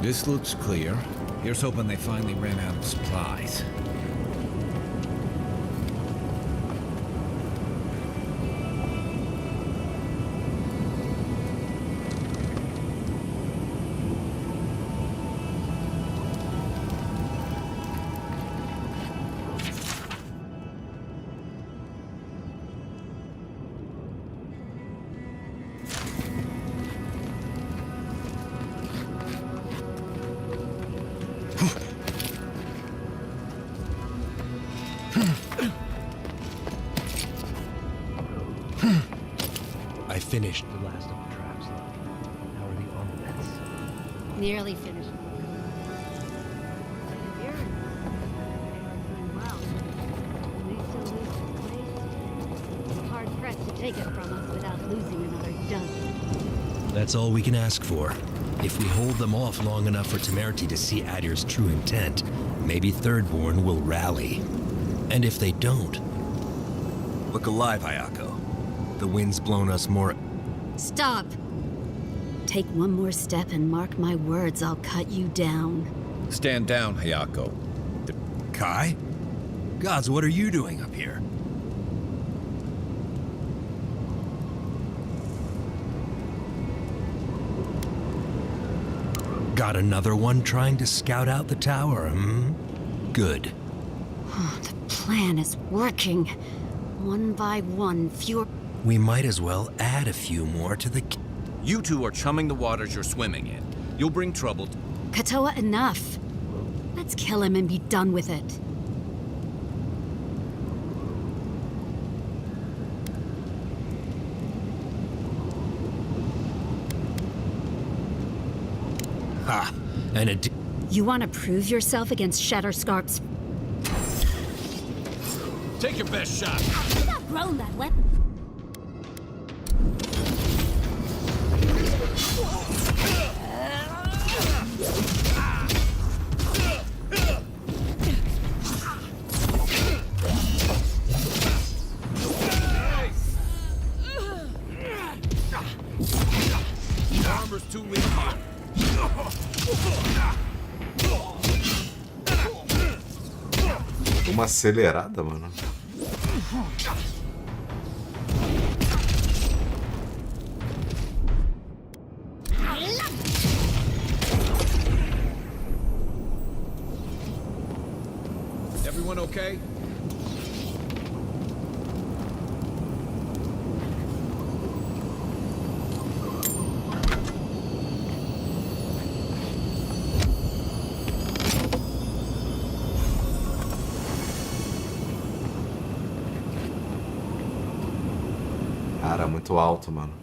Speaker 4: This looks clear. Here's hoping they finally ran out of supplies.
Speaker 3: I finished the last of the traps. How are the armaments?
Speaker 5: Nearly finished. Hard pressed to take it from us without losing another dozen.
Speaker 3: That's all we can ask for. If we hold them off long enough for Temerity to see Adir's true intent, maybe Thirdborn will rally. And if they don't... Look alive, Hayako. The wind's blown us more...
Speaker 5: Stop! Take one more step and mark my words, I'll cut you down.
Speaker 22: Stand down, Hayako.
Speaker 3: Kai? Gods, what are you doing up here? Got another one trying to scout out the tower, hmm? Good.
Speaker 5: The plan is working. One by one, fewer...
Speaker 3: We might as well add a few more to the...
Speaker 22: You two are chumming the waters you're swimming in. You'll bring trouble.
Speaker 5: Katoa, enough. Let's kill him and be done with it.
Speaker 3: Ha! And a...
Speaker 5: You want to prove yourself against Shatterscarp's...
Speaker 22: Take your best shot.
Speaker 7: I've outgrown that weapon.
Speaker 22: Armor's too weak here.
Speaker 1: Uma acelerada, mano.
Speaker 22: Everyone okay?
Speaker 1: Cara, muito alto, mano.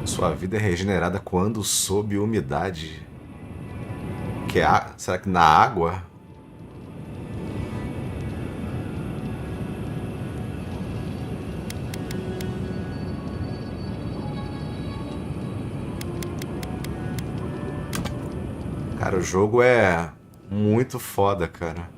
Speaker 1: Sua vida é regenerada quando sob umidade. Que é será que na água? Cara, o jogo é muito foda, cara.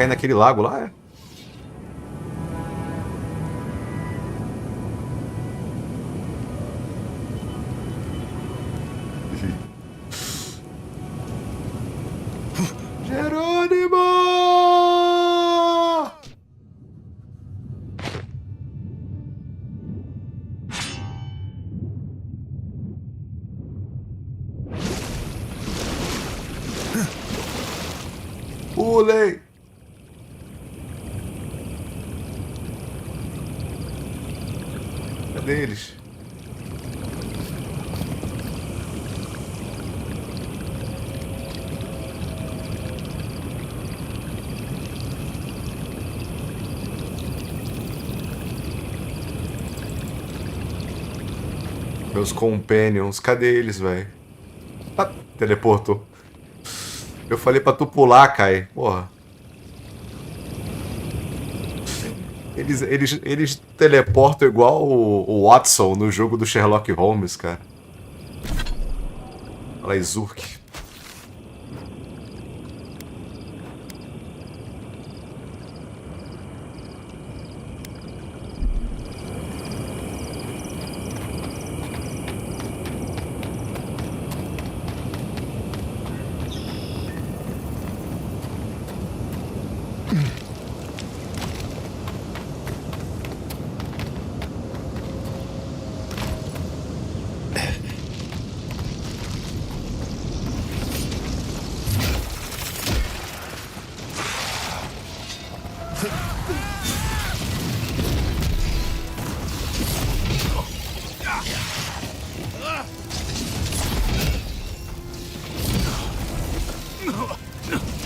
Speaker 1: Cair naquele lago lá, é? Jerônimo! Pulei! Cadê eles? Meus companions, cadê eles, velho? Ah, teleportou. Eu falei pra tu pular, Kai. Porra. Eles teleportam igual o Watson no jogo do Sherlock Holmes, cara. Olha aí, Zurk.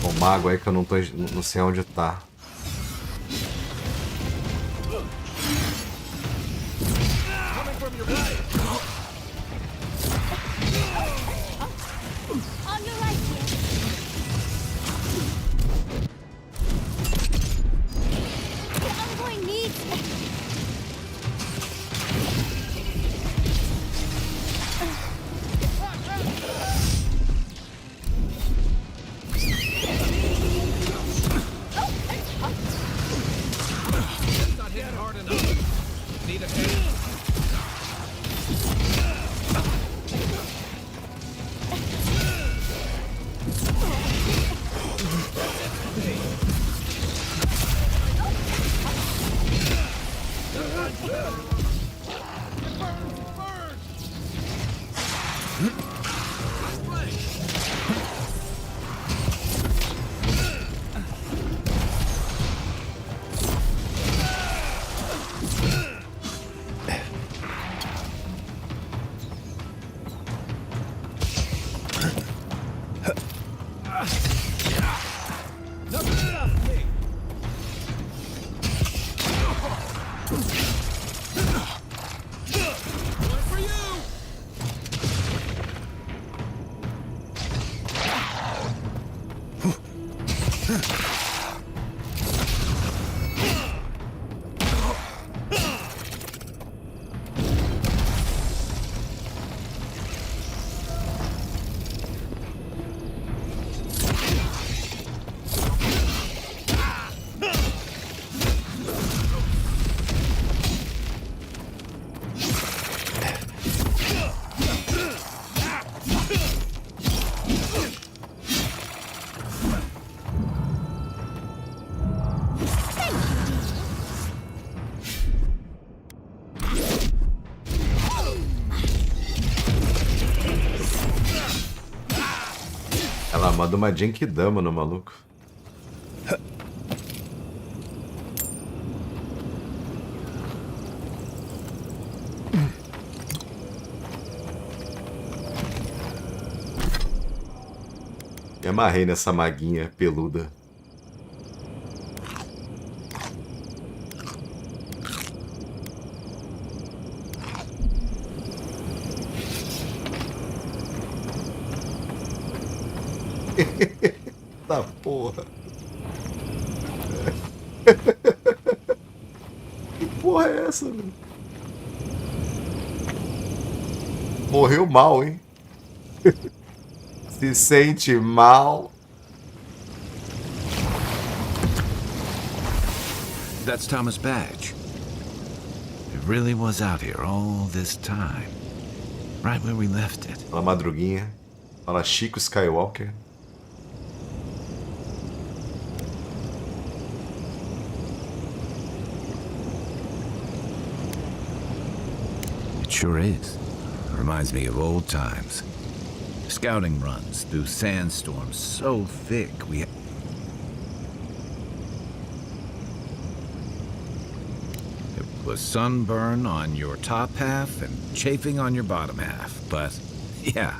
Speaker 1: O mago aí que eu não sei onde tá. Ela manda uma Genkidama no maluco. Me amarrei nessa maguinha peluda. Da porra. Que porra é essa, velho? Morreu mal, hein? Se sente mal.
Speaker 4: That's Thomas' badge. It really was out here all this time. Right where we left it.
Speaker 1: Fala Madruguinha. Fala Chico Skywalker.
Speaker 4: sure is. Reminds me of old times. Scouting runs through sandstorms so thick we... It was sunburn on your top half and chafing on your bottom half. But, yeah,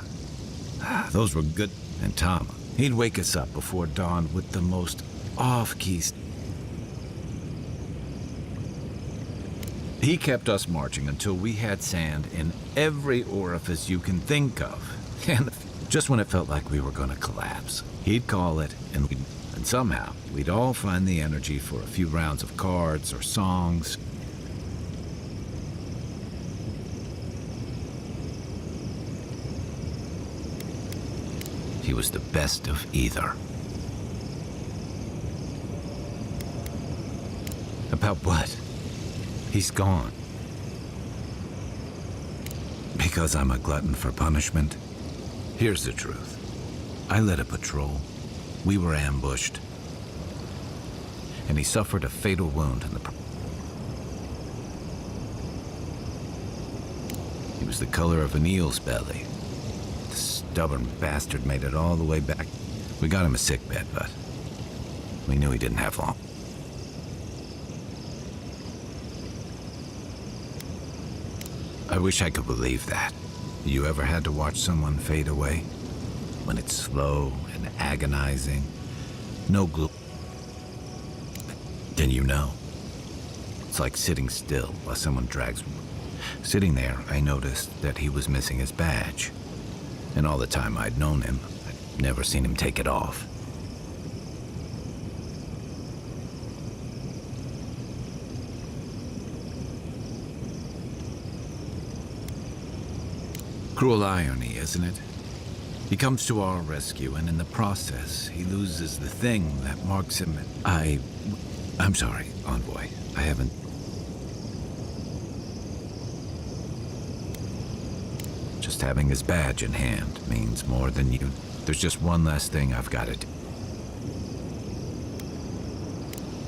Speaker 4: those were good. And Tom, he'd wake us up before dawn with the most off-key... He kept us marching until we had sand in every orifice you can think of. And just when it felt like we were going to collapse, he'd call it, and somehow we'd all find the energy for a few rounds of cards or songs. He was the best of either. About what? He's gone. Because I'm a glutton for punishment? Here's the truth. I led a patrol. We were ambushed. And he suffered a fatal wound in the... He was the color of an eel's belly. The stubborn bastard made it all the way back. We got him a sickbed, but we knew he didn't have long. I wish I could believe that. You ever had to watch someone fade away? When it's slow and agonizing, no glue. Then you know. It's like sitting still while someone drags. Sitting there, I noticed that he was missing his badge. And all the time I'd known him, I'd never seen him take it off. Cruel irony, isn't it? He comes to our rescue, and in the process, he loses the thing that marks him. I'm sorry, Envoy. I haven't... Just having his badge in hand means more than you. There's just one last thing I've got to do.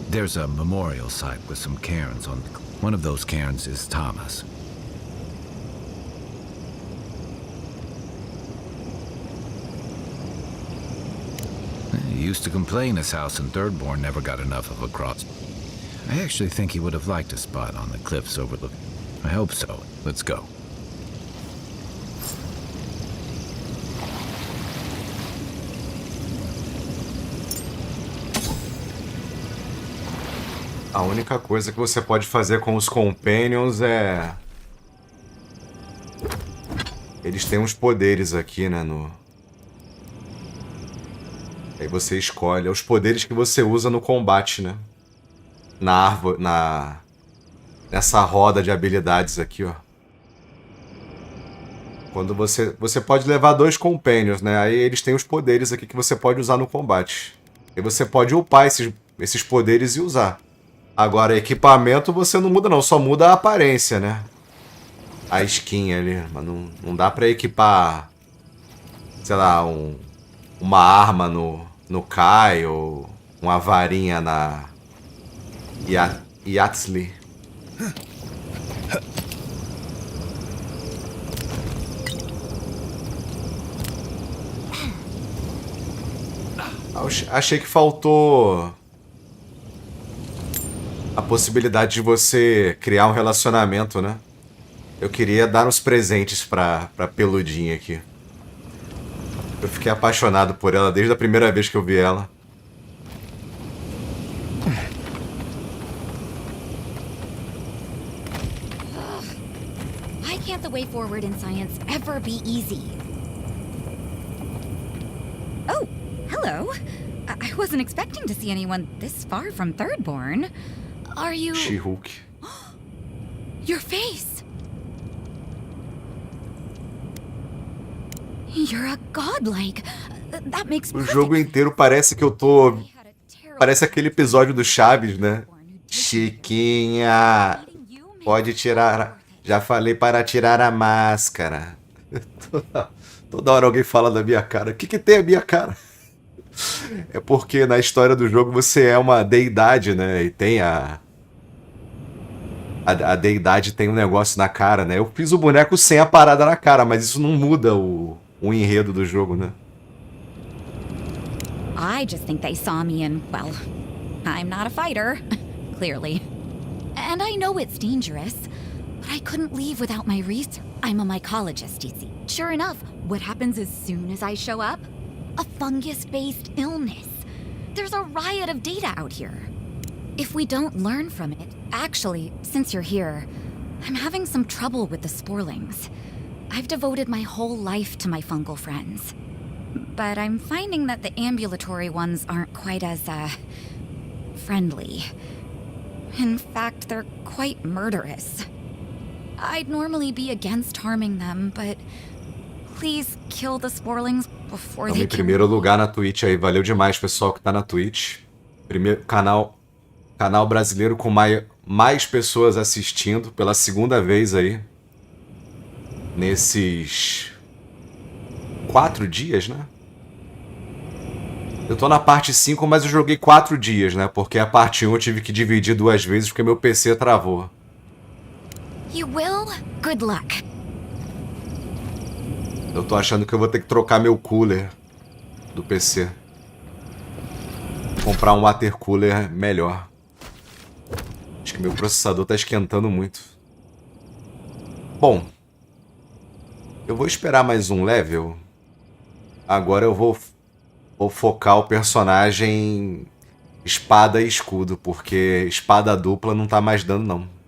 Speaker 4: There's a memorial site with some cairns on... One of those cairns is Thomas. He used to complain his house in Thirdborn never got enough of a cross. I actually think he would have liked a spot on the cliffs overlooking. I hope so. Let's go.
Speaker 1: A única coisa que você pode fazer com os Companions é... Eles têm uns poderes aqui, né, no... Aí você escolhe os poderes que você usa no combate, né? Na árvore, nessa roda de habilidades aqui, ó. Quando você pode levar 2 Companions, né? Aí eles têm os poderes aqui que você pode usar no combate. E você pode upar esses poderes e usar. Agora, equipamento você não muda não, só muda a aparência, né? A skin ali, mas não dá pra equipar, sei lá, uma arma no Kai ou uma varinha na Yatsli. Achei que faltou a possibilidade de você criar um relacionamento, né? Eu queria dar uns presentes pra peludinha aqui. Eu fiquei apaixonado por ela desde a primeira vez que eu vi ela.
Speaker 13: Why can't the way forward in science ever be easy? Oh, hello. I wasn't expecting to see anyone this far from Thirdborn. Are you...
Speaker 1: She-Hulk.
Speaker 13: Your face! You're a godlike. That makes
Speaker 1: O jogo inteiro parece que eu tô... Parece aquele episódio do Chaves, né? Chiquinha, pode tirar... Já falei para tirar a máscara. Toda hora alguém fala da minha cara. O que tem a minha cara? É porque na história do jogo você é uma deidade, né? E tem a A deidade tem um negócio na cara, né? Eu fiz o boneco sem a parada na cara, mas isso não muda o enredo do jogo, né?
Speaker 13: I just think they saw me and, well, I'm not a fighter, clearly. And I know it's dangerous, but I couldn't leave without my research. I'm a mycologist, you see. Sure enough, what happens as soon as I show up? A fungus-based illness. There's a riot of data out here. If we don't learn from it, actually, since you're here, I'm having some trouble with the sporlings. I've devoted my whole life to my fungal friends. But I'm finding that the ambulatory ones aren't quite as, friendly. In fact, they're quite murderous. I'd normally be against harming them, but please kill the sporlings before they
Speaker 1: Em primeiro lugar na Twitch aí, valeu demais pessoal que tá na Twitch. Primeiro canal brasileiro com mais pessoas assistindo pela segunda vez aí. Nesses 4 dias, né? Eu tô na parte 5, mas eu joguei 4 dias, né? Porque a parte 1 eu tive que dividir 2 vezes porque meu PC travou.
Speaker 13: You will? Good luck.
Speaker 1: Eu tô achando que eu vou ter que trocar meu cooler do PC. Comprar um water cooler melhor. Acho que meu processador tá esquentando muito. Bom, eu vou esperar mais um level. Agora eu vou focar o personagem espada e escudo, porque espada dupla não tá mais dando não.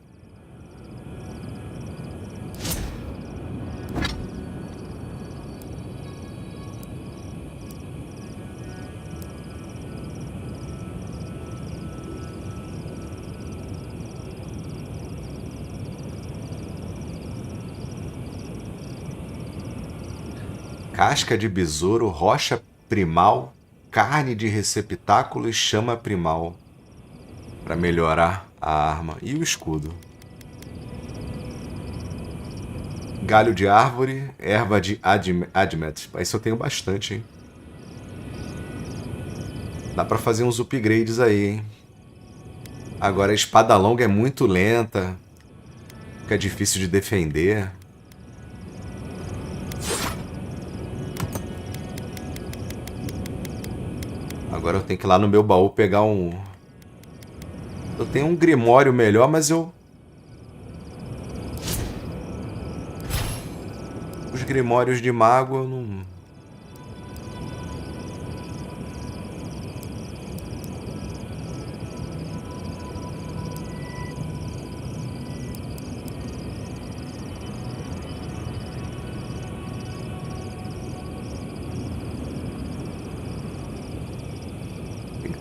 Speaker 1: Casca de besouro, rocha primal, carne de receptáculo e chama primal. Para melhorar a arma e o escudo. Galho de árvore, erva de admet. Isso eu tenho bastante, hein? Dá para fazer uns upgrades aí, hein? Agora a espada longa é muito lenta. Fica difícil de defender. Agora eu tenho que ir lá no meu baú pegar um... Eu tenho um grimório melhor, mas eu... Os grimórios de mago eu não...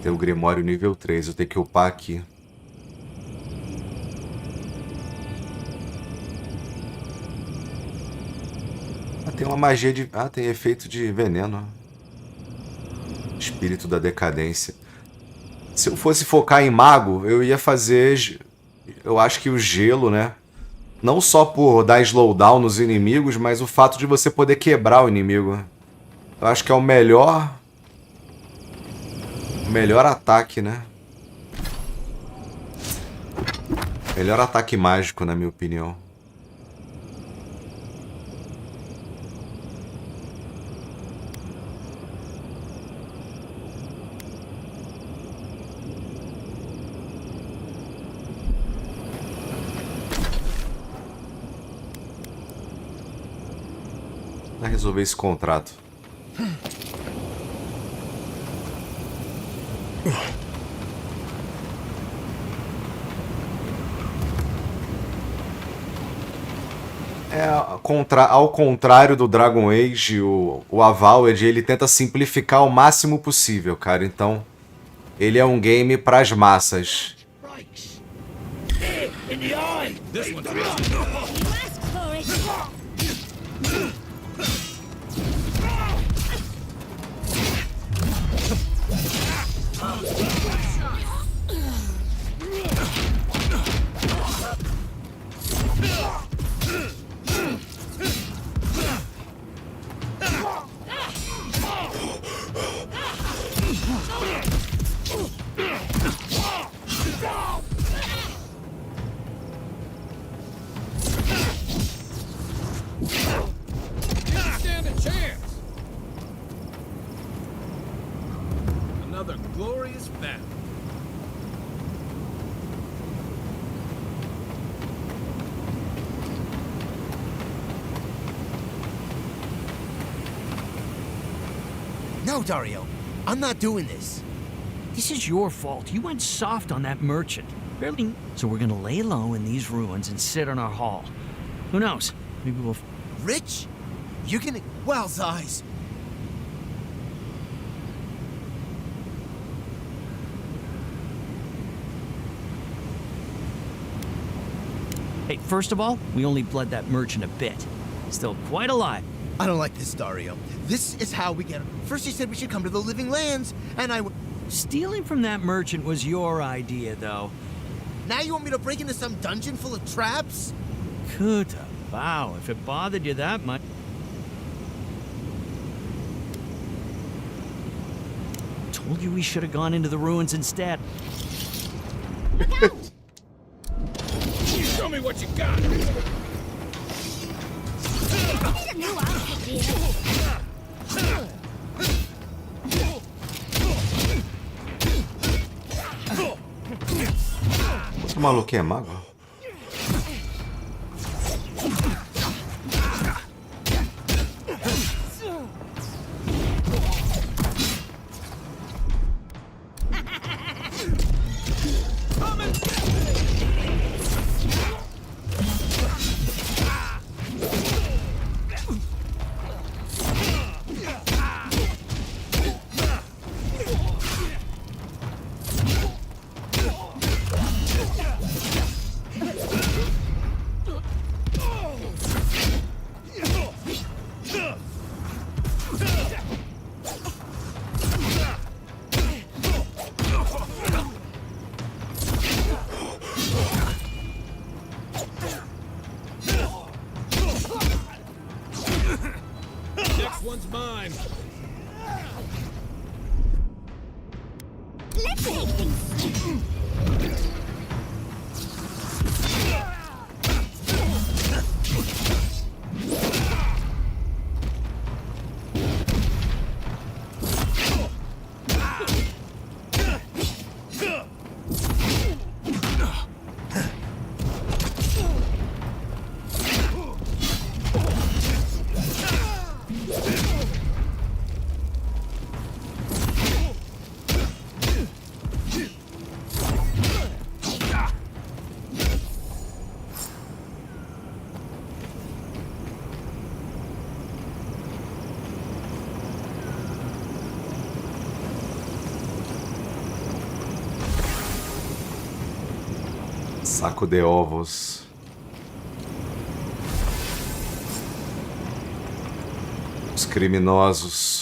Speaker 1: Tem o Grimório nível 3, eu tenho que upar aqui. Ah, tem uma magia de... Ah, tem efeito de veneno. Espírito da decadência. Se eu fosse focar em mago, eu ia fazer... Eu acho que o gelo, né? Não só por dar slowdown nos inimigos, mas o fato de você poder quebrar o inimigo. Eu acho que é o melhor ataque, né? Melhor ataque mágico, na minha opinião. Vai resolver esse contrato. Ao contrário do Dragon Age, o Avowed, ele tenta simplificar o máximo possível, cara. Então, ele é um game pras massas.
Speaker 18: another glorious battle.
Speaker 16: No, Dario. I'm not doing this.
Speaker 19: This is your fault. You went soft on that merchant. Barely. So we're gonna lay low in these ruins and sit on our haul. Who knows? Maybe we'll...
Speaker 16: Rich? You're gonna... Wow's eyes.
Speaker 19: Hey, first of all, we only bled that merchant a bit. Still quite alive.
Speaker 16: I don't like this, Dario. This is how we get him. First you said we should come to the Living Lands, and
Speaker 19: Stealing from that merchant was your idea, though.
Speaker 16: Now you want me to break into some dungeon full of traps?
Speaker 19: Kuta, wow, if it bothered you that much... Told you we should have gone into the ruins instead.
Speaker 8: Look out!
Speaker 18: Show me what you got!
Speaker 1: Esse maluquinho é mago?
Speaker 18: Next one's mine.
Speaker 8: Let's take things.
Speaker 1: Saco de ovos. Os criminosos.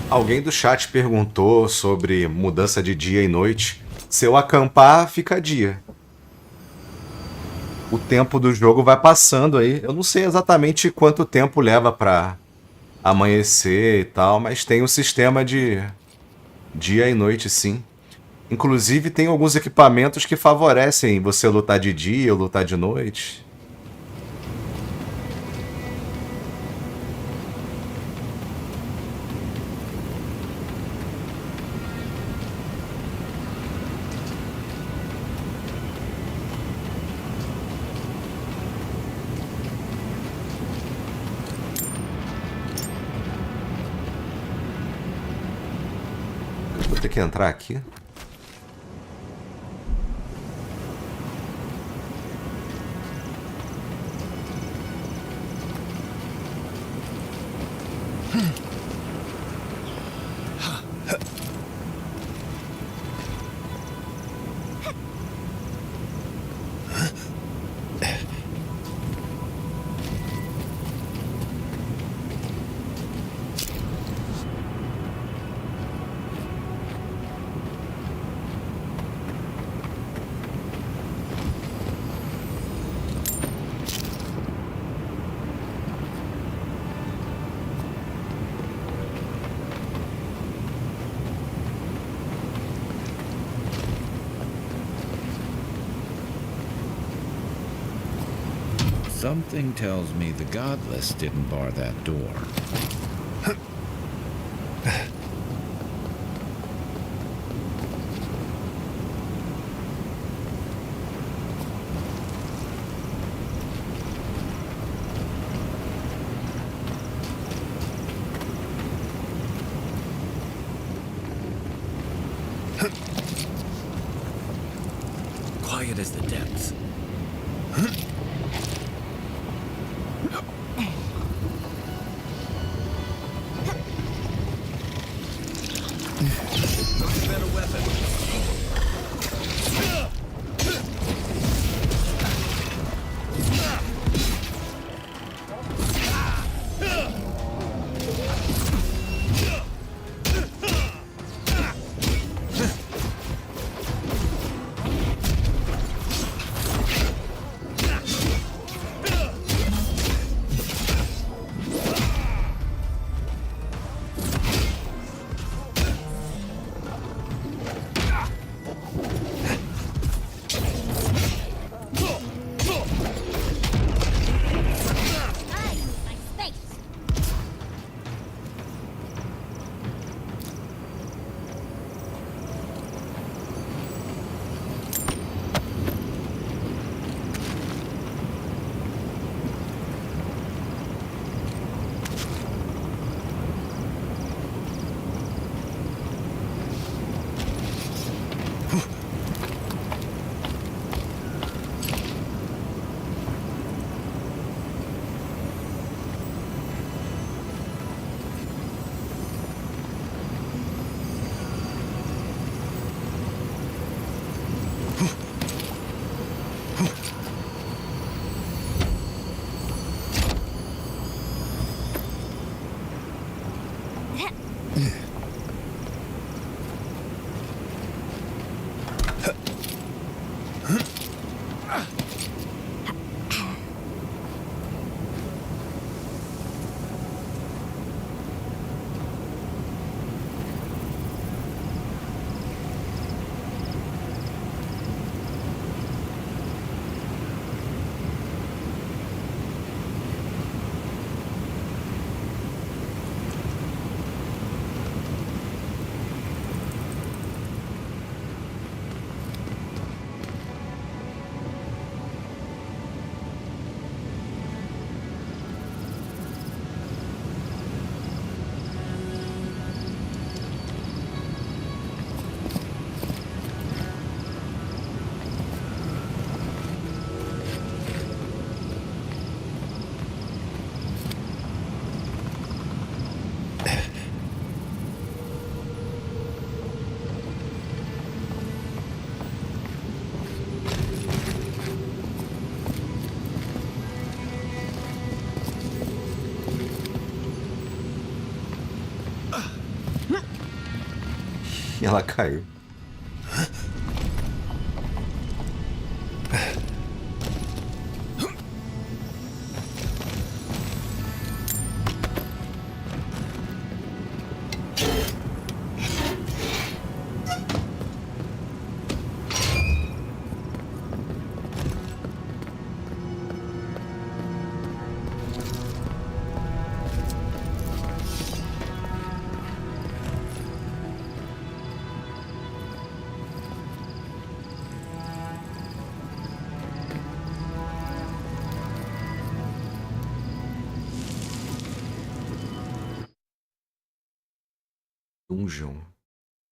Speaker 1: Alguém do chat perguntou sobre mudança de dia e noite. Se eu acampar, fica dia. O tempo do jogo vai passando aí. Eu não sei exatamente quanto tempo leva pra amanhecer e tal, mas tem um sistema de dia e noite, sim. Inclusive, tem alguns equipamentos que favorecem você lutar de dia ou lutar de noite. que entrar aqui?
Speaker 4: Something tells me the Godless didn't bar that door.
Speaker 3: Quiet as the depths.
Speaker 1: E ela caiu. Dungeon.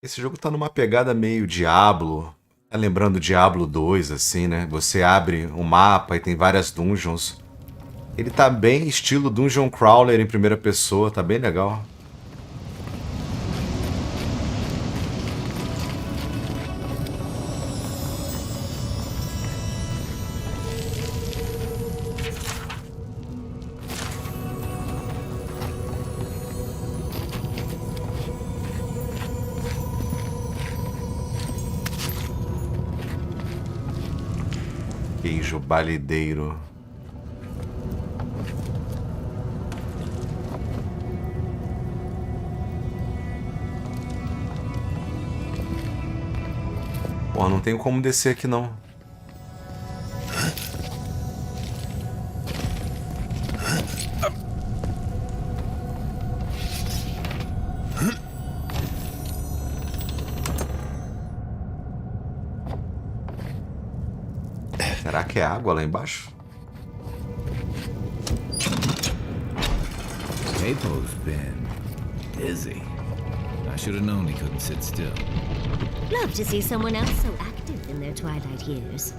Speaker 1: Esse jogo tá numa pegada meio Diablo. Tá lembrando Diablo 2, assim, né? Você abre um mapa e tem várias dungeons. Ele tá bem estilo Dungeon Crawler em primeira pessoa, tá bem legal. Queijo balideiro. Pô, não tenho como descer aqui não. Será que é água lá embaixo?
Speaker 4: Capo's been busy. I should have known he couldn't sit still.
Speaker 7: Love to see someone else so active in their twilight years.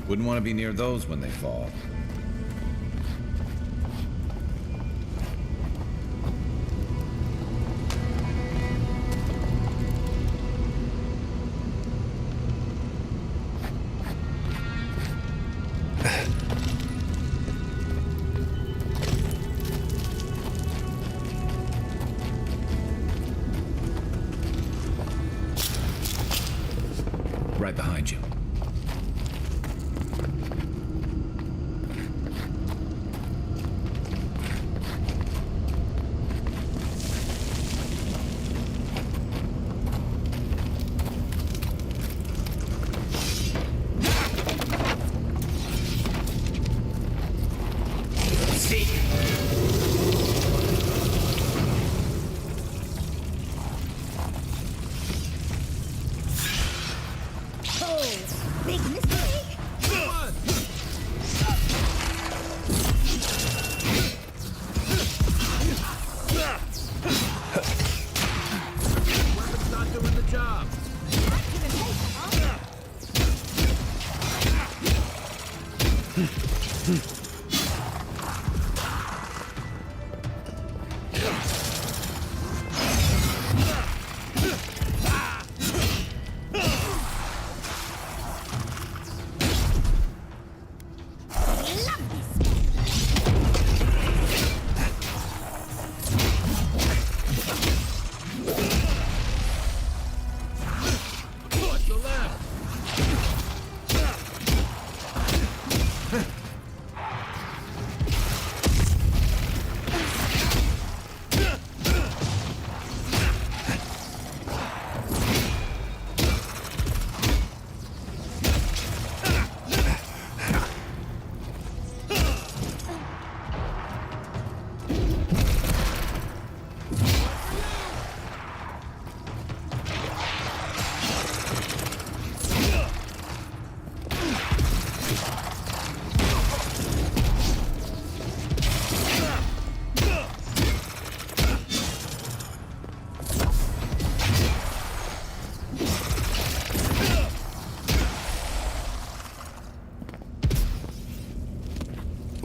Speaker 4: Wouldn't want to be near those when they fall. Right behind you.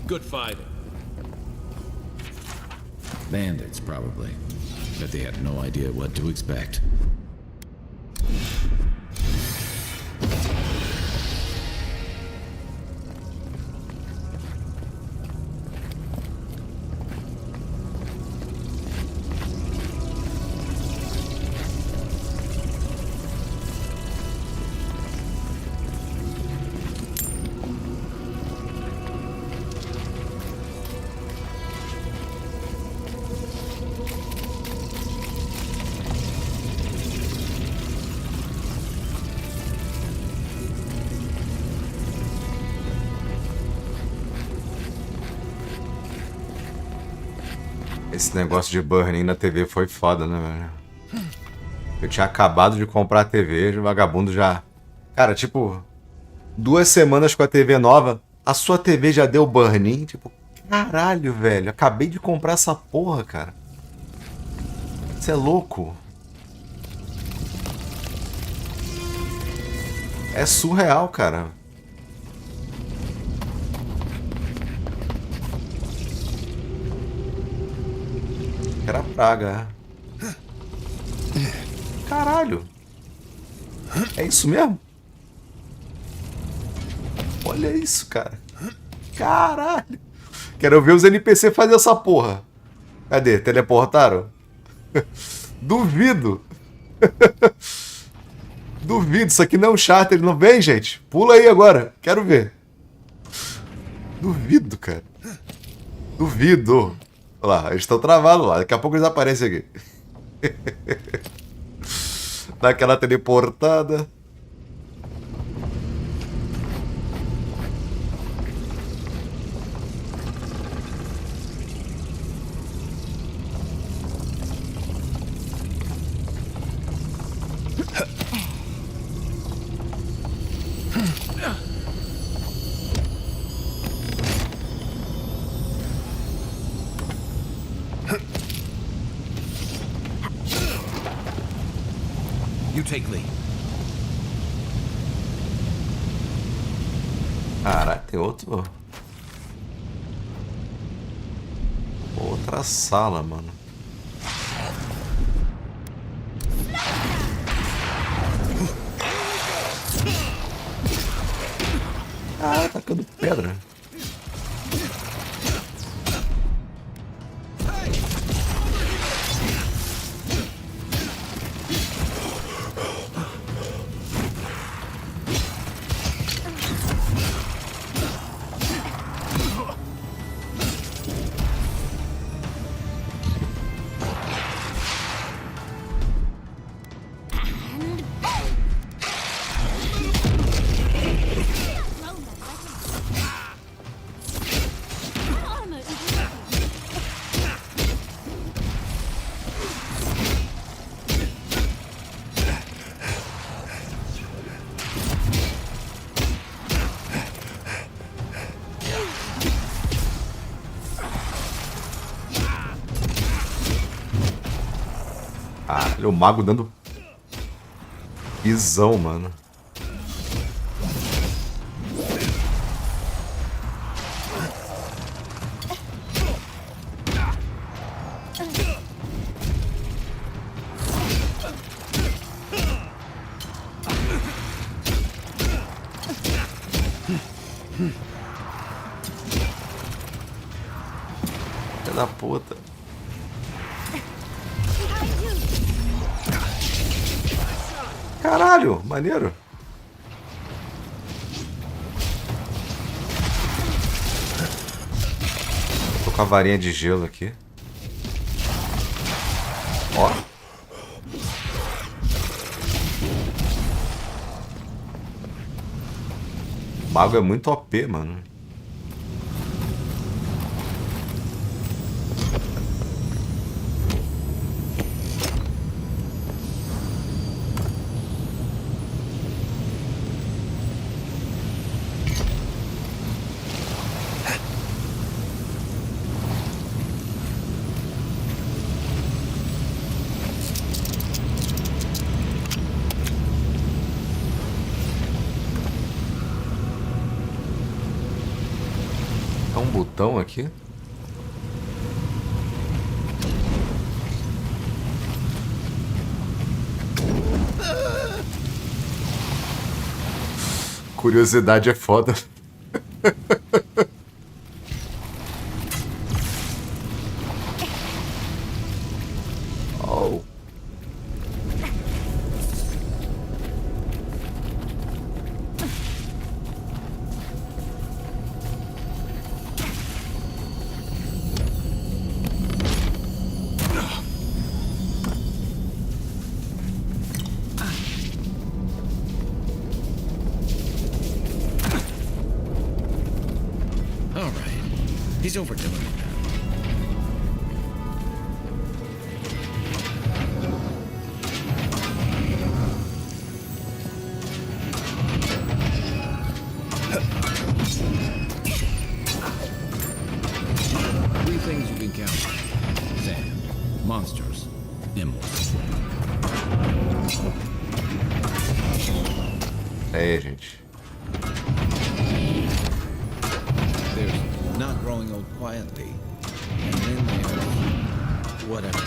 Speaker 18: Good fighting.
Speaker 4: Bandits, probably. Bet they had no idea what to expect.
Speaker 1: Esse negócio de burning na TV foi foda, né, velho? Eu tinha acabado de comprar a TV, o vagabundo já... Cara, tipo, 2 semanas com a TV nova, a sua TV já deu burn-in? Tipo, caralho, velho, acabei de comprar essa porra, cara. Você é louco? É surreal, cara. Era praga, Caralho. É isso mesmo? Olha isso, cara. Caralho. Quero ver os NPC fazer essa porra. Cadê? Teleportaram? Duvido. Duvido. Isso aqui não é um charter. Não vem, gente. Pula aí agora. Quero ver. Duvido, cara. Duvido. Olha lá. Eles estão travados lá. Daqui a pouco eles aparecem aqui. Dá aquela teleportada.
Speaker 2: You take lead.
Speaker 1: Caralho, tem outra sala, mano. Ah, tacando pedra. Caralho, o mago dando pisão, mano. Filha da puta. Caralho, maneiro. Tô com a varinha de gelo aqui. Ó. O mago é muito OP, mano. Botão aqui. Curiosidade é foda. Oh.
Speaker 2: He's overdoing it now.
Speaker 4: Sand. Monsters. Immortal.
Speaker 1: É, gente.
Speaker 2: There's not growing old quietly. And then there's whatever.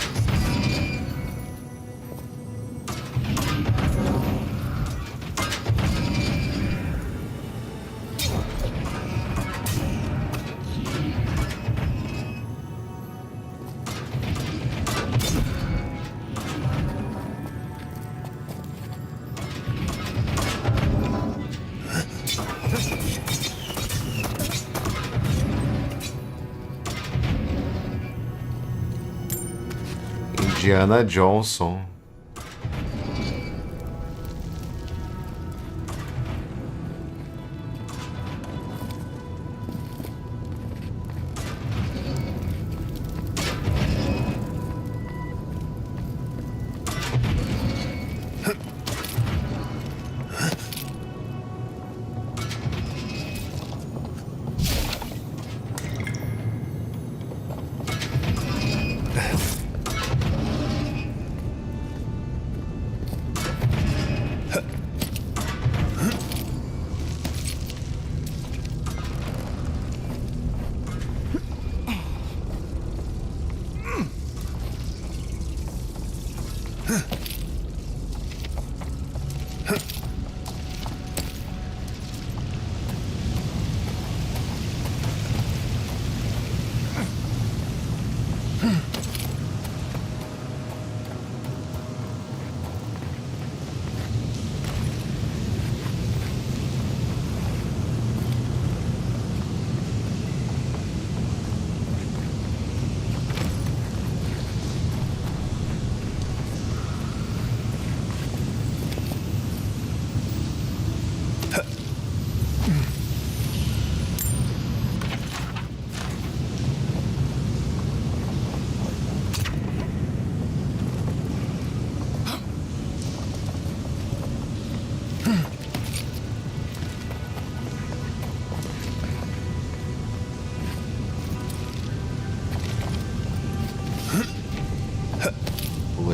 Speaker 1: Indiana Johnson.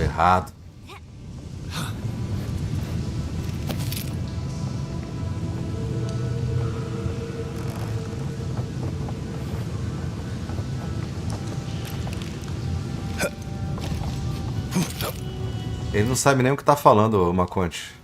Speaker 1: Errado. Ele não sabe nem o que tá falando, Maconte.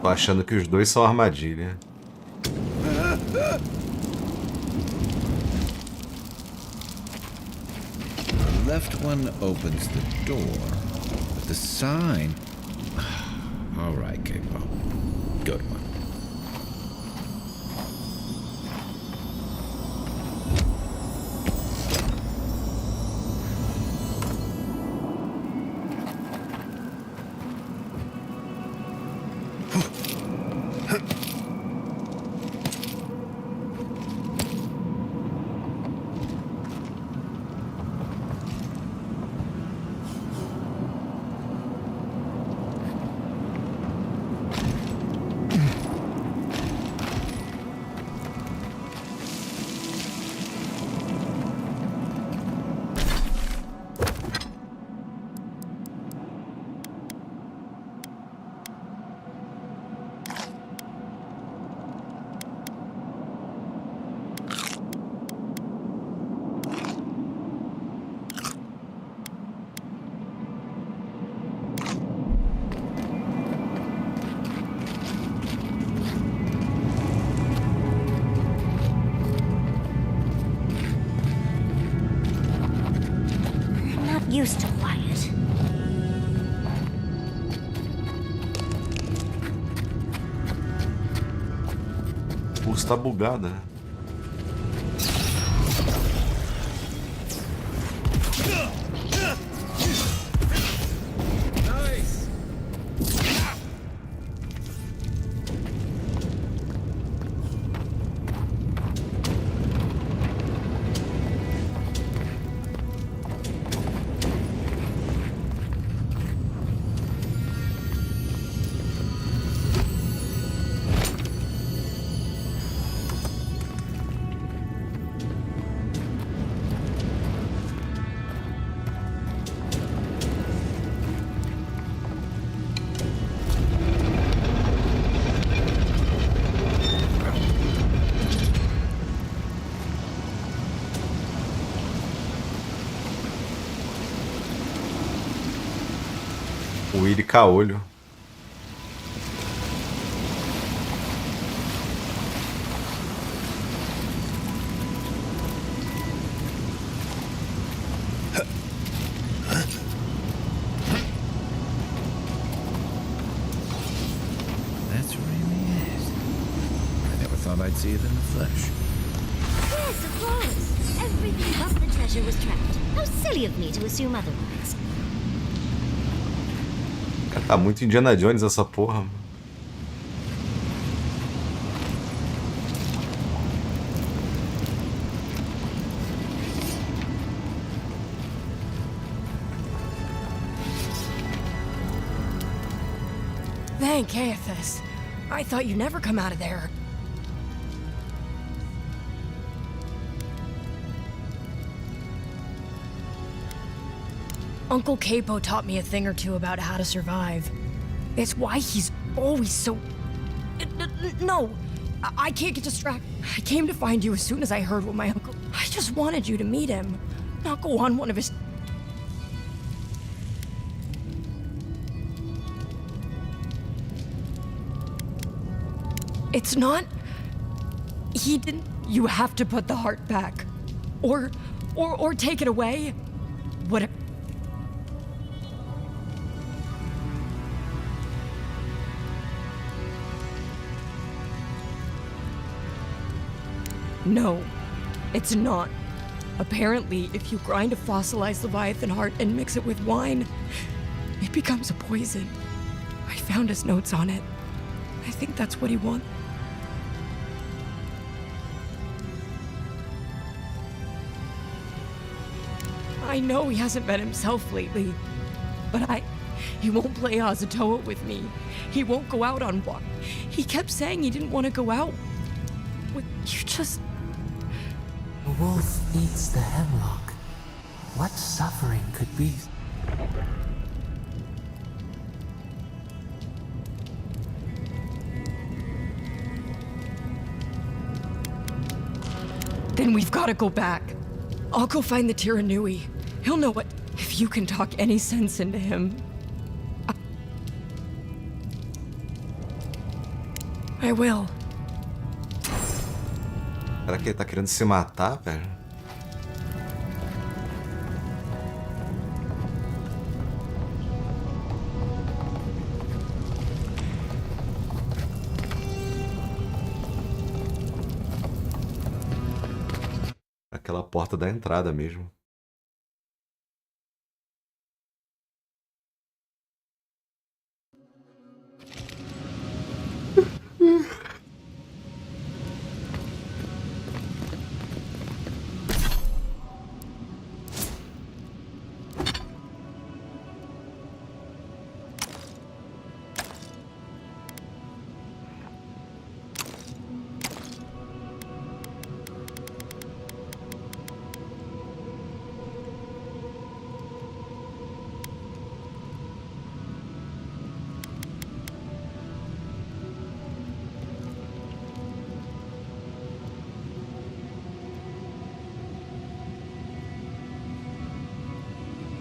Speaker 1: Tô achando que os dois são armadilha.
Speaker 2: left one opens the door, but the sign... All right, Capo. Good one.
Speaker 7: Used to quiet.
Speaker 1: Pulso tá bugada, né? O Willy caolho.
Speaker 2: That's really it. I never thought I'd see it in the flesh.
Speaker 7: Yes, of course. Everything but the treasure was trapped. How silly of me to assume otherwise.
Speaker 1: Cara, tá muito Indiana Jones essa porra, mano.
Speaker 15: Thank Acesso. I thought you'd never come out of there. Uncle Capo taught me a thing or two about how to survive. It's why he's always so... No, I can't get distracted. I came to find you as soon as I heard what my uncle... I just wanted you to meet him, not go on one of his... It's not... He didn't... You have to put the heart back. Or take it away. Whatever. No, it's not. Apparently, if you grind a fossilized Leviathan heart and mix it with wine, it becomes a poison. I found his notes on it. I think that's what he wants. I know he hasn't been himself lately, but he won't play Azatoa with me. He won't go out on walk. He kept saying he didn't want to go out. You just...
Speaker 20: The wolf eats the hemlock. What suffering could be?
Speaker 15: Then we've got to go back. I'll go find the Tiranui. He'll know what... If you can talk any sense into him. I will.
Speaker 1: Será que ele tá querendo se matar, velho? Aquela porta da entrada mesmo.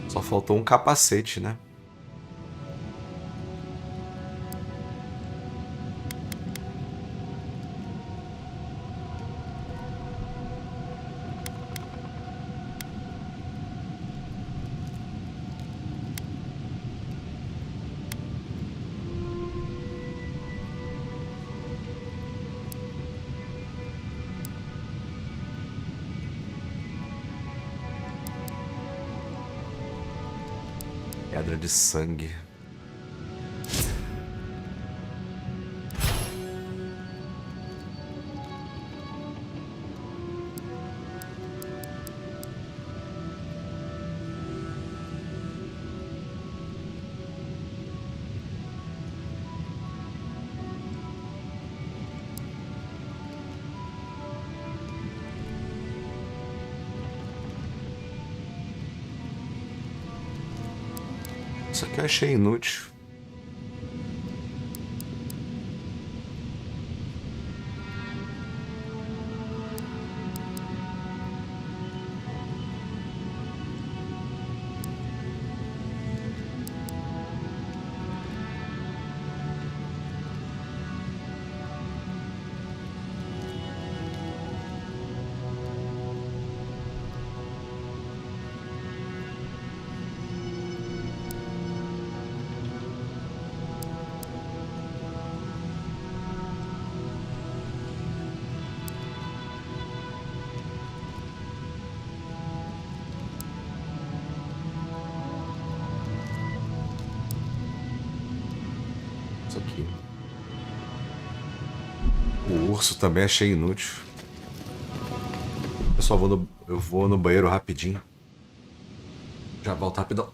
Speaker 1: Só faltou um capacete, né? Pedra de sangue. Isso aqui eu achei inútil. Isso aqui. O urso também achei inútil. Eu vou no banheiro rapidinho. Já volto rapidão.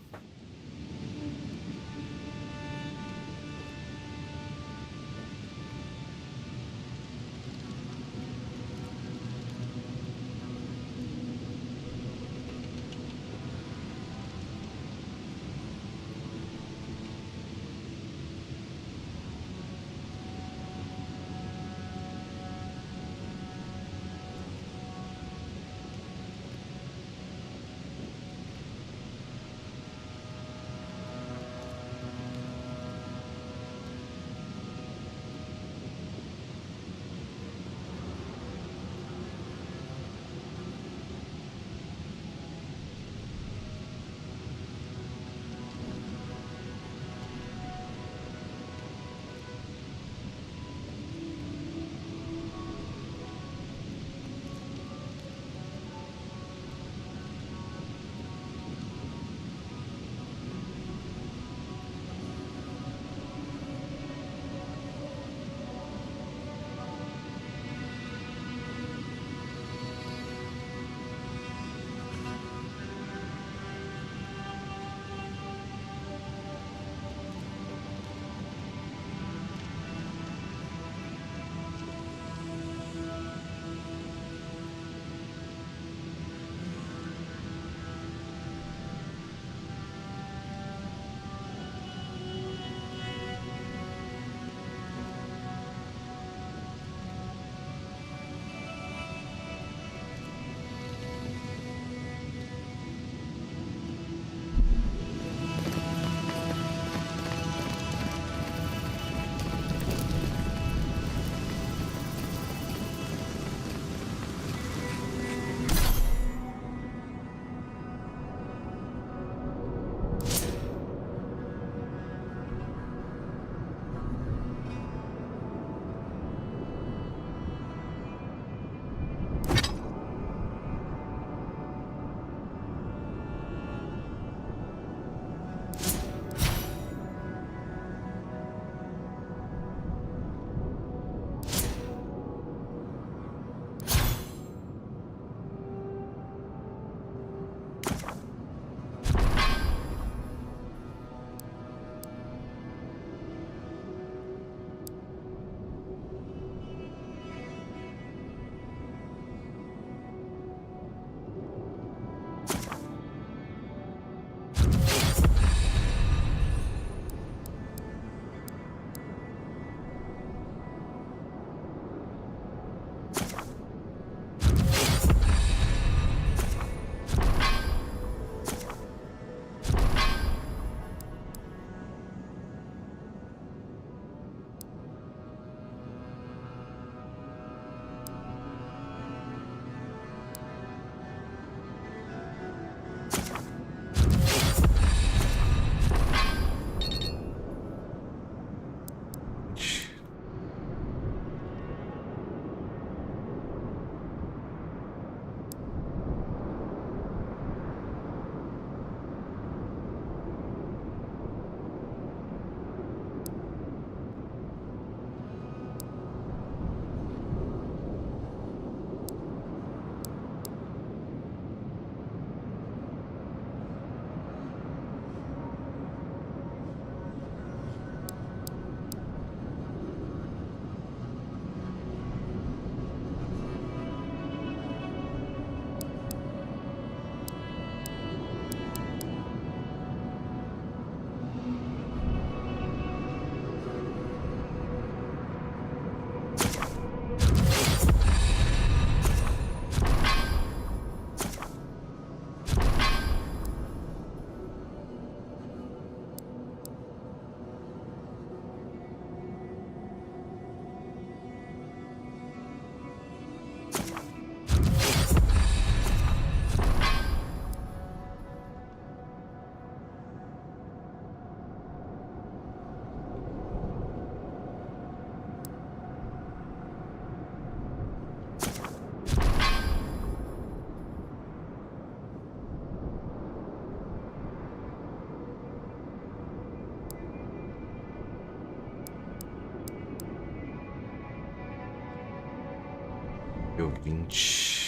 Speaker 1: 20.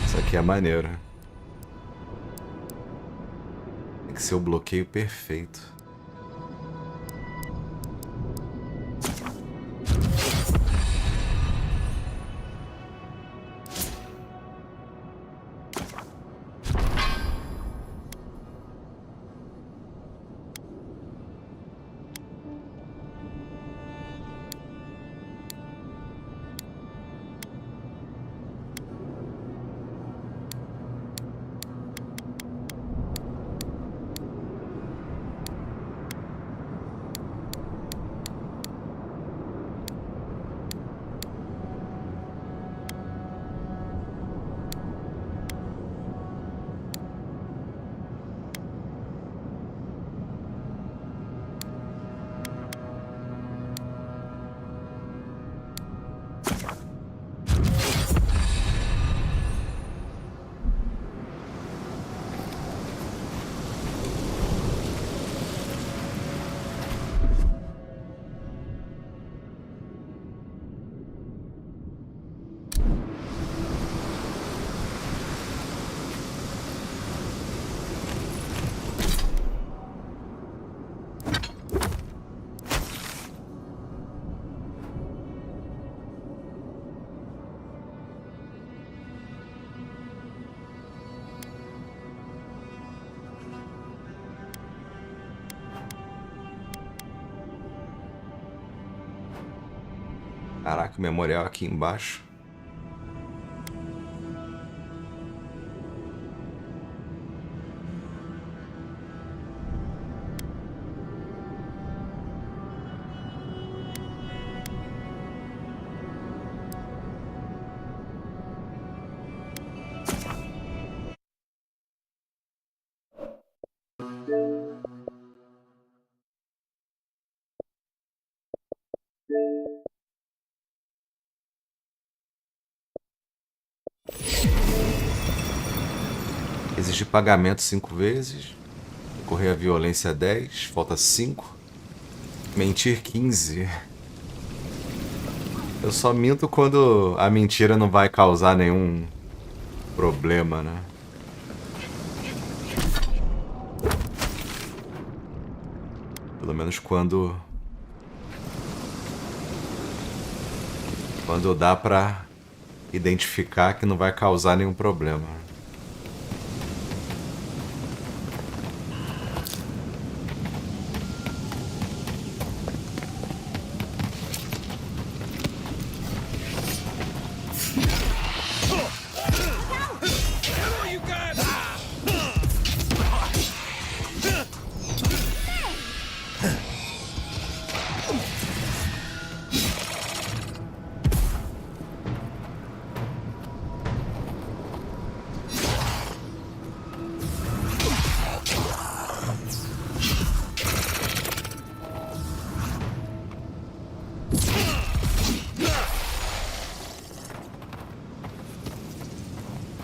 Speaker 1: Isso aqui é maneiro. Tem que ser o bloqueio perfeito. Caraca, o memorial aqui embaixo. Exigir pagamento 5 vezes. Recorrer à violência 10. Falta 5. Mentir 15. Eu só minto quando a mentira não vai causar nenhum problema, né? Pelo menos quando dá pra identificar que não vai causar nenhum problema.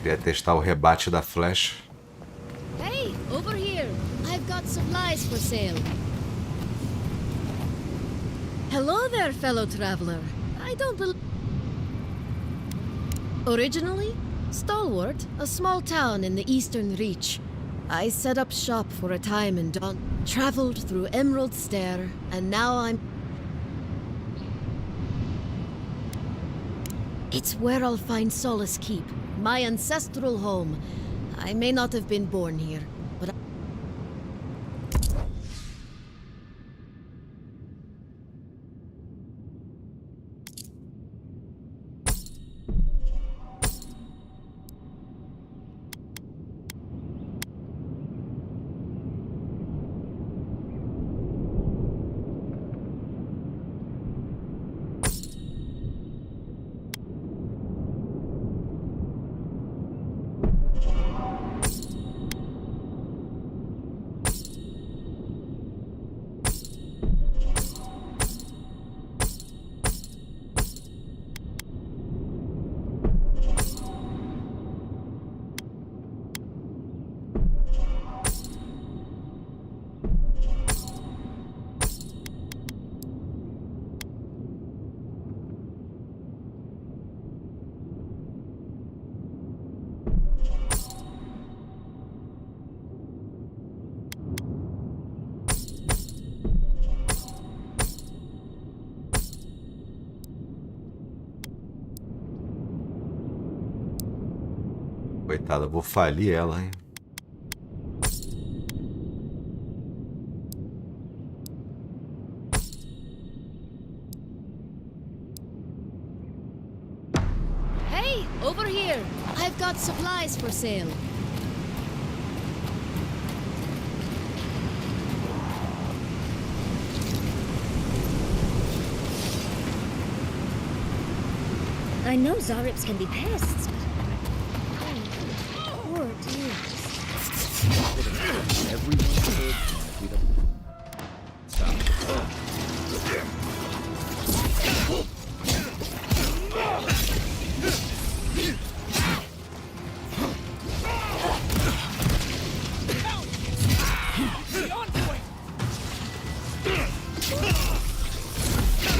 Speaker 1: Queria testar o rebate da flecha.
Speaker 8: Hey, over here. I've got supplies for sale. Hello there, fellow traveler. I don't believe... Originally, Stalwart, a small town in the Eastern Reach. I set up shop for a time in Dawn. Traveled through Emerald Stair, and now I'm... It's where I'll find Solace Keep, my ancestral home. I may not have been born here, but
Speaker 1: Coitada, vou falir ela, hein?
Speaker 8: Hey, over here! I've got supplies for sale.
Speaker 7: I know Zarips can be pests, but... Poor dears.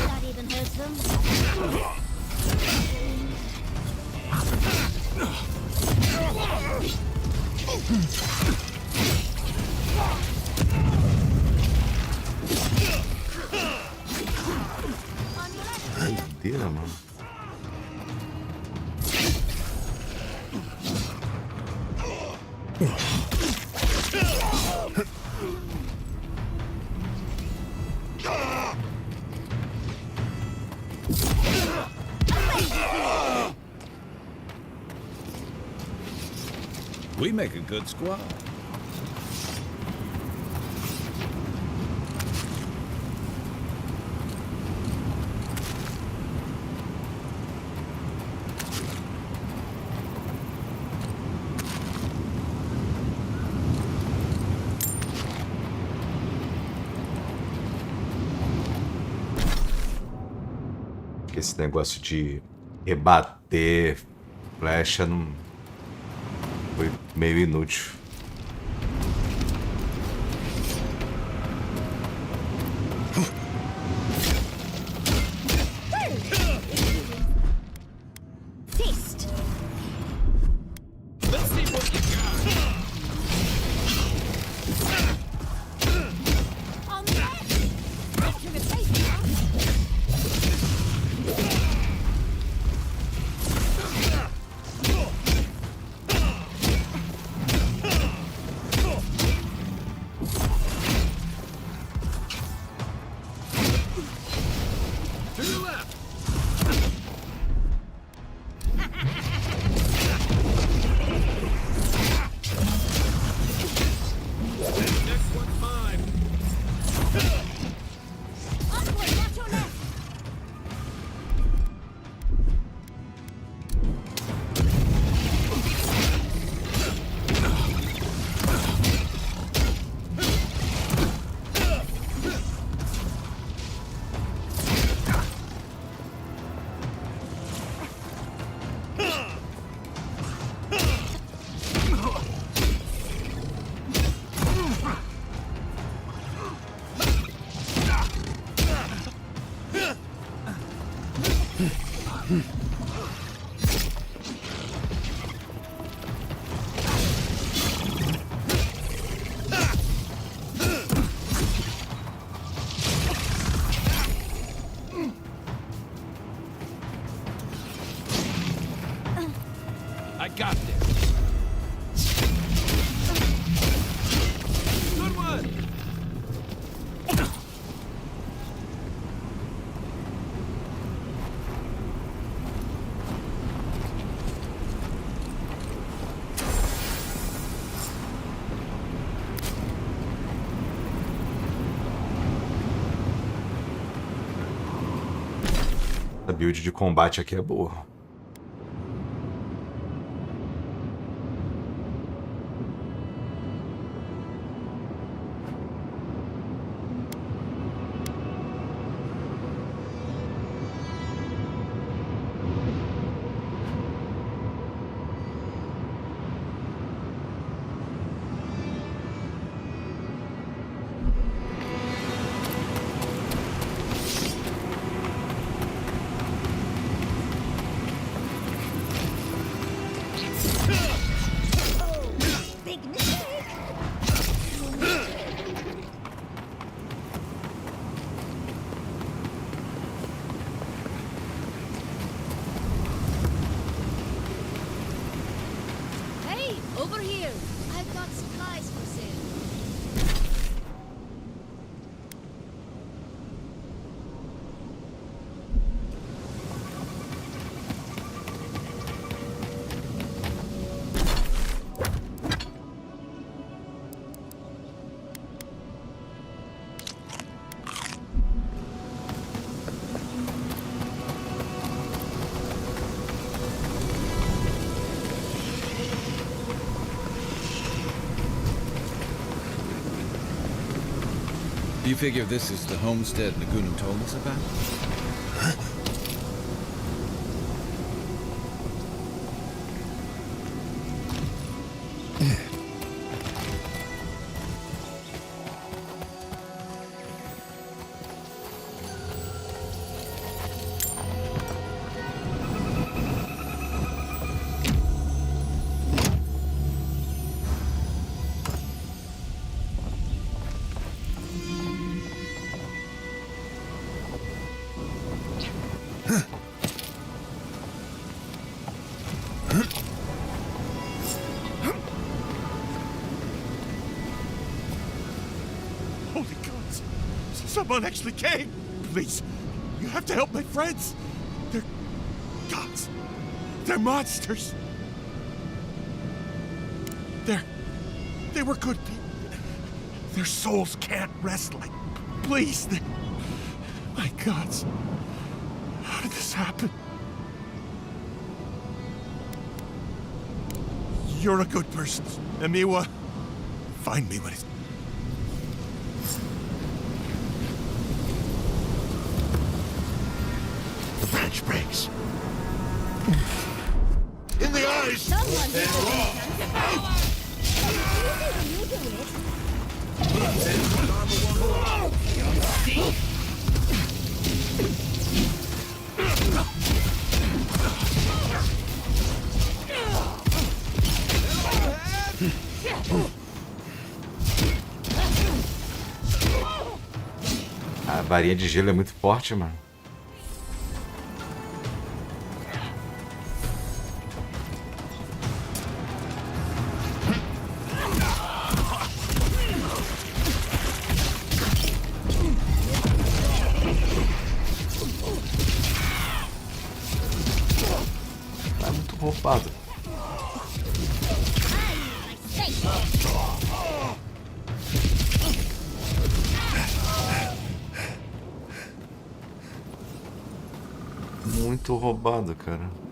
Speaker 8: That even hurts them.
Speaker 1: Doideira, mano.
Speaker 4: We make a good squad.
Speaker 1: Esse negócio de rebater flecha não foi meio inútil.
Speaker 8: Fist.
Speaker 18: Let's see what you got.
Speaker 8: On the left. Back to the face.
Speaker 18: To the left. Next one's mine.
Speaker 8: Onward, watch your left.
Speaker 9: got this. Good one.
Speaker 1: A build de combate aqui é boa.
Speaker 8: Hey, over here. I've got supplies for sale.
Speaker 2: Do you figure this is the homestead Nagunu told us about?
Speaker 12: Holy gods! Someone actually came! Please, you have to help my friends! They're gods! They're monsters! They were good people. Their souls can't rest like... Please, my gods. How did this happen? You're a good person. Amiwa, find me what is... The branch breaks. In the eyes!
Speaker 1: A varinha de gelo é muito forte, mano. Tá muito roubado. Muito roubado, cara.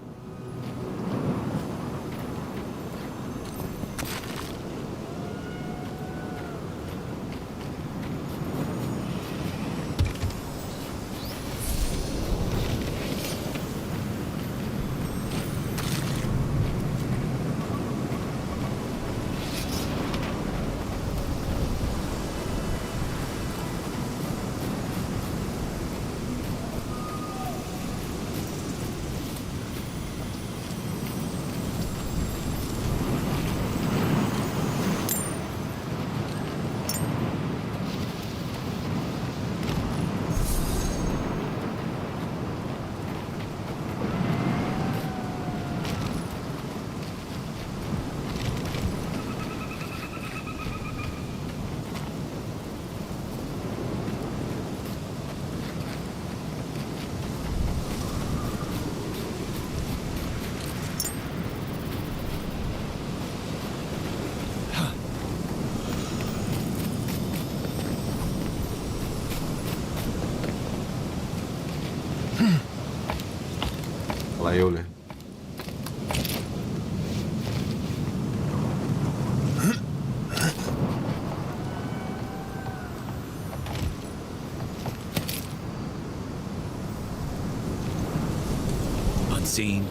Speaker 1: Lá eu, né?
Speaker 2: Unseen,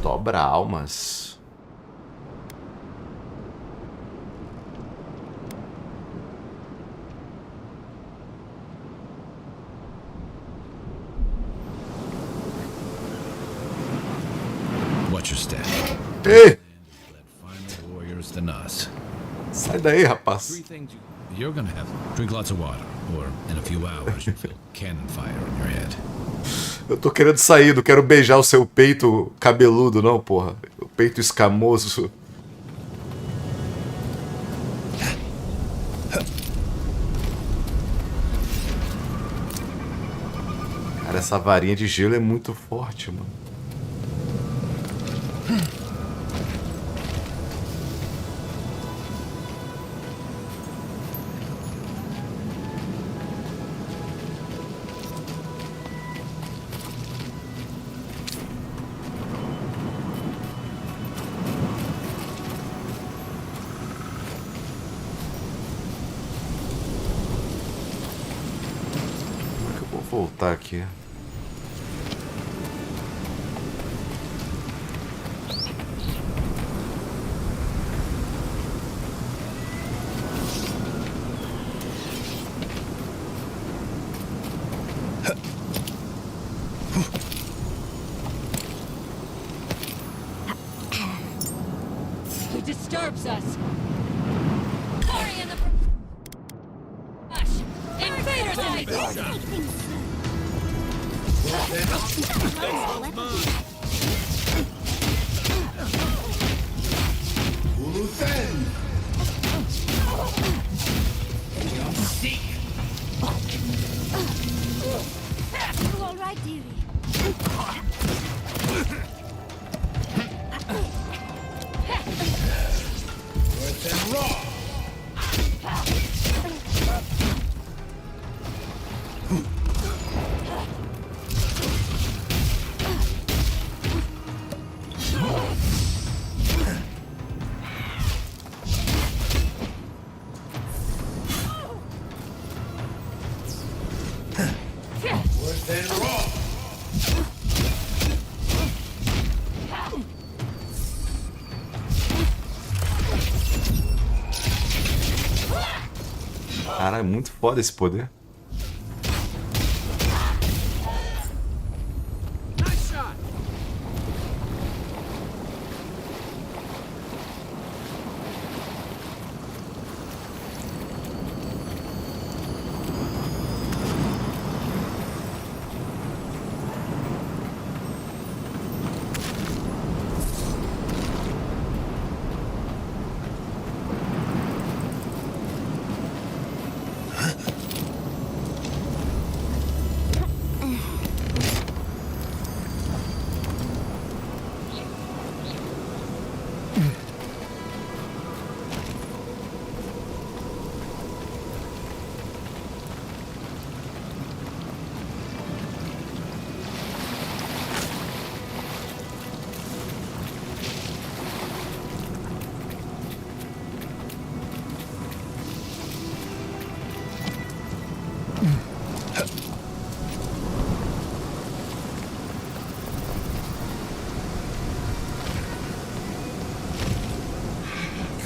Speaker 1: Dobra almas.
Speaker 4: Watch your step.
Speaker 1: Ei!
Speaker 4: Final warriors than us.
Speaker 1: Sai daí, rapaz.
Speaker 4: Three things you're gonna have. Drink lots of water, or in a few hours you'll feel cannon fire in your head.
Speaker 1: Eu tô querendo sair, não quero beijar o seu peito cabeludo, não, porra. O peito escamoso. Cara, essa varinha de gelo é muito forte, mano. Voltar aqui.
Speaker 17: He disturbs us. Hurry in the invaders in the
Speaker 7: You all right, dearie?
Speaker 1: Cara, é muito foda esse poder.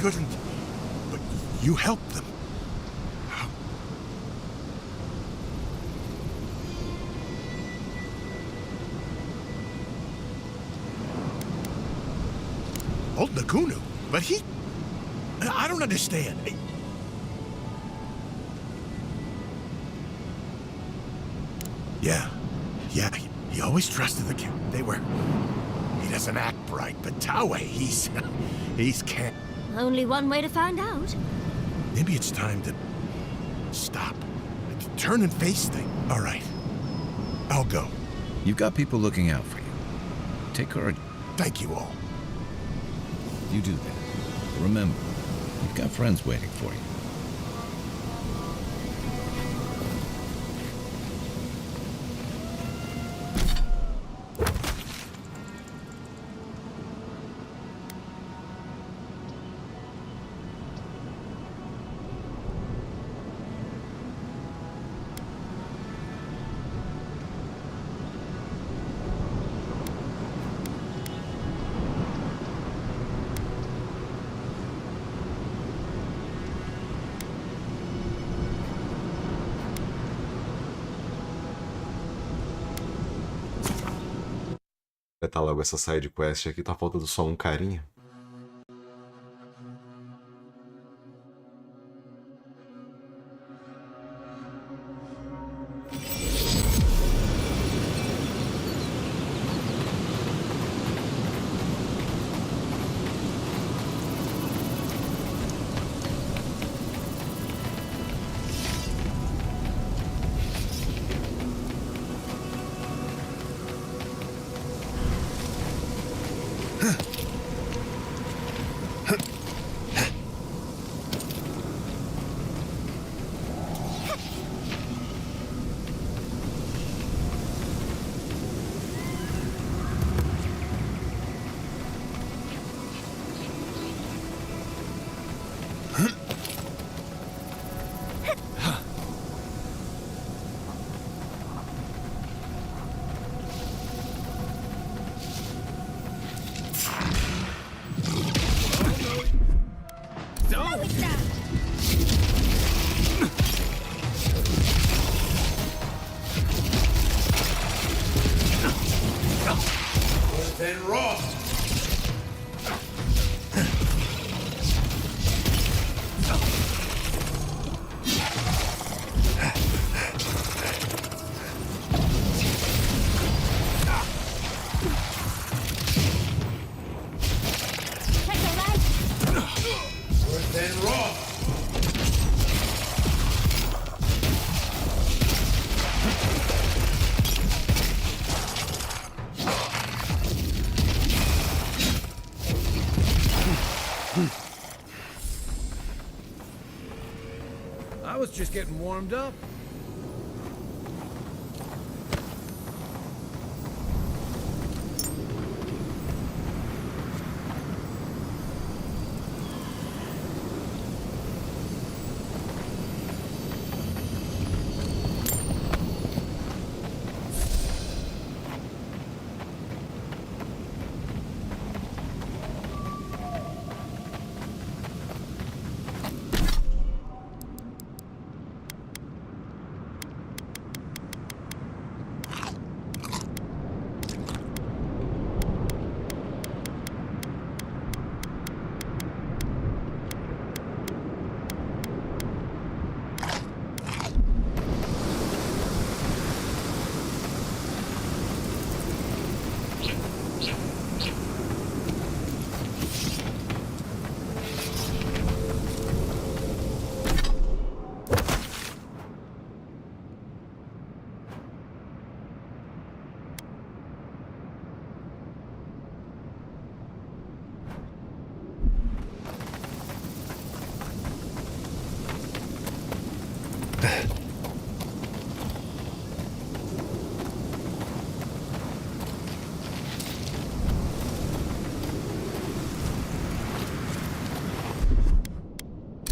Speaker 12: Couldn't, but you helped them. Old Nakunu, but I don't understand. Yeah, he always trusted the kid. He doesn't act bright, but Taue, he's can't.
Speaker 7: Only one way to find out.
Speaker 12: Maybe it's time to stop. Turn and face things. All right. I'll go.
Speaker 2: You've got people looking out for you. Take courage.
Speaker 12: Thank you all.
Speaker 2: You do that. Remember, You've got friends waiting for you.
Speaker 1: Tá logo essa side quest aqui, tá faltando só um carinha.
Speaker 18: I was just getting warmed up.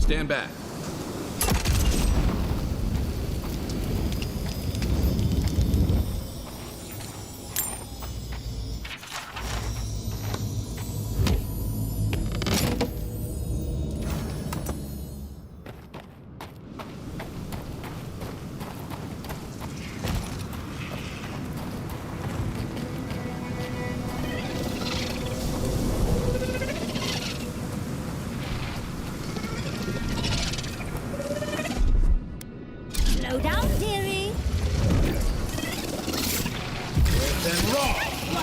Speaker 18: Stand back.
Speaker 7: Slow down, dearie.
Speaker 18: Then raw.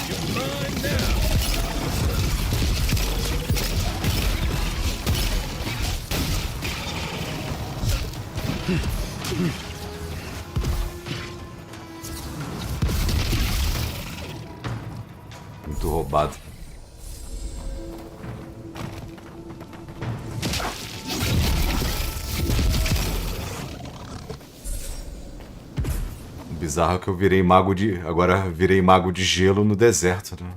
Speaker 18: You're mine now.
Speaker 1: Muito roubado. bizarro que eu virei mago de... Agora virei mago de gelo no deserto, né?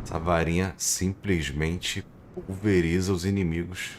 Speaker 1: Essa varinha simplesmente pulveriza os inimigos.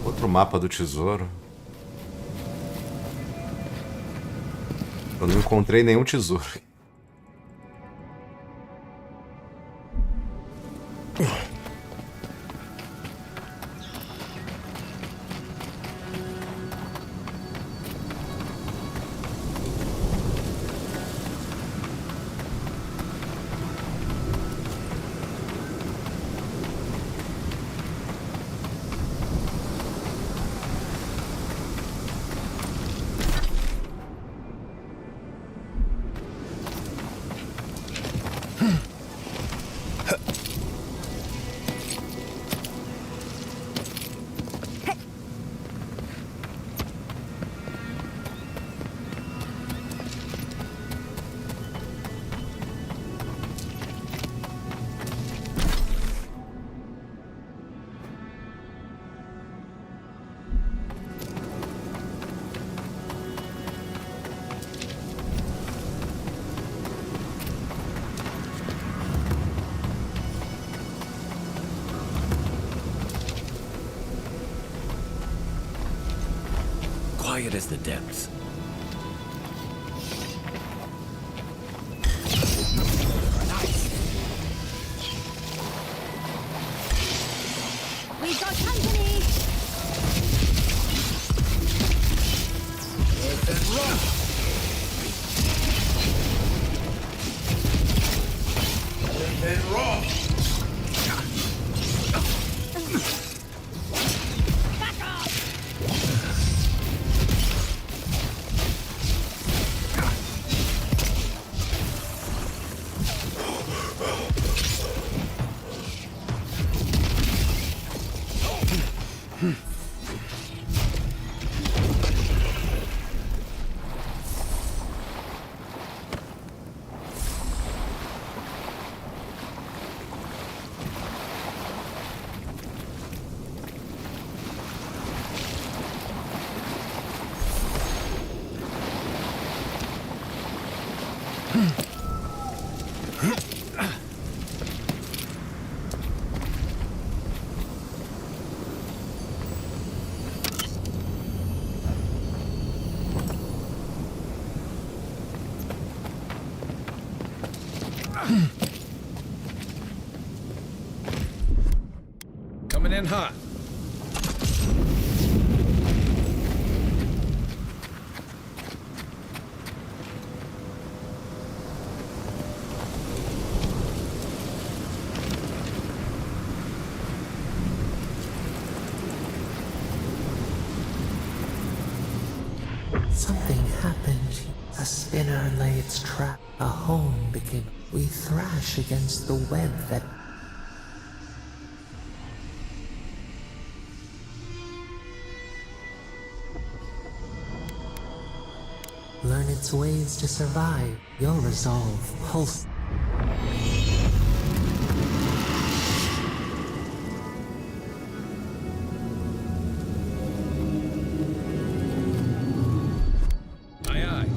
Speaker 1: Outro mapa do tesouro. Eu não encontrei nenhum tesouro.
Speaker 3: Quiet as the depths.
Speaker 17: We've got company!
Speaker 18: hot.
Speaker 20: Something happened. A spinner lay its trap. A home became. We thrash against the web that. Learn its ways to survive. Your resolve pulse.
Speaker 18: Aye, aye.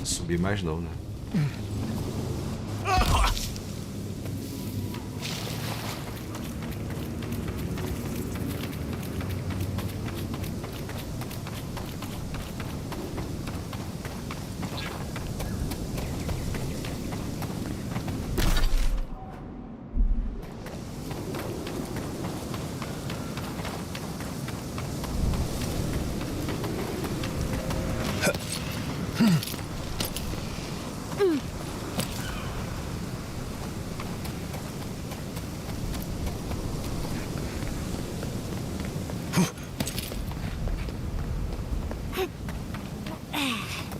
Speaker 1: Subir mais não, né?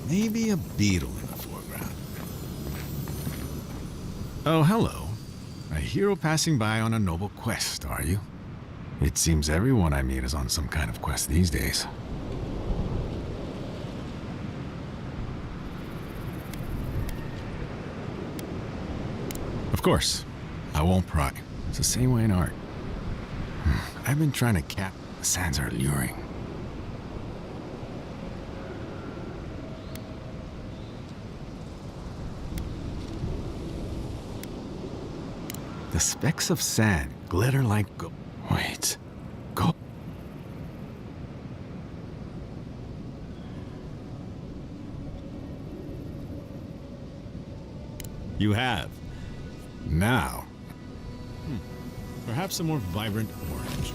Speaker 4: Maybe a beetle in the foreground. Oh, hello. A hero passing by on a noble quest, are you? It seems everyone I meet is on some kind of quest these days. Of course, I won't pry. It's the same way in art. I've been trying to cap. The sands are alluring. The specks of sand glitter like gold. Wait, gold. You have. Now. Perhaps a more vibrant orange.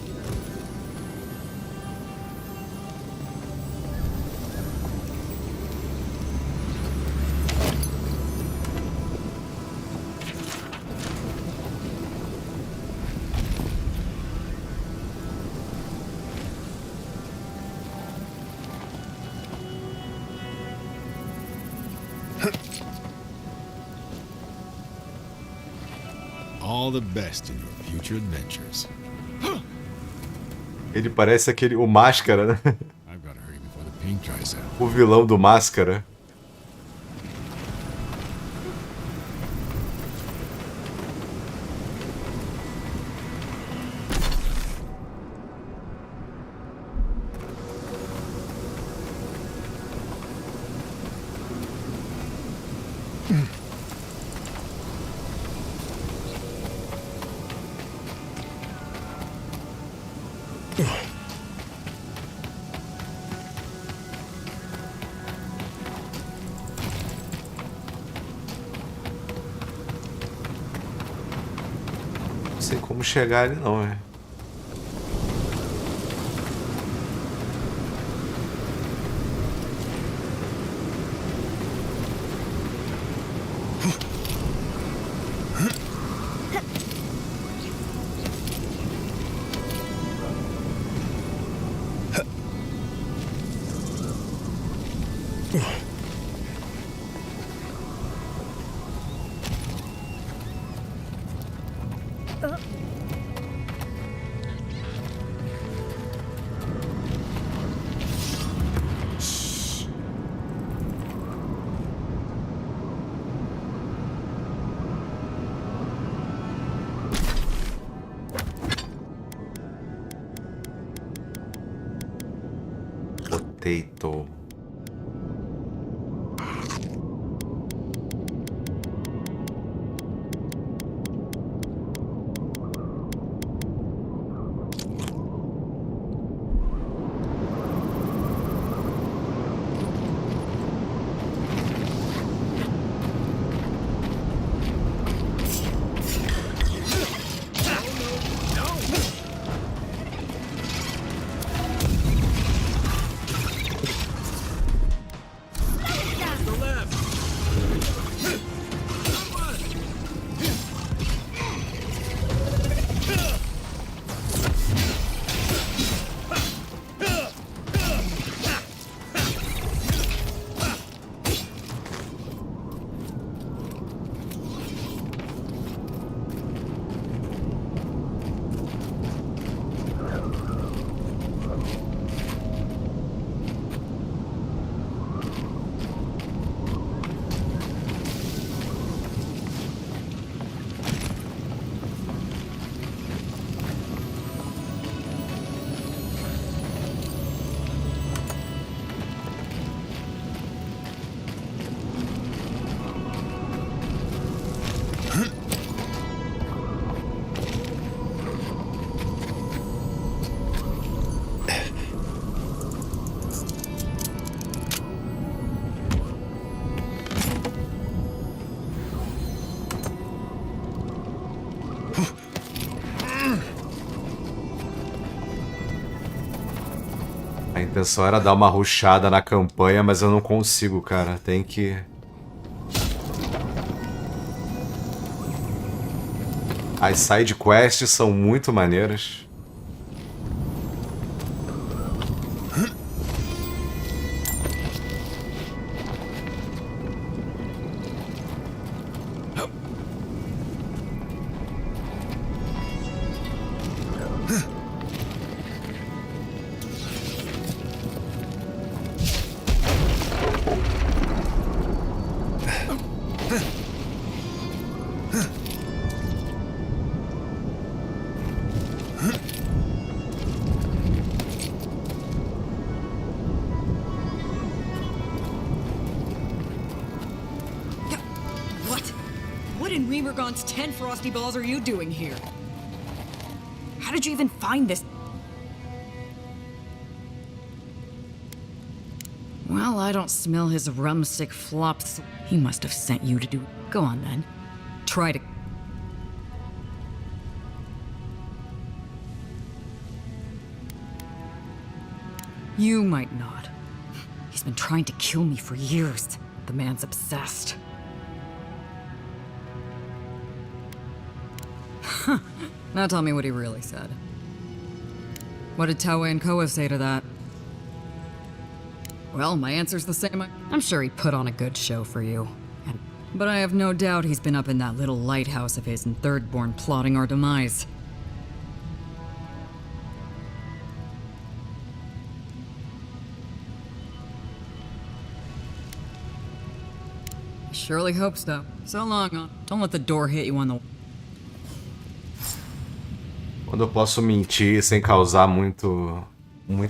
Speaker 4: All the best in your future adventures.
Speaker 1: Ele parece aquele... o Máscara, né?
Speaker 4: I've got to hurry before the paint dries out.
Speaker 1: O vilão do Máscara. Não sei como chegar ali não, é. Potato. A intenção era dar uma rushada na campanha, mas eu não consigo, cara. Tem que... As side quests são muito maneiras.
Speaker 14: God's 10 frosty balls are you doing here? How did you even find this? Well, I don't smell his rumsick flops. He must have sent you to do... Go on, then. Try to... You might not. He's been trying to kill me for years. The man's obsessed. Now tell me what he really said. What did Taue and Koa say to that? Well, my answer's the same. I'm sure he put on a good show for you. But I have no doubt he's been up in that little lighthouse of his in Thirdborn plotting our demise. I surely hope so. So long. Don't let the door hit you on the...
Speaker 1: Quando eu posso mentir sem causar muito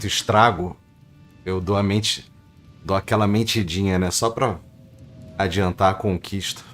Speaker 1: estrago, eu dou aquela mentidinha, né? Só pra adiantar a conquista.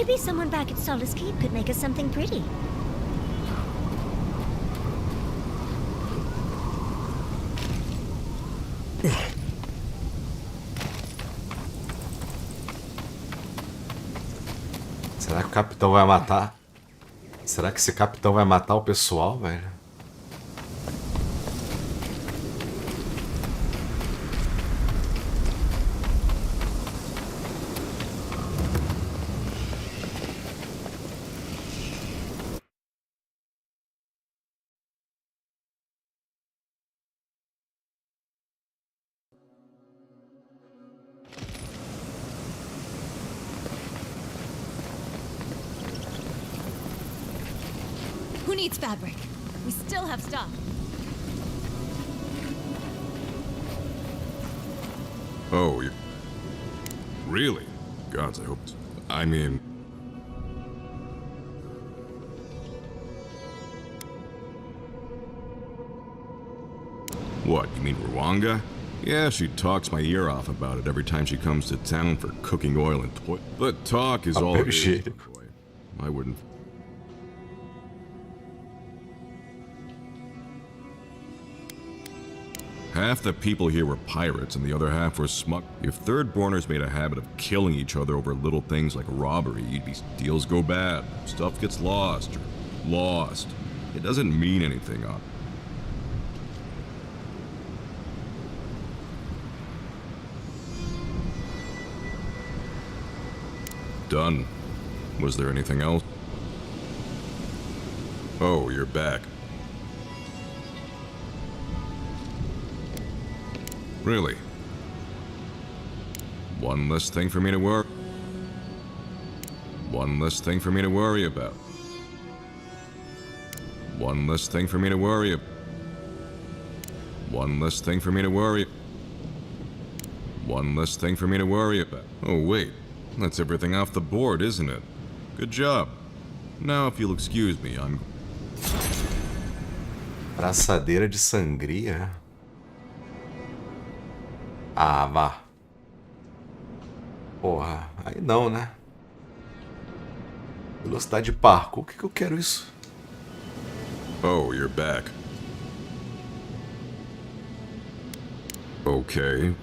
Speaker 7: Maybe someone back at Solace Keep could make us something pretty.
Speaker 1: Será que o capitão vai matar? Será que esse capitão vai matar o pessoal, velho?
Speaker 17: Who needs fabric? We still have stuff.
Speaker 6: Oh, you... Really? Gods, I hope... I mean... What, you mean Rwanga? Yeah, she talks my ear off about it every time she comes to town for cooking oil and toy. But talk is all it is, boy. I wouldn't... Half the people here were pirates and the other half were smug. If Third-borners made a habit of killing each other over little things like robbery, you'd be... Deals go bad, stuff gets lost, or lost. It doesn't mean anything, Done. Was there anything else? Oh, you're back. Really? One less thing for me to worry. One less thing for me to worry about. One less thing for me to worry about. One less thing for me to worry. One less thing for me to worry about. Oh, wait. That's everything off the board, isn't it? Good job. Now, if you'll excuse me, I'm...
Speaker 1: Braçadeira de sangria? Ah, vá. Porra, aí não, né? Velocidade de parkour, o que eu quero isso?
Speaker 6: Oh, you're back. Okay.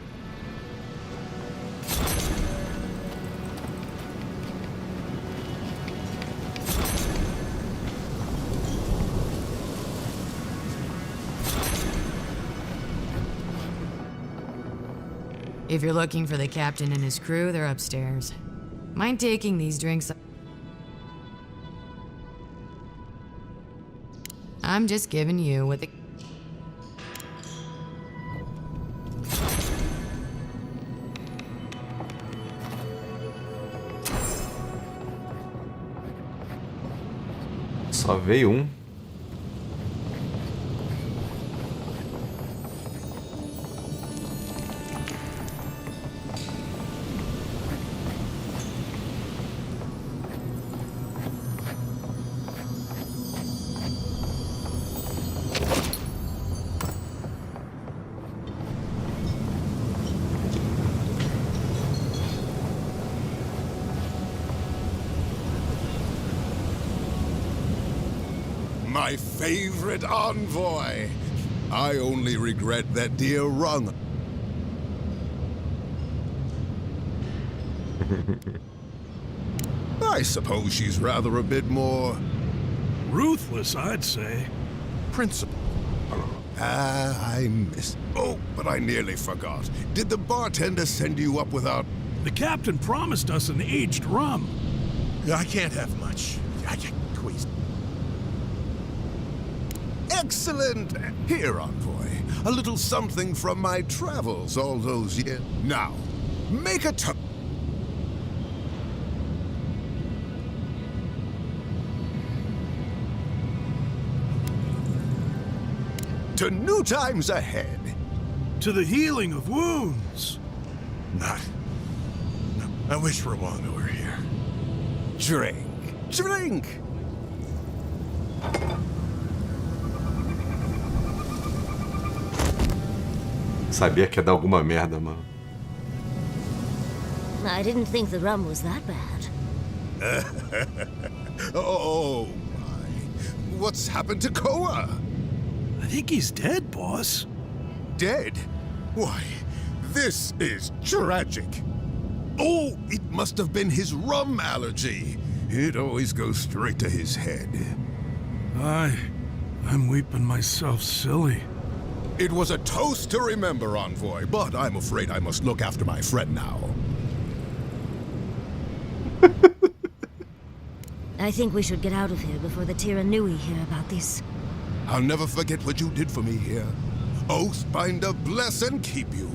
Speaker 14: If you're looking for the captain and his crew, they're upstairs. Mind taking these drinks? I'm just giving you what the...
Speaker 1: Só veio
Speaker 12: My favorite envoy. I only regret that dear rung. I suppose she's rather a bit more...
Speaker 21: ruthless, I'd say.
Speaker 12: Principled. I miss... Oh, but I nearly forgot. Did the bartender send you up without...
Speaker 21: The captain promised us an aged rum.
Speaker 12: I can't have much. I get squeezed. Excellent! Here, envoy. A little something from my travels all those years. Now, make a to new times ahead.
Speaker 21: To the healing of wounds.
Speaker 12: No, I wish Rwanda were here. Drink. Drink!
Speaker 1: Sabia que ia dar alguma merda, mano.
Speaker 7: I didn't think the rum was that bad.
Speaker 12: Oh, my. What's happened to Koa?
Speaker 21: I think he's dead, boss.
Speaker 12: Dead? Why, this is tragic. Oh, it must have been his rum allergy. It always goes straight to his head.
Speaker 21: I'm weeping myself silly.
Speaker 12: It was a toast to remember, Envoy, but I'm afraid I must look after my friend now.
Speaker 7: I think we should get out of here before the Tiranui hear about this.
Speaker 12: I'll never forget what you did for me here. Oathbinder bless and keep you.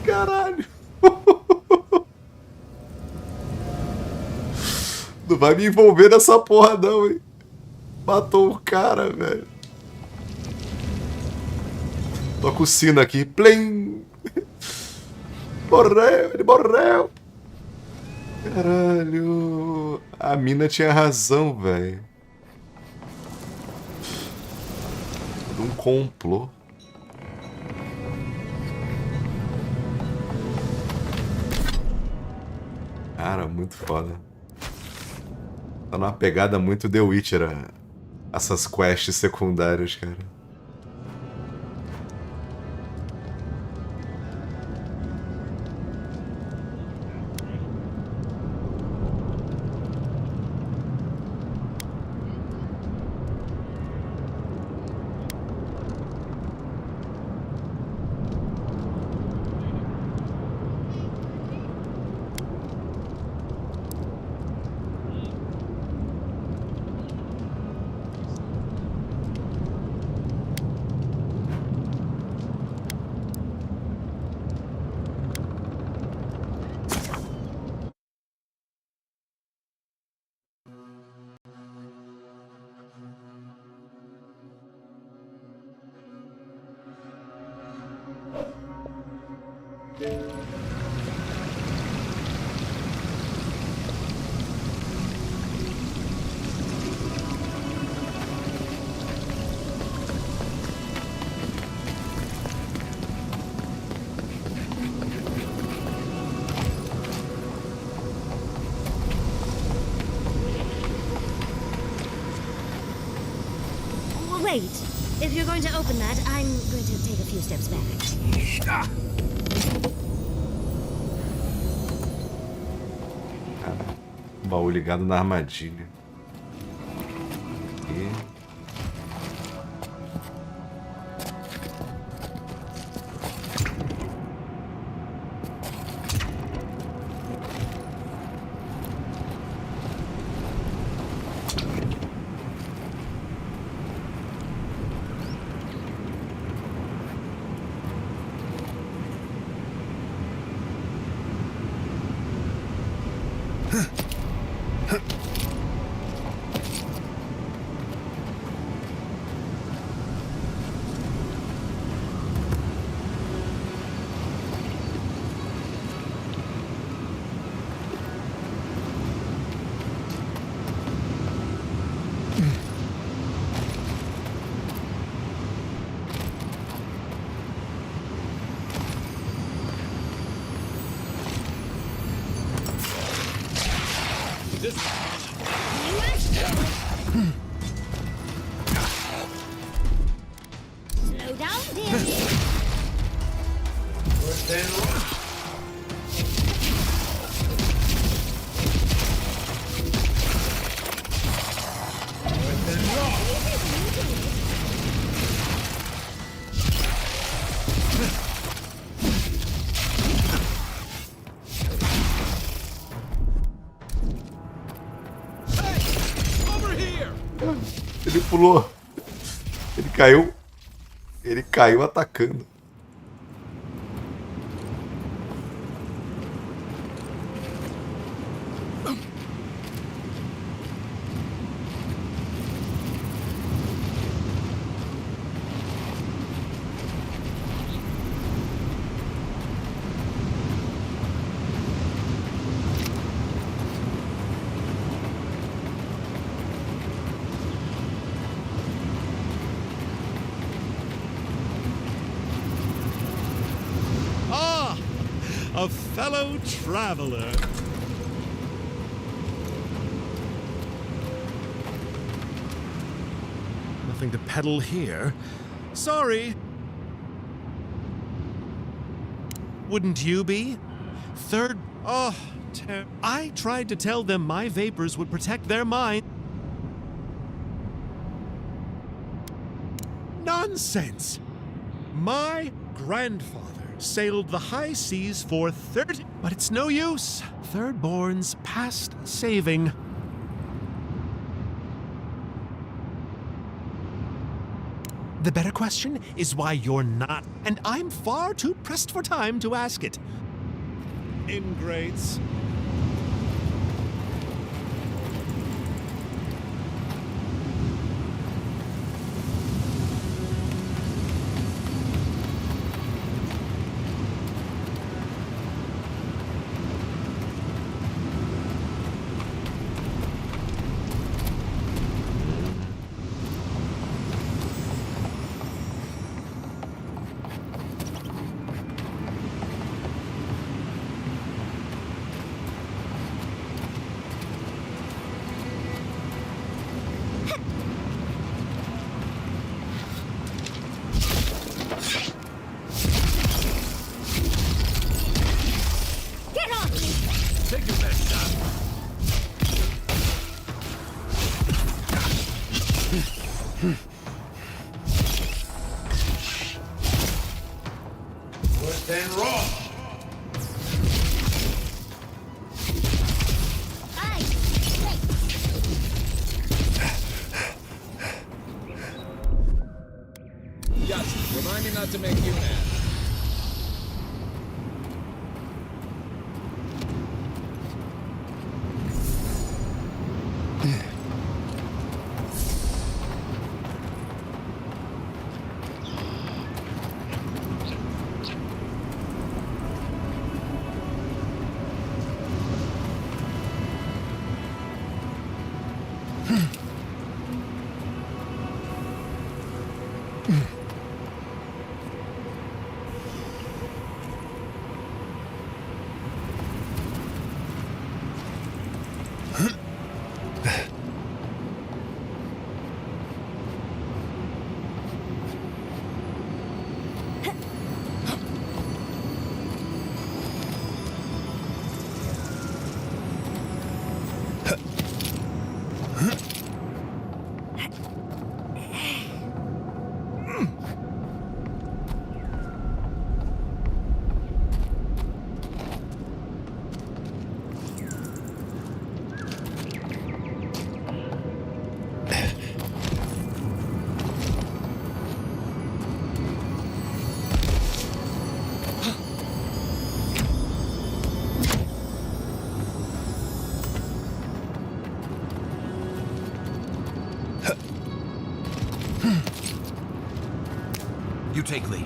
Speaker 1: Caralho. Não vai me envolver nessa porra não, hein? Matou o cara, velho. Toca o sino aqui. Plim! Morreu, ele morreu. Caralho. A mina tinha razão, velho. Um complô. Cara, muito foda. Tá numa pegada muito The Witcher, essas quests secundárias, cara.
Speaker 7: Wait. If you're going to open that, I'm going to take a few steps back.
Speaker 1: Baú ligado na armadilha. E...
Speaker 7: Slow down, dear.
Speaker 1: Ele pulou. Ele caiu. Ele caiu atacando.
Speaker 12: a fellow traveler. Nothing to peddle here. Sorry. Wouldn't you be? Third... Oh, I tried to tell them my vapors would protect their mind. Nonsense! My grandfather sailed the high seas for 30... But it's no use. Thirdborn's past saving. The better question is why you're not, and I'm far too pressed for time to ask it. Ingrates.
Speaker 18: Remind me not to make you mad.
Speaker 4: You take lead.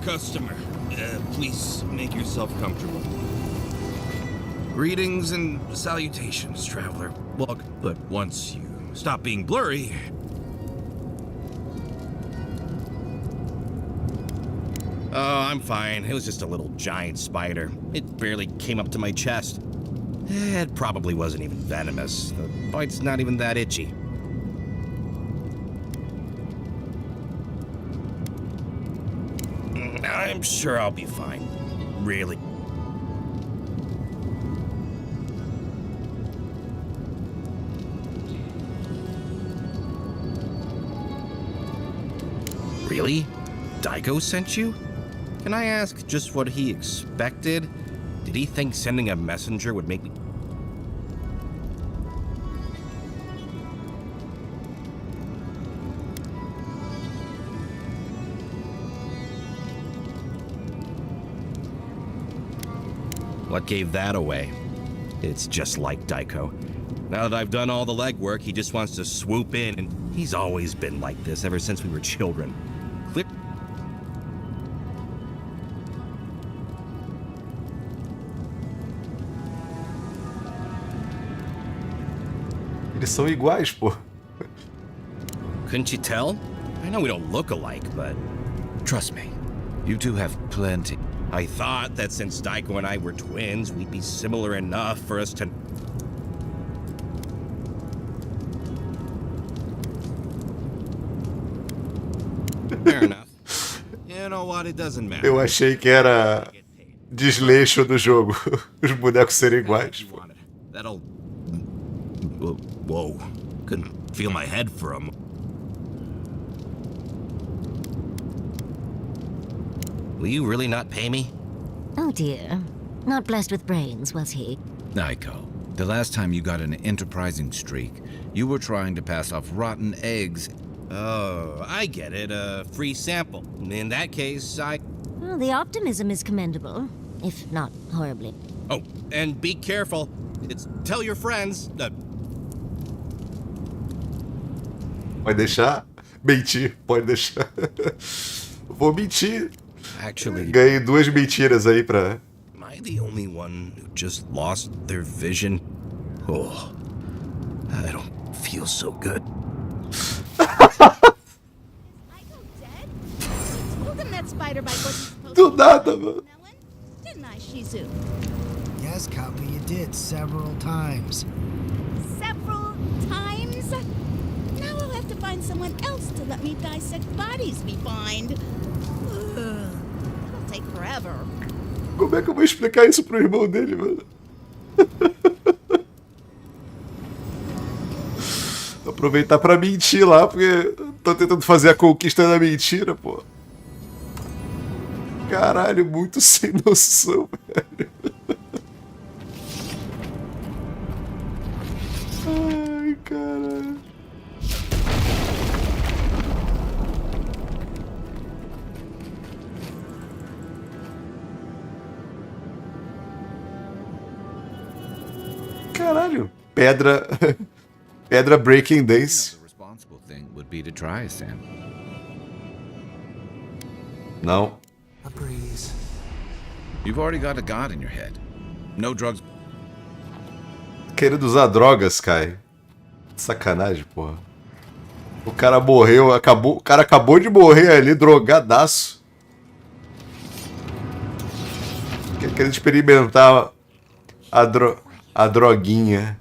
Speaker 3: Customer, please make yourself comfortable. Greetings and salutations, traveler. Look, but once you stop being blurry... Oh, I'm fine. It was just a little giant spider. It barely came up to my chest. It probably wasn't even venomous. The bite's not even that itchy. I'm sure I'll be fine. Really. Really? Daiko sent you? Can I ask just what he expected? Did he think sending a messenger would make me... What gave that away? It's just like Daiko. Now that I've done all the legwork, he just wants to swoop in, and he's always been like this ever since we were children. Clear.
Speaker 1: Eles são iguais, pô.
Speaker 3: Couldn't you tell? I know we don't look alike, but...
Speaker 4: Trust me, you two have plenty.
Speaker 3: I thought that since Daiko and I were twins, we'd be similar enough for us to... Fair enough. You know what? It doesn't matter.
Speaker 1: Eu achei que era desleixo do jogo. Os bonecos serem iguais. Pô.
Speaker 3: That'll... Whoa. Couldn't feel my head for a moment. Will you really not pay me?
Speaker 7: Oh dear. Not blessed with brains, was he?
Speaker 4: Daiko, the last time you got an enterprising streak, you were trying to pass off rotten eggs.
Speaker 3: Oh, I get it. A free sample. In that case,
Speaker 7: Well, the optimism is commendable, if not horribly.
Speaker 3: Oh, and be careful. Tell your friends.
Speaker 1: Pode deixar? Mentir, pode deixar. Vou mentir.
Speaker 3: Actually,
Speaker 1: ganhei 2 mentiras aí pra...
Speaker 3: Am I the only one who just lost their vision? Oh, I don't feel so good.
Speaker 1: Do nada, mano.
Speaker 10: Didn't I, Shizu?
Speaker 11: Yes, Kapu, you did several times.
Speaker 10: Several times? Now I'll have to find someone else to let me dissect bodies we find. It'll take forever.
Speaker 1: Como é que eu vou explicar isso pro irmão dele, mano? Vou aproveitar pra mentir lá, porque tô tentando fazer a conquista da mentira, pô. Caralho, muito sem noção, velho. Ai, caralho. Caralho. Pedra Breaking Dance.
Speaker 4: The responsible thing would be to try, Sam.
Speaker 1: Não.
Speaker 20: A breeze.
Speaker 4: You've already got a god in your head. No drugs.
Speaker 1: Querendo usar drogas, Kai. Sacanagem, porra. O cara morreu, o cara acabou de morrer ali, drogadaço. Querendo experimentar a droguinha.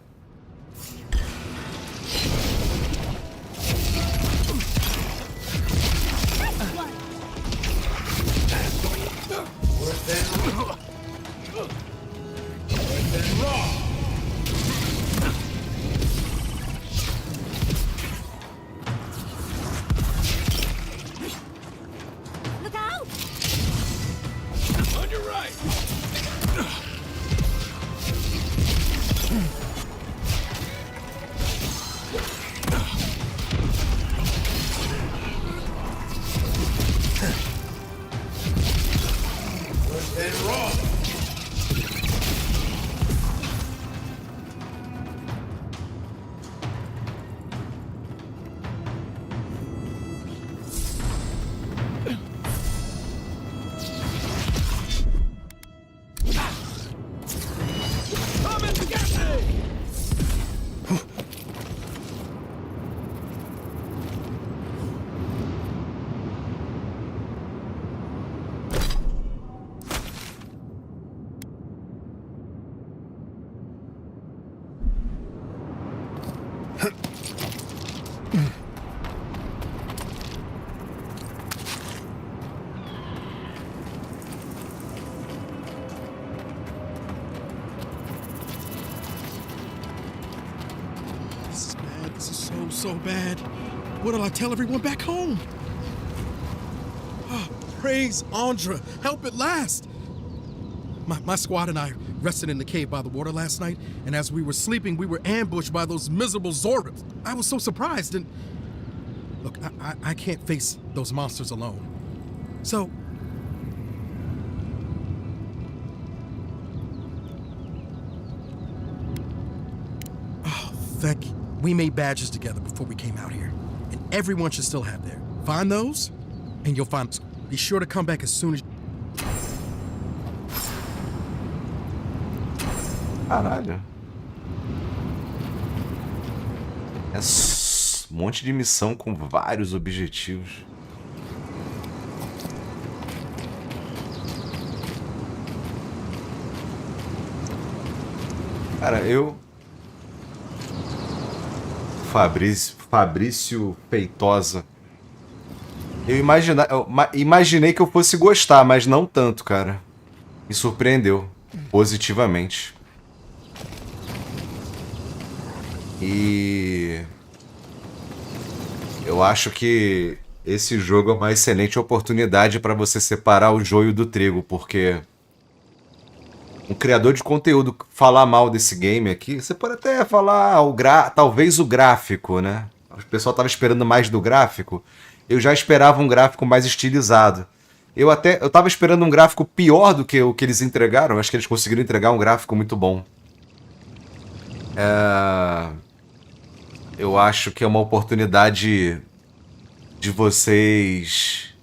Speaker 12: so bad. What'll I tell everyone back home? Oh, praise Andra. Help at last. My squad and I rested in the cave by the water last night, and as we were sleeping, we were ambushed by those miserable Zords. I was so surprised, and... Look, I can't face those monsters alone. So... Oh, Vec, we made badges together before we came out here, and everyone should still have theirs. Find those, and you'll find... Be sure to come back as soon as...
Speaker 1: Caralho. É um monte de missão com vários objetivos. Cara, Fabrício Feitosa. Eu imaginei que eu fosse gostar, mas não tanto, cara. Me surpreendeu positivamente. E eu acho que esse jogo é uma excelente oportunidade para você separar o joio do trigo, porque um criador de conteúdo falar mal desse game aqui, você pode até falar talvez o gráfico, né? O pessoal tava esperando mais do gráfico. Eu já esperava um gráfico mais estilizado. Eu tava esperando um gráfico pior do que o que eles entregaram. Acho que eles conseguiram entregar um gráfico muito bom. Eu acho que é uma oportunidade de vocês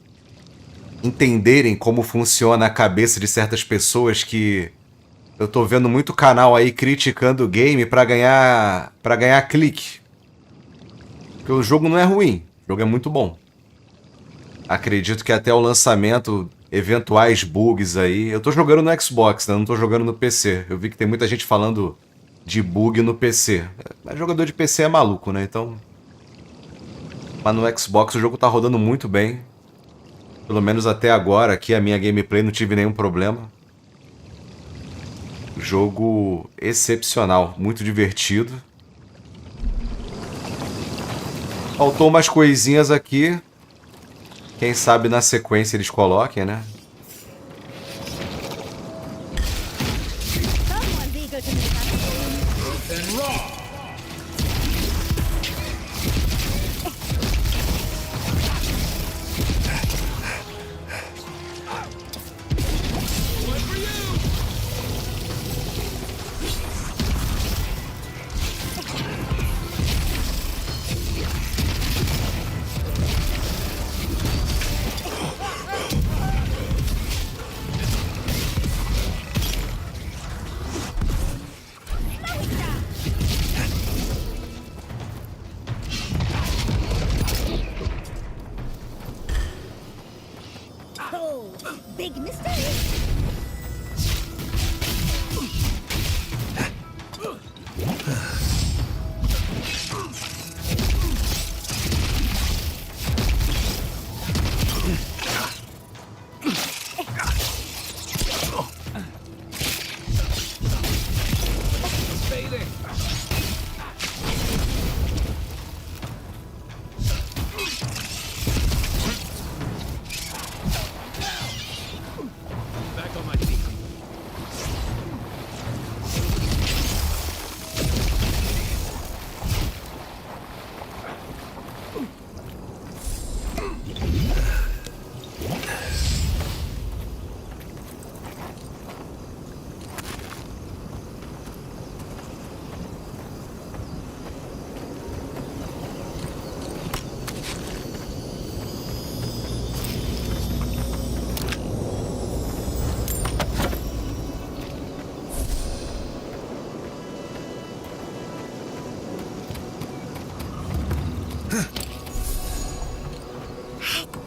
Speaker 1: entenderem como funciona a cabeça de certas pessoas que eu tô vendo muito canal aí criticando o game pra ganhar clique. Porque o jogo não é ruim, o jogo é muito bom. Acredito que até o lançamento, eventuais bugs aí... Eu tô jogando no Xbox, né? Não tô jogando no PC. Eu vi que tem muita gente falando de bug no PC. Mas jogador de PC é maluco, né? Então... Mas no Xbox o jogo tá rodando muito bem. Pelo menos até agora, aqui a minha gameplay não tive nenhum problema. Jogo excepcional, muito divertido. Faltou umas coisinhas aqui. Quem sabe na sequência eles coloquem, né?
Speaker 10: Big mistake.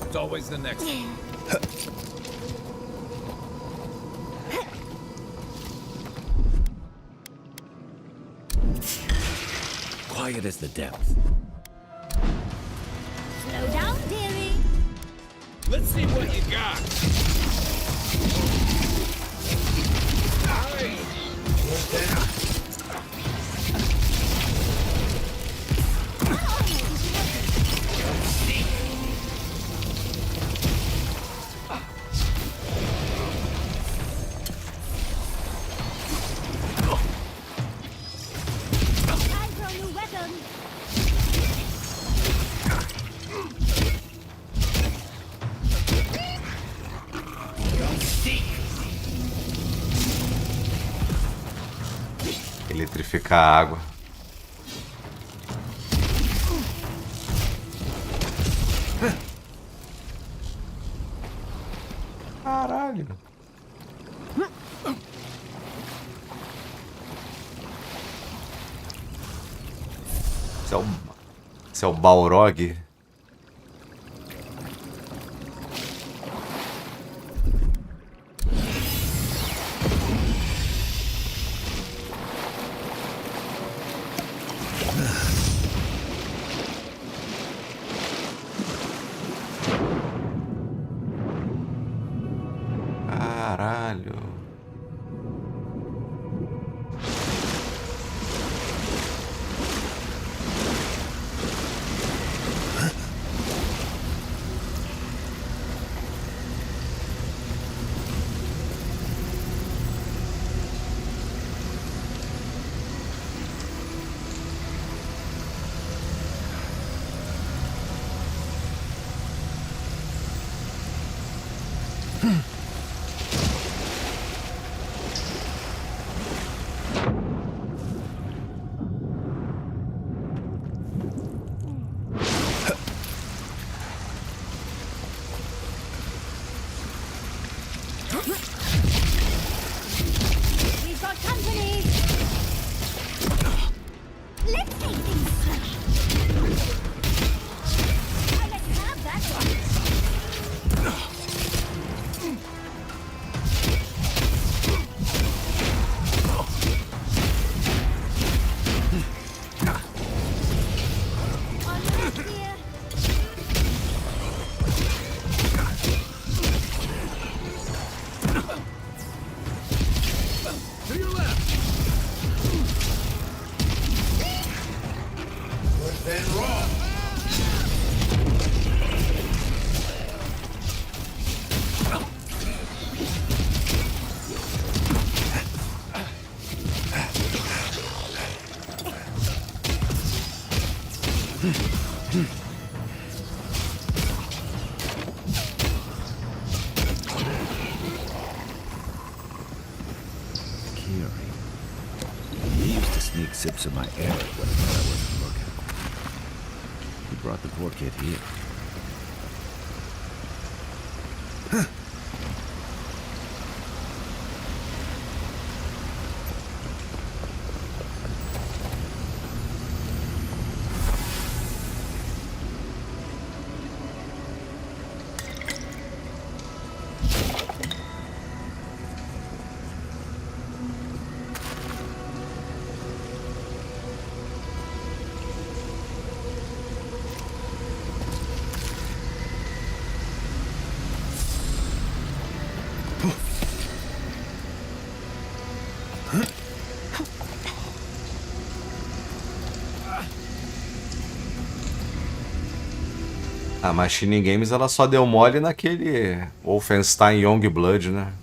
Speaker 18: It's always the next one.
Speaker 3: Quiet as the depths.
Speaker 10: Slow down, dearie.
Speaker 18: Let's see what you got.
Speaker 1: purificar a água. Caralho. Esse é o Balrog. Caralho.
Speaker 10: We've got company. Let's take things slow. Let's have that one.
Speaker 18: To your left. Then raw.
Speaker 4: He used to sneak sips of my air when I thought I wasn't looking. He brought the poor kid here.
Speaker 1: A Machine Games ela só deu mole naquele Wolfenstein Youngblood, né?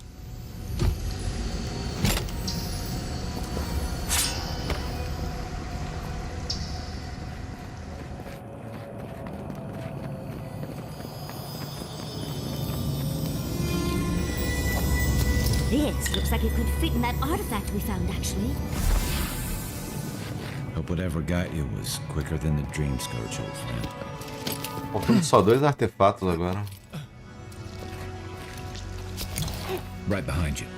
Speaker 7: This looks like it could fit in that artifact we found, actually.
Speaker 4: Hope whatever got you was quicker than the dream scourge, old friend.
Speaker 1: Faltando só 2 artefatos agora.
Speaker 4: Right behind you.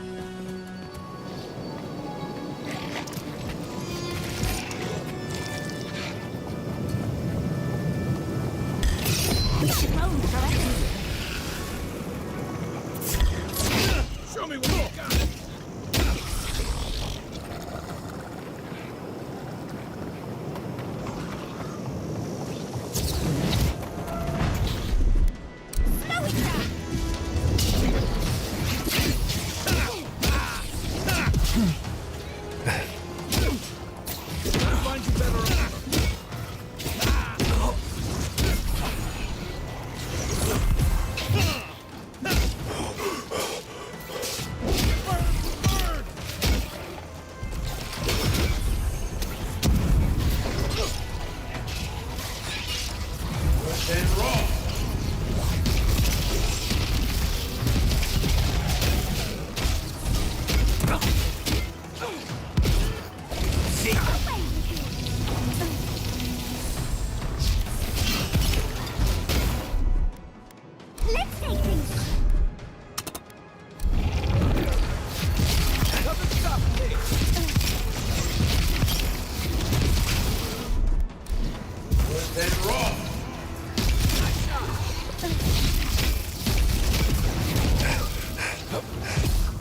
Speaker 18: Show me what you got.
Speaker 7: Let's take things.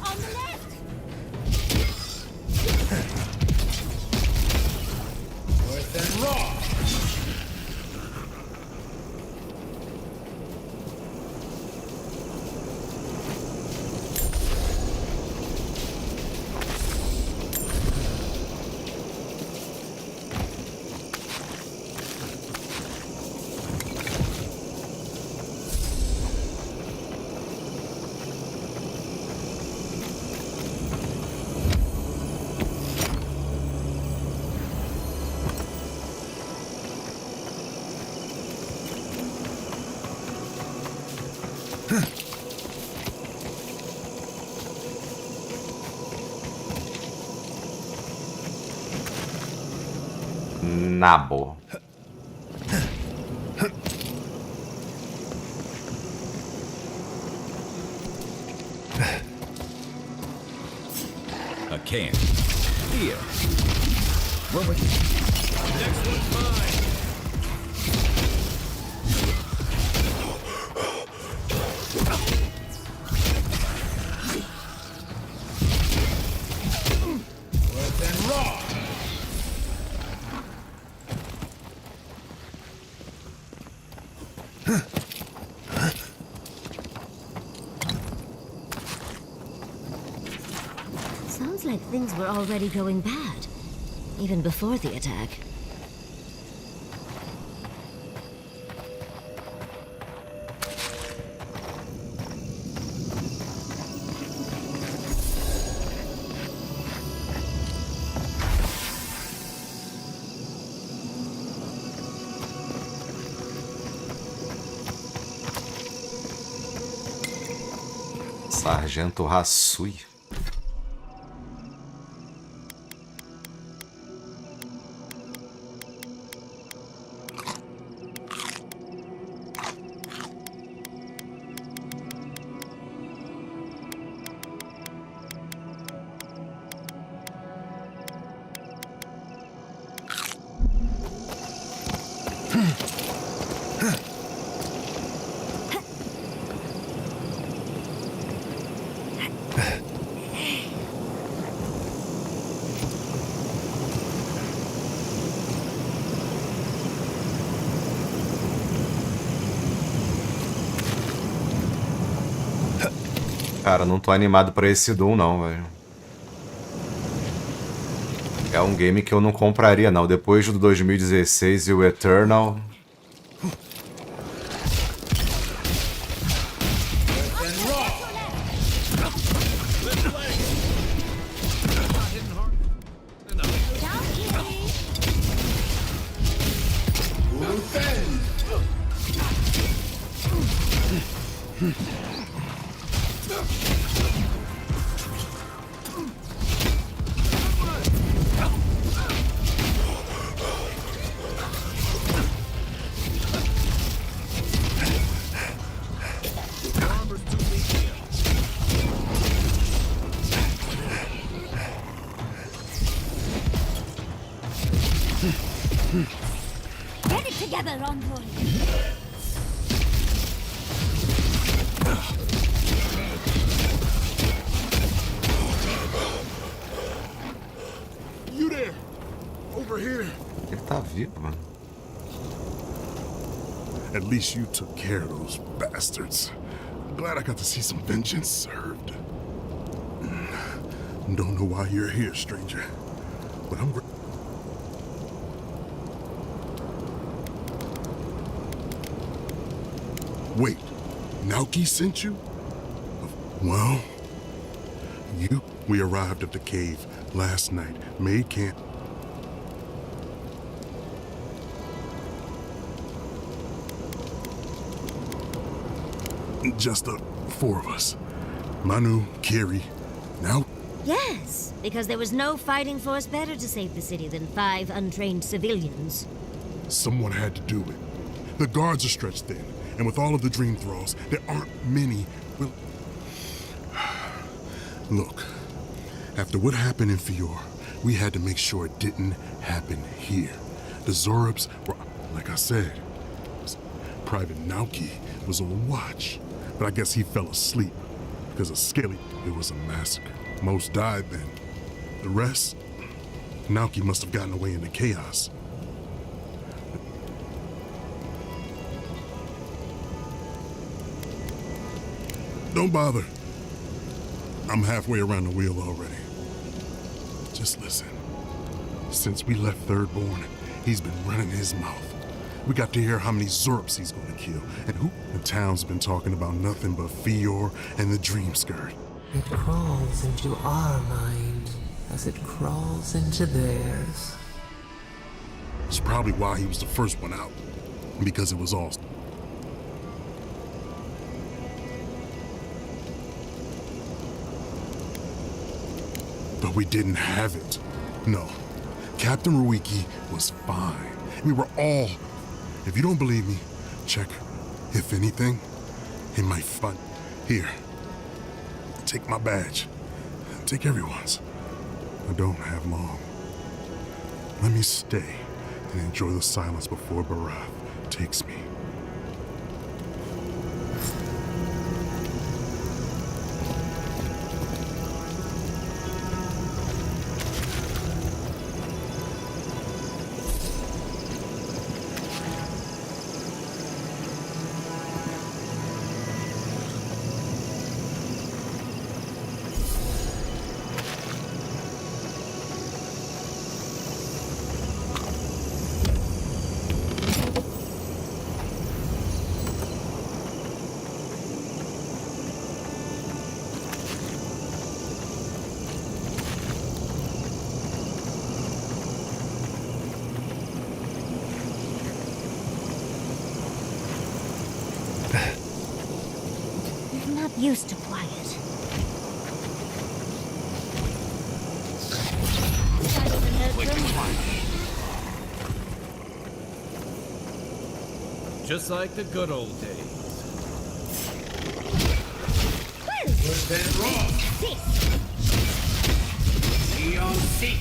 Speaker 10: On the left.
Speaker 5: Worth and raw.
Speaker 1: Nabo.
Speaker 4: A can. Here. Where was
Speaker 18: Next one's mine.
Speaker 5: Worth and raw.
Speaker 7: Sounds like things were already going bad, even before the attack.
Speaker 1: Sargento Rassui. Cara, não tô animado pra esse Doom não, velho. É um game que eu não compraria não. Depois do 2016 e o Eternal...
Speaker 10: Get it together, Envoy.
Speaker 12: You there? Over here.
Speaker 1: Ele tá vivo, mano.
Speaker 12: At least you took care of those bastards. Glad I got to see some vengeance served. Don't know why you're here, stranger, but I'm Wait, Naoki sent you? Well, we arrived at the cave last night. Made camp. Just the four of us. Manu, Kiri, now.
Speaker 7: Yes, because there was no fighting force better to save the city than 5 untrained civilians.
Speaker 12: Someone had to do it. The guards are stretched thin,
Speaker 13: And with all of the dream thralls, there aren't many. Well, look, after what happened in Fior, we had to make sure it didn't happen here. The Zorubs were, like I said, Private Nauki was on watch, but I guess he fell asleep because of Skelly. It was a massacre. Most died then. The rest, Nauki must have gotten away into chaos. Don't bother. I'm halfway around the wheel already. Just listen. Since we left Thirdborn, he's been running his mouth. We got to hear how many Zorps he's gonna kill, and who? The town's been talking about nothing but Fior and the Dream Skirt.
Speaker 20: It crawls into our mind as it crawls into theirs.
Speaker 13: It's probably why he was the first one out, because it was all... But we didn't have it. No. Captain Ruiki was fine. We were all... If you don't believe me, check. If anything, it might fun. Here. Take my badge. Take everyone's. I don't have long. Let me stay and enjoy the silence before Barath takes me.
Speaker 7: Used to quiet.
Speaker 18: Just like the good old days.
Speaker 5: Worse than wrong. Neon seek.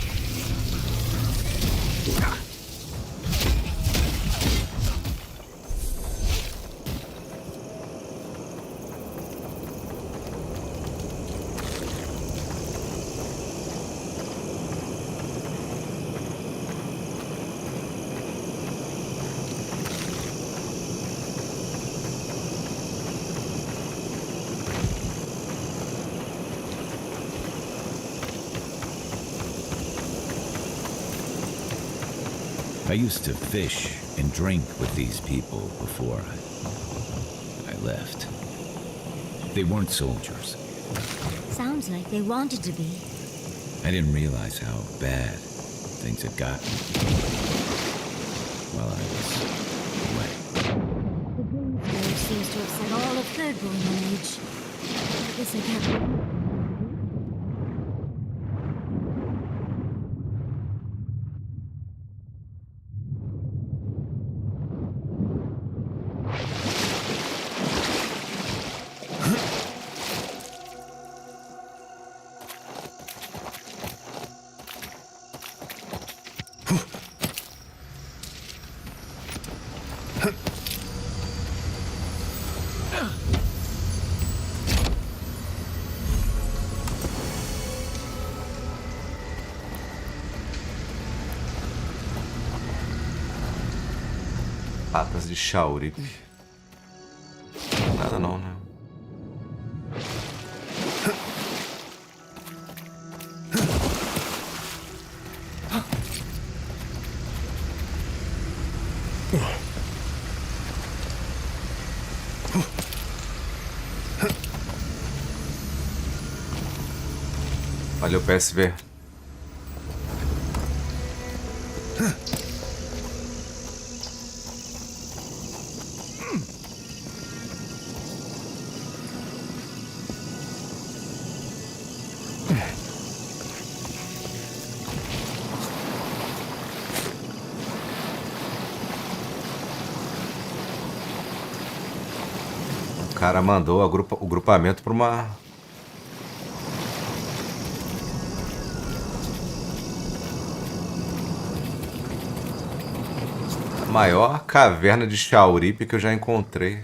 Speaker 4: I used to fish and drink with these people before I left. They weren't soldiers.
Speaker 7: Sounds like they wanted to be.
Speaker 4: I didn't realize how bad things had gotten while I was away.
Speaker 7: The Dream Skirt seems to have set all of Thirdborn on edge. I guess I can't...
Speaker 1: Patas de Shauri. Nada não, né? Valeu, PSV. O cara mandou o grupamento para uma... a maior caverna de Chauripe que eu já encontrei.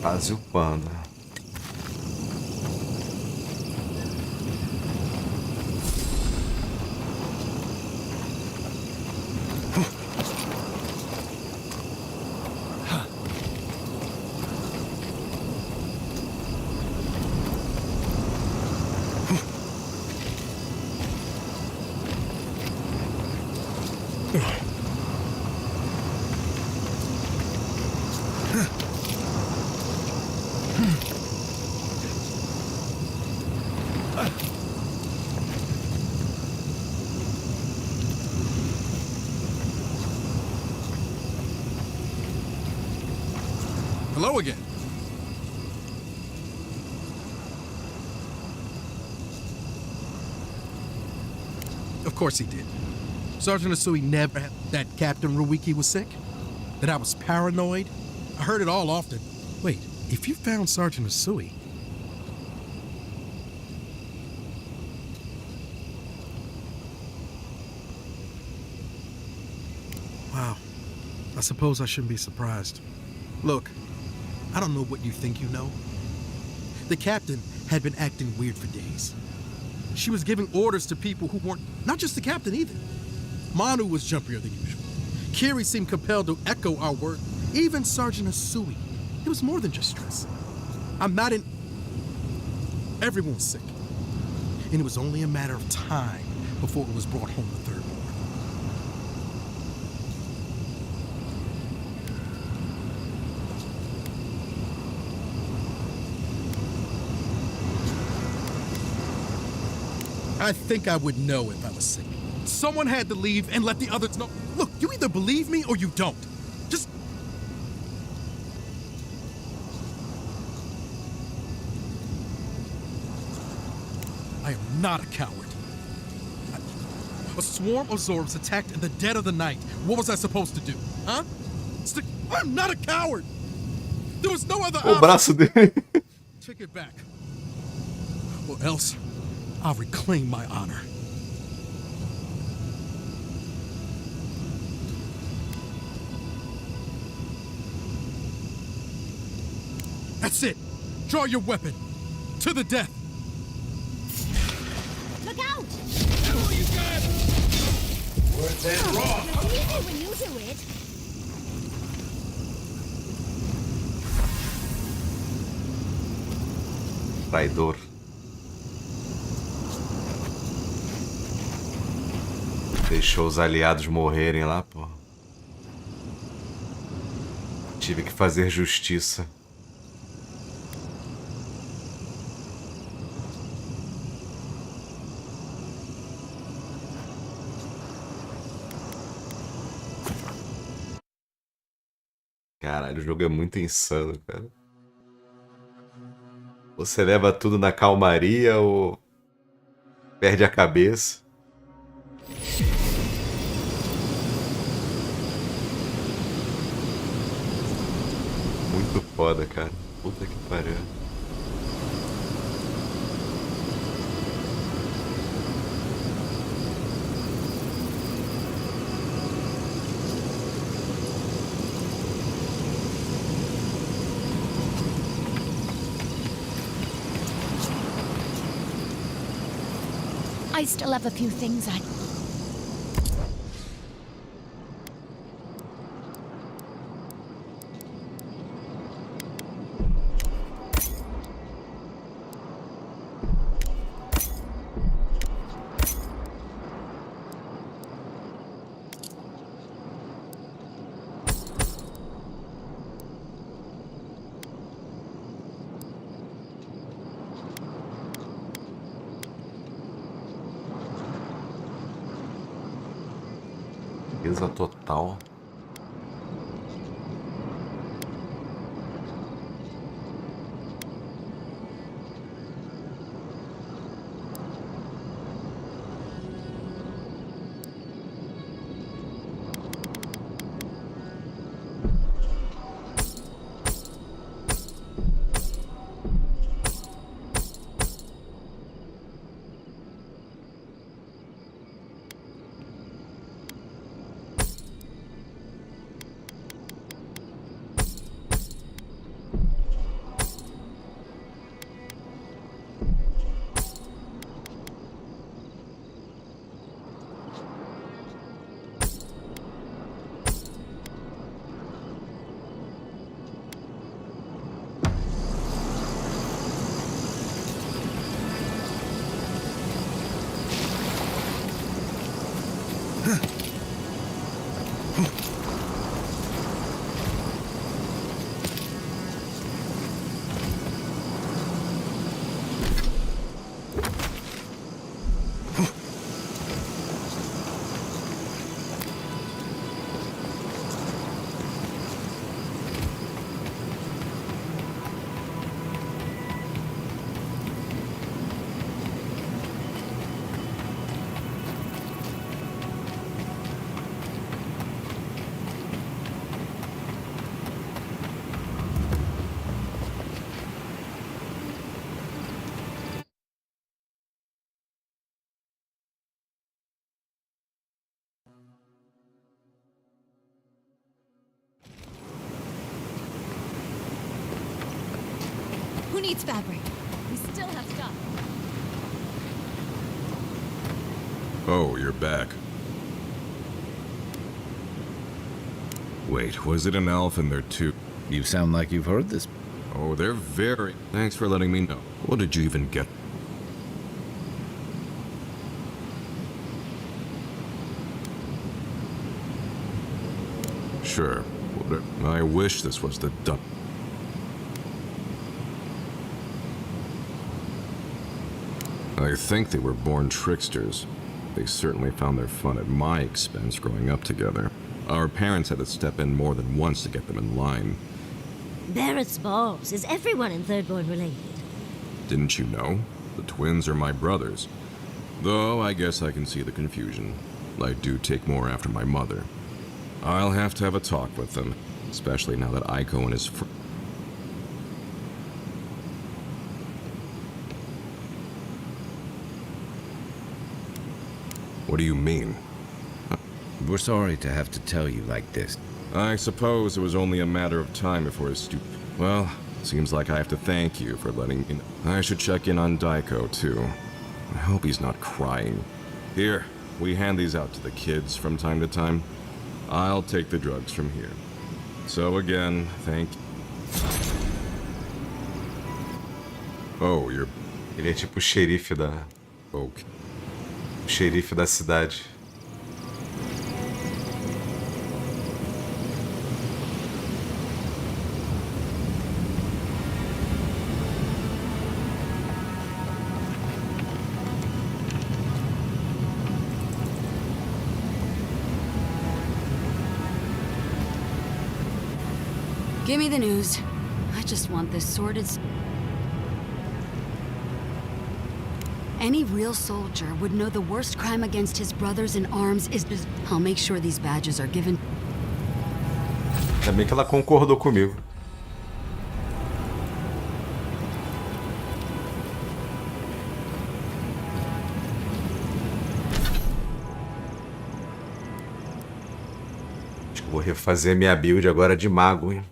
Speaker 1: Quase upando.
Speaker 12: Hello again. Of course he did. Sergeant Asui never had that Captain Ruiki was sick, that I was paranoid. I heard it all often. Wait, if you found Sergeant Asui... Wow. I suppose I shouldn't be surprised. Look, I don't know what you think you know. The captain had been acting weird for days. She was giving orders to people who weren't, not just the captain either. Manu was jumpier than usual. Kiri seemed compelled to echo our word. Even Sergeant Asui. It was more than just stress. I'm not in... Everyone was sick. And it was only a matter of time before it was brought home the third morning. I think I would know if I was sick. Someone had to leave and let the others know. Look, you either believe me or you don't. Just... I am not a coward. A swarm of Zorbs attacked in the dead of the night. What was I supposed to do? Huh? I'm not a coward! There was no other option.
Speaker 1: O braço dele.
Speaker 12: Take it back. Or else... I'll reclaim my honor. That's it. Draw your weapon. To the death.
Speaker 10: Look out!
Speaker 5: That's all you got! Then raw.
Speaker 10: Easy when you do it.
Speaker 1: Traidor. Deixou os aliados morrerem lá, pô. Tive que fazer justiça. Caralho, o jogo é muito insano, cara. Você leva tudo na calmaria ou perde a cabeça. Muito foda, cara. Puta que pariu.
Speaker 10: I still have a few things I...
Speaker 1: Beleza total.
Speaker 17: Who needs fabric? We still have stuff.
Speaker 6: Oh, you're back. Wait, was it an elf and they're two?
Speaker 4: You sound like you've heard this.
Speaker 6: Oh, they're very... Thanks for letting me know. What did you even get? Sure. I wish this was the dump. I think they were born tricksters. They certainly found their fun at my expense growing up together. Our parents had to step in more than once to get them in line.
Speaker 7: Barrett's balls. Is everyone in Thirdborn related?
Speaker 6: Didn't you know? The twins are my brothers. Though I guess I can see the confusion. I do take more after my mother. I'll have to have a talk with them, especially now that Aiko and his What do you mean?
Speaker 4: We're sorry to have to tell you like this.
Speaker 6: I suppose it was only a matter of time before his Well, seems like I have to thank you for letting me know. I should check in on Daiko, too. I hope he's not crying. Here, We hand these out to the kids from time to time. I'll take the drugs from here. So again, thank you. Oh, you're...
Speaker 1: Ele é tipo o xerife da...
Speaker 6: Okay.
Speaker 1: O xerife da cidade.
Speaker 14: Give me the news. I just want this sorted. Any real soldier would know the worst crime against his brothers in arms is... I'll make sure these badges are given...
Speaker 1: Ainda bem que ela concordou comigo. Acho que vou refazer minha build agora de mago, hein?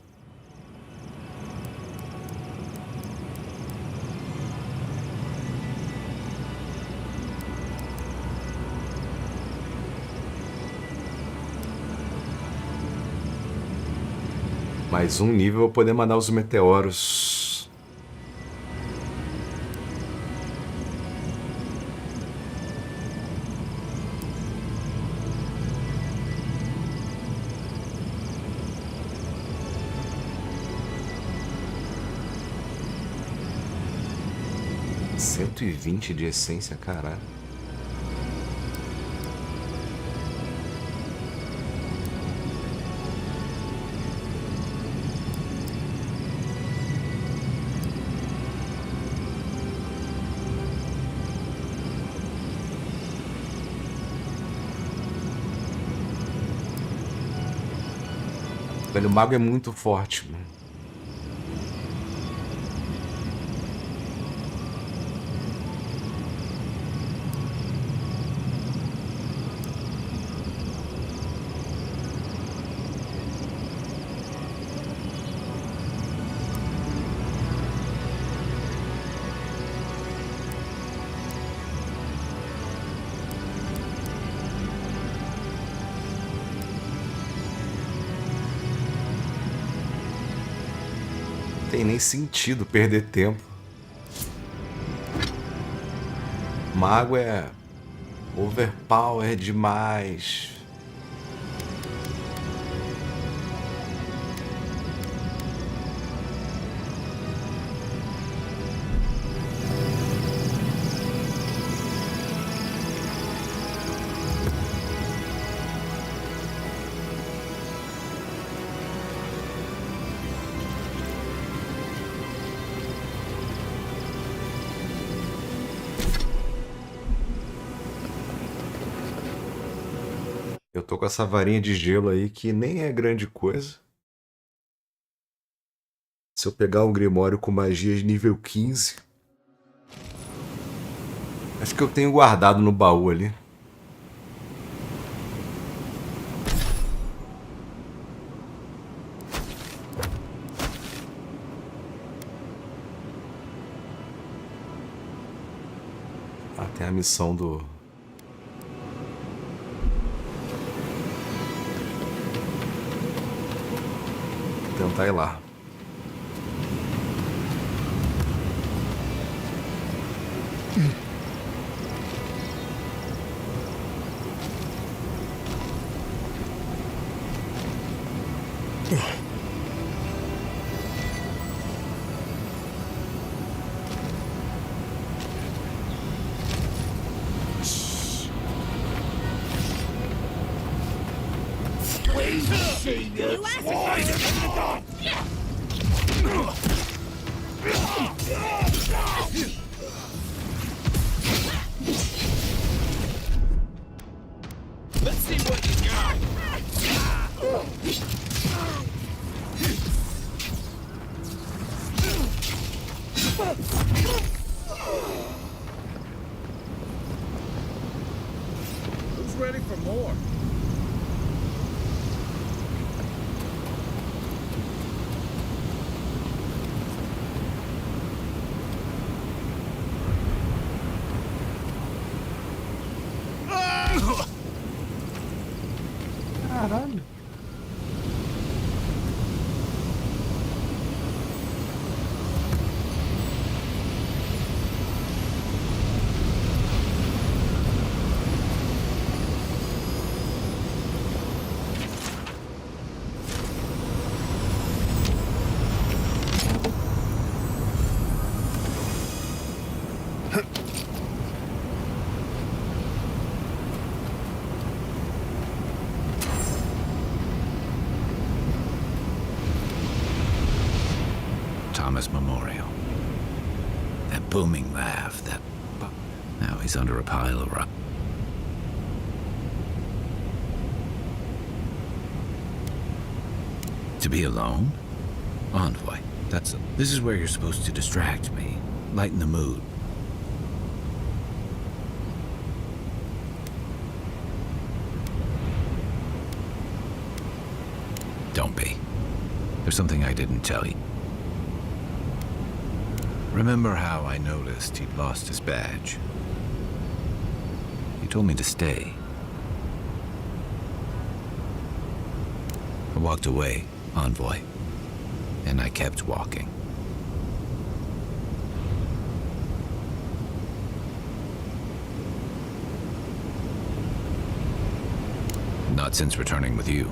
Speaker 1: Mais um nível eu poder mandar os meteoros. $120 de essência, caralho. O mago é muito forte, mano. Tem nem sentido perder tempo. Mago é overpower demais. Eu tô com essa varinha de gelo aí que nem é grande coisa. Se eu pegar um grimório com magias nível 15... Acho que eu tenho guardado no baú ali. Ah, tem a missão do... tentar ir lá.
Speaker 5: Let's see what you got.
Speaker 18: Who's ready for more?
Speaker 16: Caralho.
Speaker 4: Memorial. That booming laugh, that... Now he's under a pile of rock. To be alone? Envoy, this is where you're supposed to distract me, lighten the mood. Don't be. There's something I didn't tell you. Remember how I noticed he'd lost his badge? He told me to stay. I walked away, Envoy, and I kept walking. Not since returning with you.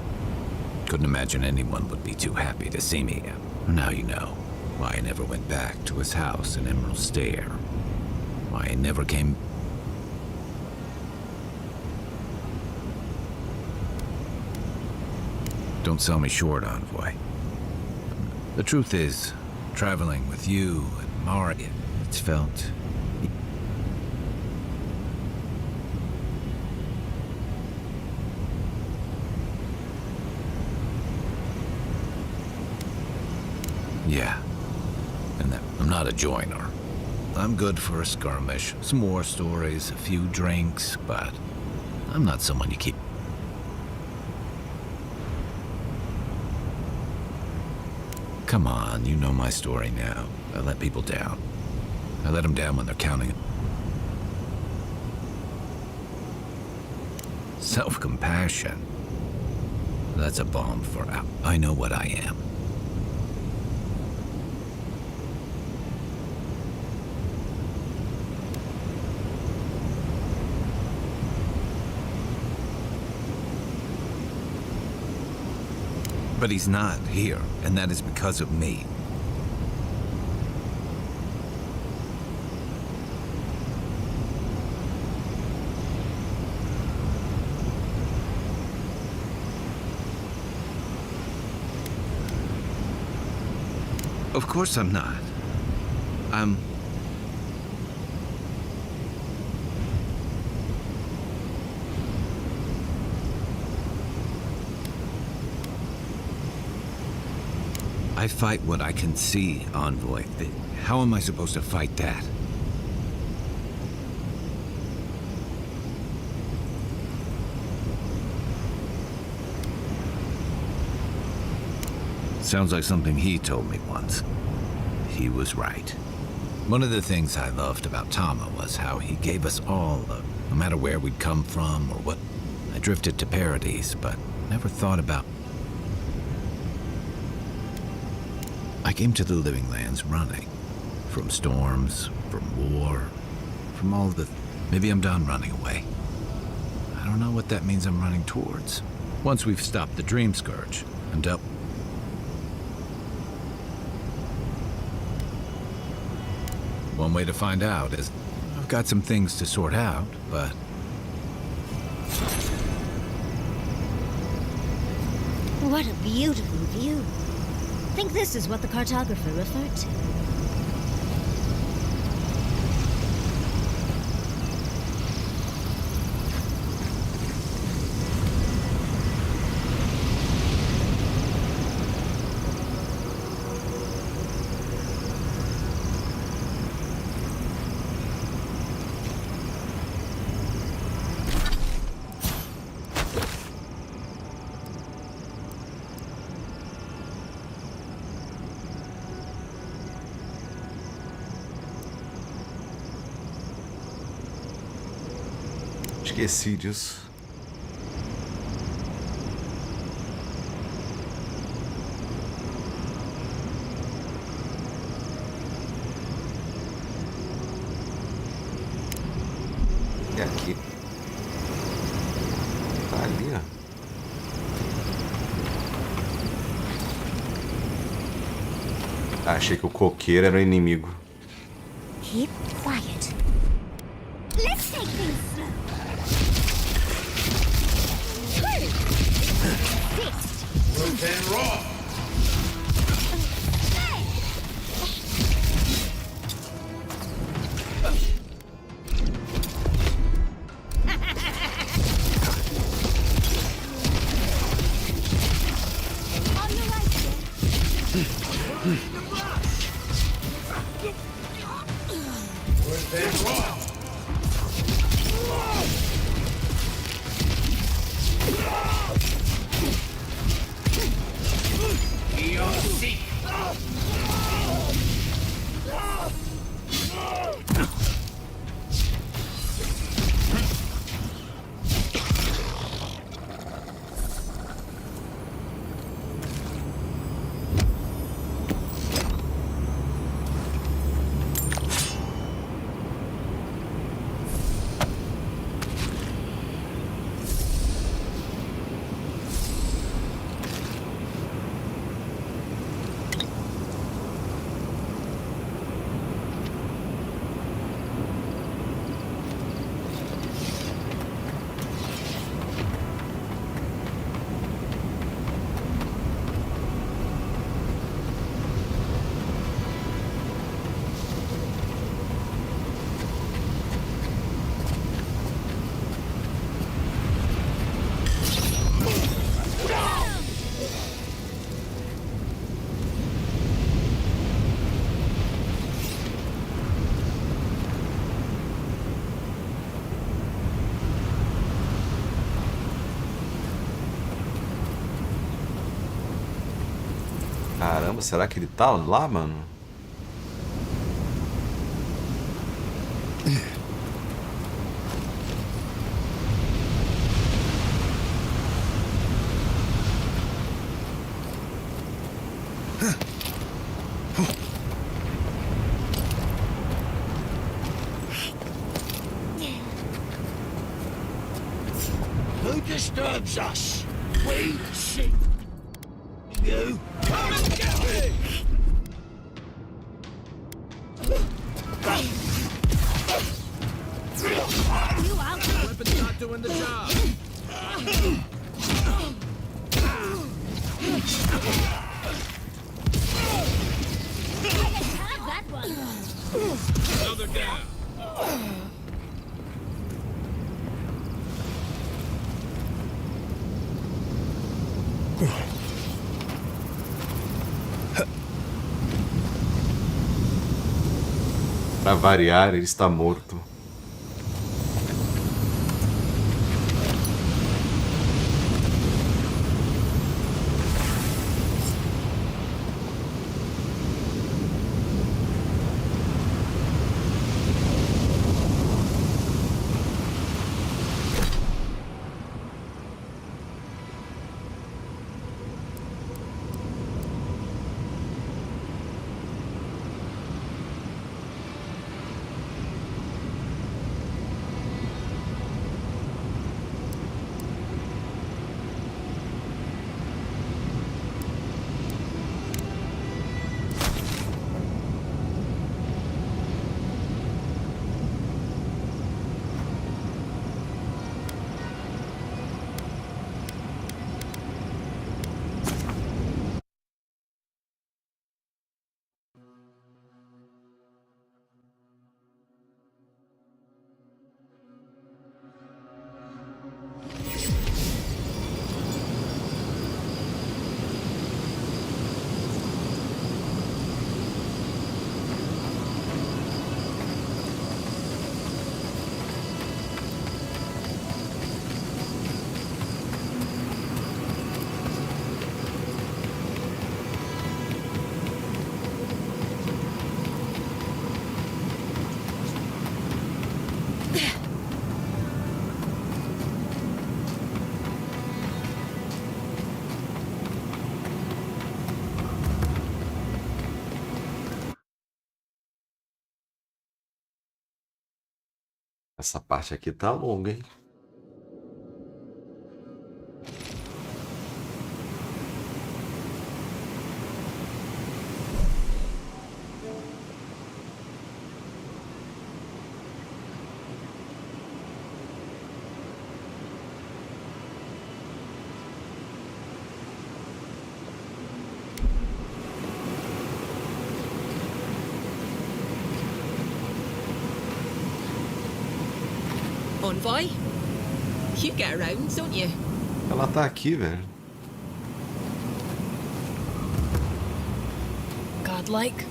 Speaker 4: Couldn't imagine anyone would be too happy to see me. Now you know. Why I never went back to his house in Emerald Stair. Why I never came... Don't sell me short, Envoy. The truth is, traveling with you and Mari, it's felt... Yeah. I'm not a joiner. I'm good for a skirmish, some war stories, a few drinks, but I'm not someone you keep... Come on, you know my story now. I let people down. I let them down when they're counting. Self-compassion. That's a bomb for... I know what I am. But he's not here, and that is because of me. Of course I'm not. I fight what I can see, Envoy. How am I supposed to fight that? Sounds like something he told me once. He was right. One of the things I loved about Tama was how he gave us all, no matter where we'd come from or what. I drifted to Paradise, but never thought about... I came to the Living Lands running. From storms, from war, from all the... Maybe I'm done running away. I don't know what that means I'm running towards. Once we've stopped the Dream Scourge and dealt... One way to find out is... I've got some things to sort out, but...
Speaker 7: What a beautiful view. I think this is what the cartographer referred to.
Speaker 1: Esqueci disso. aqui? Tá ali, ó. Ah, achei que o coqueiro era o inimigo.
Speaker 7: Keep quiet. Let's take things slow. Fixed.
Speaker 5: Rotate raw.
Speaker 10: On your right, sir.
Speaker 5: Rotate raw.
Speaker 1: Caramba, será que ele tá lá, mano?
Speaker 5: Who disturbs us? We see you. Come and get me!
Speaker 10: You out?
Speaker 18: Weapon's not doing the job.
Speaker 10: Have that one.
Speaker 18: Another down.
Speaker 1: Pra variar, ele está morto. Essa parte aqui tá longa, hein?
Speaker 16: Envoy? You get around, don't you?
Speaker 1: Ela tá aqui, velho.
Speaker 15: Godlike?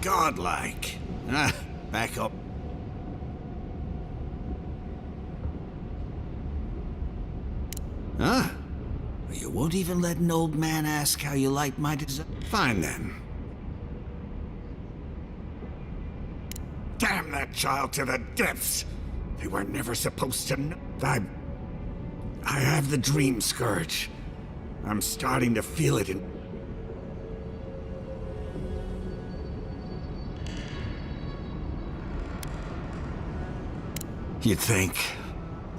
Speaker 5: Godlike. Ah, back up. Huh? You won't even let an old man ask how you like my design? Fine then. Damn that child to the depths! They were never supposed to know. I have the dream scourge. I'm starting to feel it in... You'd think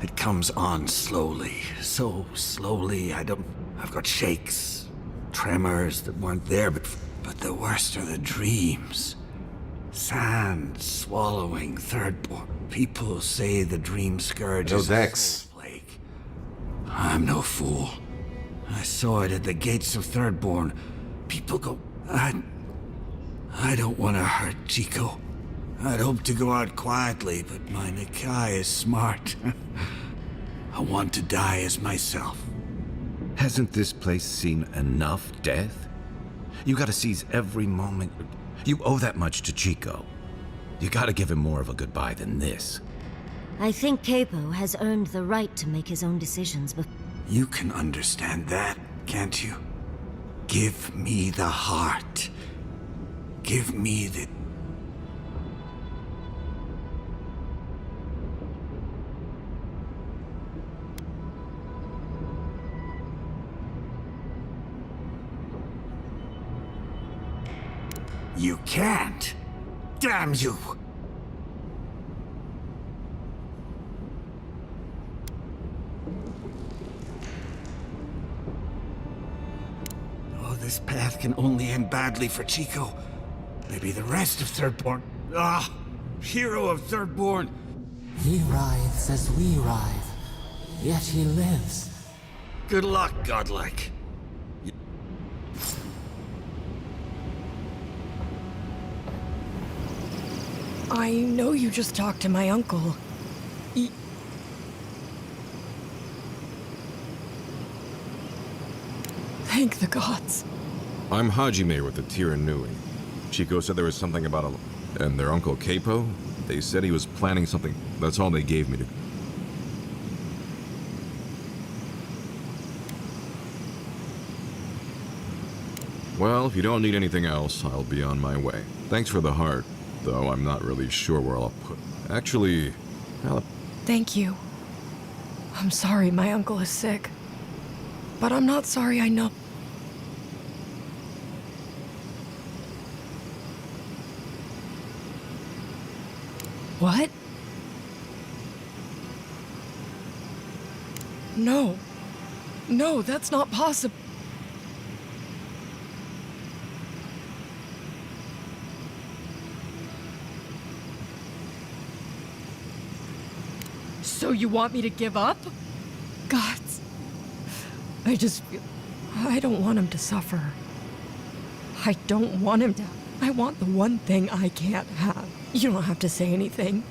Speaker 5: it comes on slowly, so slowly I've got shakes, tremors that weren't there, but the worst are the dreams. Sand swallowing thirdborn. People say the dream scourge is a soul plague. I'm no fool. I saw it at the gates of thirdborn. People go, I don't want to hurt Chico. I'd hoped to go out quietly, but my Nikai is smart. I want to die as myself.
Speaker 4: Hasn't this place seen enough death? You gotta seize every moment. You owe that much to Chico. You gotta give him more of a goodbye than this.
Speaker 7: I think Capo has earned the right to make his own decisions, but...
Speaker 5: You can understand that, can't you? Give me the heart. Give me the... You can't! Damn you! Oh, this path can only end badly for Chico. Maybe the rest of Thirdborn. Ah! Hero of Thirdborn!
Speaker 20: He writhes as we writhe, yet he lives.
Speaker 5: Good luck, Godlike.
Speaker 15: I know you just talked to my uncle. Thank the gods.
Speaker 6: I'm Hajime with the Tiranui. Chico said there was something about and their uncle Capo? They said he was planning something. That's all they gave me to... Well, if you don't need anything else, I'll be on my way. Thanks for the heart. Though I'm not really sure where I'll put... Actually,
Speaker 15: Thank you. I'm sorry my uncle is sick. But I'm not sorry I know. What? No. No, that's not possible. So you want me to give up? Gods. I just feel... I don't want him to suffer. I don't want him to... I want the one thing I can't have. You don't have to say anything.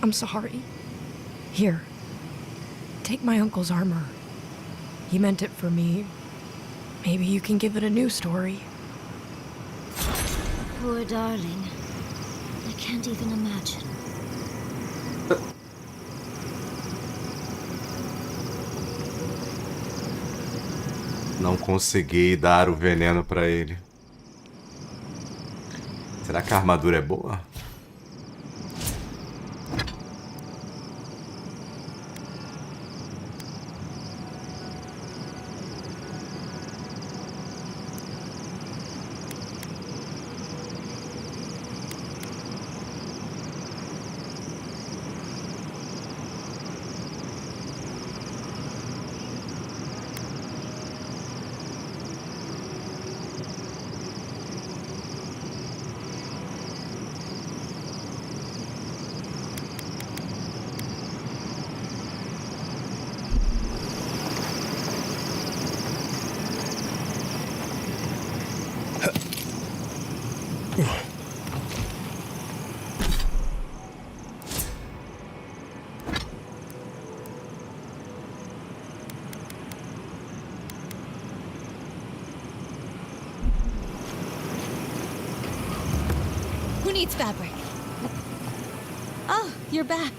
Speaker 15: I'm sorry. Here. Take my uncle's armor. He meant it for me. Maybe you can give it a new story.
Speaker 7: Poor darling. I can't even imagine.
Speaker 1: Não consegui dar o veneno pra ele. Será que a armadura é boa?
Speaker 17: needs fabric? Oh, you're back.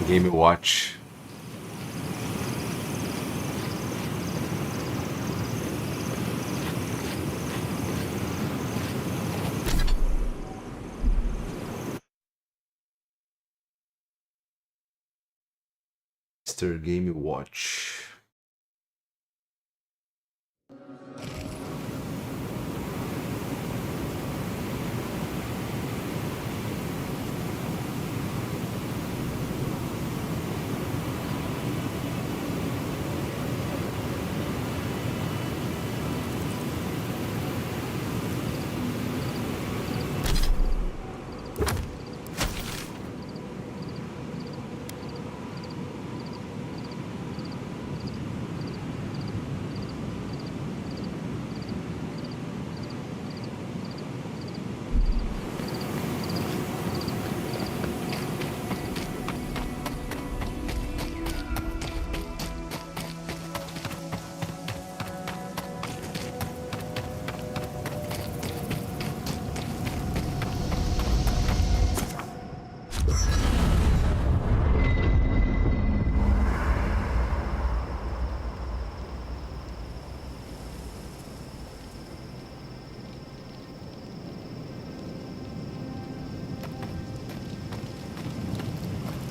Speaker 1: Game Watch. Mr. Game Watch.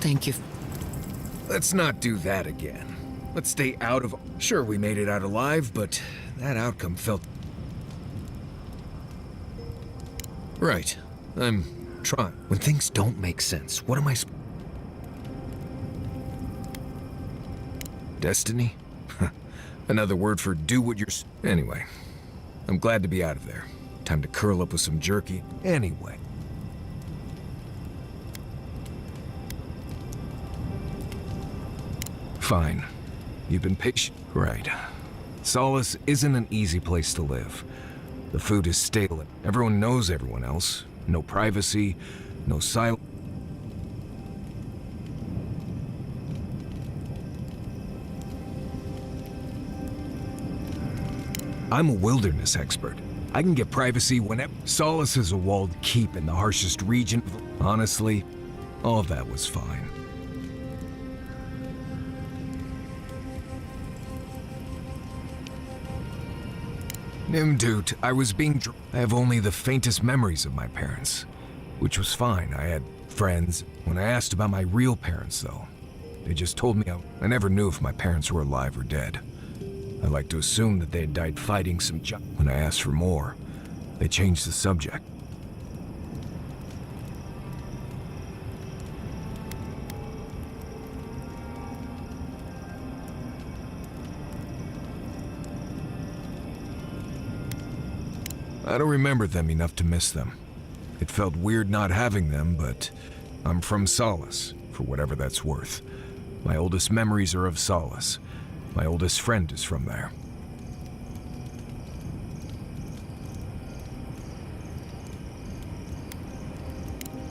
Speaker 19: Thank you.
Speaker 22: Let's not do that again. Let's stay out of... Sure, we made it out alive, but that outcome felt... Right. I'm trying. When things don't make sense, what am I... Destiny? Another word for do what you're... Anyway, I'm glad to be out of there. Time to curl up with some jerky. Anyway. Fine. You've been patient. Right. Solace isn't an easy place to live. The food is stale. Everyone knows everyone else. No privacy, no silence. I'm a wilderness expert. I can get privacy whenever. Solace is a walled keep in the harshest region. Honestly, all of that was fine. Nimdut, I was being I have only the faintest memories of my parents, which was fine. I had friends. When I asked about my real parents, though, they just told me I never knew if my parents were alive or dead. I like to assume that they had died fighting some When I asked for more, they changed the subject. I don't remember them enough to miss them. It felt weird not having them, but I'm from Solace, for whatever that's worth. My oldest memories are of Solace. My oldest friend is from there.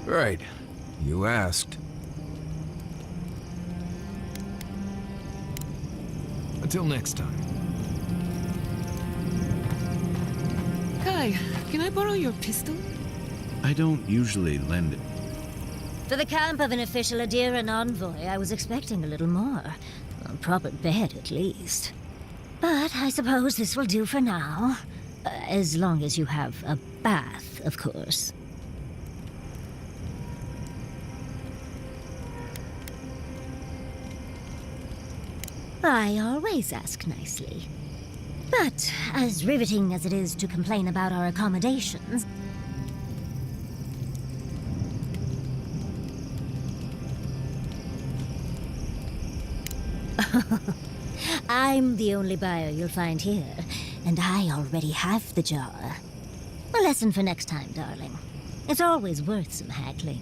Speaker 22: Right. You asked.
Speaker 4: Until next time.
Speaker 19: Kai, can I borrow your pistol?
Speaker 8: I don't usually lend it.
Speaker 7: For the camp of an official Adir and envoy, I was expecting a little more. A proper bed, at least. But I suppose this will do for now. As long as you have a bath, of course. I always ask nicely. But as riveting as it is to complain about our accommodations, I'm the only buyer you'll find here, and I already have the jar. A lesson for next time, darling. It's always worth some haggling.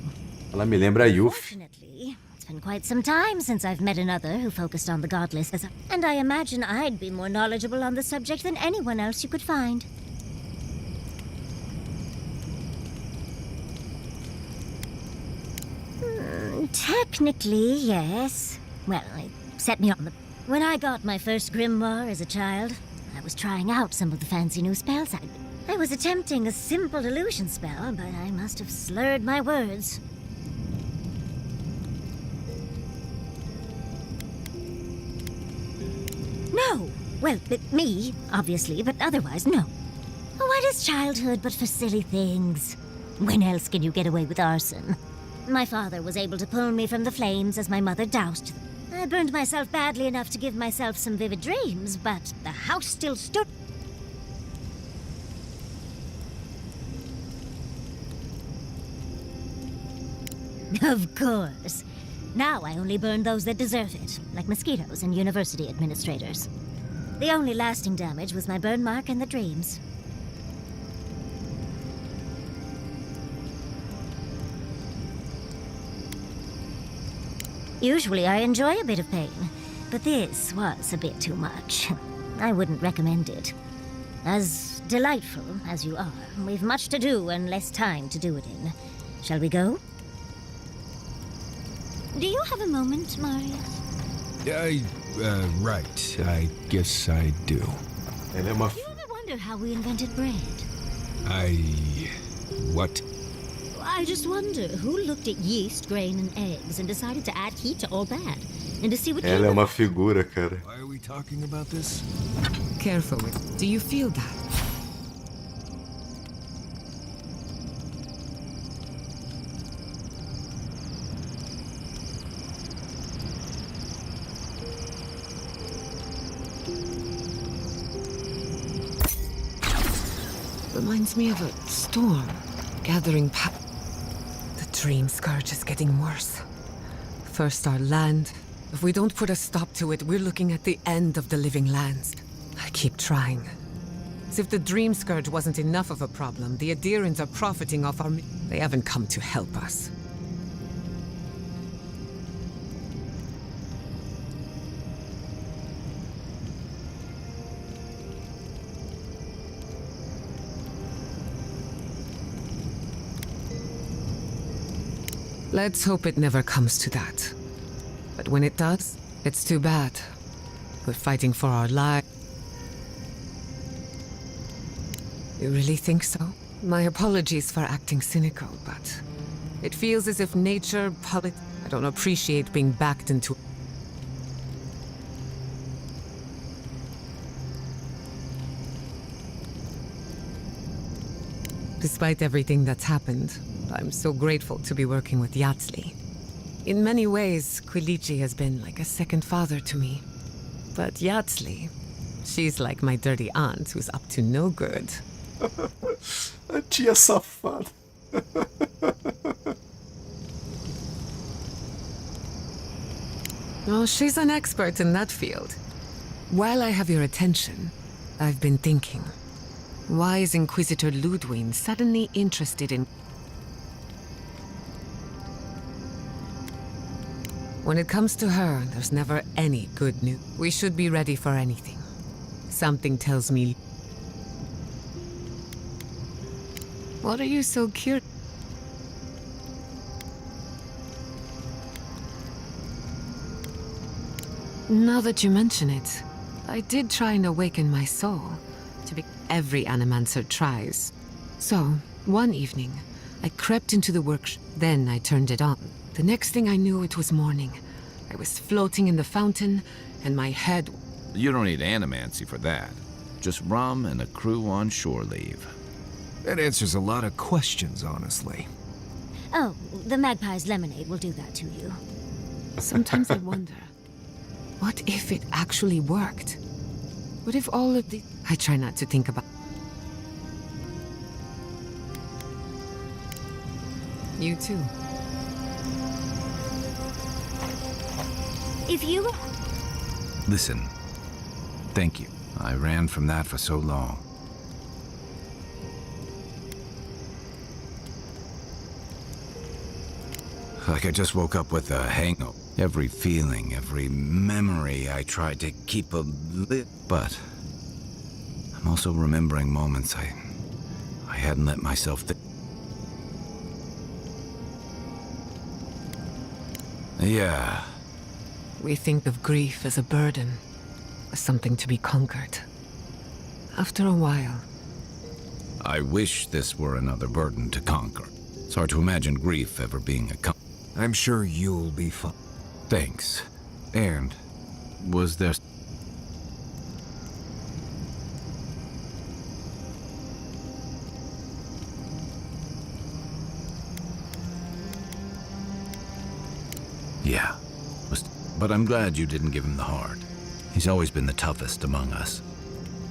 Speaker 1: Ela me lembra a Yuffie.
Speaker 7: Fortunately, it's been quite some time since I've met another who focused on the godless, and I imagine I'd be more knowledgeable on the subject than anyone else you could find. Technically, yes. Well, it set me on the... When I got my first grimoire as a child, I was trying out some of the fancy new spells. I was attempting a simple illusion spell, but I must have slurred my words. No! Well, me, obviously, but otherwise, no. What is childhood but for silly things? When else can you get away with arson? My father was able to pull me from the flames as my mother doused them. I burned myself badly enough to give myself some vivid dreams, but the house still stood. Of course. Now I only burn those that deserve it, like mosquitoes and university administrators. The only lasting damage was my burn mark and the dreams. Usually I enjoy a bit of pain, but this was a bit too much. I wouldn't recommend it. As delightful as you are, we've much to do and less time to do it in. Shall we go? Do you have a moment, Marius?
Speaker 22: Right. I guess I do.
Speaker 7: Do you ever wonder how we invented bread?
Speaker 22: What?
Speaker 7: I just wonder who looked at yeast, grain, and eggs and decided to add heat to all that, and to see what
Speaker 1: Ela é uma figura, cara.
Speaker 22: Why are we talking about this?
Speaker 19: Careful with. Do you feel that? Reminds me of a storm gathering The dream scourge is getting worse. First our land. If we don't put a stop to it, we're looking at the end of the living lands. I keep trying. As if the dream scourge wasn't enough of a problem, the Adirans are profiting off our... They haven't come to help us. Let's hope it never comes to that. But when it does, it's too bad. We're fighting for our lives. You really think so? My apologies for acting cynical, but it feels as if nature, I don't appreciate being backed into... Despite everything that's happened, I'm so grateful to be working with Yatsli. In many ways, Quilici has been like a second father to me. But Yatsli, she's like my dirty aunt who's up to no good.
Speaker 1: A tia safada.
Speaker 19: Oh, she's an expert in that field. While I have your attention, I've been thinking. Why is Inquisitor Ludwig suddenly interested in... When it comes to her, there's never any good news. We should be ready for anything. Something tells me... What are you so curious? Now that you mention it, I did try and awaken my soul. To be every animancer tries. So, one evening, I crept into the workshop. Then I turned it on. The next thing I knew, it was morning. I was floating in the fountain, and my head...
Speaker 4: You don't need animancy for that. Just rum and a crew on shore leave.
Speaker 22: That answers a lot of questions, honestly.
Speaker 7: Oh, the Magpie's lemonade will do that to you.
Speaker 19: Sometimes I wonder, what if it actually worked? What if all of the... I try not to think about... You too.
Speaker 7: If you...
Speaker 4: Listen, thank you. I ran from that for so long. Like I just woke up with a hangover. Every feeling, every memory I tried to keep a lit, but I'm also remembering moments I hadn't let myself think. Yeah.
Speaker 19: We think of grief as a burden, as something to be conquered. After a while...
Speaker 4: I wish this were another burden to conquer. It's hard to imagine grief ever being a
Speaker 22: I'm sure you'll be fine.
Speaker 4: Thanks. And was there... Yeah. But I'm glad you didn't give him the heart. He's always been the toughest among us.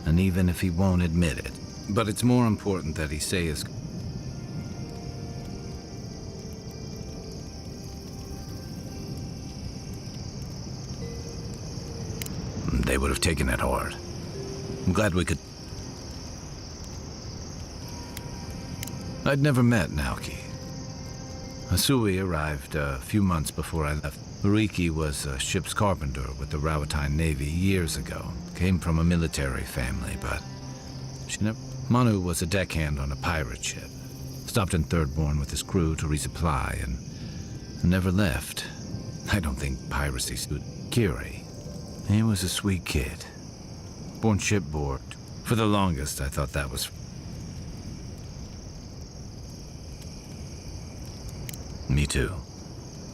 Speaker 4: And even if he won't admit it. But it's more important that he say his... They would have taken it hard. I'm glad we could... I'd never met Naoki. Asui arrived a few months before I left. Ruiki was a ship's carpenter with the Rawatine Navy years ago. Came from a military family, but she never... Manu was a deckhand on a pirate ship. Stopped in Thirdborn with his crew to resupply and never left. I don't think piracy suited Kiri. He was a sweet kid. Born shipboard. For the longest, I thought that was... Me too.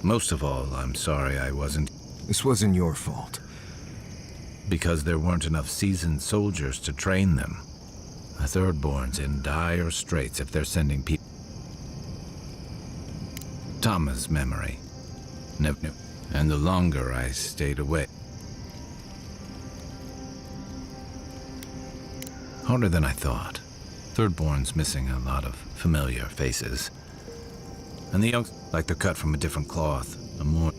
Speaker 4: Most of all, I'm sorry I wasn't...
Speaker 22: This wasn't your fault.
Speaker 4: Because there weren't enough seasoned soldiers to train them. The Thirdborn's in dire straits if they're sending people... Tama's memory. Never knew. And the longer I stayed away... Harder than I thought. Thirdborn's missing a lot of familiar faces. And the young, like they're cut from a different cloth, a more...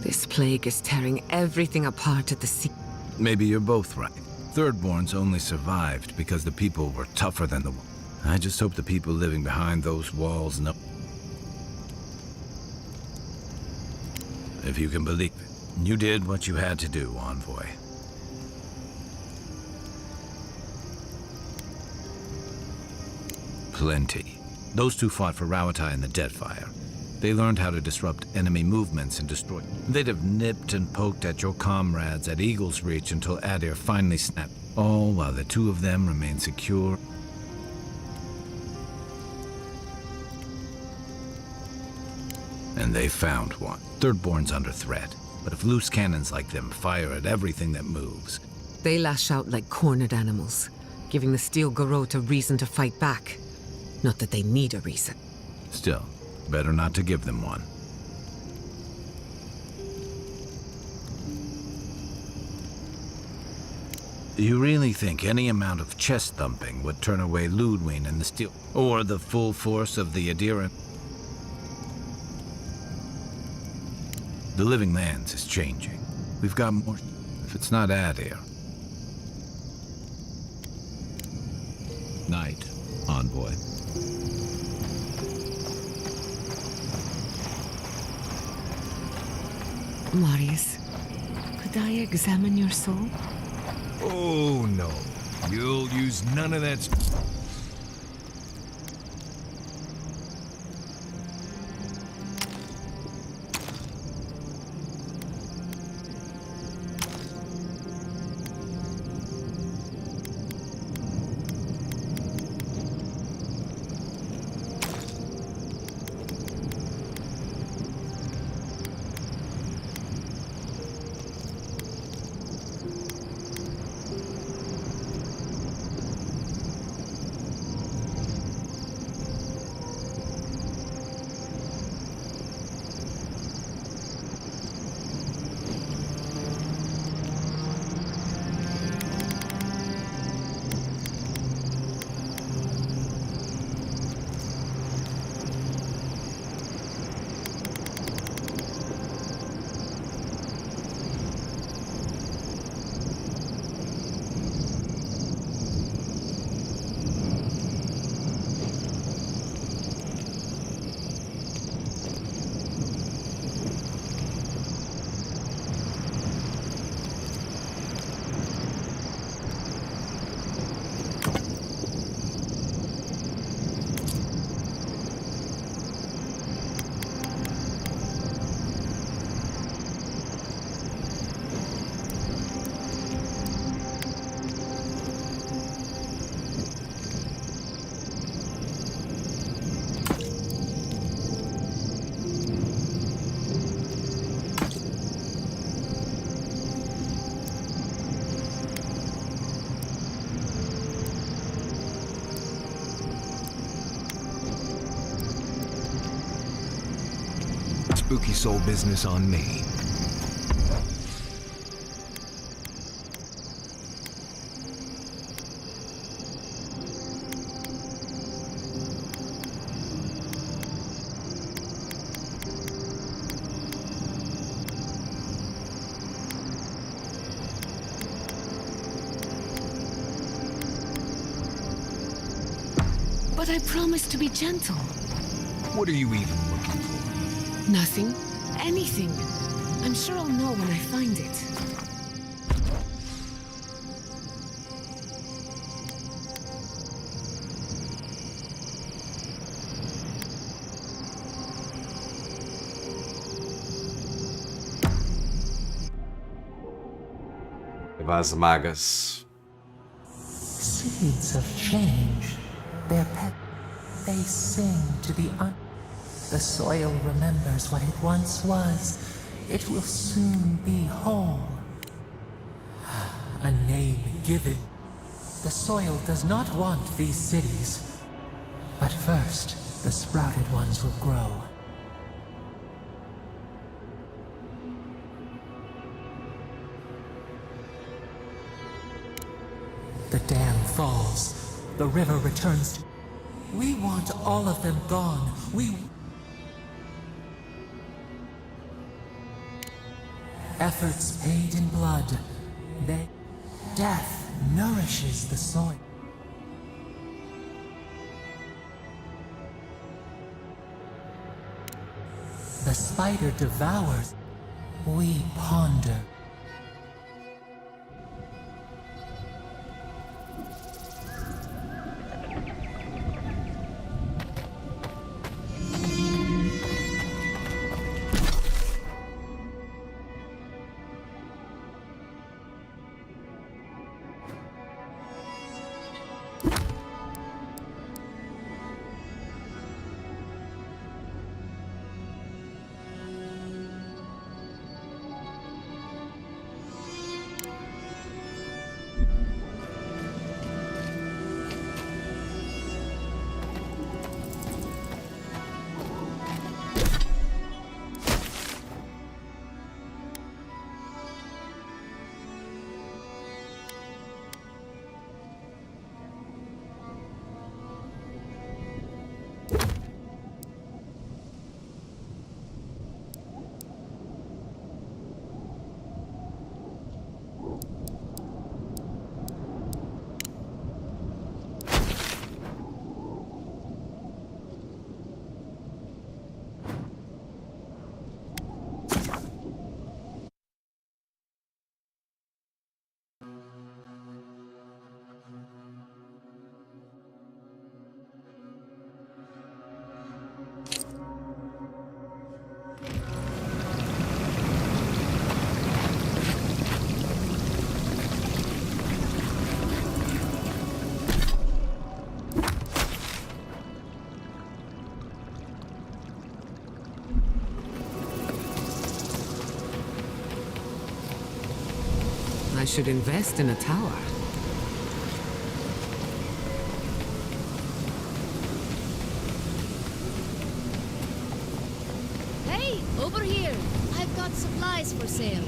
Speaker 19: This plague is tearing everything apart at the sea.
Speaker 4: Maybe you're both right. Thirdborns only survived because the people were tougher than the... I just hope the people living behind those walls know... If you can believe it, you did what you had to do, Envoy. Plenty. Those two fought for Rawatine in the Deadfire. They learned how to disrupt enemy movements and destroy. They'd have nipped and poked at your comrades at Eagle's Reach until Adir finally snapped. All while the two of them remained secure. And they found one. Thirdborn's under threat. But if loose cannons like them fire at everything that moves...
Speaker 19: They lash out like cornered animals, giving the Steel Garrote a reason to fight back. Not that they need a reason.
Speaker 4: Still, better not to give them one. You really think any amount of chest thumping would turn away Ludwig and the Steel... Or the full force of the Adiran? The Living Lands is changing. We've got more... If it's not Adir... Night, Envoy.
Speaker 19: Marius, could I examine your soul?
Speaker 22: Oh, no. You'll use none of that... spooky soul business on me.
Speaker 19: But I promised to be gentle.
Speaker 22: What are you even looking for?
Speaker 19: Nothing. Anything. I'm sure I'll know when I find it.
Speaker 1: As magas.
Speaker 20: Seeds of change. Their pet. They sing to the The soil remembers what it once was. It will soon be whole. A name given. The soil does not want these cities. But first, the sprouted ones will grow. The dam falls. The river returns. We want all of them gone. Efforts paid in blood. Death nourishes the soil. The spider devours. We ponder.
Speaker 19: I should invest in a tower.
Speaker 7: Hey, over here! I've got supplies for sale.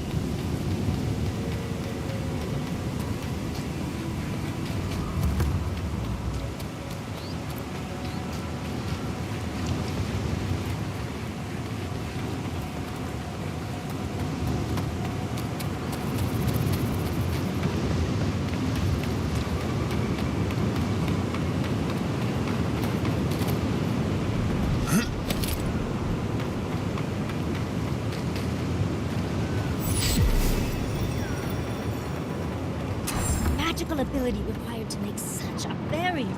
Speaker 7: Ability required to make such a barrier.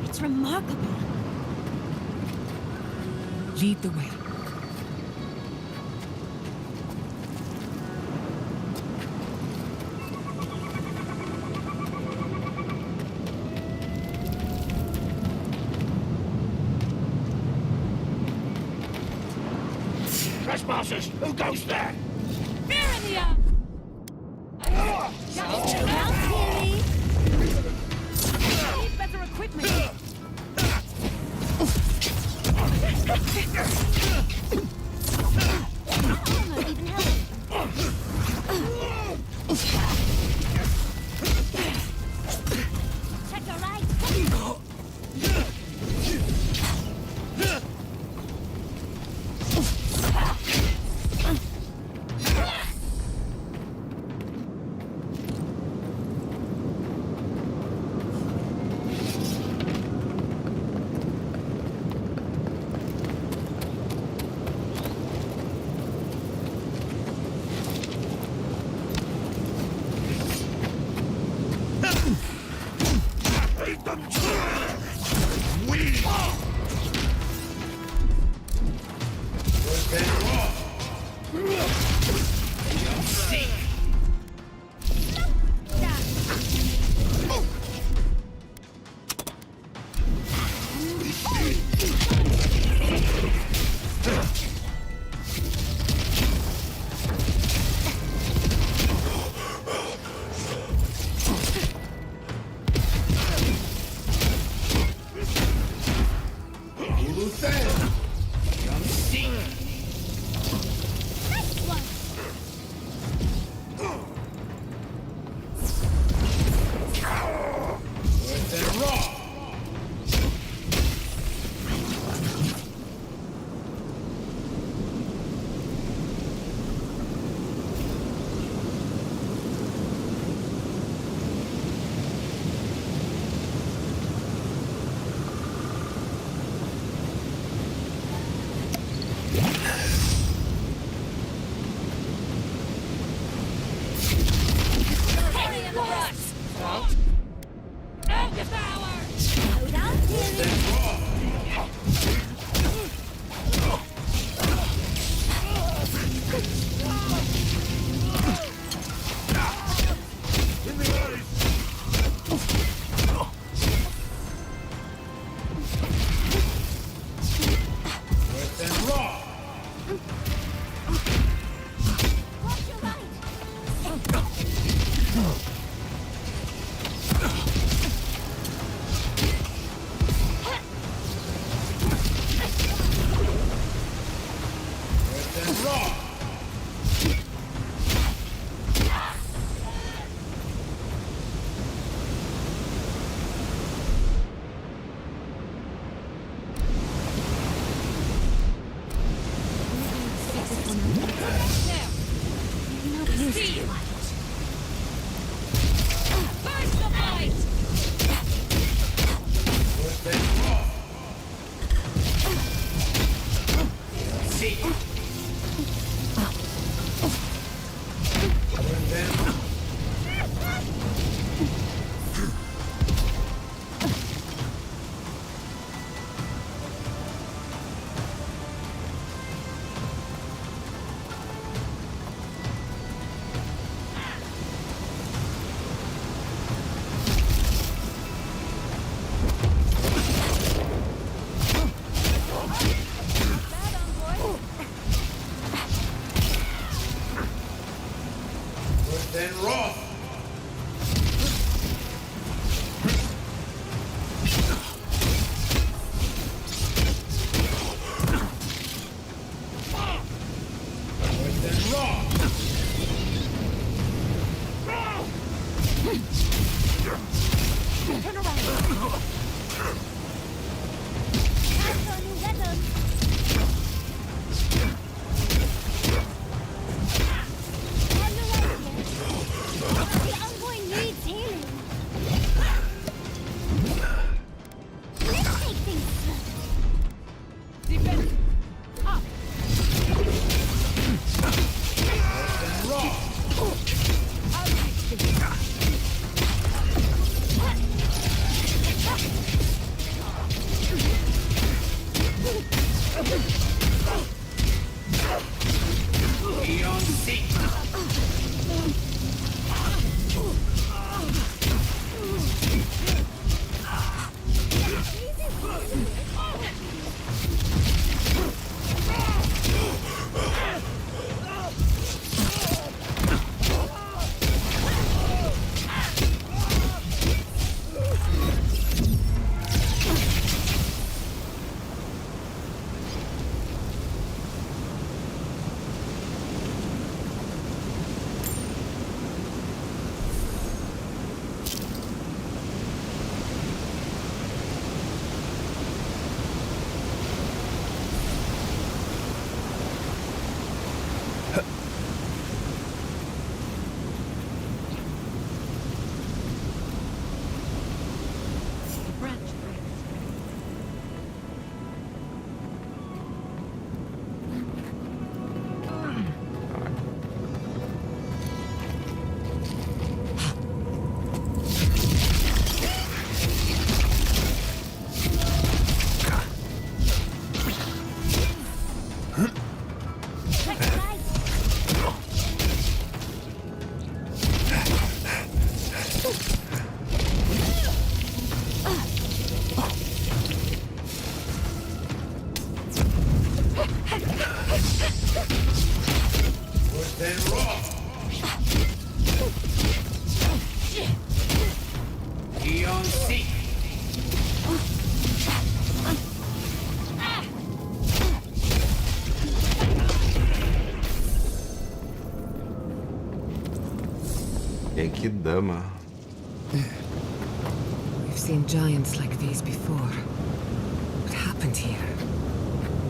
Speaker 7: It's remarkable.
Speaker 19: Lead the way.
Speaker 2: Trespassers! Who goes there?
Speaker 10: Mirania! Need better equipment.
Speaker 1: Que dama.
Speaker 19: We've seen giants like these before. What happened here?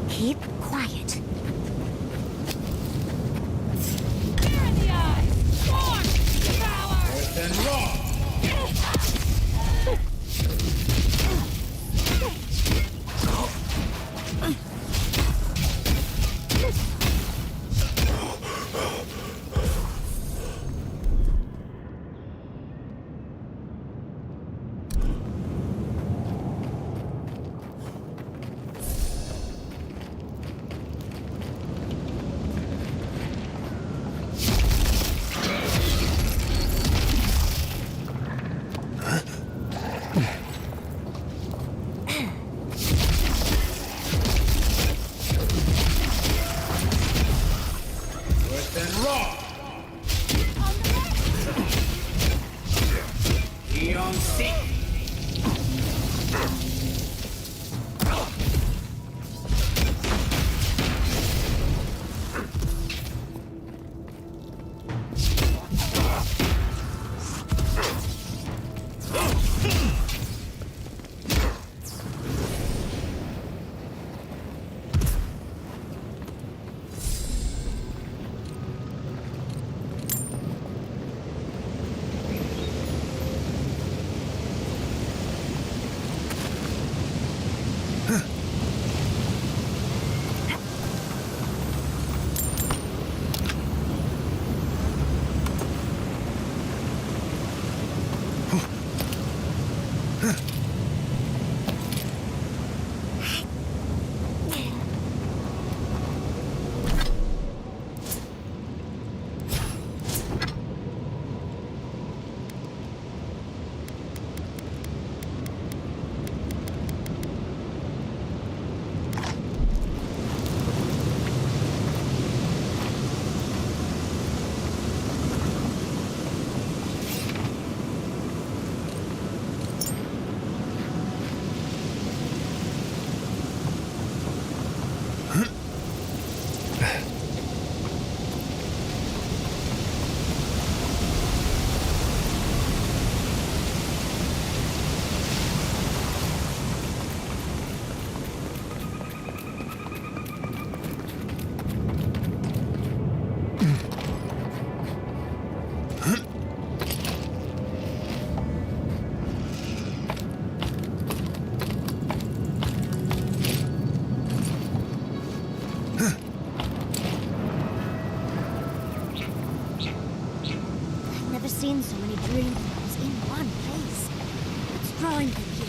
Speaker 7: Keep quiet.
Speaker 2: In the eye! Force! Power! Earth and raw!
Speaker 7: Seen so many dream worlds in one place. What's drawing them here?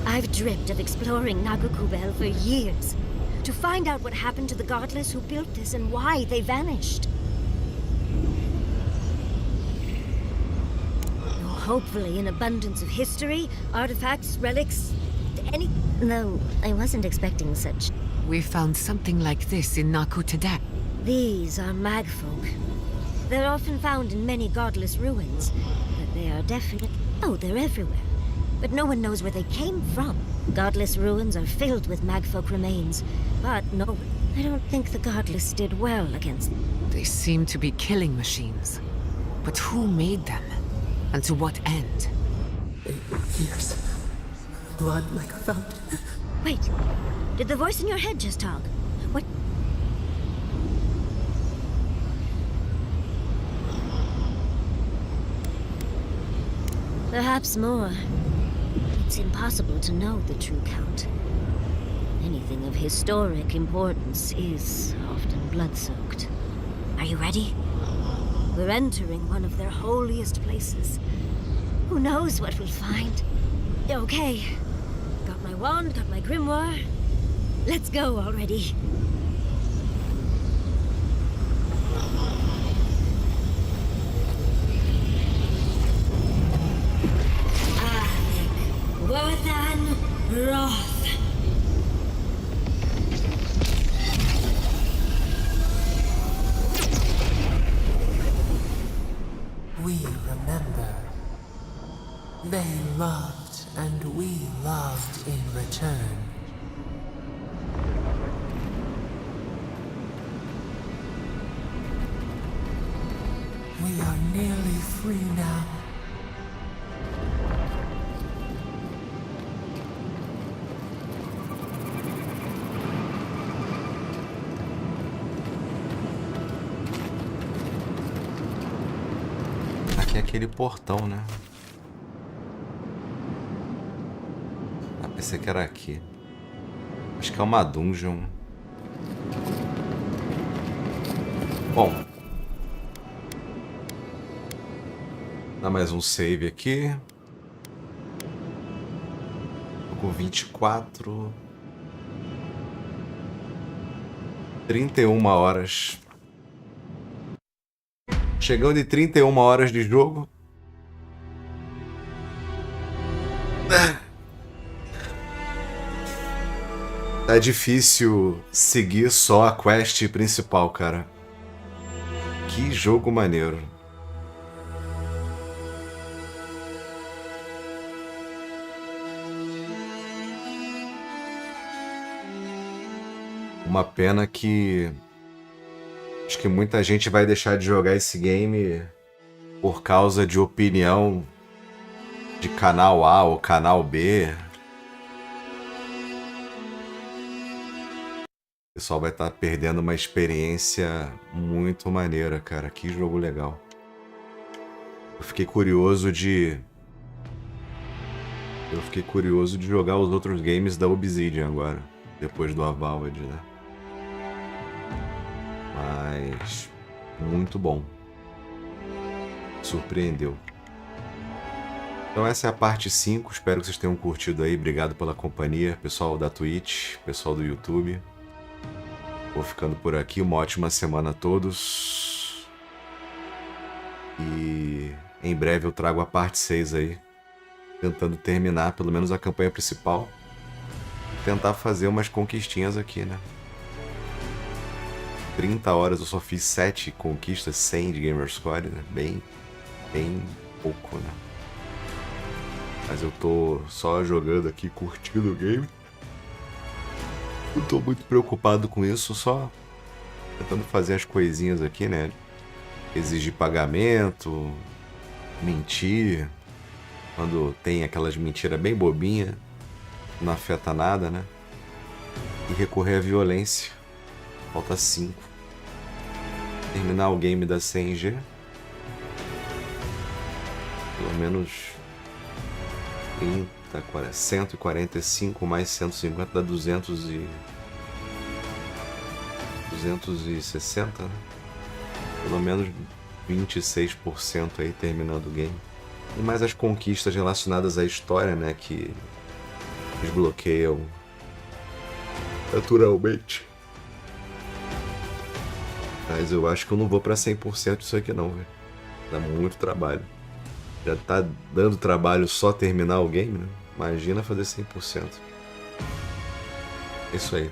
Speaker 7: I've dreamt of exploring Nagukubel for years, to find out what happened to the godless who built this and why they vanished. Hopefully an abundance of history, artifacts, relics, any... No, I wasn't expecting such.
Speaker 19: We found something like this in Naku today.
Speaker 7: These are magfolk. They're often found in many godless ruins, but they are definite... Oh, they're everywhere. But no one knows where they came from. Godless ruins are filled with magfolk remains, but no, I don't think the godless did well against them.
Speaker 19: They seem to be killing machines. But who made them? And to what end?
Speaker 20: Years. Blood like a fountain.
Speaker 7: Wait, did the voice in your head just talk? What? Perhaps more. It's impossible to know the true count. Anything of historic importance is often blood-soaked. Are you ready? We're entering one of their holiest places. Who knows what we'll find? Okay. Got my wand, got my grimoire. Let's go already.
Speaker 20: We remember. They loved, and we loved in return. We are nearly free now.
Speaker 1: Aqui é aquele portão, né? Ah, pensei que era aqui. Acho que é uma dungeon. Bom. Dá mais um save aqui. Tô com 24. 31 horas. Chegando em 31 horas de jogo. Tá difícil seguir só a quest principal, cara. Que jogo maneiro. Uma pena que acho que muita gente vai deixar de jogar esse game por causa de opinião de canal A ou canal B. O pessoal vai estar perdendo uma experiência muito maneira, cara. Que jogo legal. Eu fiquei curioso de jogar os outros games da Obsidian agora, depois do Avowed, né? Mas muito bom. Surpreendeu. Então essa é a parte 5. Espero que vocês tenham curtido aí. Obrigado pela companhia, pessoal da Twitch, pessoal do YouTube. Vou ficando por aqui. Uma ótima semana a todos. E em breve eu trago a parte 6 aí. Tentando terminar pelo menos a campanha principal. Tentar fazer umas conquistinhas aqui, né? 30 horas eu só fiz 7 conquistas, 100 de Gamerscore, né? Bem pouco, né? Mas eu tô só jogando aqui, curtindo o game. Não tô muito preocupado com isso, só tentando fazer as coisinhas aqui, né? Exigir pagamento, mentir. Quando tem aquelas mentiras bem bobinhas, não afeta nada, né? E recorrer à violência. Falta 5. Terminar o game da 100G. Pelo menos 30, 40, 145 mais 150 dá 260, né? Pelo menos 26% aí terminando o game. E mais as conquistas relacionadas à história, né? Que desbloqueiam naturalmente. Mas eu acho que eu não vou pra 100% disso aqui não, velho. Dá muito trabalho. Já tá dando trabalho só terminar o game, né? Imagina fazer 100%. É isso aí.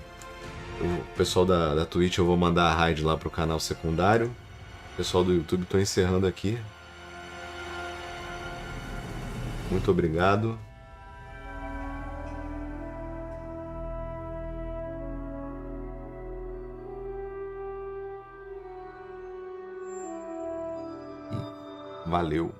Speaker 1: O pessoal da Twitch eu vou mandar a raid lá pro canal secundário. O pessoal do YouTube tô encerrando aqui. Muito obrigado. Valeu.